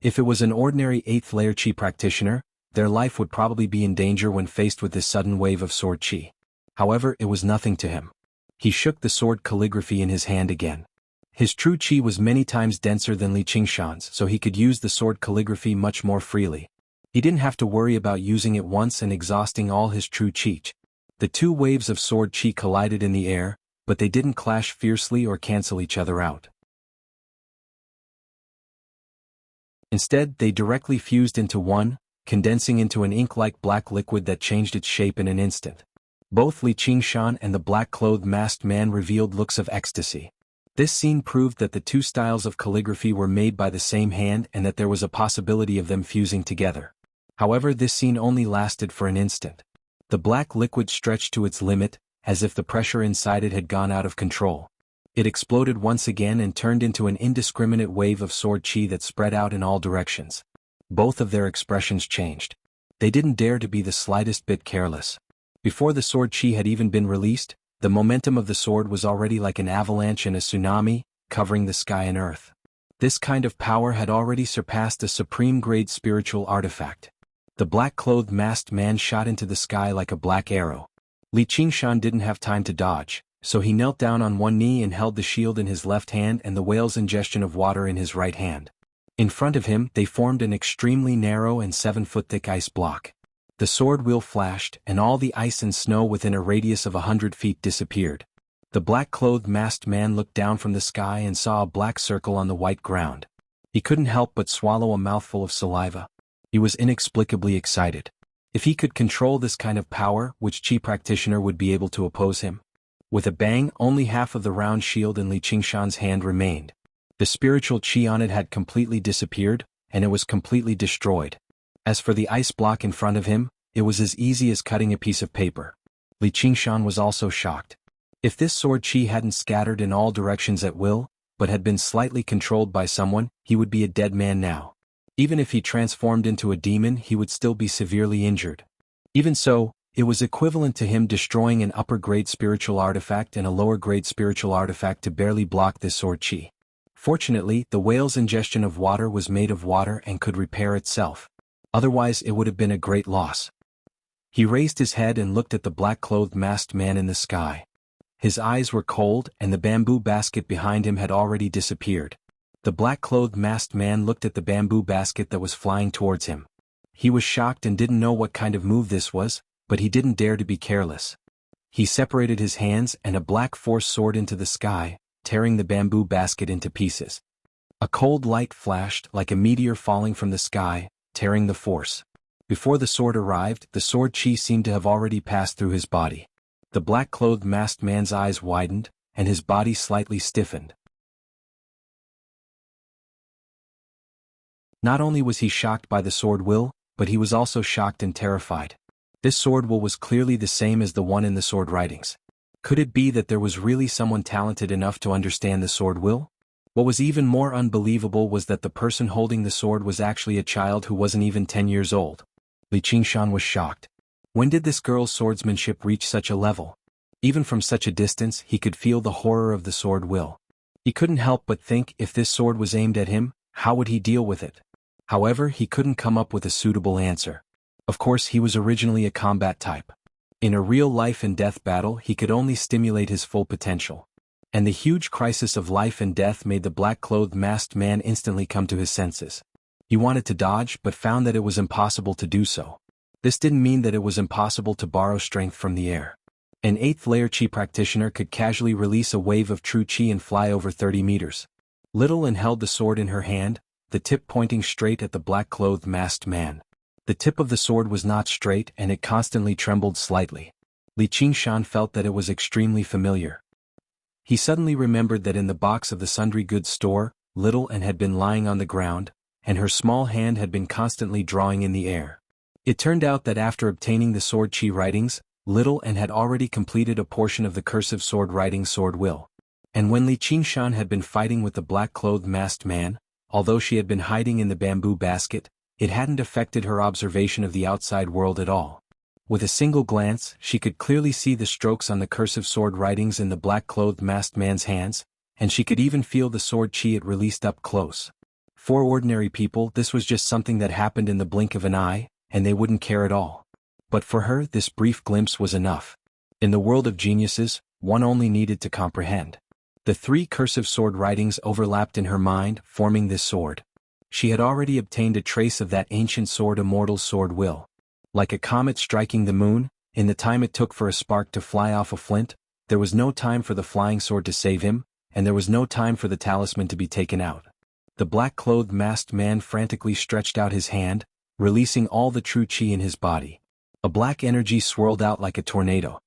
If it was an ordinary 8th layer Qi practitioner, their life would probably be in danger when faced with this sudden wave of sword Qi. However, it was nothing to him. He shook the sword calligraphy in his hand again. His true Qi was many times denser than Li Qingshan's, so he could use the sword calligraphy much more freely. He didn't have to worry about using it once and exhausting all his true Qi. The two waves of sword Qi collided in the air, but they didn't clash fiercely or cancel each other out. Instead, they directly fused into one, condensing into an ink-like black liquid that changed its shape in an instant. Both Li Qingshan and the black-clothed masked man revealed looks of ecstasy. This scene proved that the two styles of calligraphy were made by the same hand and that there was a possibility of them fusing together. However, this scene only lasted for an instant. The black liquid stretched to its limit, as if the pressure inside it had gone out of control. It exploded once again and turned into an indiscriminate wave of sword Qi that spread out in all directions. Both of their expressions changed. They didn't dare to be the slightest bit careless. Before the sword Qi had even been released, the momentum of the sword was already like an avalanche and a tsunami, covering the sky and earth. This kind of power had already surpassed a supreme-grade spiritual artifact. The black-clothed masked man shot into the sky like a black arrow. Li Qingshan didn't have time to dodge, so he knelt down on one knee and held the shield in his left hand and the whale's ingestion of water in his right hand. In front of him, they formed an extremely narrow and 7-foot-thick ice block. The sword wheel flashed, and all the ice and snow within a radius of 100 feet disappeared. The black-clothed masked man looked down from the sky and saw a black circle on the white ground. He couldn't help but swallow a mouthful of saliva. He was inexplicably excited. If he could control this kind of power, which Qi practitioner would be able to oppose him? With a bang, only half of the round shield in Li Qingshan's hand remained. The spiritual Qi on it had completely disappeared, and it was completely destroyed. As for the ice block in front of him, it was as easy as cutting a piece of paper. Li Qingshan was also shocked. If this sword Qi hadn't scattered in all directions at will, but had been slightly controlled by someone, he would be a dead man now. Even if he transformed into a demon, he would still be severely injured. Even so, It was equivalent to him destroying an upper-grade spiritual artifact and a lower-grade spiritual artifact to barely block this sword chi. Fortunately, the whale's ingestion of water was made of water and could repair itself. Otherwise it would have been a great loss. He raised his head and looked at the black-clothed masked man in the sky. His eyes were cold and the bamboo basket behind him had already disappeared. The black-clothed masked man looked at the bamboo basket that was flying towards him. He was shocked and didn't know what kind of move this was, but he didn't dare to be careless. He separated his hands and a black force soared into the sky, tearing the bamboo basket into pieces. A cold light flashed like a meteor falling from the sky, tearing the force. Before the sword arrived, the sword chi seemed to have already passed through his body. The black-clothed masked man's eyes widened, and his body slightly stiffened. Not only was he shocked by the sword will, but he was also shocked and terrified. This sword will was clearly the same as the one in the sword writings. Could it be that there was really someone talented enough to understand the sword will? What was even more unbelievable was that the person holding the sword was actually a child who wasn't even 10 years old. Li Qingshan was shocked. When did this girl's swordsmanship reach such a level? Even from such a distance he could feel the horror of the sword will. He couldn't help but think if this sword was aimed at him, how would he deal with it? However, he couldn't come up with a suitable answer. Of course, he was originally a combat type. In a real life and death battle he could only stimulate his full potential. And the huge crisis of life and death made the black-clothed masked man instantly come to his senses. He wanted to dodge but found that it was impossible to do so. This didn't mean that it was impossible to borrow strength from the air. An 8th layer chi practitioner could casually release a wave of true chi and fly over 30 meters. Little An held the sword in her hand, the tip pointing straight at the black-clothed masked man. The tip of the sword was not straight and it constantly trembled slightly. Li Qingshan felt that it was extremely familiar. He suddenly remembered that in the box of the sundry goods store, Little An had been lying on the ground, and her small hand had been constantly drawing in the air. It turned out that after obtaining the sword chi writings, Little An had already completed a portion of the cursive sword writing sword will. And when Li Qingshan had been fighting with the black-clothed masked man, although she had been hiding in the bamboo basket, it hadn't affected her observation of the outside world at all. With a single glance, she could clearly see the strokes on the cursive sword writings in the black-clothed masked man's hands, and she could even feel the sword chi it released up close. For ordinary people, this was just something that happened in the blink of an eye, and they wouldn't care at all. But for her, this brief glimpse was enough. In the world of geniuses, one only needed to comprehend. The 3 cursive sword writings overlapped in her mind, forming this sword. She had already obtained a trace of that ancient sword immortal's sword will. Like a comet striking the moon, in the time it took for a spark to fly off a flint, there was no time for the flying sword to save him, and there was no time for the talisman to be taken out. The black-clothed masked man frantically stretched out his hand, releasing all the true chi in his body. A black energy swirled out like a tornado.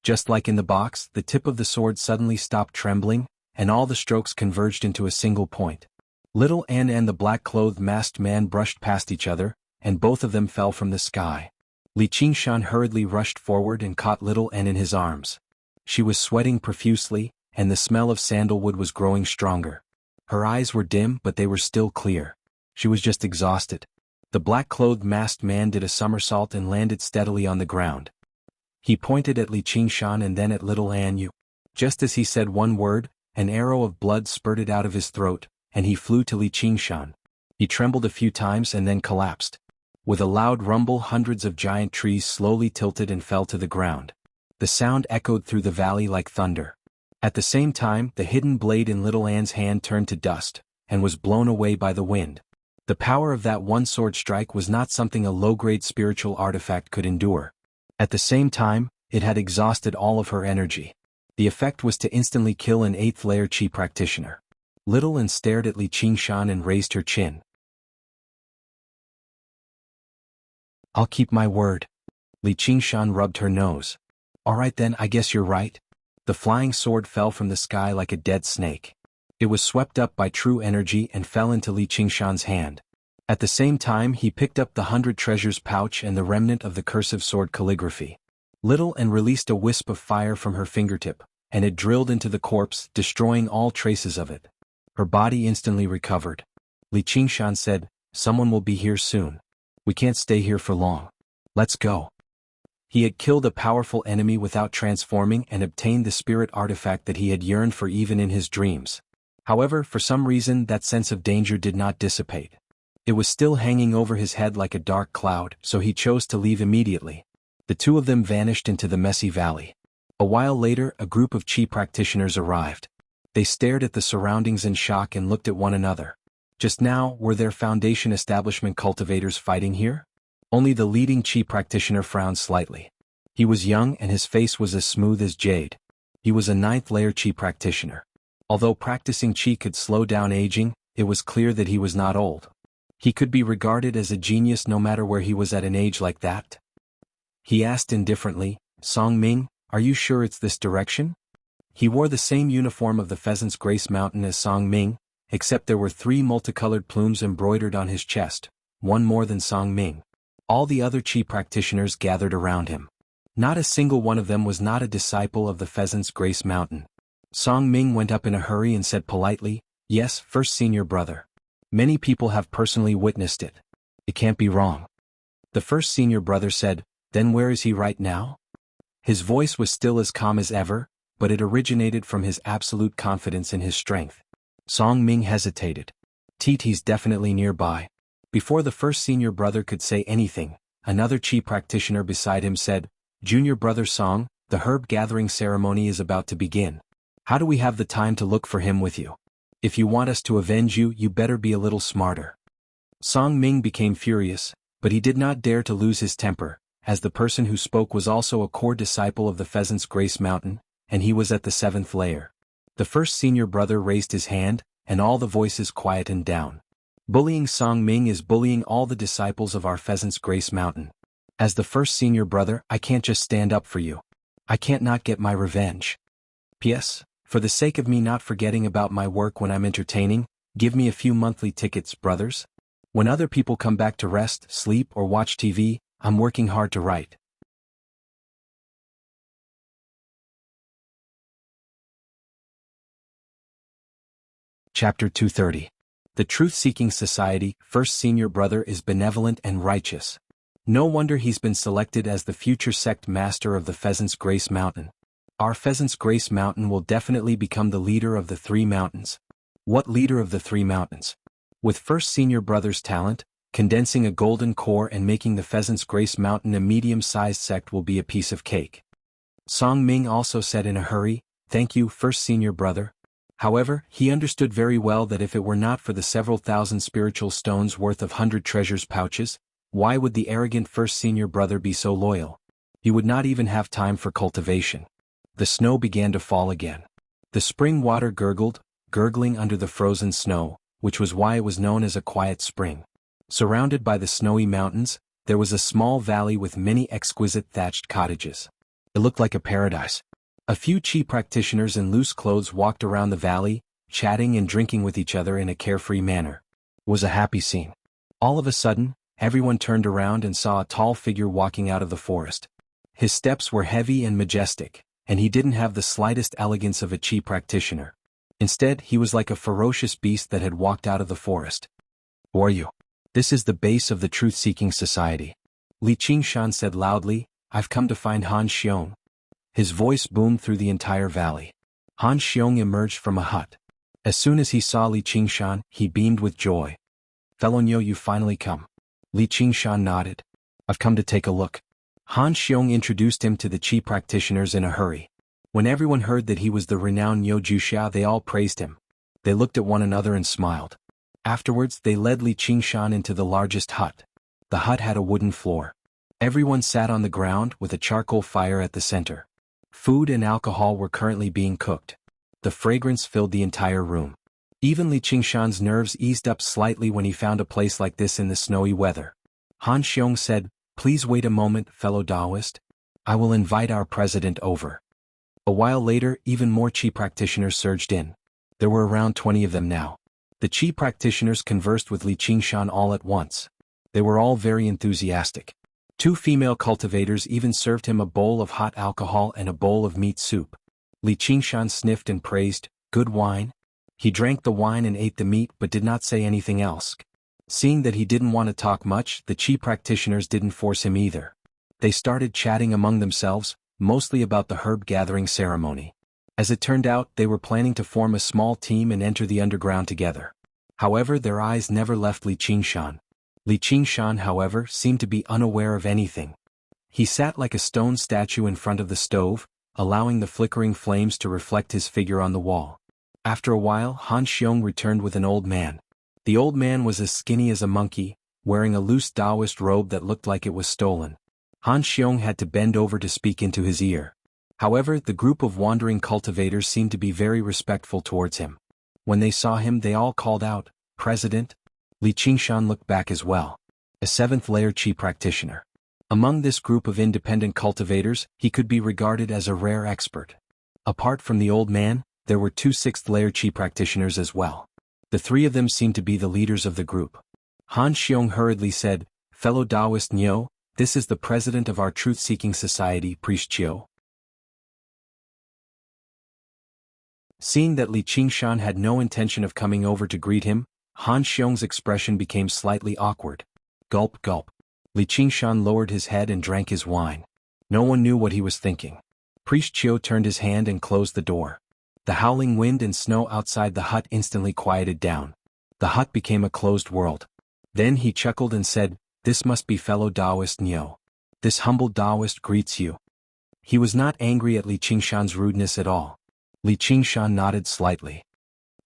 Just like in the box, the tip of the sword suddenly stopped trembling, and all the strokes converged into a single point. Little An and the black-clothed masked man brushed past each other, and both of them fell from the sky. Li Qingshan hurriedly rushed forward and caught Little An in his arms. She was sweating profusely, and the smell of sandalwood was growing stronger. Her eyes were dim but they were still clear. She was just exhausted. The black-clothed masked man did a somersault and landed steadily on the ground. He pointed at Li Qingshan and then at Little An. Just as he said one word, an arrow of blood spurted out of his throat, and he flew to Li Qingshan. He trembled a few times and then collapsed. With a loud rumble, hundreds of giant trees slowly tilted and fell to the ground. The sound echoed through the valley like thunder. At the same time, the hidden blade in Little An's hand turned to dust, and was blown away by the wind. The power of that one sword strike was not something a low-grade spiritual artifact could endure. At the same time, it had exhausted all of her energy. The effect was to instantly kill an 8th layer chi practitioner. Little An stared at Li Qingshan and raised her chin. "I'll keep my word." Li Qingshan rubbed her nose. "Alright then, I guess you're right." The flying sword fell from the sky like a dead snake. It was swept up by true energy and fell into Li Qingshan's hand. At the same time he picked up the 100 treasures pouch and the remnant of the cursive sword calligraphy. Little An released a wisp of fire from her fingertip, and it drilled into the corpse, destroying all traces of it. Her body instantly recovered. Li Qingshan said, "Someone will be here soon. We can't stay here for long. Let's go." He had killed a powerful enemy without transforming and obtained the spirit artifact that he had yearned for even in his dreams. However, for some reason that sense of danger did not dissipate. It was still hanging over his head like a dark cloud, so he chose to leave immediately. The two of them vanished into the messy valley. A while later, a group of Qi practitioners arrived. They stared at the surroundings in shock and looked at one another. Just now, were there Foundation establishment cultivators fighting here? Only the leading Qi practitioner frowned slightly. He was young and his face was as smooth as jade. He was a 9th-layer Qi practitioner. Although practicing Qi could slow down aging, it was clear that he was not old. He could be regarded as a genius no matter where he was at an age like that. He asked indifferently, "Song Ming, are you sure it's this direction?" He wore the same uniform of the Pheasant's Grace Mountain as Song Ming, except there were 3 multicolored plumes embroidered on his chest, one more than Song Ming. All the other Qi practitioners gathered around him. Not a single one of them was not a disciple of the Pheasant's Grace Mountain. Song Ming went up in a hurry and said politely, "Yes, first senior brother. Many people have personally witnessed it. It can't be wrong." The first senior brother said, "Then where is he right now?" His voice was still as calm as ever, but it originated from his absolute confidence in his strength. Song Ming hesitated. "He's definitely nearby." Before the first senior brother could say anything, another Qi practitioner beside him said, "Junior brother Song, the herb gathering ceremony is about to begin. How do we have the time to look for him with you? If you want us to avenge you, you better be a little smarter." Song Ming became furious, but he did not dare to lose his temper, as the person who spoke was also a core disciple of the Pheasant's Grace Mountain, and he was at the 7th layer. The first senior brother raised his hand, and all the voices quietened down. "Bullying Song Ming is bullying all the disciples of our Pheasant's Grace Mountain. As the first senior brother, I can't just stand up for you. I can't not get my revenge. P.S. For the sake of me not forgetting about my work when I'm entertaining, give me a few monthly tickets, brothers. When other people come back to rest, sleep, or watch TV, I'm working hard to write." Chapter 230. The Truth-Seeking Society, first senior brother is benevolent and righteous. No wonder he's been selected as the future sect master of the Pheasant's Grace Mountain. Our Pheasant's Grace Mountain will definitely become the leader of the 3 mountains. What leader of the 3 mountains? With first senior brother's talent, condensing a golden core and making the Pheasant's Grace Mountain a medium-sized sect will be a piece of cake. Song Ming also said in a hurry, "Thank you, first senior brother." However, he understood very well that if it were not for the several thousand spiritual stones worth of 100 treasures pouches, why would the arrogant first senior brother be so loyal? He would not even have time for cultivation. The snow began to fall again. The spring water gurgled, gurgling under the frozen snow, which was why it was known as a quiet spring. Surrounded by the snowy mountains, there was a small valley with many exquisite thatched cottages. It looked like a paradise. A few Qi practitioners in loose clothes walked around the valley, chatting and drinking with each other in a carefree manner. It was a happy scene. All of a sudden, everyone turned around and saw a tall figure walking out of the forest. His steps were heavy and majestic, and he didn't have the slightest elegance of a Qi practitioner. Instead, he was like a ferocious beast that had walked out of the forest. "Who are you?" "This is the base of the Truth-Seeking Society." Li Qingshan said loudly, "I've come to find Han Xiong." His voice boomed through the entire valley. Han Xiong emerged from a hut. As soon as he saw Li Qingshan, he beamed with joy. "Fellow Nyo, you finally come." Li Qingshan nodded. "I've come to take a look." Han Xiong introduced him to the Qi practitioners in a hurry. When everyone heard that he was the renowned Nyo Juxia, they all praised him. They looked at one another and smiled. Afterwards, they led Li Qingshan into the largest hut. The hut had a wooden floor. Everyone sat on the ground with a charcoal fire at the center. Food and alcohol were currently being cooked. The fragrance filled the entire room. Even Li Qingshan's nerves eased up slightly when he found a place like this in the snowy weather. Han Xiong said, "Please wait a moment, fellow Taoist. I will invite our president over." A while later, even more Qi practitioners surged in. There were around 20 of them now. The Qi practitioners conversed with Li Qingshan all at once. They were all very enthusiastic. 2 female cultivators even served him a bowl of hot alcohol and a bowl of meat soup. Li Qingshan sniffed and praised, "Good wine." He drank the wine and ate the meat but did not say anything else. Seeing that he didn't want to talk much, the Qi practitioners didn't force him either. They started chatting among themselves, mostly about the herb gathering ceremony. As it turned out, they were planning to form a small team and enter the underground together. However, their eyes never left Li Qingshan. Li Qingshan, however, seemed to be unaware of anything. He sat like a stone statue in front of the stove, allowing the flickering flames to reflect his figure on the wall. After a while, Han Xiong returned with an old man. The old man was as skinny as a monkey, wearing a loose Taoist robe that looked like it was stolen. Han Xiong had to bend over to speak into his ear. However, the group of wandering cultivators seemed to be very respectful towards him. When they saw him, they all called out, "President?" Li Qingshan looked back as well. A 7th-layer Qi practitioner. Among this group of independent cultivators, he could be regarded as a rare expert. Apart from the old man, there were 2 6th-layer Qi practitioners as well. The 3 of them seemed to be the leaders of the group. Han Xiong hurriedly said, "Fellow Taoist Niu, this is the president of our truth-seeking society, Priest Chiu." Seeing that Li Qingshan had no intention of coming over to greet him, Han Xiong's expression became slightly awkward. Gulp gulp. Li Qingshan lowered his head and drank his wine. No one knew what he was thinking. Priest Chiu turned his hand and closed the door. The howling wind and snow outside the hut instantly quieted down. The hut became a closed world. Then he chuckled and said, "This must be fellow Taoist Niu. This humble Taoist greets you." He was not angry at Li Qingshan's rudeness at all. Li Qingshan nodded slightly.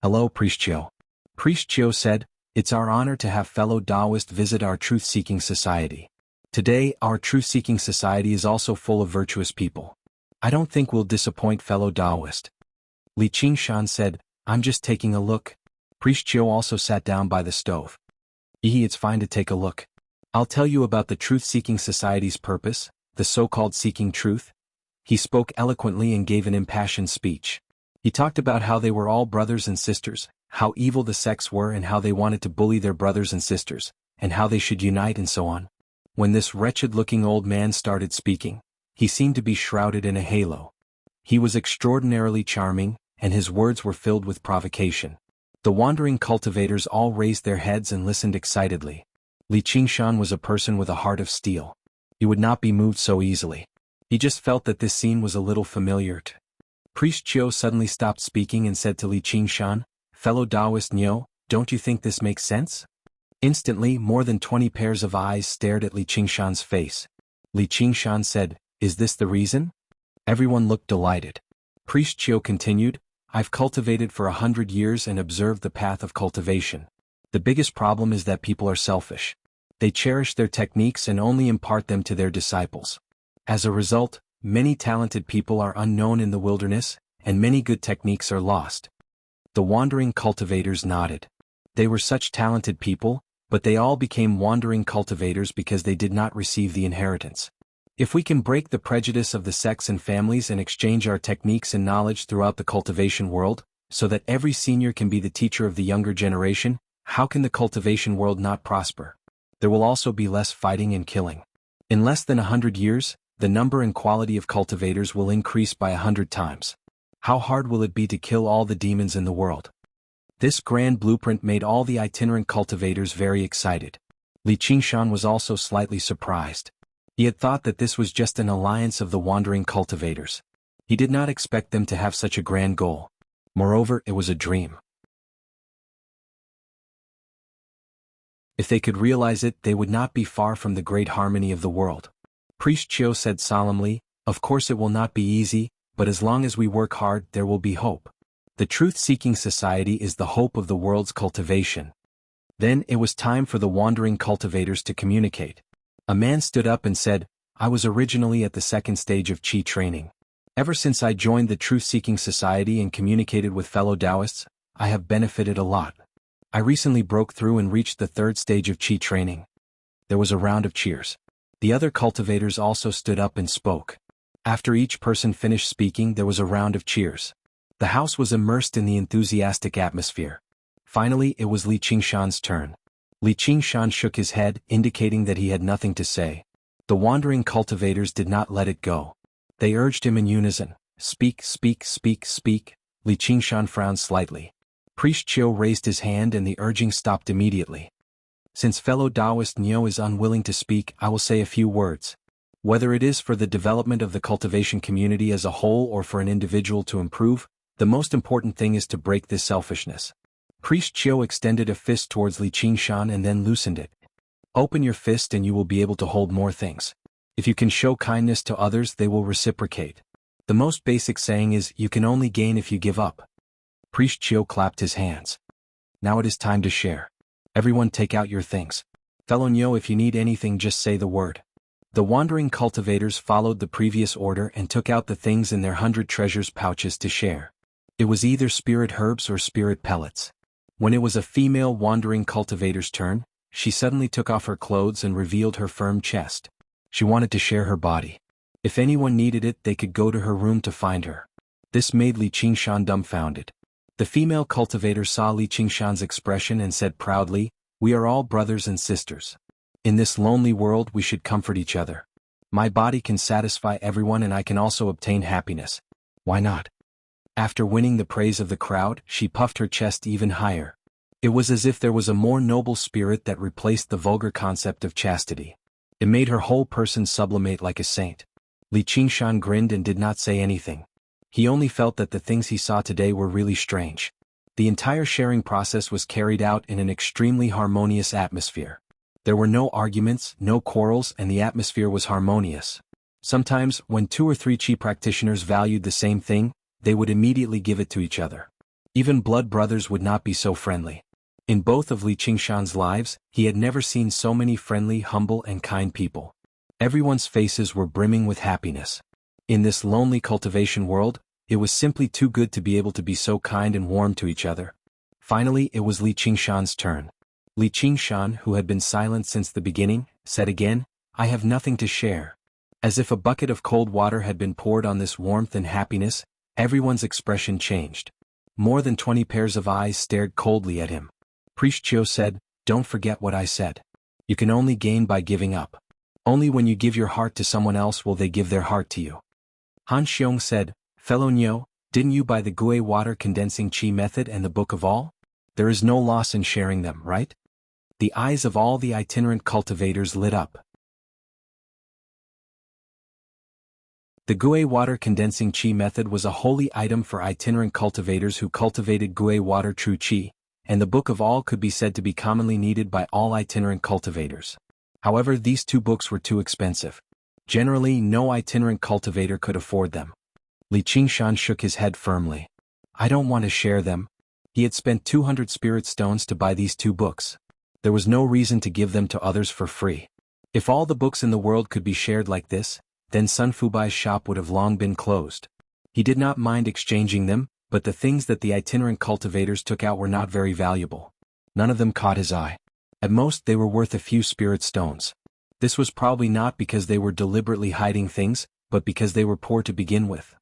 "Hello, Priest Chiu." Priest Chiu said, "It's our honor to have fellow Taoist visit our truth-seeking society. Today, our truth-seeking society is also full of virtuous people. I don't think we'll disappoint fellow Taoist." Li Qingshan said, "I'm just taking a look." Priest Chiu also sat down by the stove. It's fine to take a look. I'll tell you about the truth-seeking society's purpose, the so-called seeking truth." He spoke eloquently and gave an impassioned speech. He talked about how they were all brothers and sisters, how evil the sects were and how they wanted to bully their brothers and sisters, and how they should unite and so on. When this wretched-looking old man started speaking, he seemed to be shrouded in a halo. He was extraordinarily charming, and his words were filled with provocation. The wandering cultivators all raised their heads and listened excitedly. Li Qingshan was a person with a heart of steel. He would not be moved so easily. He just felt that this scene was a little familiar. Priest Chiu suddenly stopped speaking and said to Li Qingshan, "Fellow Taoist Niu, don't you think this makes sense?" Instantly, more than 20 pairs of eyes stared at Li Qingshan's face. Li Qingshan said, "Is this the reason?" Everyone looked delighted. Priest Chiu continued, "I've cultivated for 100 years and observed the path of cultivation. The biggest problem is that people are selfish. They cherish their techniques and only impart them to their disciples. As a result, many talented people are unknown in the wilderness, and many good techniques are lost." The wandering cultivators nodded. They were such talented people, but they all became wandering cultivators because they did not receive the inheritance. If we can break the prejudice of the sects and families and exchange our techniques and knowledge throughout the cultivation world, so that every senior can be the teacher of the younger generation, how can the cultivation world not prosper? There will also be less fighting and killing. In less than 100 years, the number and quality of cultivators will increase by 100 times. How hard will it be to kill all the demons in the world? This grand blueprint made all the itinerant cultivators very excited. Li Qingshan was also slightly surprised. He had thought that this was just an alliance of the wandering cultivators. He did not expect them to have such a grand goal. Moreover, it was a dream. If they could realize it, they would not be far from the great harmony of the world. Priest Chiu said solemnly, "Of course it will not be easy, but as long as we work hard, there will be hope. The truth-seeking society is the hope of the world's cultivation." Then it was time for the wandering cultivators to communicate. A man stood up and said, "I was originally at the 2nd stage of Qi training. Ever since I joined the truth-seeking society and communicated with fellow Taoists, I have benefited a lot. I recently broke through and reached the 3rd stage of Qi training." There was a round of cheers. The other cultivators also stood up and spoke. After each person finished speaking, there was a round of cheers. The house was immersed in the enthusiastic atmosphere. Finally, it was Li Qingshan's turn. Li Qingshan shook his head, indicating that he had nothing to say. The wandering cultivators did not let it go. They urged him in unison, "Speak, speak, speak, speak." Li Qingshan frowned slightly. Priest Chiu raised his hand and the urging stopped immediately. "Since fellow Taoist Niu is unwilling to speak, I will say a few words. Whether it is for the development of the cultivation community as a whole or for an individual to improve, the most important thing is to break this selfishness. Priest Chiu extended a fist towards Li Qingshan and then loosened it. Open your fist and you will be able to hold more things. If you can show kindness to others, they will reciprocate. The most basic saying is, you can only gain if you give up. Priest Chiu clapped his hands. Now it is time to share. Everyone take out your things. Fellow Nyo, if you need anything, just say the word. The wandering cultivators followed the previous order and took out the things in their 100 treasures pouches to share. It was either spirit herbs or spirit pellets. When it was a female wandering cultivator's turn, she suddenly took off her clothes and revealed her firm chest. She wanted to share her body. If anyone needed it, they could go to her room to find her. This made Li Qingshan dumbfounded. The female cultivator saw Li Qingshan's expression and said proudly, "We are all brothers and sisters. In this lonely world we should comfort each other. My body can satisfy everyone and I can also obtain happiness. Why not?" After winning the praise of the crowd, she puffed her chest even higher. It was as if there was a more noble spirit that replaced the vulgar concept of chastity. It made her whole person sublimate like a saint. Li Qingshan grinned and did not say anything. He only felt that the things he saw today were really strange. The entire sharing process was carried out in an extremely harmonious atmosphere. There were no arguments, no quarrels, and the atmosphere was harmonious. Sometimes, when 2 or 3 chi practitioners valued the same thing, they would immediately give it to each other. Even blood brothers would not be so friendly. In both of Li Qingshan's lives, he had never seen so many friendly, humble, and kind people. Everyone's faces were brimming with happiness. In this lonely cultivation world, it was simply too good to be able to be so kind and warm to each other. Finally, it was Li Qingshan's turn. Li Qingshan, who had been silent since the beginning, said again, "I have nothing to share." As if a bucket of cold water had been poured on this warmth and happiness, everyone's expression changed. More than 20 pairs of eyes stared coldly at him. Priest Chiu said, "Don't forget what I said. You can only gain by giving up. Only when you give your heart to someone else will they give their heart to you." Han Xiong said, "Fellow Nyo, didn't you buy the Gui water condensing chi method and the Book of All? There is no loss in sharing them, right?" The eyes of all the itinerant cultivators lit up. The Gui water condensing chi method was a holy item for itinerant cultivators who cultivated Gui water true chi, and the Book of All could be said to be commonly needed by all itinerant cultivators. However, these 2 books were too expensive. Generally, no itinerant cultivator could afford them. Li Qingshan shook his head firmly. "I don't want to share them." He had spent 200 spirit stones to buy these 2 books. There was no reason to give them to others for free. If all the books in the world could be shared like this, then Sun Fubai's shop would have long been closed. He did not mind exchanging them, but the things that the itinerant cultivators took out were not very valuable. None of them caught his eye. At most they were worth a few spirit stones. This was probably not because they were deliberately hiding things, but because they were poor to begin with.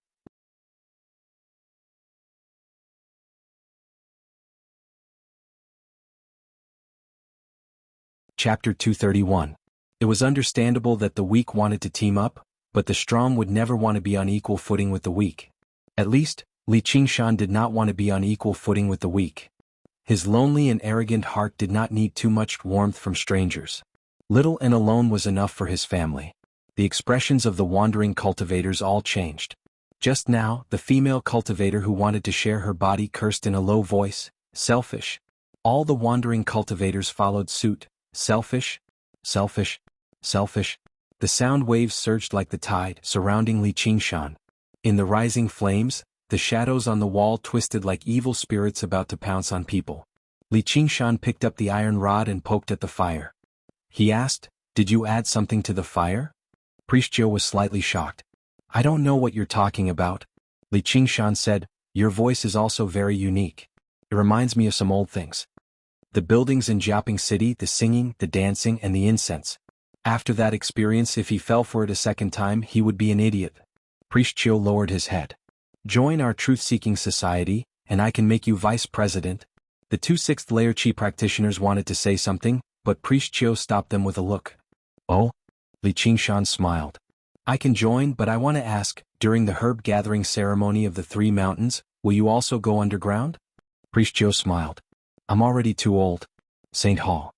Chapter 231. It was understandable that the weak wanted to team up, but the strong would never want to be on equal footing with the weak. At least, Li Qingshan did not want to be on equal footing with the weak. His lonely and arrogant heart did not need too much warmth from strangers. Little and alone was enough for his family. The expressions of the wandering cultivators all changed. Just now, the female cultivator who wanted to share her body cursed in a low voice, "Selfish." All the wandering cultivators followed suit, "Selfish, selfish, selfish." The sound waves surged like the tide, surrounding Li Qingshan. In the rising flames, the shadows on the wall twisted like evil spirits about to pounce on people. Li Qingshan picked up the iron rod and poked at the fire. He asked, "Did you add something to the fire?" Priest Chiu was slightly shocked. "I don't know what you're talking about." Li Qingshan said, "Your voice is also very unique. It reminds me of some old things. The buildings in Jiaoping City, the singing, the dancing, and the incense. After that experience, if he fell for it a second time, he would be an idiot." Priest Chiu lowered his head. "Join our truth-seeking society, and I can make you vice president." The 2 sixth-layer chi practitioners wanted to say something, but Priest Chiu stopped them with a look. "Oh?" Li Qingshan smiled. "I can join, but I want to ask, during the herb gathering ceremony of the 3 mountains, will you also go underground?" Priest Chiu smiled. "I'm already too old. St. Hall."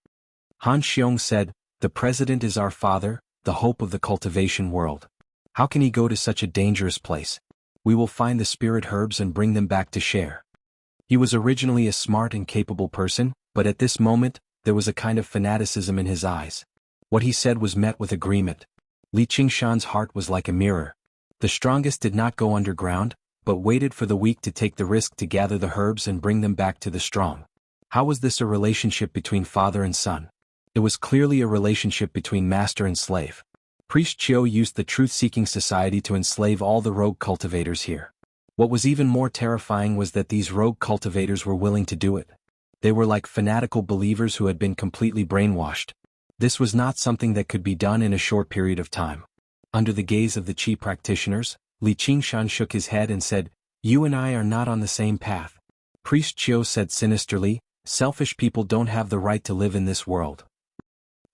Han Xiong said, "The president is our father, the hope of the cultivation world. How can he go to such a dangerous place? We will find the spirit herbs and bring them back to share. He was originally a smart and capable person, but at this moment, there was a kind of fanaticism in his eyes. What he said was met with agreement. Li Qingshan's heart was like a mirror. The strongest did not go underground, but waited for the weak to take the risk to gather the herbs and bring them back to the strong. How was this a relationship between father and son? It was clearly a relationship between master and slave. Priest Chiu used the truth-seeking society to enslave all the rogue cultivators here. What was even more terrifying was that these rogue cultivators were willing to do it. They were like fanatical believers who had been completely brainwashed. This was not something that could be done in a short period of time. Under the gaze of the Qi practitioners, Li Qingshan shook his head and said, "You and I are not on the same path." Priest Chiu said sinisterly, "Selfish people don't have the right to live in this world."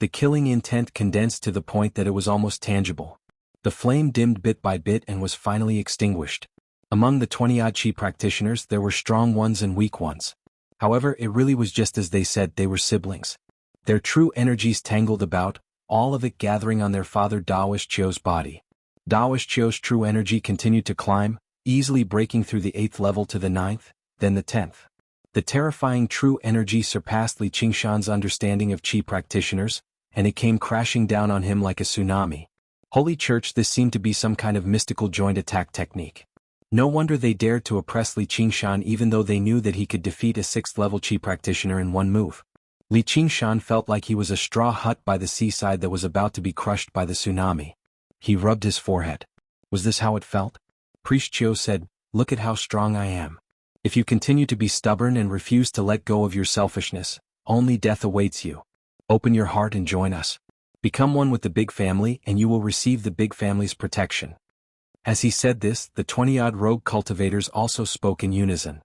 The killing intent condensed to the point that it was almost tangible. The flame dimmed bit by bit and was finally extinguished. Among the 20-odd Qi practitioners there were strong ones and weak ones. However, it really was just as they said, they were siblings. Their true energies tangled about, all of it gathering on their father Daoist Chiu's body. Daoist Chiu's true energy continued to climb, easily breaking through the 8th level to the 9th, then the 10th. The terrifying true energy surpassed Li Qingshan's understanding of Qi practitioners, and it came crashing down on him like a tsunami. Holy Church, this seemed to be some kind of mystical joint attack technique. No wonder they dared to oppress Li Qingshan even though they knew that he could defeat a 6th-level Qi practitioner in one move. Li Qingshan felt like he was a straw hut by the seaside that was about to be crushed by the tsunami. He rubbed his forehead. Was this how it felt? Priest Chiu said, "Look at how strong I am. If you continue to be stubborn and refuse to let go of your selfishness, only death awaits you. Open your heart and join us. Become one with the big family and you will receive the big family's protection." As he said this, the 20-odd rogue cultivators also spoke in unison.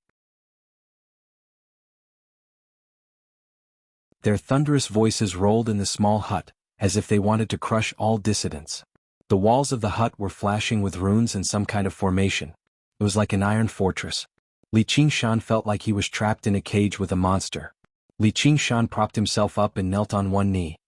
Their thunderous voices rolled in the small hut, as if they wanted to crush all dissidents. The walls of the hut were flashing with runes and some kind of formation. It was like an iron fortress. Li Qingshan felt like he was trapped in a cage with a monster. Li Qingshan propped himself up and knelt on one knee.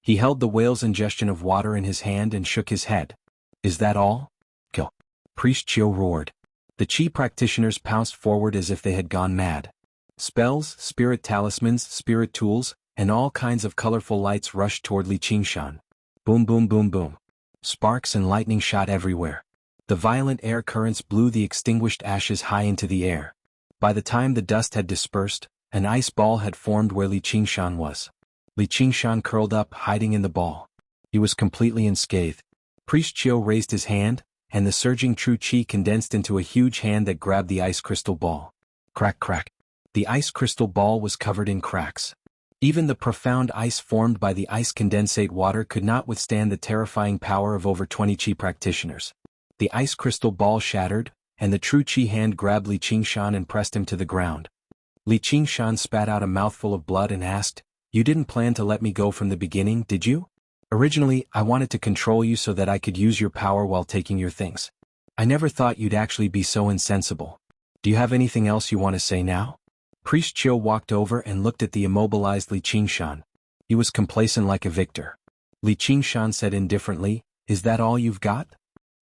He held the whale's ingestion of water in his hand and shook his head. "Is that all?" "Kill!" Priest Chiu roared. The Qi practitioners pounced forward as if they had gone mad. Spells, spirit talismans, spirit tools, and all kinds of colorful lights rushed toward Li Qingshan. Boom boom boom boom. Sparks and lightning shot everywhere. The violent air currents blew the extinguished ashes high into the air. By the time the dust had dispersed, an ice ball had formed where Li Qingshan was. Li Qingshan curled up, hiding in the ball. He was completely unscathed. Priest Chiu raised his hand, and the surging true Qi condensed into a huge hand that grabbed the ice crystal ball. Crack crack. The ice crystal ball was covered in cracks. Even the profound ice formed by the ice condensate water could not withstand the terrifying power of over 20 Qi practitioners. The ice crystal ball shattered, and the true Qi hand grabbed Li Qingshan and pressed him to the ground. Li Qingshan spat out a mouthful of blood and asked, "You didn't plan to let me go from the beginning, did you? Originally, I wanted to control you so that I could use your power while taking your things. I never thought you'd actually be so insensible. Do you have anything else you want to say now?" Priest Chiu walked over and looked at the immobilized Li Qingshan. He was complacent like a victor. Li Qingshan said indifferently, "Is that all you've got?"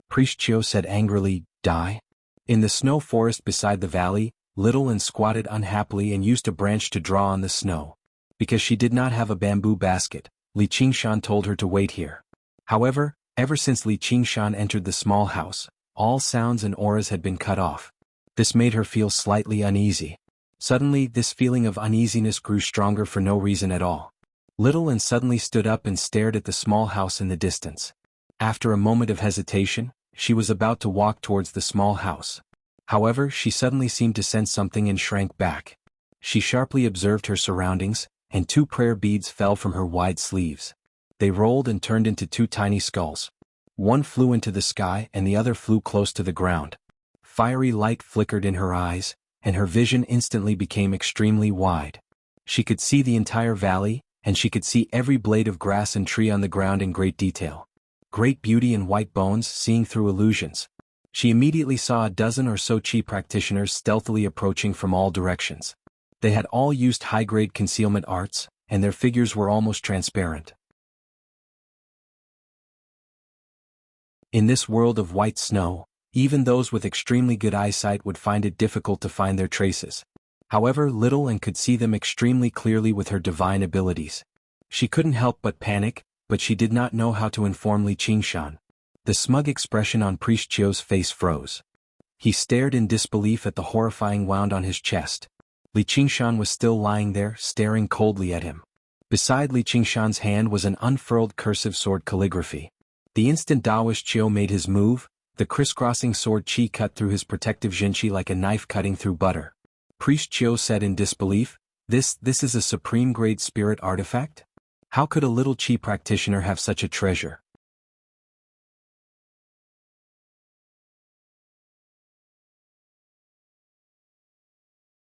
Priest Chiu said angrily, "Die?" In the snow forest beside the valley, Little and squatted unhappily and used a branch to draw on the snow. Because she did not have a bamboo basket, Li Qingshan told her to wait here. However, ever since Li Qingshan entered the small house, all sounds and auras had been cut off. This made her feel slightly uneasy. Suddenly, this feeling of uneasiness grew stronger for no reason at all. Little and suddenly stood up and stared at the small house in the distance. After a moment of hesitation, she was about to walk towards the small house. However, she suddenly seemed to sense something and shrank back. She sharply observed her surroundings, and 2 prayer beads fell from her wide sleeves. They rolled and turned into 2 tiny skulls. One flew into the sky and the other flew close to the ground. Fiery light flickered in her eyes, and her vision instantly became extremely wide. She could see the entire valley, and she could see every blade of grass and tree on the ground in great detail. Great beauty and white bones, seeing through illusions. She immediately saw a dozen or so Qi practitioners stealthily approaching from all directions. They had all used high-grade concealment arts, and their figures were almost transparent. In this world of white snow, even those with extremely good eyesight would find it difficult to find their traces. However, Little and could see them extremely clearly with her divine abilities. She couldn't help but panic, but she did not know how to inform Li Qingshan. The smug expression on Priest Chio's face froze. He stared in disbelief at the horrifying wound on his chest. Li Qingshan was still lying there, staring coldly at him. Beside Li Qingshan's hand was an unfurled cursive sword calligraphy. The instant Daoist Chio made his move, the crisscrossing sword chi cut through his protective jinchi like a knife cutting through butter. Priest Chio said in disbelief, This is a supreme-grade spirit artifact? How could a little chi practitioner have such a treasure?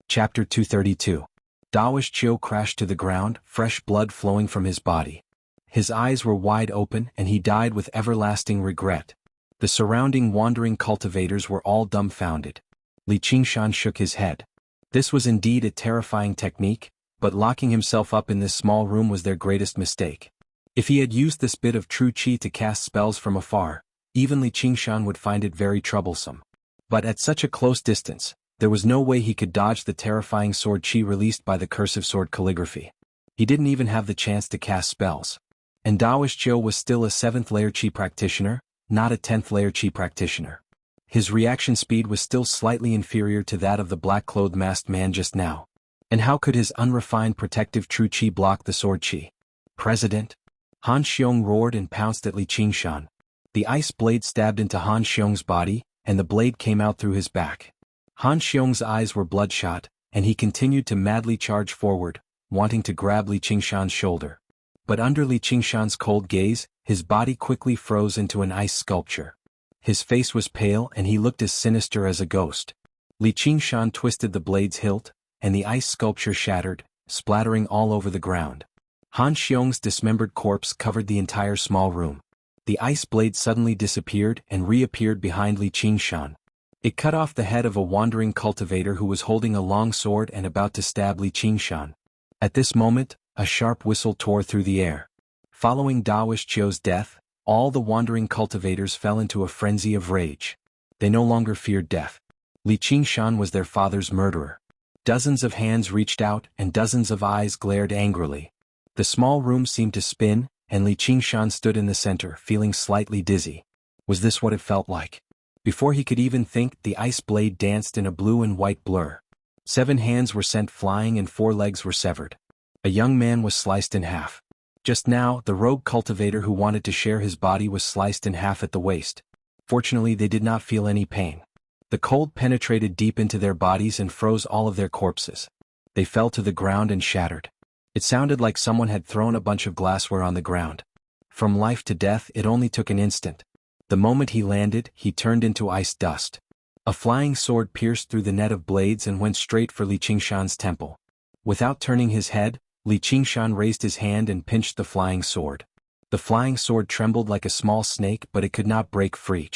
Chapter 232. Daoist Chio crashed to the ground, fresh blood flowing from his body. His eyes were wide open and he died with everlasting regret. The surrounding wandering cultivators were all dumbfounded. Li Qingshan shook his head. This was indeed a terrifying technique, but locking himself up in this small room was their greatest mistake. If he had used this bit of true chi to cast spells from afar, even Li Qingshan would find it very troublesome. But at such a close distance, there was no way he could dodge the terrifying sword chi released by the cursive sword calligraphy. He didn't even have the chance to cast spells. And Daoist Chio was still a 7th layer chi practitioner, not a 10th layer chi practitioner. His reaction speed was still slightly inferior to that of the black-clothed masked man just now. And how could his unrefined protective true chi block the sword chi? President? Han Xiong roared and pounced at Li Qingshan. The ice blade stabbed into Han Xiong's body, and the blade came out through his back. Han Xiong's eyes were bloodshot, and he continued to madly charge forward, wanting to grab Li Qingshan's shoulder. But under Li Qingshan's cold gaze, his body quickly froze into an ice sculpture. His face was pale and he looked as sinister as a ghost. Li Qingshan twisted the blade's hilt, and the ice sculpture shattered, splattering all over the ground. Han Xiong's dismembered corpse covered the entire small room. The ice blade suddenly disappeared and reappeared behind Li Qingshan. It cut off the head of a wandering cultivator who was holding a long sword and about to stab Li Qingshan. At this moment, a sharp whistle tore through the air. Following Daoist Chio's death, all the wandering cultivators fell into a frenzy of rage. They no longer feared death. Li Qingshan was their father's murderer. Dozens of hands reached out and dozens of eyes glared angrily. The small room seemed to spin, and Li Qingshan stood in the center, feeling slightly dizzy. Was this what it felt like? Before he could even think, the ice blade danced in a blue and white blur. 7 hands were sent flying and 4 legs were severed. A young man was sliced in half. Just now, the rogue cultivator who wanted to share his body was sliced in half at the waist. Fortunately, they did not feel any pain. The cold penetrated deep into their bodies and froze all of their corpses. They fell to the ground and shattered. It sounded like someone had thrown a bunch of glassware on the ground. From life to death, it only took an instant. The moment he landed, he turned into ice dust. A flying sword pierced through the net of blades and went straight for Li Qingshan's temple. Without turning his head, Li Qingshan raised his hand and pinched the flying sword. The flying sword trembled like a small snake, but it could not break free.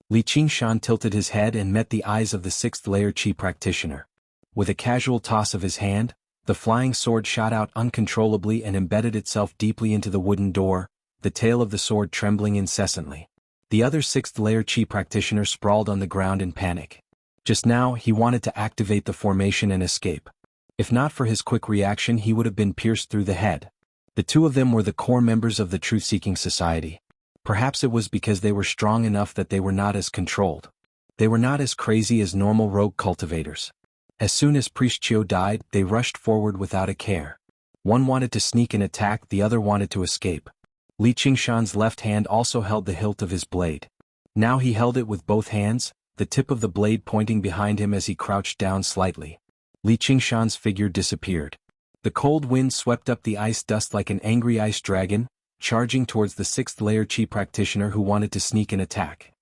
Li Qingshan tilted his head and met the eyes of the 6th layer chi practitioner. With a casual toss of his hand, the flying sword shot out uncontrollably and embedded itself deeply into the wooden door, the tail of the sword trembling incessantly. The other 6th layer chi practitioner sprawled on the ground in panic. Just now, he wanted to activate the formation and escape. If not for his quick reaction, he would have been pierced through the head. The 2 of them were the core members of the Truth-Seeking Society. Perhaps it was because they were strong enough that they were not as controlled. They were not as crazy as normal rogue cultivators. As soon as Priest Chio died, they rushed forward without a care. One wanted to sneak and attack, the other wanted to escape. Li Qingshan's left hand also held the hilt of his blade. Now he held it with both hands, the tip of the blade pointing behind him as he crouched down slightly. Li Qingshan's figure disappeared. The cold wind swept up the ice dust like an angry ice dragon, charging towards the 6th layer chi practitioner who wanted to sneak and attack.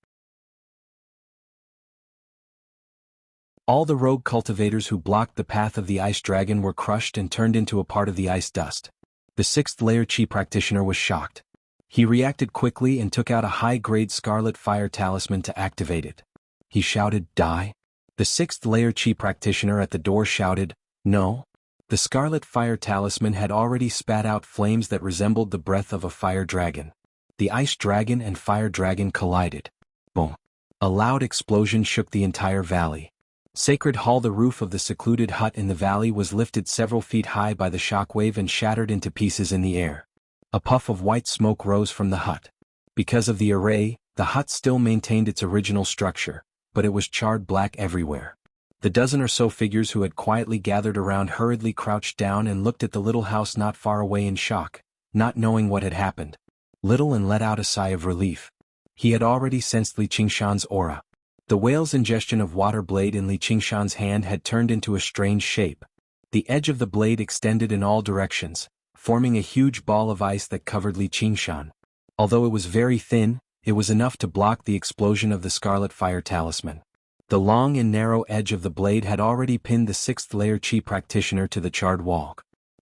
All the rogue cultivators who blocked the path of the ice dragon were crushed and turned into a part of the ice dust. The 6th layer chi practitioner was shocked. He reacted quickly and took out a high-grade scarlet fire talisman to activate it. He shouted, "Die!" The 6th layer chi practitioner at the door shouted, "No." The scarlet fire talisman had already spat out flames that resembled the breath of a fire dragon. The ice dragon and fire dragon collided. Boom. A loud explosion shook the entire valley. Sacred Hall, the roof of the secluded hut in the valley, was lifted several feet high by the shockwave and shattered into pieces in the air. A puff of white smoke rose from the hut. Because of the array, the hut still maintained its original structure, but it was charred black everywhere. The dozen or so figures who had quietly gathered around hurriedly crouched down and looked at the little house not far away in shock, not knowing what had happened. Little and let out a sigh of relief. He had already sensed Li Qingshan's aura. The whale's ingestion of water blade in Li Qingshan's hand had turned into a strange shape. The edge of the blade extended in all directions, forming a huge ball of ice that covered Li Qingshan. Although it was very thin, it was enough to block the explosion of the Scarlet Fire Talisman. The long and narrow edge of the blade had already pinned the 6th layer Qi practitioner to the charred wall.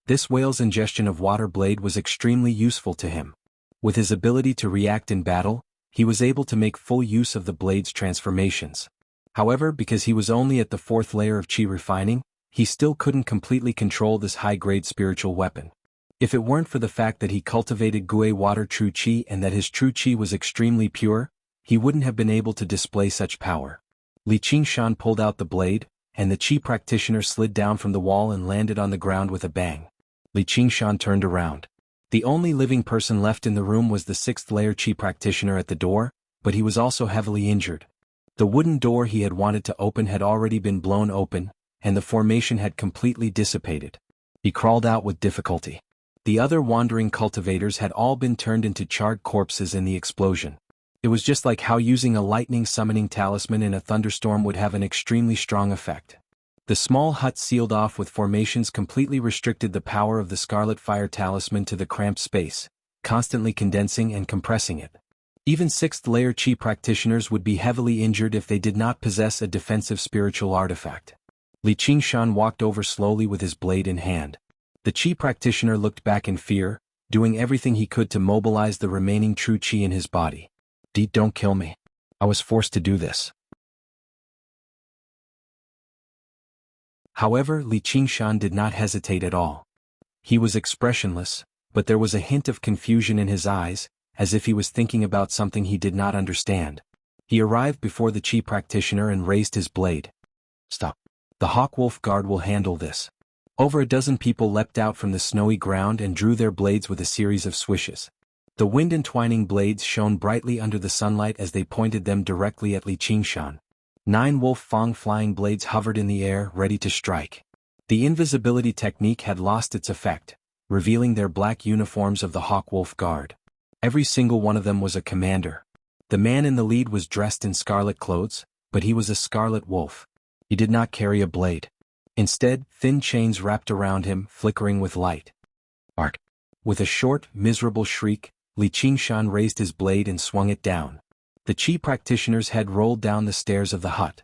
This whale's ingestion of water blade was extremely useful to him. With his ability to react in battle, he was able to make full use of the blade's transformations. However, because he was only at the 4th layer of Qi refining, he still couldn't completely control this high-grade spiritual weapon. If it weren't for the fact that he cultivated Gui Water True Qi and that his True Qi was extremely pure, he wouldn't have been able to display such power. Li Qingshan pulled out the blade, and the Qi practitioner slid down from the wall and landed on the ground with a bang. Li Qingshan turned around. The only living person left in the room was the 6th layer Qi practitioner at the door, but he was also heavily injured. The wooden door he had wanted to open had already been blown open, and the formation had completely dissipated. He crawled out with difficulty. The other wandering cultivators had all been turned into charred corpses in the explosion. It was just like how using a lightning summoning talisman in a thunderstorm would have an extremely strong effect. The small hut sealed off with formations completely restricted the power of the Scarlet Fire Talisman to the cramped space, constantly condensing and compressing it. Even 6th layer Qi practitioners would be heavily injured if they did not possess a defensive spiritual artifact. Li Qingshan walked over slowly with his blade in hand. The Qi practitioner looked back in fear, doing everything he could to mobilize the remaining true Qi in his body. Don't kill me. I was forced to do this. However, Li Qingshan did not hesitate at all. He was expressionless, but there was a hint of confusion in his eyes, as if he was thinking about something he did not understand. He arrived before the Qi practitioner and raised his blade. Stop. The Hawkwolf Guard will handle this. Over a dozen people leapt out from the snowy ground and drew their blades with a series of swishes. The wind-entwining blades shone brightly under the sunlight as they pointed them directly at Li Qingshan. 9 wolf fang flying blades hovered in the air, ready to strike. The invisibility technique had lost its effect, revealing their black uniforms of the Hawkwolf Guard. Every single one of them was a commander. The man in the lead was dressed in scarlet clothes, but he was a scarlet wolf. He did not carry a blade. Instead, thin chains wrapped around him, flickering with light. Ark! With a short, miserable shriek, Li Qingshan raised his blade and swung it down. The Qi practitioner's head rolled down the stairs of the hut.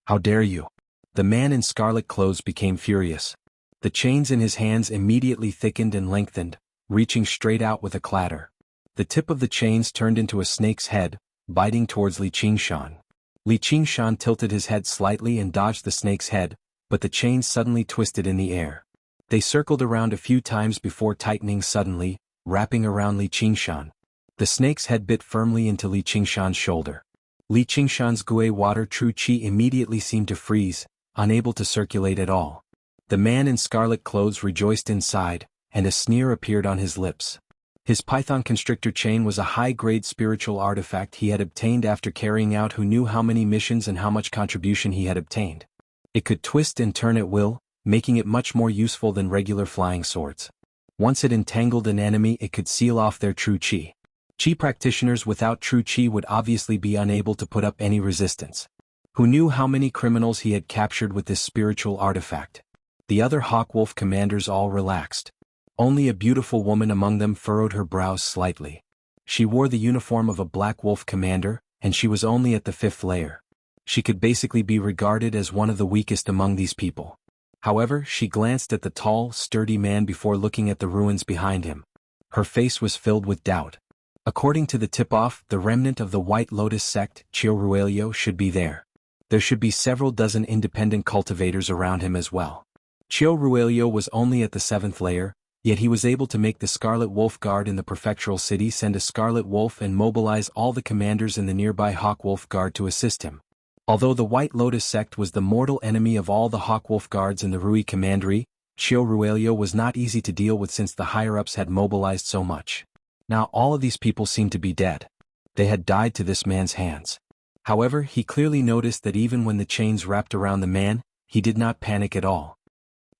How dare you! The man in scarlet clothes became furious. The chains in his hands immediately thickened and lengthened, reaching straight out with a clatter. The tip of the chains turned into a snake's head, biting towards Li Qingshan. Li Qingshan tilted his head slightly and dodged the snake's head, but the chains suddenly twisted in the air. They circled around a few times before tightening suddenly, wrapping around Li Qingshan. The snake's head bit firmly into Li Qingshan's shoulder. Li Qingshan's Gui Water True Qi immediately seemed to freeze, unable to circulate at all. The man in scarlet clothes rejoiced inside, and a sneer appeared on his lips. His Python Constrictor chain was a high-grade spiritual artifact he had obtained after carrying out who knew how many missions and how much contribution he had obtained. It could twist and turn at will, making it much more useful than regular flying swords. Once it entangled an enemy, it could seal off their true Qi. Qi practitioners without true Qi would obviously be unable to put up any resistance. Who knew how many criminals he had captured with this spiritual artifact? The other Hawkwolf commanders all relaxed. Only a beautiful woman among them furrowed her brows slightly. She wore the uniform of a Black Wolf commander, and she was only at the 5th layer. She could basically be regarded as one of the weakest among these people. However, she glanced at the tall, sturdy man before looking at the ruins behind him. Her face was filled with doubt. According to the tip-off, the remnant of the White Lotus sect, Chioruelio, should be there. There should be several dozen independent cultivators around him as well. Chioruelio was only at the 7th layer, Yet he was able to make the Scarlet Wolf Guard in the prefectural city send a Scarlet Wolf and mobilize all the commanders in the nearby Hawk Wolf Guard to assist him. Although the White Lotus sect was the mortal enemy of all the Hawk Wolf Guards in the Rui Commandery, Qiu Ruelio was not easy to deal with since the higher-ups had mobilized so much. Now all of these people seemed to be dead. They had died to this man's hands. However, he clearly noticed that even when the chains wrapped around the man, he did not panic at all.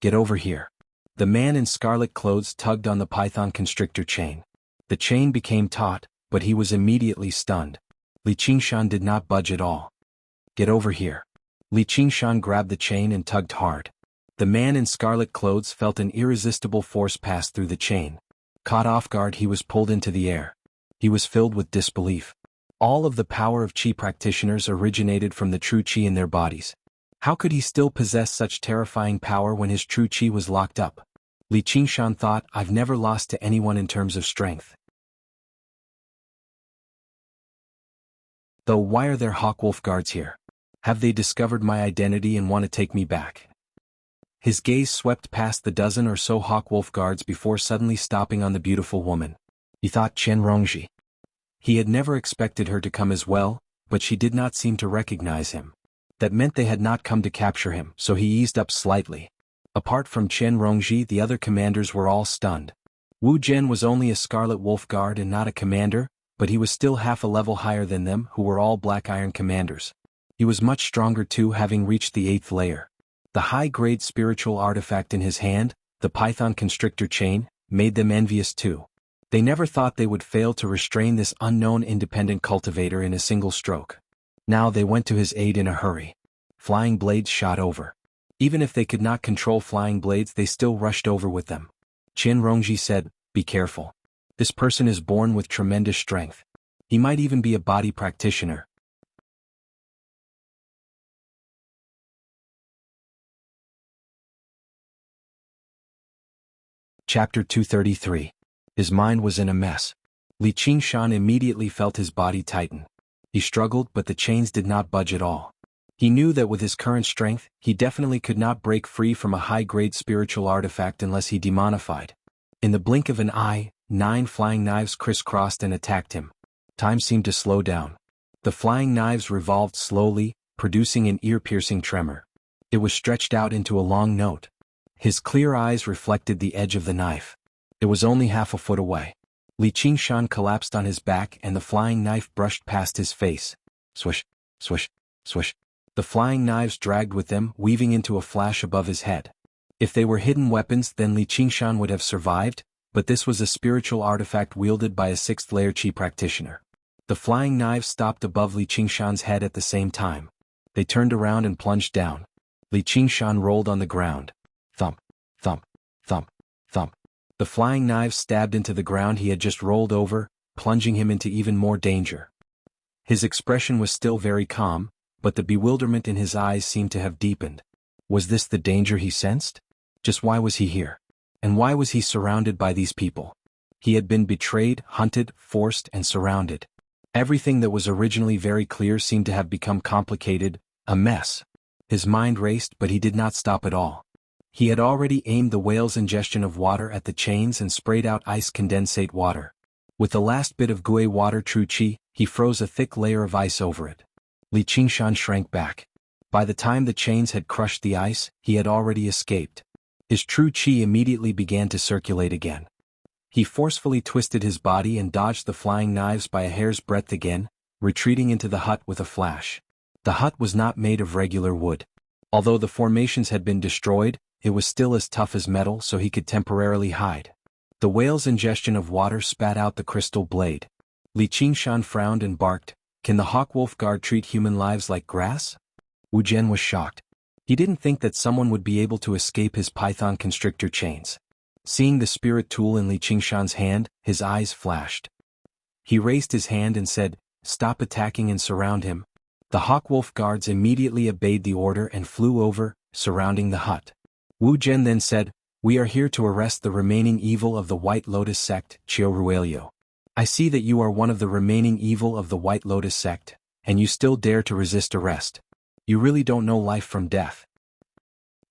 "Get over here." The man in scarlet clothes tugged on the python constrictor chain. The chain became taut, but he was immediately stunned. Li Qingshan did not budge at all. "Get over here." Li Qingshan grabbed the chain and tugged hard. The man in scarlet clothes felt an irresistible force pass through the chain. Caught off guard, he was pulled into the air. He was filled with disbelief. All of the power of Qi practitioners originated from the true Qi in their bodies. How could he still possess such terrifying power when his true Qi was locked up? Li Qingshan thought, "I've never lost to anyone in terms of strength. Though why are there Hawk Wolf Guards here? Have they discovered my identity and want to take me back?" His gaze swept past the dozen or so Hawk Wolf Guards before suddenly stopping on the beautiful woman. He thought Chen Rongji. He had never expected her to come as well, but she did not seem to recognize him. That meant they had not come to capture him, so he eased up slightly. Apart from Chen Rongji, the other commanders were all stunned. Wu Zhen was only a Scarlet Wolf Guard and not a commander, but he was still half a level higher than them, who were all Black Iron commanders. He was much stronger too, having reached the 8th layer. The high-grade spiritual artifact in his hand, the Python Constrictor Chain, made them envious too. They never thought they would fail to restrain this unknown independent cultivator in a single stroke. Now they went to his aid in a hurry. Flying blades shot over. Even if they could not control flying blades, they still rushed over with them. Chen Rongji said, "Be careful. This person is born with tremendous strength. He might even be a body practitioner." Chapter 233. His mind was in a mess. Li Qingshan immediately felt his body tighten. He struggled, but the chains did not budge at all. He knew that with his current strength, he definitely could not break free from a high-grade spiritual artifact unless he demonified. In the blink of an eye, 9 flying knives crisscrossed and attacked him. Time seemed to slow down. The flying knives revolved slowly, producing an ear-piercing tremor. It was stretched out into a long note. His clear eyes reflected the edge of the knife. It was only half a foot away. Li Qingshan collapsed on his back and the flying knife brushed past his face. Swish, swish, swish. The flying knives dragged with them, weaving into a flash above his head. If they were hidden weapons, then Li Qingshan would have survived, but this was a spiritual artifact wielded by a 6th-layer Qi practitioner. The flying knives stopped above Li Qingshan's head at the same time. They turned around and plunged down. Li Qingshan rolled on the ground. Thump, thump, thump, thump. The flying knives stabbed into the ground he had just rolled over, plunging him into even more danger. His expression was still very calm, but the bewilderment in his eyes seemed to have deepened. Was this the danger he sensed? Just why was he here? And why was he surrounded by these people? He had been betrayed, hunted, forced, and surrounded. Everything that was originally very clear seemed to have become complicated, a mess. His mind raced, but he did not stop at all. He had already aimed the whale's ingestion of water at the chains and sprayed out ice condensate water. With the last bit of Gui water true Qi, he froze a thick layer of ice over it. Li Qingshan shrank back. By the time the chains had crushed the ice, he had already escaped. His true Qi immediately began to circulate again. He forcefully twisted his body and dodged the flying knives by a hair's breadth again, retreating into the hut with a flash. The hut was not made of regular wood. Although the formations had been destroyed, it was still as tough as metal, so he could temporarily hide. The whale's ingestion of water spat out the crystal blade. Li Qingshan frowned and barked, "Can the Hawk Wolf Guard treat human lives like grass?" Wu Zhen was shocked. He didn't think that someone would be able to escape his python constrictor chains. Seeing the spirit tool in Li Qingshan's hand, his eyes flashed. He raised his hand and said, "Stop attacking and surround him." The Hawk Wolf Guards immediately obeyed the order and flew over, surrounding the hut. Wu Zhen then said, "We are here to arrest the remaining evil of the White Lotus sect, Qiu Ruelio. I see that you are one of the remaining evil of the White Lotus sect, and you still dare to resist arrest. You really don't know life from death."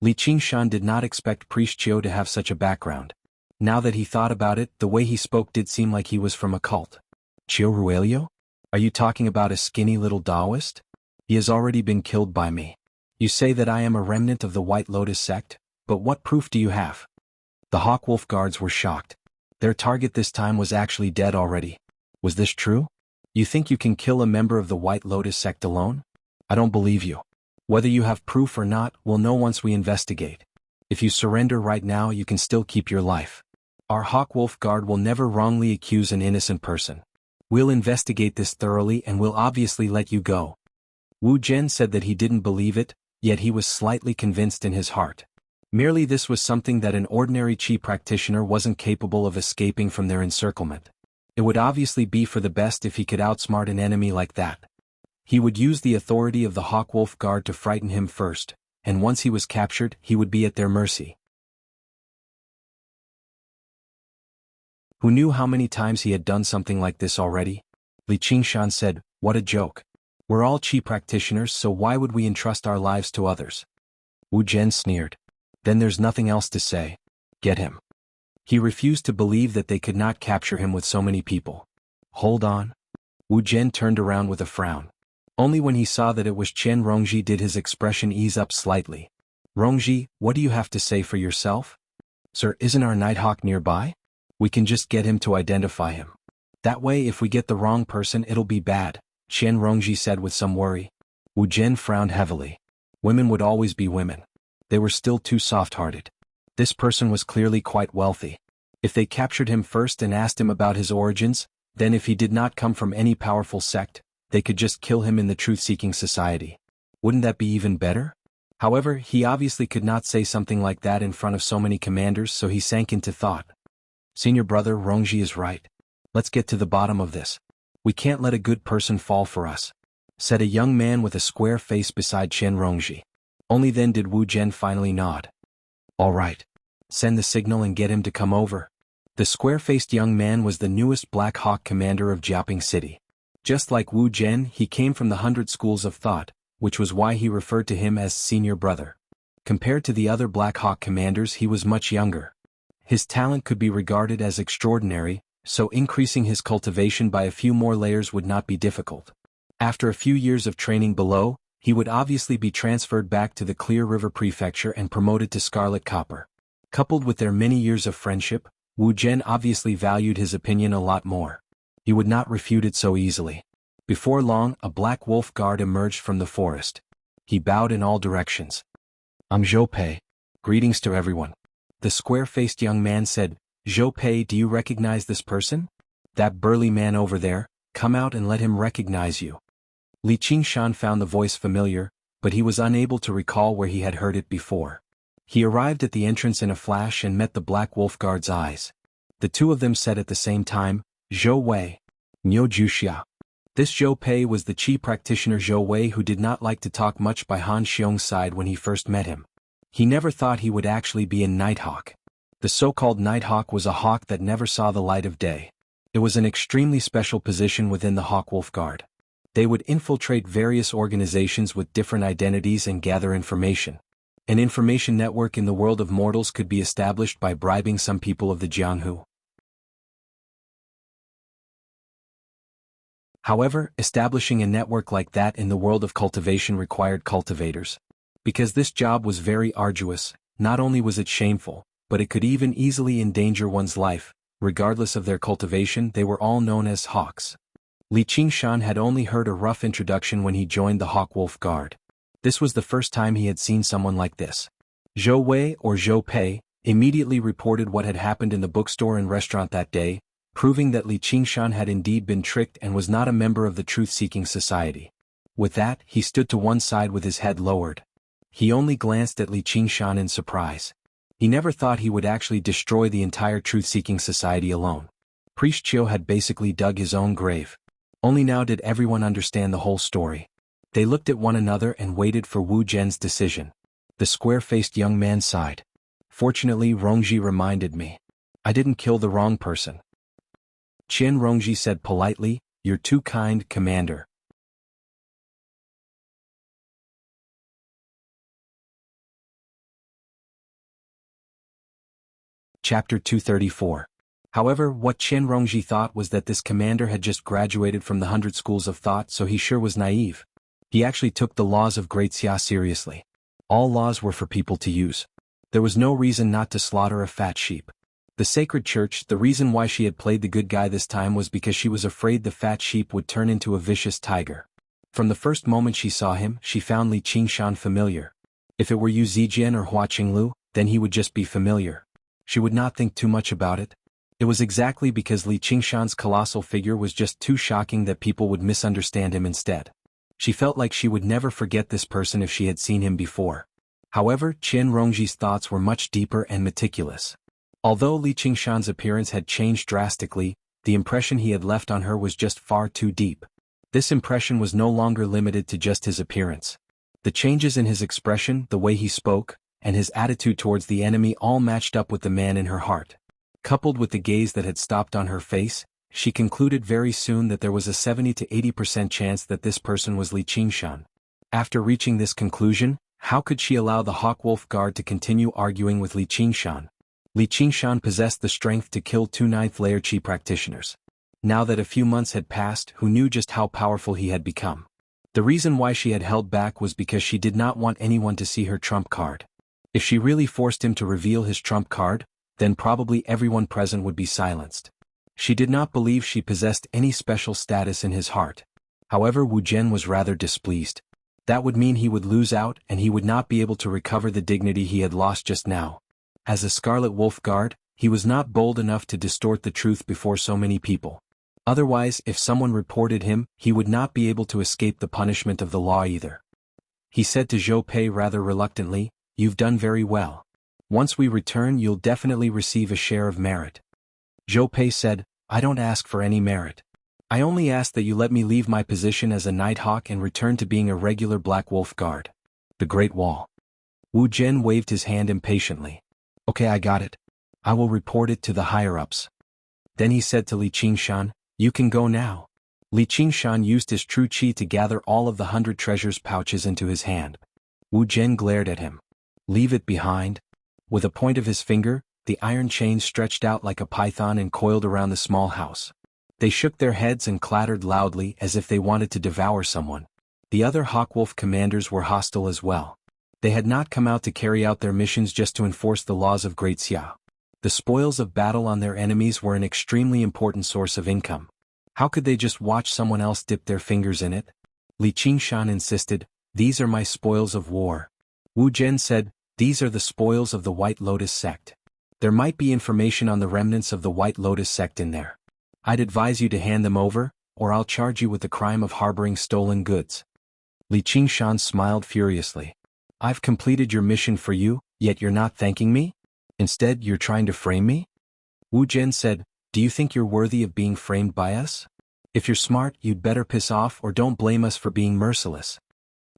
Li Qingshan did not expect Priest Qiu to have such a background. Now that he thought about it, the way he spoke did seem like he was from a cult. Chio Ruelio? Are you talking about a skinny little Taoist? He has already been killed by me. You say that I am a remnant of the White Lotus sect, but what proof do you have? The Hawkwolf guards were shocked. Their target this time was actually dead already. Was this true? You think you can kill a member of the White Lotus sect alone? I don't believe you. Whether you have proof or not, we'll know once we investigate. If you surrender right now, you can still keep your life. Our Hawkwolf guard will never wrongly accuse an innocent person. We'll investigate this thoroughly and we'll obviously let you go. Wu Zhen said that he didn't believe it, yet he was slightly convinced in his heart. Merely this was something that an ordinary Qi practitioner wasn't capable of escaping from their encirclement. It would obviously be for the best if he could outsmart an enemy like that. He would use the authority of the Hawkwolf guard to frighten him first, and once he was captured, he would be at their mercy. Who knew how many times he had done something like this already? Li Qingshan said, "What a joke. We're all Qi practitioners, so why would we entrust our lives to others?" Wu Zhen sneered. Then there's nothing else to say. Get him. He refused to believe that they could not capture him with so many people. Hold on. Wu Zhen turned around with a frown. Only when he saw that it was Chen Rongji did his expression ease up slightly. Rongji, what do you have to say for yourself? Sir, isn't our Nighthawk nearby? We can just get him to identify him. That way if we get the wrong person it'll be bad, Chen Rongji said with some worry. Wu Zhen frowned heavily. Women would always be women. They were still too soft-hearted. This person was clearly quite wealthy. If they captured him first and asked him about his origins, then if he did not come from any powerful sect, they could just kill him in the truth-seeking society. Wouldn't that be even better? However, he obviously could not say something like that in front of so many commanders, so he sank into thought. Senior brother Rongji is right. Let's get to the bottom of this. We can't let a good person fall for us, said a young man with a square face beside Chen Rongji. Only then did Wu Zhen finally nod. All right. Send the signal and get him to come over. The square-faced young man was the newest Black Hawk commander of Jiaoping City. Just like Wu Zhen, he came from the 100 schools of thought, which was why he referred to him as senior brother. Compared to the other Black Hawk commanders, he was much younger. His talent could be regarded as extraordinary, so increasing his cultivation by a few more layers would not be difficult. After a few years of training below, he would obviously be transferred back to the Clear River Prefecture and promoted to Scarlet Copper. Coupled with their many years of friendship, Wu Zhen obviously valued his opinion a lot more. He would not refute it so easily. Before long, a black wolf guard emerged from the forest. He bowed in all directions. I'm Zhou Pei. Greetings to everyone. The square-faced young man said, Zhou Pei, do you recognize this person? That burly man over there, come out and let him recognize you. Li Qingshan found the voice familiar, but he was unable to recall where he had heard it before. He arrived at the entrance in a flash and met the black wolf guard's eyes. The two of them said at the same time, Zhou Wei. Niu Juxia. This Zhou Pei was the Qi practitioner Zhou Wei who did not like to talk much by Han Xiong's side when he first met him. He never thought he would actually be a Nighthawk. The so-called Nighthawk was a hawk that never saw the light of day. It was an extremely special position within the Hawkwolf Guard. They would infiltrate various organizations with different identities and gather information. An information network in the world of mortals could be established by bribing some people of the Jianghu. However, establishing a network like that in the world of cultivation required cultivators. Because this job was very arduous, not only was it shameful, but it could even easily endanger one's life. Regardless of their cultivation, they were all known as hawks. Li Qingshan had only heard a rough introduction when he joined the Hawkwolf Guard. This was the first time he had seen someone like this. Zhou Wei, or Zhou Pei, immediately reported what had happened in the bookstore and restaurant that day, proving that Li Qingshan had indeed been tricked and was not a member of the truth-seeking society. With that, he stood to one side with his head lowered. He only glanced at Li Qingshan in surprise. He never thought he would actually destroy the entire truth-seeking society alone. Priest Chiu had basically dug his own grave. Only now did everyone understand the whole story. They looked at one another and waited for Wu Zhen's decision. The square-faced young man sighed. Fortunately, Rongji reminded me. I didn't kill the wrong person. Chen Rongji said politely, You're too kind, Commander. Chapter 234. However, what Chen Rongji thought was that this commander had just graduated from the 100 schools of thought, so he sure was naive. He actually took the laws of Great Xia seriously. All laws were for people to use. There was no reason not to slaughter a fat sheep. The sacred church, the reason why she had played the good guy this time was because she was afraid the fat sheep would turn into a vicious tiger. From the first moment she saw him, she found Li Qingshan familiar. If it were Yu Zijian or Hua Qinglu, then he would just be familiar. She would not think too much about it. It was exactly because Li Qingshan's colossal figure was just too shocking that people would misunderstand him instead. She felt like she would never forget this person if she had seen him before. However, Chen Rongji's thoughts were much deeper and meticulous. Although Li Qingshan's appearance had changed drastically, the impression he had left on her was just far too deep. This impression was no longer limited to just his appearance. The changes in his expression, the way he spoke, and his attitude towards the enemy all matched up with the man in her heart. Coupled with the gaze that had stopped on her face, she concluded very soon that there was a 70 to 80% chance that this person was Li Qingshan. After reaching this conclusion, how could she allow the Hawkwolf Guard to continue arguing with Li Qingshan? Li Qingshan possessed the strength to kill 2 ninth-layer Qi practitioners. Now that a few months had passed, who knew just how powerful he had become? The reason why she had held back was because she did not want anyone to see her trump card. If she really forced him to reveal his trump card, then probably everyone present would be silenced. She did not believe she possessed any special status in his heart. However, Wu Zhen was rather displeased. That would mean he would lose out and he would not be able to recover the dignity he had lost just now. As a Scarlet Wolf Guard, he was not bold enough to distort the truth before so many people. Otherwise, if someone reported him, he would not be able to escape the punishment of the law either. He said to Zhou Pei rather reluctantly, "You've done very well. Once we return, you'll definitely receive a share of merit." Zhou Pei said, "I don't ask for any merit. I only ask that you let me leave my position as a Nighthawk and return to being a regular Black Wolf Guard." The Great Wall. Wu Zhen waved his hand impatiently. "Okay, I got it. I will report it to the higher-ups." Then he said to Li Qingshan, "You can go now." Li Qingshan used his true qi to gather all of the 100 treasures pouches into his hand. Wu Zhen glared at him. "Leave it behind." With a point of his finger, the iron chains stretched out like a python and coiled around the small house. They shook their heads and clattered loudly as if they wanted to devour someone. The other Hawkwolf commanders were hostile as well. They had not come out to carry out their missions just to enforce the laws of Great Xia. The spoils of battle on their enemies were an extremely important source of income. How could they just watch someone else dip their fingers in it? Li Qingshan insisted, "These are my spoils of war." Wu Zhen said, "These are the spoils of the White Lotus sect. There might be information on the remnants of the White Lotus sect in there. I'd advise you to hand them over, or I'll charge you with the crime of harboring stolen goods." Li Qingshan smiled furiously. "I've completed your mission for you, yet you're not thanking me? Instead, you're trying to frame me?" Wu Zhen said, "Do you think you're worthy of being framed by us? If you're smart, you'd better piss off or don't blame us for being merciless."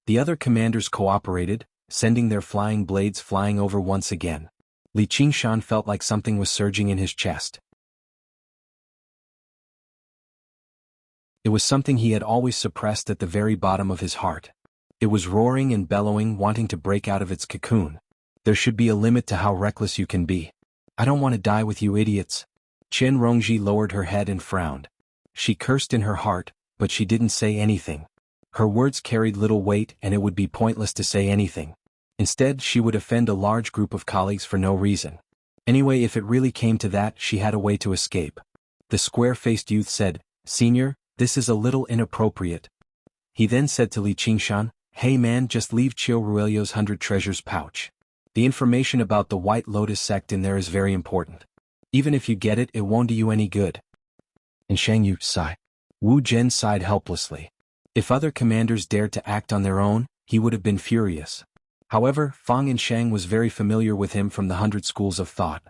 The other commanders cooperated, sending their flying blades flying over once again. Li Qingshan felt like something was surging in his chest. It was something he had always suppressed at the very bottom of his heart. It was roaring and bellowing, wanting to break out of its cocoon. There should be a limit to how reckless you can be. "I don't want to die with you idiots." Chen Rongji lowered her head and frowned. She cursed in her heart, but she didn't say anything. Her words carried little weight and it would be pointless to say anything. Instead, she would offend a large group of colleagues for no reason. Anyway, if it really came to that, she had a way to escape. The square-faced youth said, "Senior, this is a little inappropriate." He then said to Li Qingshan, "Hey man, just leave Qiu Ruelio's 100 treasures pouch. The information about the White Lotus sect in there is very important. Even if you get it, it won't do you any good." And Shang Yu sighed. Wu Zhen sighed helplessly. If other commanders dared to act on their own, he would have been furious. However, Fang and Shang was very familiar with him from the 100 schools of thought.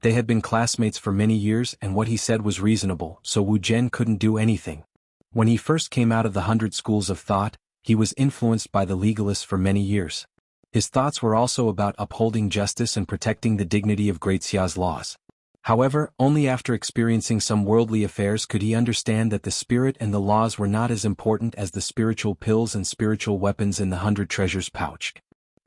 They had been classmates for many years and what he said was reasonable, so Wu Zhen couldn't do anything. When he first came out of the 100 schools of thought, he was influenced by the legalists for many years. His thoughts were also about upholding justice and protecting the dignity of Great Xia's laws. However, only after experiencing some worldly affairs could he understand that the spirit and the laws were not as important as the spiritual pills and spiritual weapons in the 100 treasures pouch.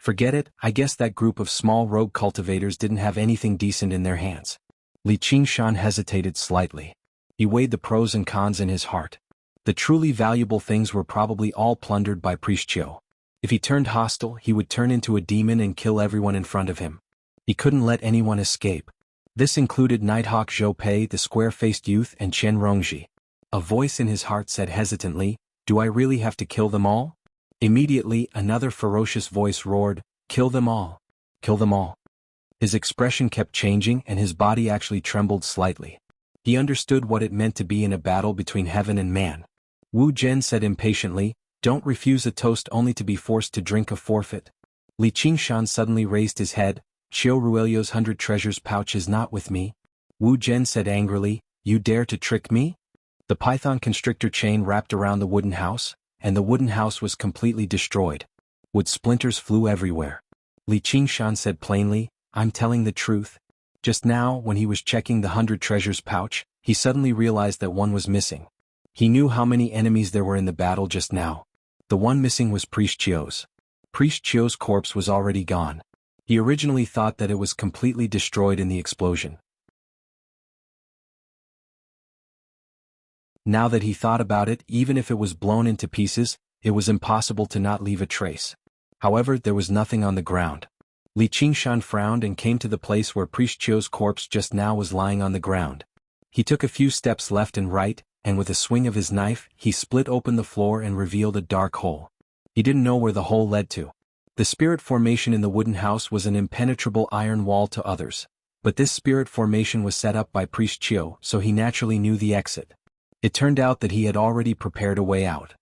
Forget it, I guess that group of small rogue cultivators didn't have anything decent in their hands. Li Qingshan hesitated slightly. He weighed the pros and cons in his heart. The truly valuable things were probably all plundered by Priest Chiu. If he turned hostile, he would turn into a demon and kill everyone in front of him. He couldn't let anyone escape. This included Nighthawk Zhou Pei, the square-faced youth, and Chen Rongji. A voice in his heart said hesitantly, "Do I really have to kill them all?" Immediately, another ferocious voice roared, "Kill them all! Kill them all!" His expression kept changing and his body actually trembled slightly. He understood what it meant to be in a battle between heaven and man. Wu Zhen said impatiently, "Don't refuse a toast only to be forced to drink a forfeit." Li Qingshan suddenly raised his head. "Qiu Ruelio's 100 treasures pouch is not with me." Wu Zhen said angrily, "You dare to trick me?" The python constrictor chain wrapped around the wooden house, and the wooden house was completely destroyed. Wood splinters flew everywhere. Li Qingshan said plainly, "I'm telling the truth." Just now, when he was checking the 100 treasures pouch, he suddenly realized that one was missing. He knew how many enemies there were in the battle just now. The one missing was Priest Chiu's. Priest Chiu's corpse was already gone. He originally thought that it was completely destroyed in the explosion. Now that he thought about it, even if it was blown into pieces, it was impossible to not leave a trace. However, there was nothing on the ground. Li Qingshan frowned and came to the place where Priest Chiu's corpse just now was lying on the ground. He took a few steps left and right, and with a swing of his knife, he split open the floor and revealed a dark hole. He didn't know where the hole led to. The spirit formation in the wooden house was an impenetrable iron wall to others. But this spirit formation was set up by Priest Chiu, so he naturally knew the exit. It turned out that he had already prepared a way out.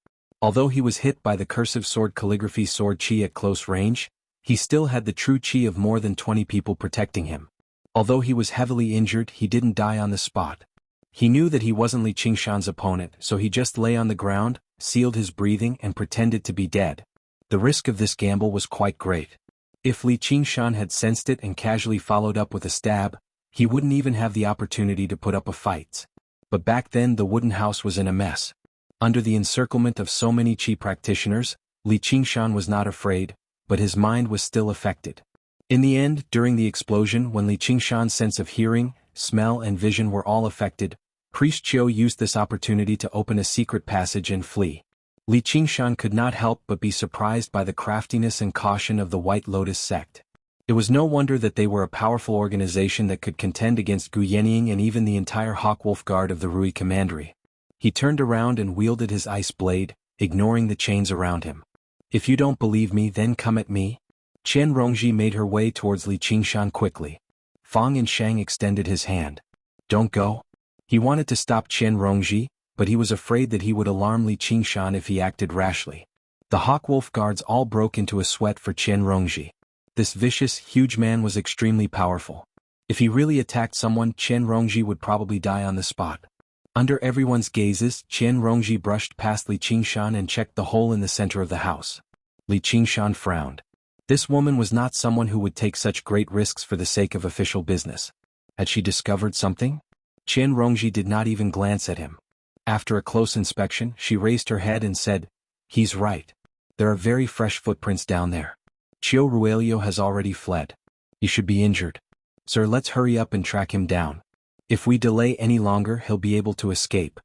Although he was hit by the cursive sword calligraphy sword chi at close range, he still had the true chi of more than 20 people protecting him. Although he was heavily injured, he didn't die on the spot. He knew that he wasn't Li Qingshan's opponent, so he just lay on the ground, sealed his breathing and pretended to be dead. The risk of this gamble was quite great. If Li Qingshan had sensed it and casually followed up with a stab, he wouldn't even have the opportunity to put up a fight. But back then the wooden house was in a mess. Under the encirclement of so many chi practitioners, Li Qingshan was not afraid, but his mind was still affected. In the end, during the explosion, when Li Qingshan's sense of hearing, smell and vision were all affected, Priest Chiu used this opportunity to open a secret passage and flee. Li Qingshan could not help but be surprised by the craftiness and caution of the White Lotus sect. It was no wonder that they were a powerful organization that could contend against Gu Yenying and even the entire Hawkwolf Guard of the Rui Commandery. He turned around and wielded his ice blade, ignoring the chains around him. "If you don't believe me, then come at me." Chen Rongji made her way towards Li Qingshan quickly. Fang Yinshang extended his hand. "Don't go." He wanted to stop Chen Rongji, but he was afraid that he would alarm Li Qingshan if he acted rashly. The Hawkwolf guards all broke into a sweat for Chen Rongji. This vicious, huge man was extremely powerful. If he really attacked someone, Chen Rongji would probably die on the spot. Under everyone's gazes, Chen Rongji brushed past Li Qingshan and checked the hole in the center of the house. Li Qingshan frowned. This woman was not someone who would take such great risks for the sake of official business. Had she discovered something? Chen Rongji did not even glance at him. After a close inspection, she raised her head and said, "He's right. There are very fresh footprints down there. Qiu Ruelio has already fled. He should be injured. Sir, let's hurry up and track him down. If we delay any longer, he'll be able to escape."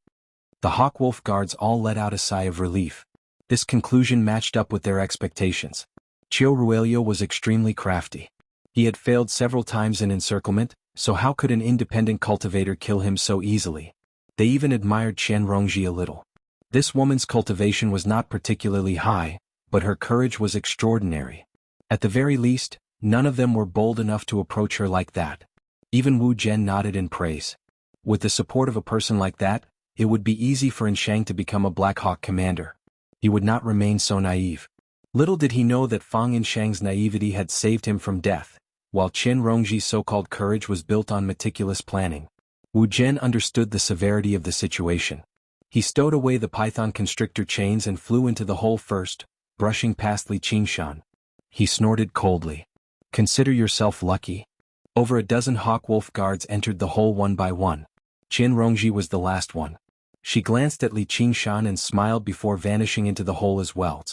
The Hawkwolf guards all let out a sigh of relief. This conclusion matched up with their expectations. Qiu Ruelio was extremely crafty. He had failed several times in encirclement, so how could an independent cultivator kill him so easily? They even admired Chen Rongji a little. This woman's cultivation was not particularly high, but her courage was extraordinary. At the very least, none of them were bold enough to approach her like that. Even Wu Zhen nodded in praise. With the support of a person like that, it would be easy for Yinshang to become a Black Hawk commander. He would not remain so naive. Little did he know that Fang Yinshang's naivety had saved him from death, while Chen Rongji's so-called courage was built on meticulous planning. Wu Zhen understood the severity of the situation. He stowed away the python constrictor chains and flew into the hole first, brushing past Li Qingshan. He snorted coldly. "Consider yourself lucky." Over a dozen Hawkwolf guards entered the hole one by one. Chen Rongji was the last one. She glanced at Li Qingshan and smiled before vanishing into the hole as well.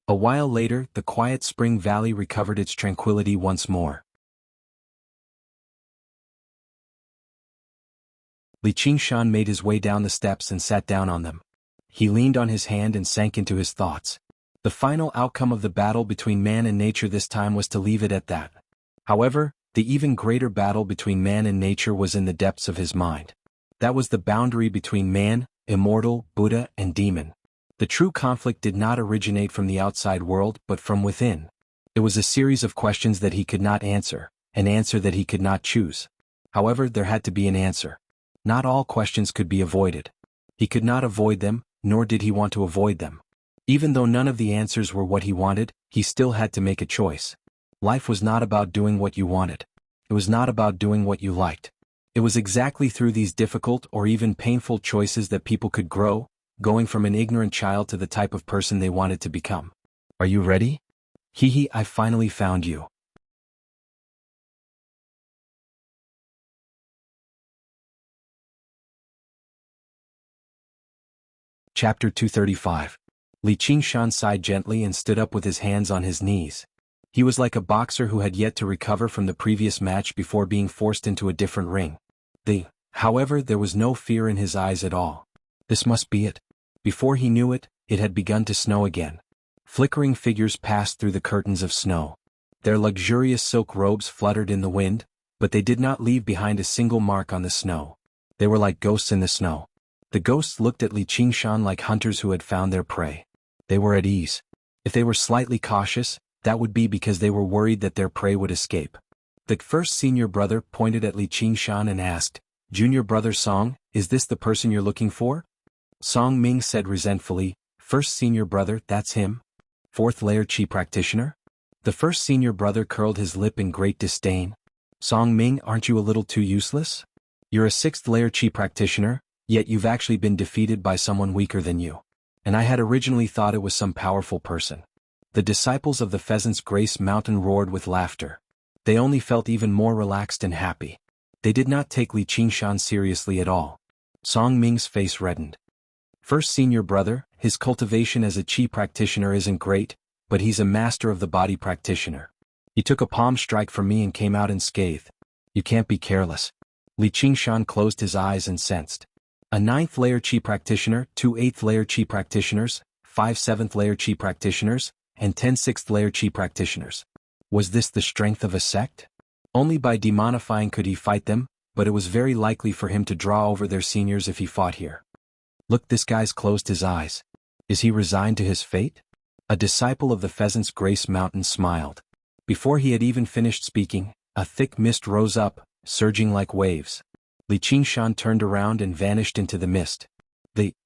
A while later, the quiet spring valley recovered its tranquility once more. Li Qingshan made his way down the steps and sat down on them. He leaned on his hand and sank into his thoughts. The final outcome of the battle between man and nature this time was to leave it at that. However, the even greater battle between man and nature was in the depths of his mind. That was the boundary between man, immortal, Buddha, and demon. The true conflict did not originate from the outside world but from within. It was a series of questions that he could not answer, an answer that he could not choose. However, there had to be an answer. Not all questions could be avoided. He could not avoid them, nor did he want to avoid them. Even though none of the answers were what he wanted, he still had to make a choice. Life was not about doing what you wanted. It was not about doing what you liked. It was exactly through these difficult or even painful choices that people could grow, going from an ignorant child to the type of person they wanted to become. Are you ready? Hehe, I finally found you. Chapter 235. Li Qingshan sighed gently and stood up with his hands on his knees. He was like a boxer who had yet to recover from the previous match before being forced into a different ring. However, there was no fear in his eyes at all. This must be it. Before he knew it, it had begun to snow again. Flickering figures passed through the curtains of snow. Their luxurious silk robes fluttered in the wind, but they did not leave behind a single mark on the snow. They were like ghosts in the snow. The ghosts looked at Li Qingshan like hunters who had found their prey. They were at ease. If they were slightly cautious, that would be because they were worried that their prey would escape. The first senior brother pointed at Li Qingshan and asked, "Junior brother Song, is this the person you're looking for?" Song Ming said resentfully, "First senior brother, that's him? Fourth layer chi practitioner?" The first senior brother curled his lip in great disdain. "Song Ming, aren't you a little too useless? You're a sixth layer chi practitioner, yet you've actually been defeated by someone weaker than you. And I had originally thought it was some powerful person." The disciples of the Pheasant's Grace Mountain roared with laughter. They only felt even more relaxed and happy. They did not take Li Qingshan seriously at all. Song Ming's face reddened. "First senior brother, his cultivation as a chi practitioner isn't great, but he's a master of the body practitioner. He took a palm strike from me and came out unscathed. You can't be careless." Li Qingshan closed his eyes and sensed. A ninth layer chi practitioner, 2 eighth layer chi practitioners, 5 seventh layer chi practitioners, and 10 sixth layer chi practitioners. Was this the strength of a sect? Only by demonifying could he fight them, but it was very likely for him to draw over their seniors if he fought here. Look, this guy's closed his eyes. Is he resigned to his fate? A disciple of the Pheasant's Grace Mountain smiled. Before he had even finished speaking, a thick mist rose up, surging like waves. Li Qingshan turned around and vanished into the mist.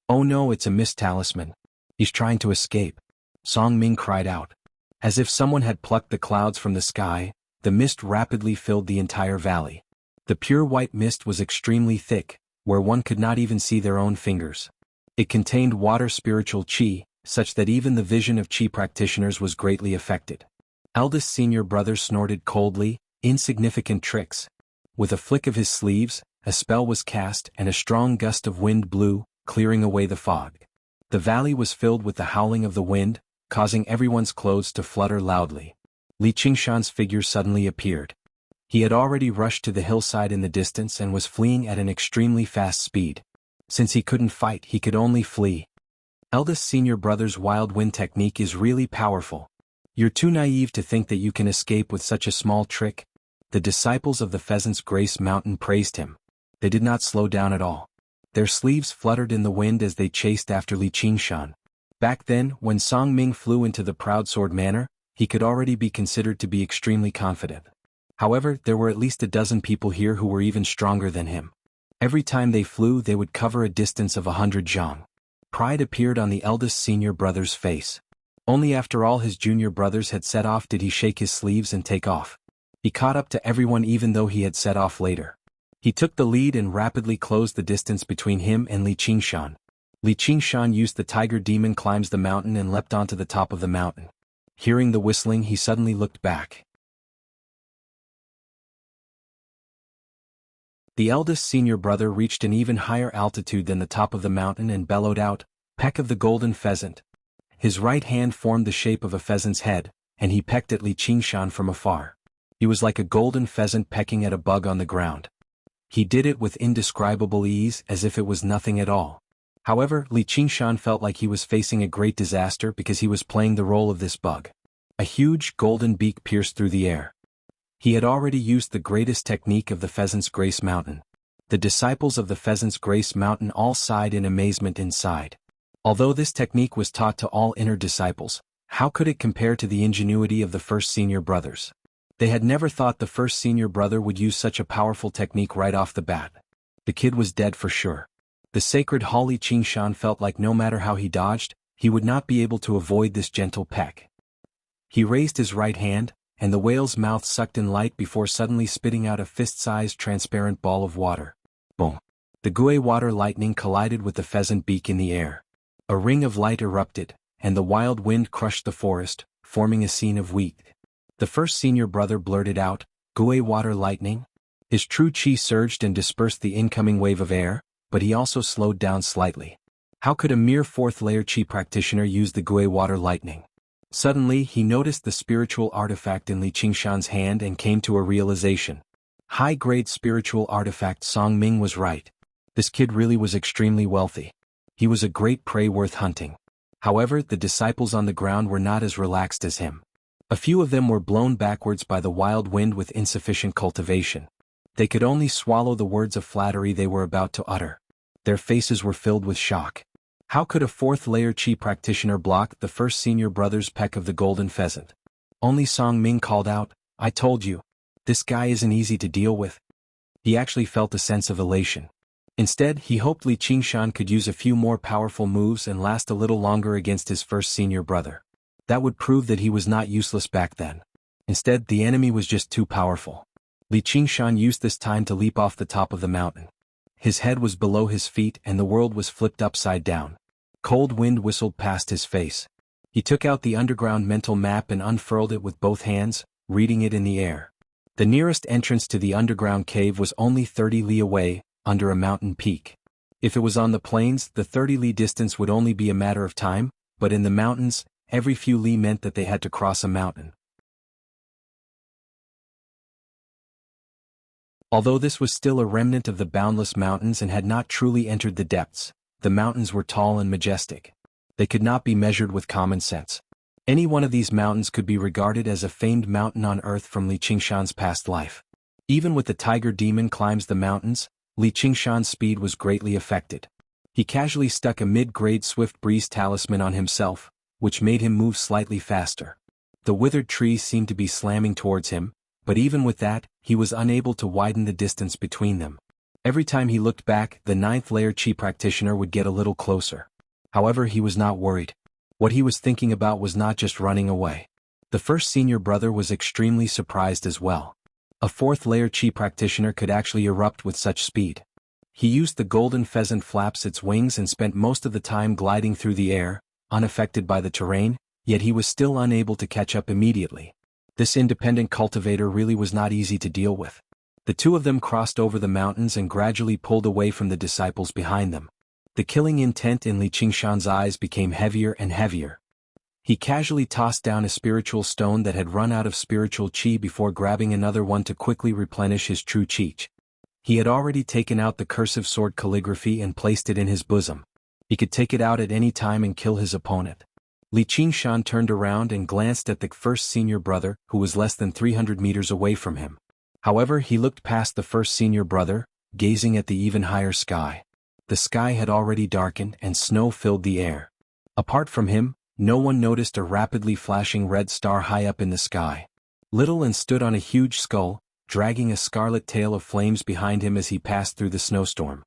"Oh no, it's a mist talisman. He's trying to escape," Song Ming cried out. As if someone had plucked the clouds from the sky, the mist rapidly filled the entire valley. The pure white mist was extremely thick, where one could not even see their own fingers. It contained water spiritual chi, such that even the vision of chi practitioners was greatly affected. Eldest senior brother snorted coldly, "Insignificant tricks." With a flick of his sleeves, a spell was cast and a strong gust of wind blew, clearing away the fog. The valley was filled with the howling of the wind, causing everyone's clothes to flutter loudly. Li Qingshan's figure suddenly appeared. He had already rushed to the hillside in the distance and was fleeing at an extremely fast speed. Since he couldn't fight, he could only flee. Eldest senior brother's wild wind technique is really powerful. You're too naive to think that you can escape with such a small trick. The disciples of the Pheasant's Grace Mountain praised him. They did not slow down at all. Their sleeves fluttered in the wind as they chased after Li Qingshan. Back then, when Song Ming flew into the proud sword manner, he could already be considered to be extremely confident. However, there were at least a dozen people here who were even stronger than him. Every time they flew, they would cover a distance of 100 zhang. Pride appeared on the eldest senior brother's face. Only after all his junior brothers had set off did he shake his sleeves and take off. He caught up to everyone even though he had set off later. He took the lead and rapidly closed the distance between him and Li Qingshan. Li Qingshan used the tiger demon climbs the mountain and leapt onto the top of the mountain. Hearing the whistling, he suddenly looked back. The eldest senior brother reached an even higher altitude than the top of the mountain and bellowed out, "Peck of the golden pheasant." His right hand formed the shape of a pheasant's head, and he pecked at Li Qingshan from afar. He was like a golden pheasant pecking at a bug on the ground. He did it with indescribable ease, as if it was nothing at all. However, Li Qingshan felt like he was facing a great disaster because he was playing the role of this bug. A huge golden beak pierced through the air. He had already used the greatest technique of the Pheasant's Grace Mountain. The disciples of the Pheasant's Grace Mountain all sighed in amazement inside. Although this technique was taught to all inner disciples, how could it compare to the ingenuity of the first senior brothers? They had never thought the first senior brother would use such a powerful technique right off the bat. The kid was dead for sure. The sacred Li Qingshan felt like no matter how he dodged, he would not be able to avoid this gentle peck. He raised his right hand, and the whale's mouth sucked in light before suddenly spitting out a fist-sized transparent ball of water. Boom! The Gui water lightning collided with the pheasant beak in the air. A ring of light erupted, and the wild wind crushed the forest, forming a scene of wheat. The first senior brother blurted out, "Gui water lightning?" His true chi surged and dispersed the incoming wave of air, but he also slowed down slightly. How could a mere fourth-layer chi practitioner use the Gui water lightning? Suddenly he noticed the spiritual artifact in Li Qingshan's hand and came to a realization. High-grade spiritual artifact. Song Ming was right. This kid really was extremely wealthy. He was a great prey worth hunting. However, the disciples on the ground were not as relaxed as him. A few of them were blown backwards by the wild wind with insufficient cultivation. They could only swallow the words of flattery they were about to utter. Their faces were filled with shock. How could a fourth-layer chi practitioner block the first senior brother's peck of the golden pheasant? Only Song Ming called out, "I told you. This guy isn't easy to deal with." He actually felt a sense of elation. Instead, he hoped Li Qingshan could use a few more powerful moves and last a little longer against his first senior brother. That would prove that he was not useless back then. Instead, the enemy was just too powerful. Li Qingshan used this time to leap off the top of the mountain. His head was below his feet and the world was flipped upside down. Cold wind whistled past his face. He took out the underground mental map and unfurled it with both hands, reading it in the air. The nearest entrance to the underground cave was only 30 li away, under a mountain peak. If it was on the plains, the 30 li distance would only be a matter of time, but in the mountains, every few li meant that they had to cross a mountain. Although this was still a remnant of the boundless mountains and had not truly entered the depths, the mountains were tall and majestic. They could not be measured with common sense. Any one of these mountains could be regarded as a famed mountain on earth from Li Qingshan's past life. Even with the tiger demon climbs the mountains, Li Qingshan's speed was greatly affected. He casually stuck a mid-grade swift breeze talisman on himself, which made him move slightly faster. The withered trees seemed to be slamming towards him, but even with that, he was unable to widen the distance between them. Every time he looked back, the ninth-layer chi practitioner would get a little closer. However, he was not worried. What he was thinking about was not just running away. The first senior brother was extremely surprised as well. A fourth-layer chi practitioner could actually erupt with such speed. He used the golden pheasant flaps its wings and spent most of the time gliding through the air, unaffected by the terrain, yet he was still unable to catch up immediately. This independent cultivator really was not easy to deal with. The two of them crossed over the mountains and gradually pulled away from the disciples behind them. The killing intent in Li Qingshan's eyes became heavier and heavier. He casually tossed down a spiritual stone that had run out of spiritual chi before grabbing another one to quickly replenish his true chi. He had already taken out the cursive sword calligraphy and placed it in his bosom. He could take it out at any time and kill his opponent. Li Qingshan turned around and glanced at the first senior brother, who was less than 300 meters away from him. However, he looked past the first senior brother, gazing at the even higher sky. The sky had already darkened and snow filled the air. Apart from him, no one noticed a rapidly flashing red star high up in the sky. Little and stood on a huge skull, dragging a scarlet tail of flames behind him as he passed through the snowstorm.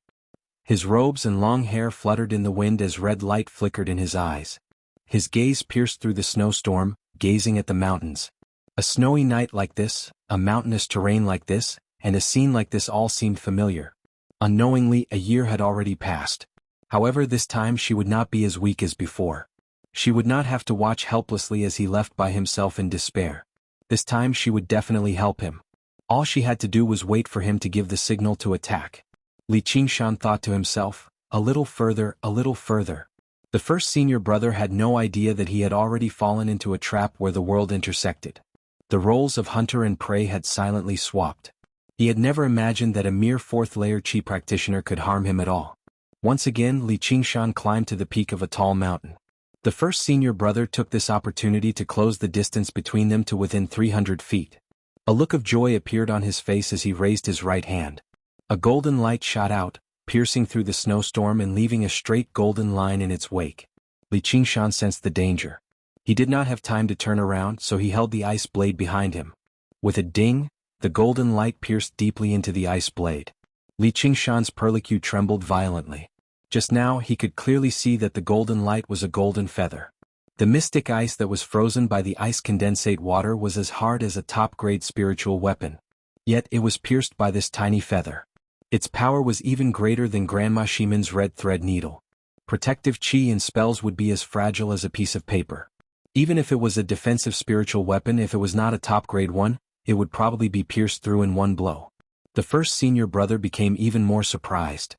His robes and long hair fluttered in the wind as red light flickered in his eyes. His gaze pierced through the snowstorm, gazing at the mountains. A snowy night like this, a mountainous terrain like this, and a scene like this all seemed familiar. Unknowingly, a year had already passed. However, this time she would not be as weak as before. She would not have to watch helplessly as he left by himself in despair. This time she would definitely help him. All she had to do was wait for him to give the signal to attack. Li Qingshan thought to himself, a little further, a little further. The first senior brother had no idea that he had already fallen into a trap where the world intersected. The roles of hunter and prey had silently swapped. He had never imagined that a mere fourth-layer Qi practitioner could harm him at all. Once again, Li Qingshan climbed to the peak of a tall mountain. The first senior brother took this opportunity to close the distance between them to within 300 feet. A look of joy appeared on his face as he raised his right hand. A golden light shot out, piercing through the snowstorm and leaving a straight golden line in its wake. Li Qingshan sensed the danger. He did not have time to turn around, so he held the ice blade behind him. With a ding, the golden light pierced deeply into the ice blade. Li Qingshan's perlicue trembled violently. Just now he could clearly see that the golden light was a golden feather. The mystic ice that was frozen by the ice condensate water was as hard as a top-grade spiritual weapon. Yet it was pierced by this tiny feather. Its power was even greater than Grandma Shimon's red thread needle. Protective Qi and spells would be as fragile as a piece of paper. Even if it was a defensive spiritual weapon, if it was not a top-grade one, it would probably be pierced through in one blow. The first senior brother became even more surprised.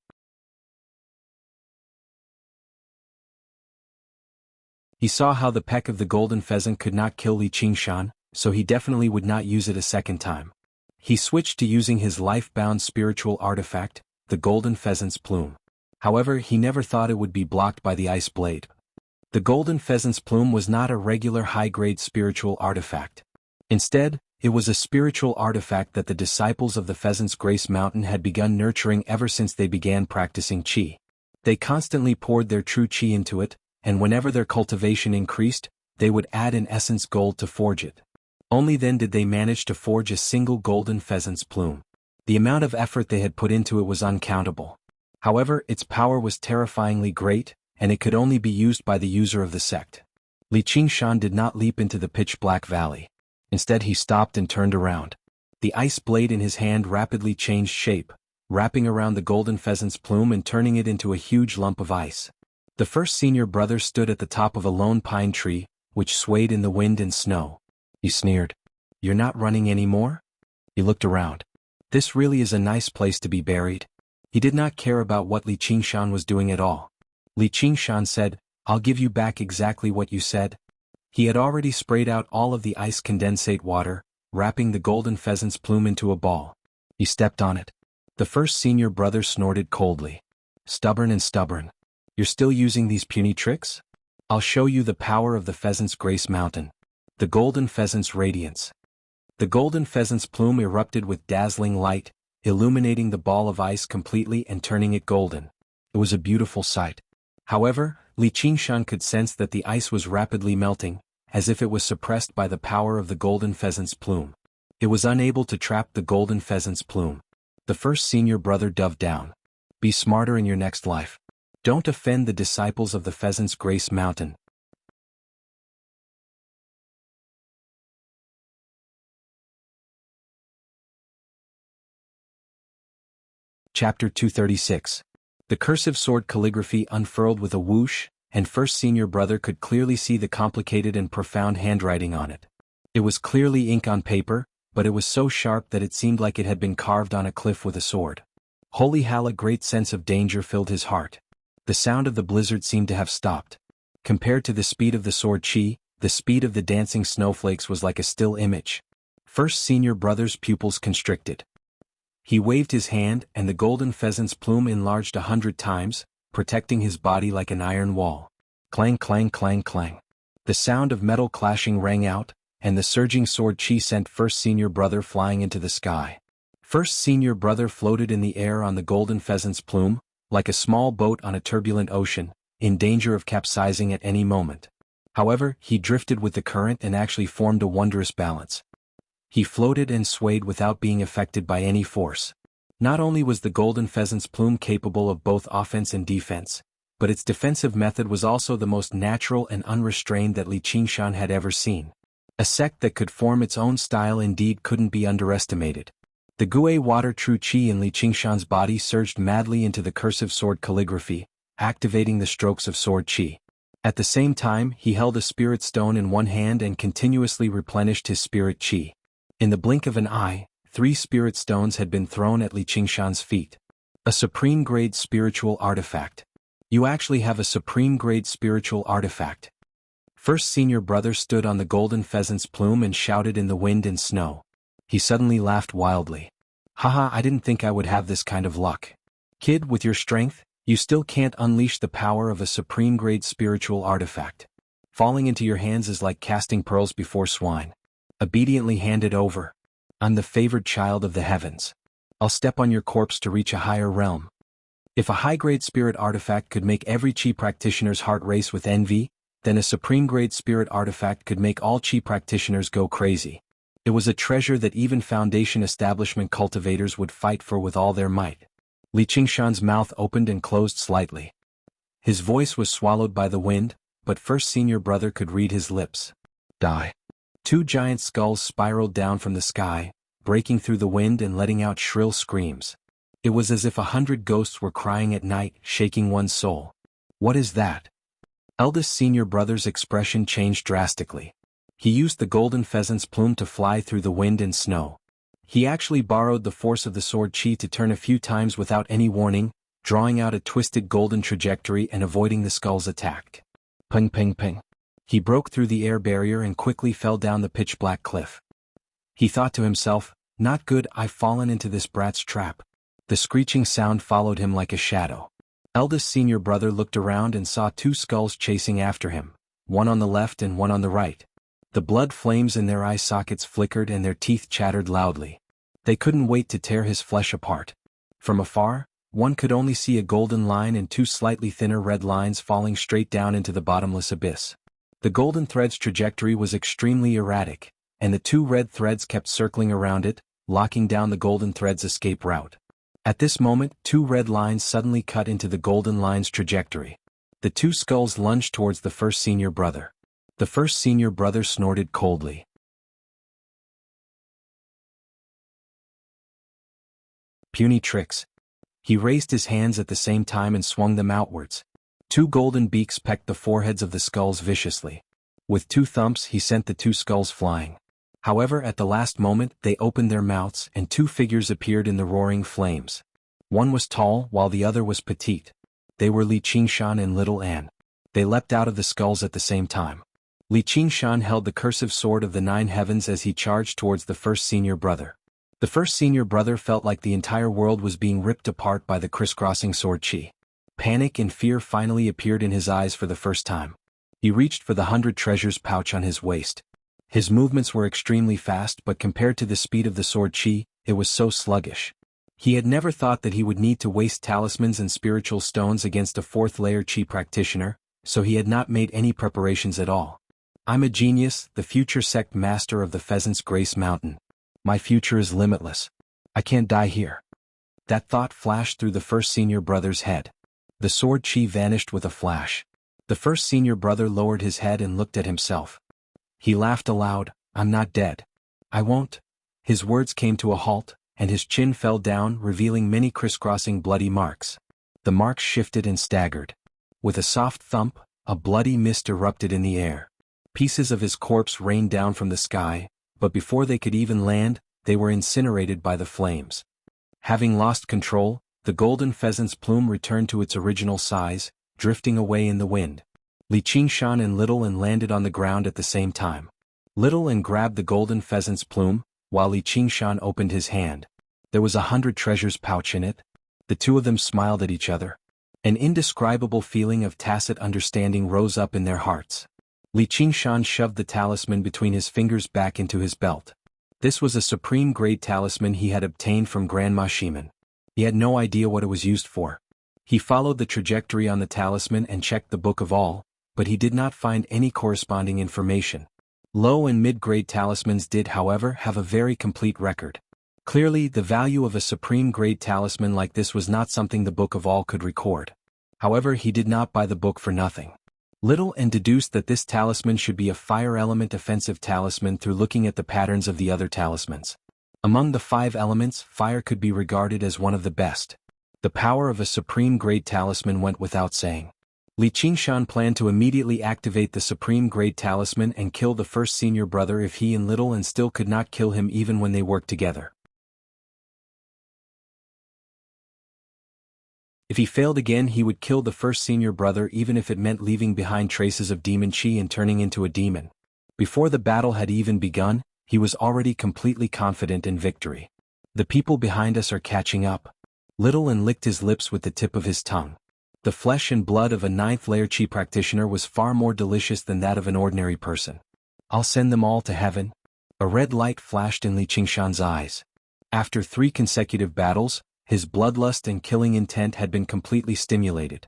He saw how the peck of the golden pheasant could not kill Li Qingshan, so he definitely would not use it a second time. He switched to using his life-bound spiritual artifact, the golden pheasant's plume. However, he never thought it would be blocked by the ice blade. The golden pheasant's plume was not a regular high-grade spiritual artifact. Instead, it was a spiritual artifact that the disciples of the Pheasant's Grace Mountain had begun nurturing ever since they began practicing Qi. They constantly poured their true Qi into it, and whenever their cultivation increased, they would add an essence gold to forge it. Only then did they manage to forge a single golden pheasant's plume. The amount of effort they had put into it was uncountable. However, its power was terrifyingly great, and it could only be used by the user of the sect. Li Qingshan did not leap into the pitch-black valley. Instead he stopped and turned around. The ice blade in his hand rapidly changed shape, wrapping around the golden pheasant's plume and turning it into a huge lump of ice. The first senior brother stood at the top of a lone pine tree, which swayed in the wind and snow. He sneered. "You're not running anymore?" He looked around. This really is a nice place to be buried. He did not care about what Li Qingshan was doing at all. Li Qingshan said, "I'll give you back exactly what you said." He had already sprayed out all of the ice condensate water, wrapping the golden pheasant's plume into a ball. He stepped on it. The first senior brother snorted coldly. "Stubborn and stubborn. You're still using these puny tricks? I'll show you the power of the Pheasant's Grace Mountain. The golden pheasant's radiance." The golden pheasant's plume erupted with dazzling light, illuminating the ball of ice completely and turning it golden. It was a beautiful sight. However, Li Qingshan could sense that the ice was rapidly melting, as if it was suppressed by the power of the golden pheasant's plume. It was unable to trap the golden pheasant's plume. The first senior brother dove down. "Be smarter in your next life. Don't offend the disciples of the Pheasant's Grace Mountain." Chapter 236. The cursive sword calligraphy unfurled with a whoosh, and first senior brother could clearly see the complicated and profound handwriting on it. It was clearly ink on paper, but it was so sharp that it seemed like it had been carved on a cliff with a sword. Holy hell, a great sense of danger filled his heart. The sound of the blizzard seemed to have stopped. Compared to the speed of the sword Qi, the speed of the dancing snowflakes was like a still image. First senior brother's pupils constricted. He waved his hand, and the golden pheasant's plume enlarged 100 times, protecting his body like an iron wall. Clang, clang, clang, clang. The sound of metal clashing rang out, and the surging sword Qi sent first senior brother flying into the sky. First senior brother floated in the air on the golden pheasant's plume, like a small boat on a turbulent ocean, in danger of capsizing at any moment. However, he drifted with the current and actually formed a wondrous balance. He floated and swayed without being affected by any force. Not only was the golden pheasant's plume capable of both offense and defense, but its defensive method was also the most natural and unrestrained that Li Qingshan had ever seen. A sect that could form its own style indeed couldn't be underestimated. The Gue water true Qi in Li Qingshan's body surged madly into the cursive sword calligraphy, activating the strokes of sword Qi. At the same time, he held a spirit stone in one hand and continuously replenished his spirit Qi. In the blink of an eye, 3 spirit stones had been thrown at Li Qingshan's feet. A supreme-grade spiritual artifact. You actually have a supreme-grade spiritual artifact. First senior brother stood on the golden pheasant's plume and shouted in the wind and snow. He suddenly laughed wildly. Haha, I didn't think I would have this kind of luck. Kid, with your strength, you still can't unleash the power of a supreme-grade spiritual artifact. Falling into your hands is like casting pearls before swine. Obediently hand it over. I'm the favored child of the heavens. I'll step on your corpse to reach a higher realm. If a high-grade spirit artifact could make every chi practitioner's heart race with envy, then a supreme-grade spirit artifact could make all chi practitioners go crazy. It was a treasure that even Foundation establishment cultivators would fight for with all their might. Li Qingshan's mouth opened and closed slightly. His voice was swallowed by the wind, but first senior brother could read his lips. Die. Two giant skulls spiraled down from the sky, breaking through the wind and letting out shrill screams. It was as if 100 ghosts were crying at night, shaking one's soul. What is that? Eldest senior brother's expression changed drastically. He used the golden pheasant's plume to fly through the wind and snow. He actually borrowed the force of the sword chi to turn a few times without any warning, drawing out a twisted golden trajectory and avoiding the skull's attack. Ping ping ping. He broke through the air barrier and quickly fell down the pitch-black cliff. He thought to himself, not good, I've fallen into this brat's trap. The screeching sound followed him like a shadow. Eldest senior brother looked around and saw two skulls chasing after him, one on the left and one on the right. The blood flames in their eye sockets flickered and their teeth chattered loudly. They couldn't wait to tear his flesh apart. From afar, one could only see a golden line and two slightly thinner red lines falling straight down into the bottomless abyss. The golden thread's trajectory was extremely erratic, and the two red threads kept circling around it, locking down the golden thread's escape route. At this moment, two red lines suddenly cut into the golden line's trajectory. The two skulls lunged towards the first senior brother. The first senior brother snorted coldly. Puny tricks. He raised his hands at the same time and swung them outwards. Two golden beaks pecked the foreheads of the skulls viciously. With two thumps he sent the two skulls flying. However, at the last moment they opened their mouths and two figures appeared in the roaring flames. One was tall while the other was petite. They were Li Qingshan and Little Anne. They leapt out of the skulls at the same time. Li Qingshan held the cursive sword of the 9 heavens as he charged towards the first senior brother. The first senior brother felt like the entire world was being ripped apart by the crisscrossing sword chi. Panic and fear finally appeared in his eyes for the first time. He reached for the 100 treasures pouch on his waist. His movements were extremely fast, but compared to the speed of the sword chi, it was so sluggish. He had never thought that he would need to waste talismans and spiritual stones against a 4th-layer chi practitioner, so he had not made any preparations at all. I'm a genius, the future sect master of the Pheasant's Grace Mountain. My future is limitless. I can't die here. That thought flashed through the first senior brother's head. The sword chi vanished with a flash. The first senior brother lowered his head and looked at himself. He laughed aloud. I'm not dead. I won't. His words came to a halt, and his chin fell down, revealing many crisscrossing bloody marks. The marks shifted and staggered. With a soft thump, a bloody mist erupted in the air. Pieces of his corpse rained down from the sky, but before they could even land, they were incinerated by the flames. Having lost control, the golden pheasant's plume returned to its original size, drifting away in the wind. Li Qingshan and Little Anne landed on the ground at the same time. Little Anne grabbed the golden pheasant's plume, while Li Qingshan opened his hand. There was 100 treasures pouch in it. The two of them smiled at each other. An indescribable feeling of tacit understanding rose up in their hearts. Li Qingshan shoved the talisman between his fingers back into his belt. This was a supreme-grade talisman he had obtained from Grandma Shiman. He had no idea what it was used for. He followed the trajectory on the talisman and checked the Book of All, but he did not find any corresponding information. Low and mid-grade talismans did, however, have a very complete record. Clearly, the value of a supreme-grade talisman like this was not something the Book of All could record. However, he did not buy the book for nothing. Little Anne deduced that this talisman should be a fire element offensive talisman through looking at the patterns of the other talismans. Among the 5 elements, fire could be regarded as one of the best. The power of a supreme-grade talisman went without saying. Li Qingshan planned to immediately activate the supreme-grade talisman and kill the first senior brother if he and Little Anne still could not kill him even when they worked together. If he failed again, he would kill the first senior brother, even if it meant leaving behind traces of demon chi and turning into a demon. Before the battle had even begun, he was already completely confident in victory. The people behind us are catching up. Little An licked his lips with the tip of his tongue. The flesh and blood of a 9th layer chi practitioner was far more delicious than that of an ordinary person. I'll send them all to heaven. A red light flashed in Li Qingshan's eyes. After 3 consecutive battles, his bloodlust and killing intent had been completely stimulated.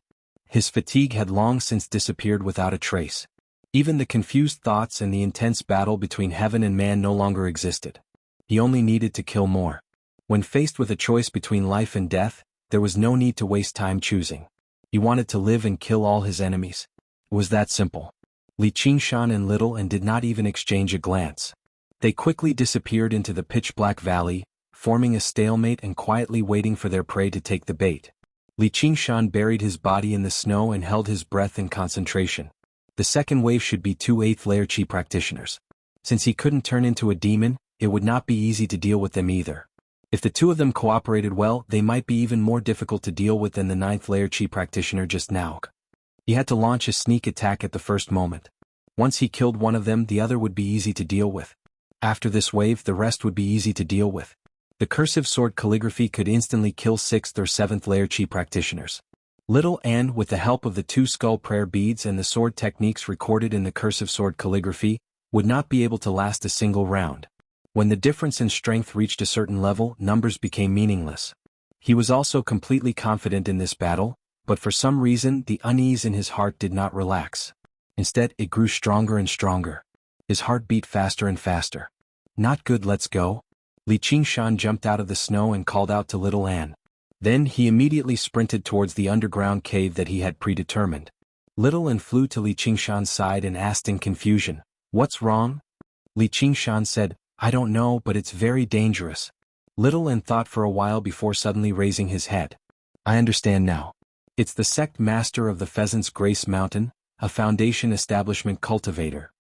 His fatigue had long since disappeared without a trace. Even the confused thoughts and the intense battle between heaven and man no longer existed. He only needed to kill more. When faced with a choice between life and death, there was no need to waste time choosing. He wanted to live and kill all his enemies. It was that simple. Li Qingshan and Little An did not even exchange a glance. They quickly disappeared into the pitch-black valley, forming a stalemate and quietly waiting for their prey to take the bait. Li Qingshan buried his body in the snow and held his breath in concentration. The second wave should be 2 8th layer chi practitioners. Since he couldn't turn into a demon, it would not be easy to deal with them either. If the 2 of them cooperated well, they might be even more difficult to deal with than the 9th layer chi practitioner just now. He had to launch a sneak attack at the first moment. Once he killed one of them, the other would be easy to deal with. After this wave, the rest would be easy to deal with. The cursive sword calligraphy could instantly kill 6th or 7th layer chi practitioners. Little An, with the help of the 2 skull prayer beads and the sword techniques recorded in the cursive sword calligraphy, would not be able to last a single round. When the difference in strength reached a certain level, numbers became meaningless. He was also completely confident in this battle, but for some reason the unease in his heart did not relax. Instead, it grew stronger and stronger. His heart beat faster and faster. Not good, let's go. Li Qingshan jumped out of the snow and called out to Little An. Then he immediately sprinted towards the underground cave that he had predetermined. Little An flew to Li Qingshan's side and asked in confusion, "What's wrong?" Li Qingshan said, "I don't know, but it's very dangerous." Little An thought for a while before suddenly raising his head. "I understand now. It's the sect master of the Pheasant's Grace Mountain, a Foundation establishment cultivator."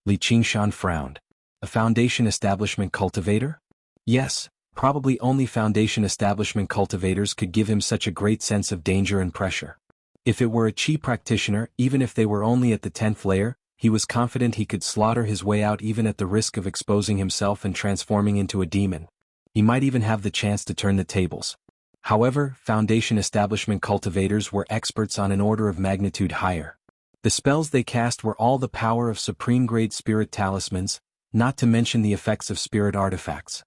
Li Qingshan frowned. A Foundation establishment cultivator? Yes, probably only Foundation establishment cultivators could give him such a great sense of danger and pressure. If it were a chi practitioner, even if they were only at the 10th layer, he was confident he could slaughter his way out even at the risk of exposing himself and transforming into a demon. He might even have the chance to turn the tables. However, Foundation establishment cultivators were experts on an order of magnitude higher. The spells they cast were all the power of supreme-grade spirit talismans, not to mention the effects of spirit artifacts.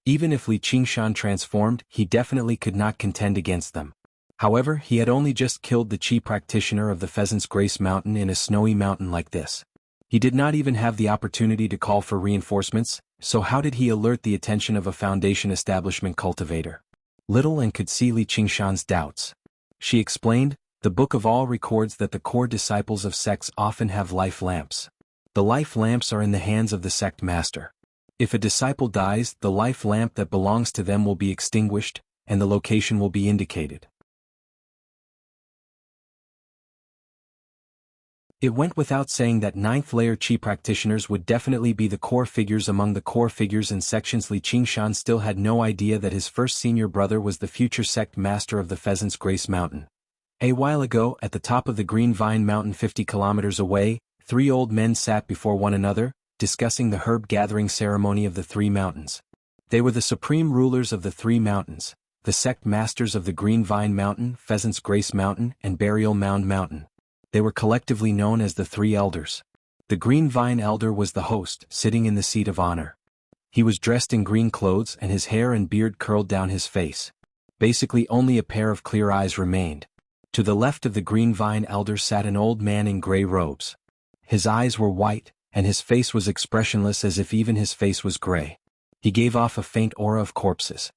Even if Li Qingshan transformed, he definitely could not contend against them. However, he had only just killed the chi practitioner of the Pheasant's Grace Mountain in a snowy mountain like this. He did not even have the opportunity to call for reinforcements, so how did he alert the attention of a Foundation establishment cultivator? Little An could see Li Qingshan's doubts. She explained, "The Book of All records that the core disciples of sects often have life lamps. The life lamps are in the hands of the sect master. If a disciple dies, the life lamp that belongs to them will be extinguished, and the location will be indicated." It went without saying that 9th layer chi practitioners would definitely be the core figures among the core figures in sections. Li Qingshan still had no idea that his first senior brother was the future sect master of the Pheasant's Grace Mountain. A while ago, at the top of the Green Vine Mountain 50 kilometers away, 3 old men sat before one another, discussing the herb gathering ceremony of the 3 mountains. They were the supreme rulers of the 3 mountains, the sect masters of the Green Vine Mountain, Pheasant's Grace Mountain, and Burial Mound Mountain. They were collectively known as the 3 elders. The Green Vine elder was the host, sitting in the seat of honor. He was dressed in green clothes and his hair and beard curled down his face. Basically only a pair of clear eyes remained. To the left of the Green Vine elder sat an old man in gray robes. His eyes were white, and his face was expressionless, as if even his face was gray. He gave off a faint aura of corpses.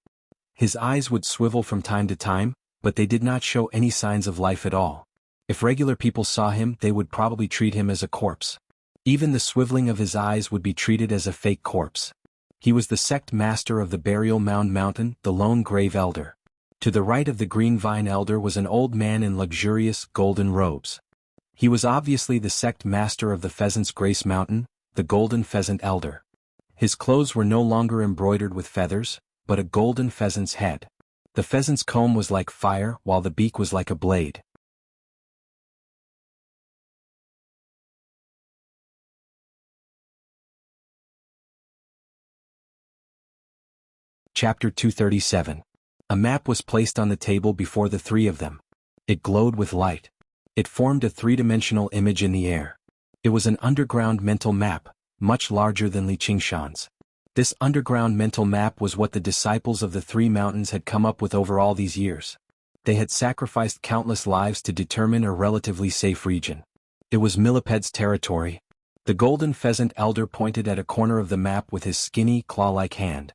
His eyes would swivel from time to time, but they did not show any signs of life at all. If regular people saw him, they would probably treat him as a corpse. Even the swiveling of his eyes would be treated as a fake corpse. He was the sect master of the Burial Mound Mountain, the Lone Grave Elder. To the right of the Green Vine Elder was an old man in luxurious, golden robes. He was obviously the sect master of the Pheasant's Grace Mountain, the Golden Pheasant Elder. His clothes were no longer embroidered with feathers, but a golden pheasant's head. The pheasant's comb was like fire, while the beak was like a blade. Chapter 237. A map was placed on the table before the three of them. It glowed with light. It formed a three-dimensional image in the air. It was an underground mental map, much larger than Li Qingshan's. This underground mental map was what the disciples of the three mountains had come up with over all these years. They had sacrificed countless lives to determine a relatively safe region. It was Milliped's territory. The golden pheasant elder pointed at a corner of the map with his skinny, claw-like hand.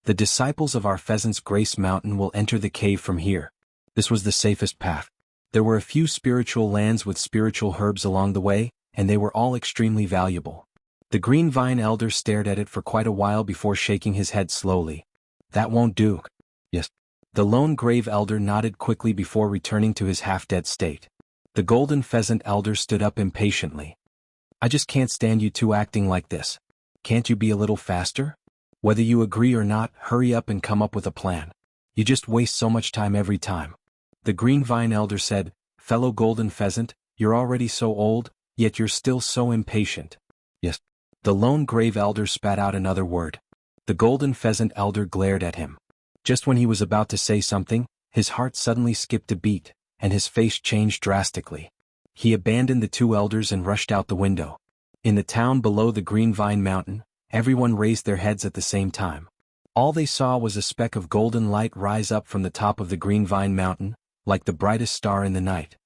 The disciples of our pheasant's Grace Mountain will enter the cave from here. This was the safest path. There were a few spiritual lands with spiritual herbs along the way, and they were all extremely valuable. The green vine elder stared at it for quite a while before shaking his head slowly. That won't do. Yes. The lone grave elder nodded quickly before returning to his half-dead state. The golden pheasant elder stood up impatiently. I just can't stand you two acting like this. Can't you be a little faster? Whether you agree or not, hurry up and come up with a plan. You just waste so much time every time. The green vine elder said, Fellow golden pheasant, you're already so old, yet you're still so impatient. Yes. The lone grave elder spat out another word. The golden pheasant elder glared at him. Just when he was about to say something, his heart suddenly skipped a beat, and his face changed drastically. He abandoned the two elders and rushed out the window. In the town below the Green Vine Mountain, everyone raised their heads at the same time. All they saw was a speck of golden light rise up from the top of the Green Vine Mountain, like the brightest star in the night.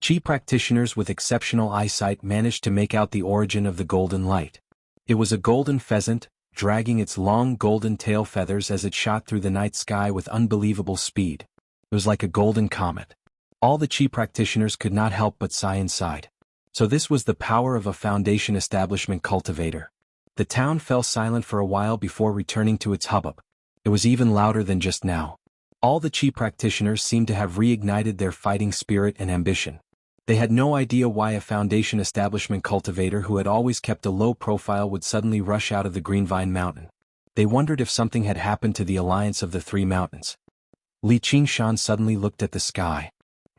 Chi practitioners with exceptional eyesight managed to make out the origin of the golden light. It was a golden pheasant, dragging its long golden tail feathers as it shot through the night sky with unbelievable speed. It was like a golden comet. All the Chi practitioners could not help but sigh inside. So this was the power of a foundation establishment cultivator. The town fell silent for a while before returning to its hubbub. It was even louder than just now. All the Chi practitioners seemed to have reignited their fighting spirit and ambition. They had no idea why a foundation establishment cultivator who had always kept a low profile would suddenly rush out of the Green Vine Mountain. They wondered if something had happened to the alliance of the three mountains. Li Qingshan suddenly looked at the sky.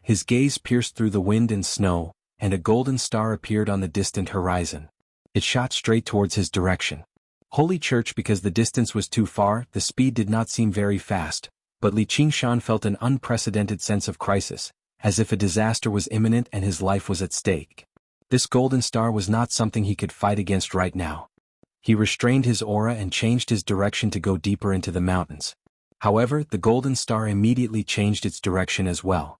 His gaze pierced through the wind and snow, and a golden star appeared on the distant horizon. It shot straight towards his direction. Holy Church, because the distance was too far, the speed did not seem very fast, but Li Qingshan felt an unprecedented sense of crisis, as if a disaster was imminent and his life was at stake. This golden star was not something he could fight against right now. He restrained his aura and changed his direction to go deeper into the mountains. However, the golden star immediately changed its direction as well.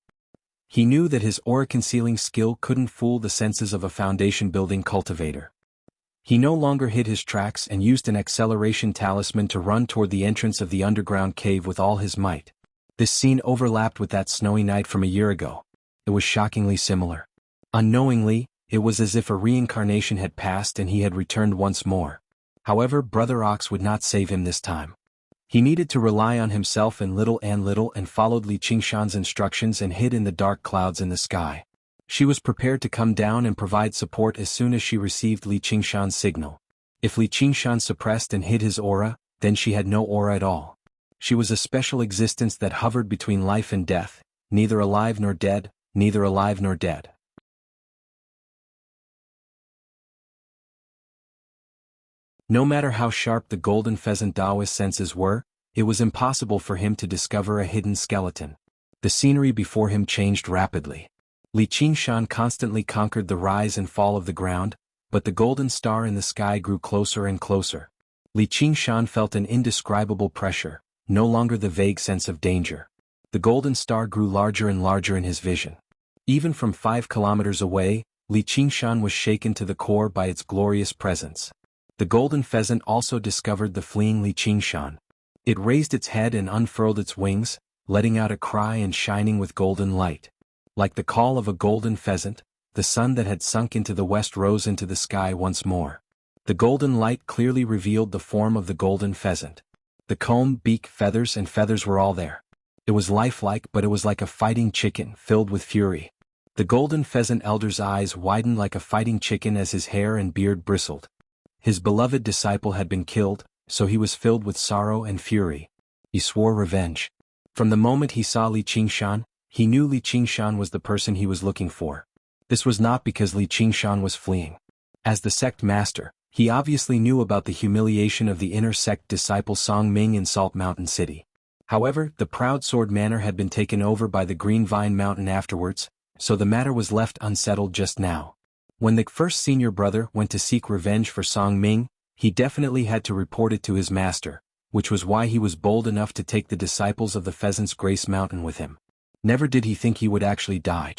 He knew that his aura-concealing skill couldn't fool the senses of a foundation-building cultivator. He no longer hid his tracks and used an acceleration talisman to run toward the entrance of the underground cave with all his might. This scene overlapped with that snowy night from a year ago. It was shockingly similar. Unknowingly, it was as if a reincarnation had passed and he had returned once more. However, Brother Ox would not save him this time. He needed to rely on himself and little and followed Li Qingshan's instructions and hid in the dark clouds in the sky. She was prepared to come down and provide support as soon as she received Li Qingshan's signal. If Li Qingshan suppressed and hid his aura, then she had no aura at all. She was a special existence that hovered between life and death, neither alive nor dead, neither alive nor dead. No matter how sharp the golden pheasant Daoist senses were, it was impossible for him to discover a hidden skeleton. The scenery before him changed rapidly. Li Qingshan constantly conquered the rise and fall of the ground, but the golden star in the sky grew closer and closer. Li Qingshan felt an indescribable pressure, no longer the vague sense of danger. The golden star grew larger and larger in his vision. Even from 5 kilometers away, Li Qingshan was shaken to the core by its glorious presence. The golden pheasant also discovered the fleeing Li Qingshan. It raised its head and unfurled its wings, letting out a cry and shining with golden light. Like the call of a golden pheasant, the sun that had sunk into the west rose into the sky once more. The golden light clearly revealed the form of the golden pheasant. The comb, beak, feathers were all there. It was lifelike, but it was like a fighting chicken, filled with fury. The golden pheasant elder's eyes widened like a fighting chicken as his hair and beard bristled. His beloved disciple had been killed, so he was filled with sorrow and fury. He swore revenge. From the moment he saw Li Qingshan, he knew Li Qingshan was the person he was looking for. This was not because Li Qingshan was fleeing. As the sect master, he obviously knew about the humiliation of the inner sect disciple Song Ming in Salt Mountain City. However, the Proud Sword Manor had been taken over by the Green Vine Mountain afterwards, so the matter was left unsettled just now. When the first senior brother went to seek revenge for Song Ming, he definitely had to report it to his master, which was why he was bold enough to take the disciples of the Pheasant's Grace Mountain with him. Never did he think he would actually die.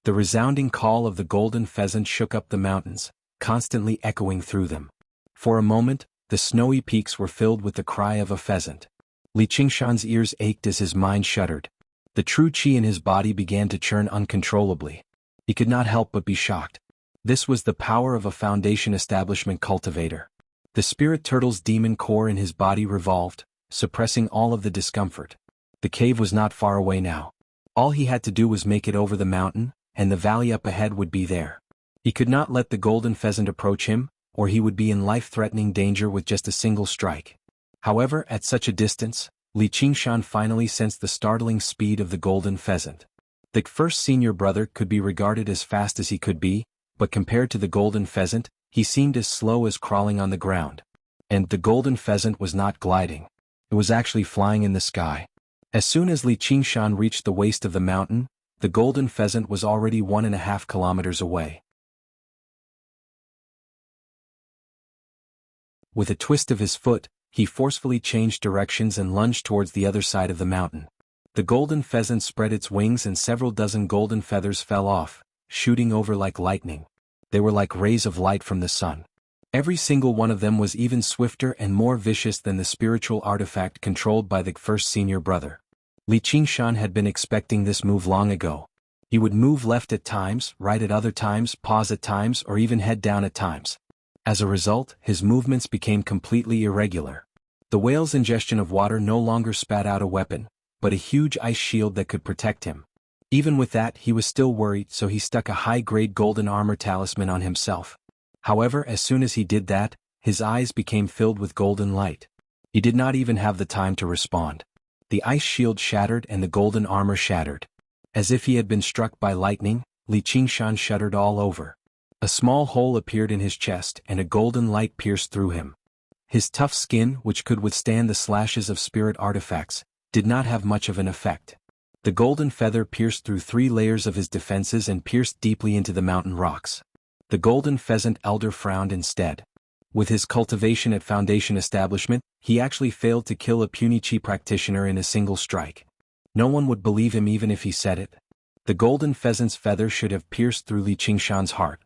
The resounding call of the golden pheasant shook up the mountains, constantly echoing through them. For a moment, the snowy peaks were filled with the cry of a pheasant. Li Qingshan's ears ached as his mind shuddered. The true qi in his body began to churn uncontrollably. He could not help but be shocked. This was the power of a Foundation establishment cultivator. The spirit turtle's demon core in his body revolved, suppressing all of the discomfort. The cave was not far away now. All he had to do was make it over the mountain, and the valley up ahead would be there. He could not let the golden pheasant approach him, or he would be in life-threatening danger with just a single strike. However, at such a distance, Li Qingshan finally sensed the startling speed of the golden pheasant. The first senior brother could be regarded as fast as he could be, but compared to the golden pheasant, he seemed as slow as crawling on the ground. And the golden pheasant was not gliding. It was actually flying in the sky. As soon as Li Qingshan reached the waist of the mountain, the golden pheasant was already 1.5 kilometers away. With a twist of his foot, he forcefully changed directions and lunged towards the other side of the mountain. The golden pheasant spread its wings and several dozen golden feathers fell off, shooting over like lightning. They were like rays of light from the sun. Every single one of them was even swifter and more vicious than the spiritual artifact controlled by the first senior brother. Li Qingshan had been expecting this move long ago. He would move left at times, right at other times, pause at times, or even head down at times. As a result, his movements became completely irregular. The whale's ingestion of water no longer spat out a weapon, but a huge ice shield that could protect him. Even with that, he was still worried, so he stuck a high-grade golden armor talisman on himself. However, as soon as he did that, his eyes became filled with golden light. He did not even have the time to respond. The ice shield shattered and the golden armor shattered. As if he had been struck by lightning, Li Qingshan shuddered all over. A small hole appeared in his chest and a golden light pierced through him. His tough skin, which could withstand the slashes of spirit artifacts, did not have much of an effect. The golden feather pierced through 3 layers of his defenses and pierced deeply into the mountain rocks. The golden pheasant elder frowned instead. With his cultivation at Foundation establishment, he actually failed to kill a puny chi practitioner in a single strike. No one would believe him even if he said it. The golden pheasant's feather should have pierced through Li Qingshan's heart.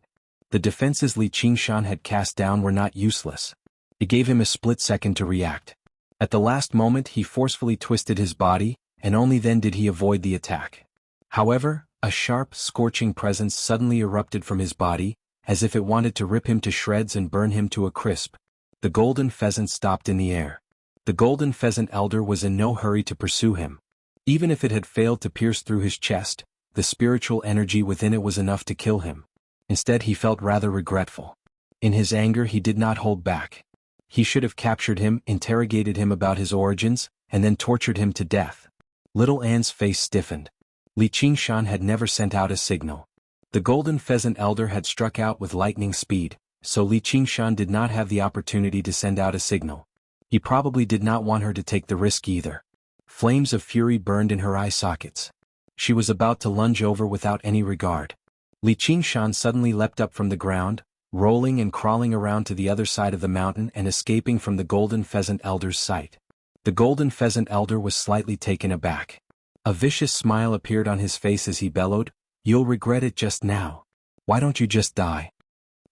The defenses Li Qingshan had cast down were not useless. It gave him a split second to react. At the last moment he forcefully twisted his body, and only then did he avoid the attack. However, a sharp, scorching presence suddenly erupted from his body, as if it wanted to rip him to shreds and burn him to a crisp. The golden pheasant stopped in the air. The golden pheasant elder was in no hurry to pursue him. Even if it had failed to pierce through his chest, the spiritual energy within it was enough to kill him. Instead he felt rather regretful. In his anger he did not hold back. He should have captured him, interrogated him about his origins, and then tortured him to death. Little Anne's face stiffened. Li Qingshan had never sent out a signal. The golden pheasant elder had struck out with lightning speed, so Li Qingshan did not have the opportunity to send out a signal. He probably did not want her to take the risk either. Flames of fury burned in her eye sockets. She was about to lunge over without any regard. Li Qingshan suddenly leapt up from the ground, rolling and crawling around to the other side of the mountain and escaping from the golden pheasant elder's sight. The golden pheasant elder was slightly taken aback. A vicious smile appeared on his face as he bellowed, "You'll regret it just now. Why don't you just die?"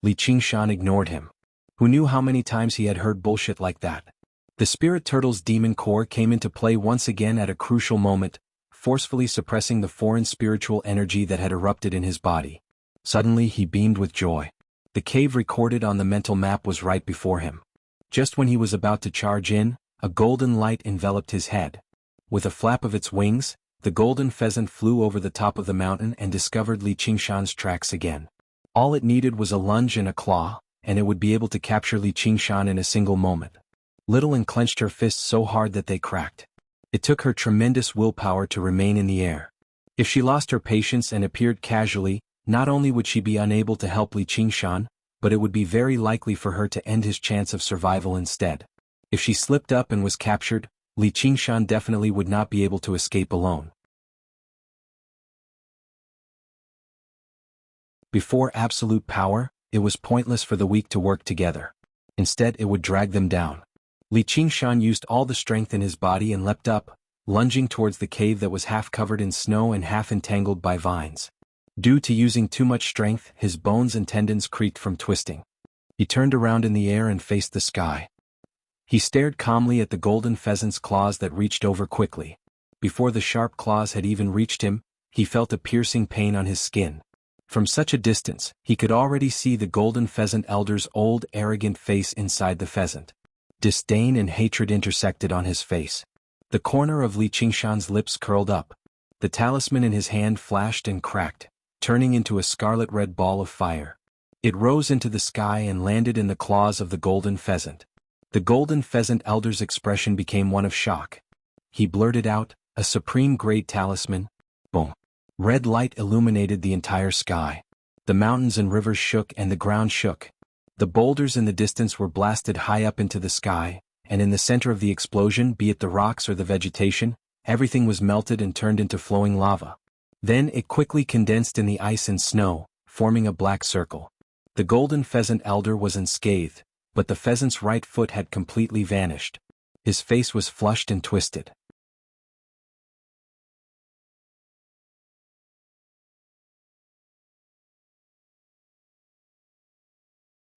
Li Qingshan ignored him. Who knew how many times he had heard bullshit like that? The spirit turtle's demon core came into play once again at a crucial moment, forcefully suppressing the foreign spiritual energy that had erupted in his body. Suddenly he beamed with joy. The cave recorded on the mental map was right before him. Just when he was about to charge in, a golden light enveloped his head. With a flap of its wings, the golden pheasant flew over the top of the mountain and discovered Li Qingshan's tracks again. All it needed was a lunge and a claw, and it would be able to capture Li Qingshan in a single moment. Little Anne clenched her fists so hard that they cracked. It took her tremendous willpower to remain in the air. If she lost her patience and appeared casually, not only would she be unable to help Li Qingshan, but it would be very likely for her to end his chance of survival instead. If she slipped up and was captured, Li Qingshan definitely would not be able to escape alone. Before absolute power, it was pointless for the weak to work together. Instead, it would drag them down. Li Qingshan used all the strength in his body and leapt up, lunging towards the cave that was half covered in snow and half entangled by vines. Due to using too much strength, his bones and tendons creaked from twisting. He turned around in the air and faced the sky. He stared calmly at the golden pheasant's claws that reached over quickly. Before the sharp claws had even reached him, he felt a piercing pain on his skin. From such a distance, he could already see the golden pheasant elder's old, arrogant face inside the pheasant. Disdain and hatred intersected on his face. The corner of Li Qingshan's lips curled up. The talisman in his hand flashed and cracked, turning into a scarlet-red ball of fire. It rose into the sky and landed in the claws of the golden pheasant. The golden pheasant elder's expression became one of shock. He blurted out, "A supreme-grade talisman." Boom. Red light illuminated the entire sky. The mountains and rivers shook and the ground shook. The boulders in the distance were blasted high up into the sky, and in the center of the explosion, be it the rocks or the vegetation, everything was melted and turned into flowing lava. Then it quickly condensed in the ice and snow, forming a black circle. The golden pheasant elder was unscathed, but the pheasant's right foot had completely vanished. His face was flushed and twisted.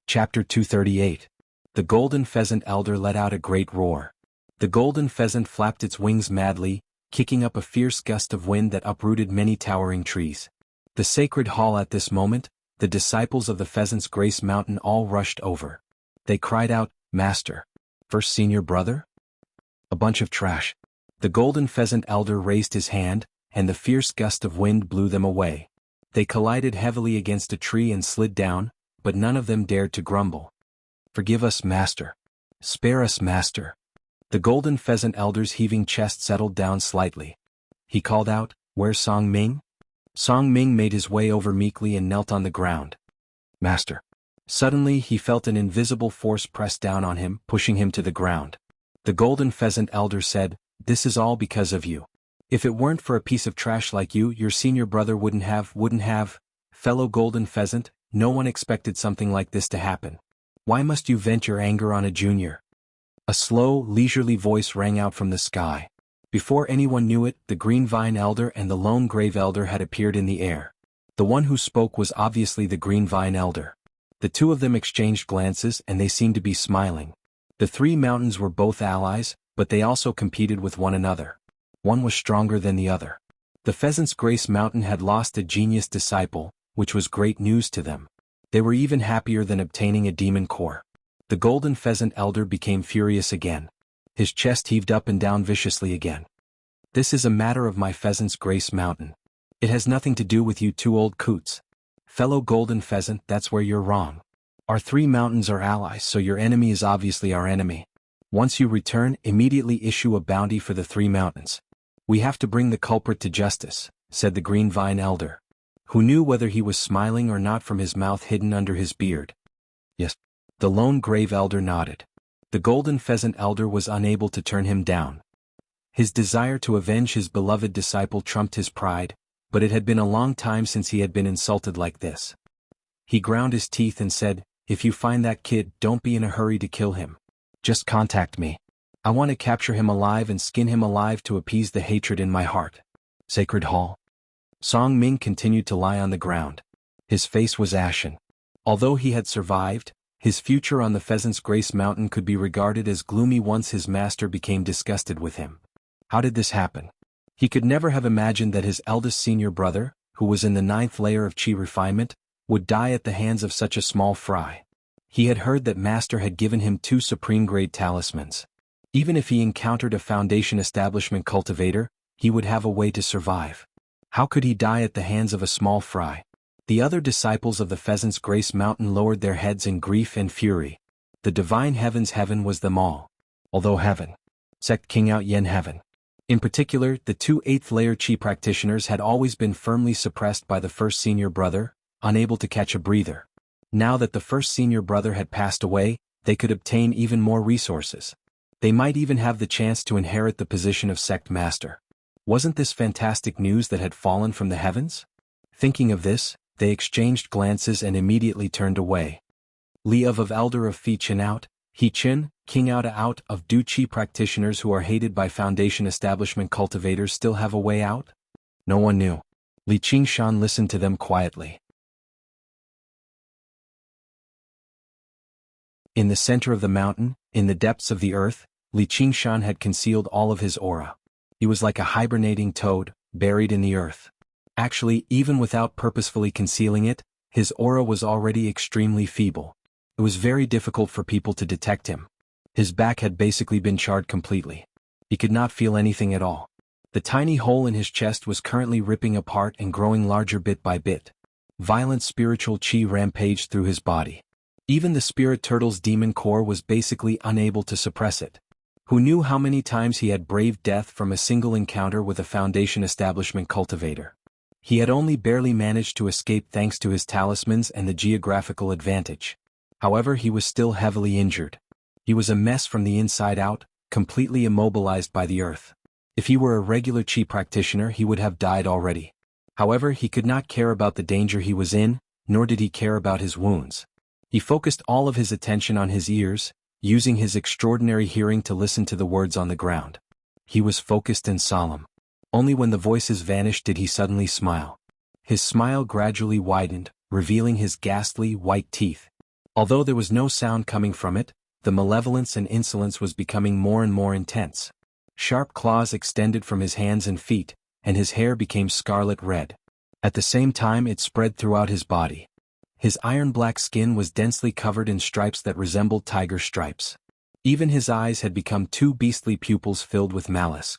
Chapter 238. The golden pheasant elder let out a great roar. The golden pheasant flapped its wings madly, kicking up a fierce gust of wind that uprooted many towering trees. The sacred hall at this moment, the disciples of the pheasant's grace mountain all rushed over. They cried out, "Master! First senior brother? A bunch of trash." The golden pheasant elder raised his hand, and the fierce gust of wind blew them away. They collided heavily against a tree and slid down, but none of them dared to grumble. "Forgive us, master. Spare us, master." The golden pheasant elder's heaving chest settled down slightly. He called out, "Where's Song Ming?" Song Ming made his way over meekly and knelt on the ground. "Master." Suddenly he felt an invisible force press down on him, pushing him to the ground. The golden pheasant elder said, "This is all because of you. If it weren't for a piece of trash like you, your senior brother wouldn't have. Fellow golden pheasant, no one expected something like this to happen. Why must you vent your anger on a junior?" A slow, leisurely voice rang out from the sky. Before anyone knew it, the green vine elder and the lone grave elder had appeared in the air. The one who spoke was obviously the green vine elder. The two of them exchanged glances and they seemed to be smiling. The three mountains were both allies, but they also competed with one another. One was stronger than the other. The Pheasant's Grace Mountain had lost a genius disciple, which was great news to them. They were even happier than obtaining a demon core. The golden pheasant elder became furious again. His chest heaved up and down viciously again. "This is a matter of my Pheasant's Grace Mountain. It has nothing to do with you two old coots. Fellow golden pheasant, that's where you're wrong. Our three mountains are allies, so your enemy is obviously our enemy. Once you return, immediately issue a bounty for the three mountains. We have to bring the culprit to justice," said the green vine elder, who knew whether he was smiling or not from his mouth hidden under his beard. "Yes." The lone grave elder nodded. The golden pheasant elder was unable to turn him down. His desire to avenge his beloved disciple trumped his pride, but it had been a long time since he had been insulted like this. He ground his teeth and said, "If you find that kid, don't be in a hurry to kill him. Just contact me. I want to capture him alive and skin him alive to appease the hatred in my heart." Sacred Hall. Song Ming continued to lie on the ground. His face was ashen. Although he had survived, his future on the Pheasant's Grace Mountain could be regarded as gloomy once his master became disgusted with him. How did this happen? He could never have imagined that his eldest senior brother, who was in the 9th layer of Qi refinement, would die at the hands of such a small fry. He had heard that master had given him 2 supreme-grade talismans. Even if he encountered a Foundation Establishment cultivator, he would have a way to survive. How could he die at the hands of a small fry? The other disciples of the Pheasant's Grace Mountain lowered their heads in grief and fury. The divine heaven's heaven was them all. Although heaven. Sect King Out Yen Heaven. In particular, the two eighth-layer Qi practitioners had always been firmly suppressed by the first senior brother, unable to catch a breather. Now that the first senior brother had passed away, they could obtain even more resources. They might even have the chance to inherit the position of sect master. Wasn't this fantastic news that had fallen from the heavens? Thinking of this, they exchanged glances and immediately turned away. Li of elder of Fi Chin out, He Chin, King out of Du Qi practitioners who are hated by foundation establishment cultivators still have a way out? No one knew. Li Qingshan listened to them quietly. In the center of the mountain, in the depths of the earth, Li Qingshan had concealed all of his aura. He was like a hibernating toad, buried in the earth. Actually, even without purposefully concealing it, his aura was already extremely feeble. It was very difficult for people to detect him. His back had basically been charred completely. He could not feel anything at all. The tiny hole in his chest was currently ripping apart and growing larger bit by bit. Violent spiritual qi rampaged through his body. Even the spirit turtle's demon core was basically unable to suppress it. Who knew how many times he had braved death from a single encounter with a foundation establishment cultivator? He had only barely managed to escape thanks to his talismans and the geographical advantage. However, he was still heavily injured. He was a mess from the inside out, completely immobilized by the earth. If he were a regular Qi practitioner, he would have died already. However, he could not care about the danger he was in, nor did he care about his wounds. He focused all of his attention on his ears, using his extraordinary hearing to listen to the words on the ground. He was focused and solemn. Only when the voices vanished did he suddenly smile. His smile gradually widened, revealing his ghastly, white teeth. Although there was no sound coming from it, the malevolence and insolence was becoming more and more intense. Sharp claws extended from his hands and feet, and his hair became scarlet red. At the same time it spread throughout his body. His iron-black skin was densely covered in stripes that resembled tiger stripes. Even his eyes had become two beastly pupils filled with malice.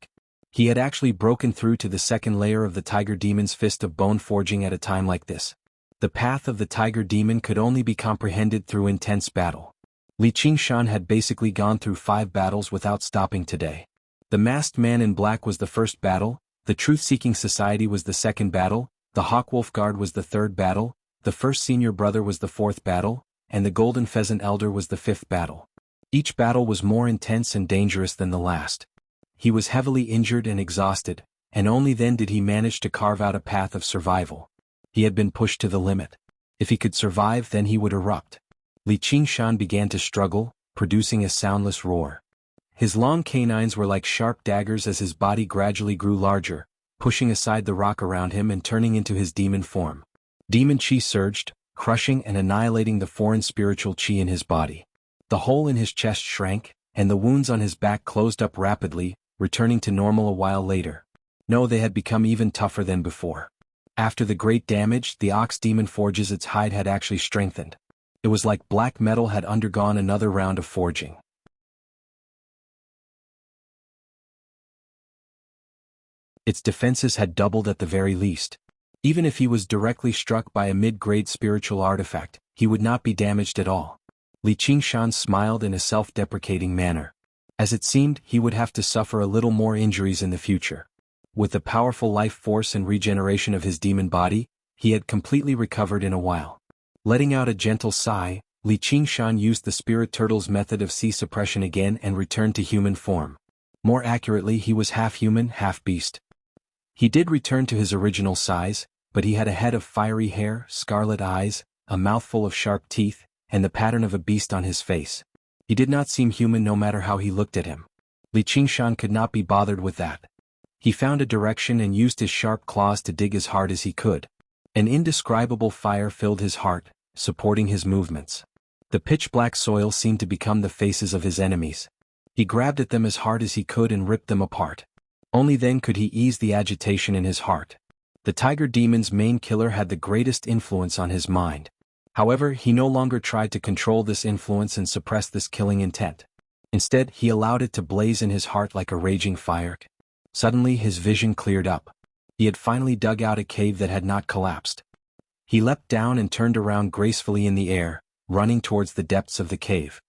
He had actually broken through to the second layer of the tiger demon's fist of bone forging at a time like this. The path of the tiger demon could only be comprehended through intense battle. Li Qingshan had basically gone through 5 battles without stopping today. The masked man in black was the first battle, the truth-seeking society was the second battle, the Hawkwolf Guard was the third battle, the first senior brother was the fourth battle, and the golden pheasant elder was the fifth battle. Each battle was more intense and dangerous than the last. He was heavily injured and exhausted, and only then did he manage to carve out a path of survival. He had been pushed to the limit. If he could survive, then he would erupt. Li Qingshan began to struggle, producing a soundless roar. His long canines were like sharp daggers as his body gradually grew larger, pushing aside the rock around him and turning into his demon form. Demon Qi surged, crushing and annihilating the foreign spiritual Qi in his body. The hole in his chest shrank, and the wounds on his back closed up rapidly, returning to normal a while later. No, they had become even tougher than before. After the great damage, the ox demon forges its hide had actually strengthened. It was like black metal had undergone another round of forging. Its defenses had doubled at the very least. Even if he was directly struck by a mid-grade spiritual artifact, he would not be damaged at all. Li Qingshan smiled in a self-deprecating manner. As it seemed, he would have to suffer a little more injuries in the future. With the powerful life force and regeneration of his demon body, he had completely recovered in a while. Letting out a gentle sigh, Li Qingshan used the spirit turtle's method of Qi suppression again and returned to human form. More accurately, he was half human, half beast. He did return to his original size, but he had a head of fiery hair, scarlet eyes, a mouthful of sharp teeth, and the pattern of a beast on his face. He did not seem human no matter how he looked at him. Li Qingshan could not be bothered with that. He found a direction and used his sharp claws to dig as hard as he could. An indescribable fire filled his heart, supporting his movements. The pitch-black soil seemed to become the faces of his enemies. He grabbed at them as hard as he could and ripped them apart. Only then could he ease the agitation in his heart. The tiger demon's main killer had the greatest influence on his mind. However, he no longer tried to control this influence and suppress this killing intent. Instead, he allowed it to blaze in his heart like a raging fire. Suddenly his vision cleared up. He had finally dug out a cave that had not collapsed. He leapt down and turned around gracefully in the air, running towards the depths of the cave.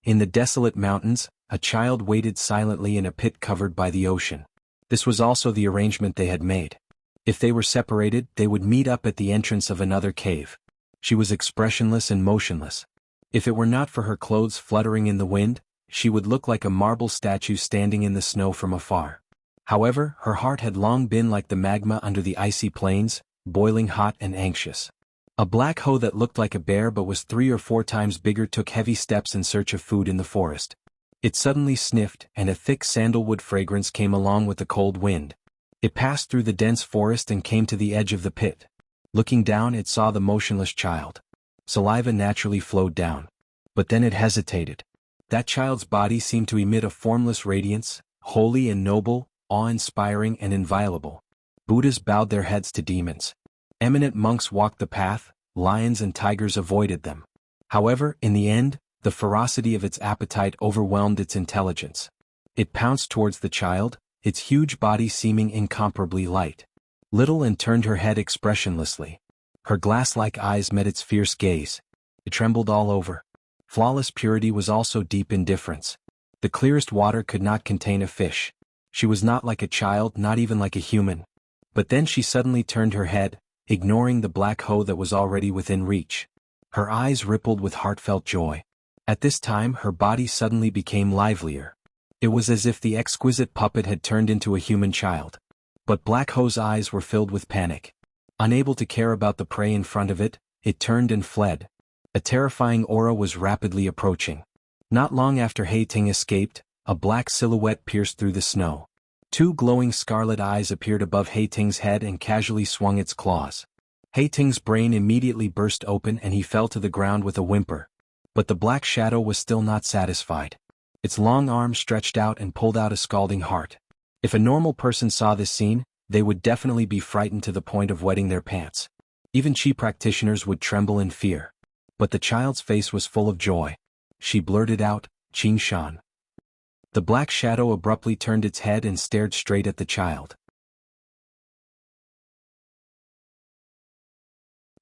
In the desolate mountains, a child waited silently in a pit covered by the ocean. This was also the arrangement they had made. If they were separated, they would meet up at the entrance of another cave. She was expressionless and motionless. If it were not for her clothes fluttering in the wind, she would look like a marble statue standing in the snow from afar. However, her heart had long been like the magma under the icy plains, boiling hot and anxious. A black hoe that looked like a bear but was 3 or 4 times bigger took heavy steps in search of food in the forest. It suddenly sniffed, and a thick sandalwood fragrance came along with the cold wind. It passed through the dense forest and came to the edge of the pit. Looking down, it saw the motionless child. Saliva naturally flowed down. But then it hesitated. That child's body seemed to emit a formless radiance, holy and noble, awe-inspiring and inviolable. Buddhas bowed their heads to demons. Eminent monks walked the path, lions and tigers avoided them. However, in the end, the ferocity of its appetite overwhelmed its intelligence. It pounced towards the child, its huge body seeming incomparably light. Little Anne turned her head expressionlessly. Her glass-like eyes met its fierce gaze. It trembled all over. Flawless purity was also deep indifference. The clearest water could not contain a fish. She was not like a child, not even like a human. But then she suddenly turned her head, ignoring the black hoe that was already within reach. Her eyes rippled with heartfelt joy. At this time her body suddenly became livelier. It was as if the exquisite puppet had turned into a human child. But Black Hoe's eyes were filled with panic. Unable to care about the prey in front of it, it turned and fled. A terrifying aura was rapidly approaching. Not long after Hei Ting escaped, a black silhouette pierced through the snow. 2 glowing scarlet eyes appeared above Hei Ting's head and casually swung its claws. Hei Ting's brain immediately burst open and he fell to the ground with a whimper. But the black shadow was still not satisfied. Its long arm stretched out and pulled out a scalding heart. If a normal person saw this scene, they would definitely be frightened to the point of wetting their pants. Even Qi practitioners would tremble in fear. But the child's face was full of joy. She blurted out, "Qing Shan." The black shadow abruptly turned its head and stared straight at the child.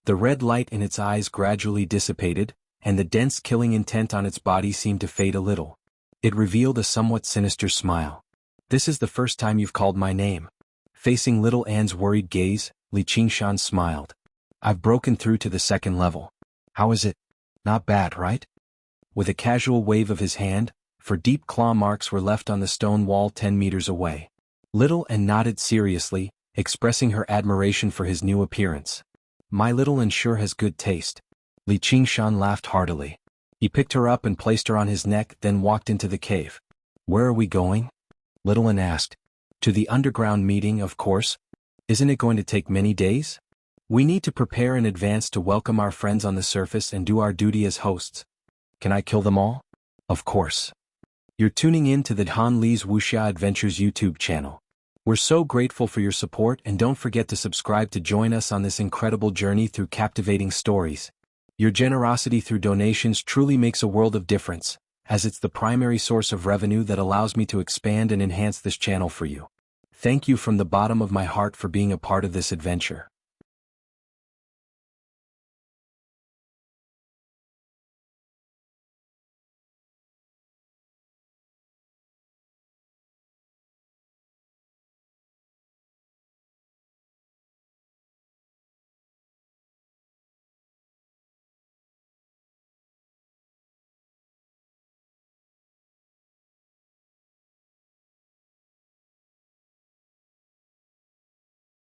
The red light in its eyes gradually dissipated, and the dense killing intent on its body seemed to fade a little. It revealed a somewhat sinister smile. "This is the first time you've called my name." Facing little Anne's worried gaze, Li Qingshan smiled. "I've broken through to the 2nd level. How is it? Not bad, right?" With a casual wave of his hand, for deep claw marks were left on the stone wall 10 meters away. Little Anne nodded seriously, expressing her admiration for his new appearance. "My little Anne sure has good taste." Li Qingshan laughed heartily. He picked her up and placed her on his neck, then walked into the cave. "Where are we going?" Little Anne asked. "To the underground meeting, of course. Isn't it going to take many days? We need to prepare in advance to welcome our friends on the surface and do our duty as hosts." "Can I kill them all?" "Of course." You're tuning in to the Han Li's Wuxia Adventures YouTube channel. We're so grateful for your support, and don't forget to subscribe to join us on this incredible journey through captivating stories. Your generosity through donations truly makes a world of difference, as it's the primary source of revenue that allows me to expand and enhance this channel for you. Thank you from the bottom of my heart for being a part of this adventure.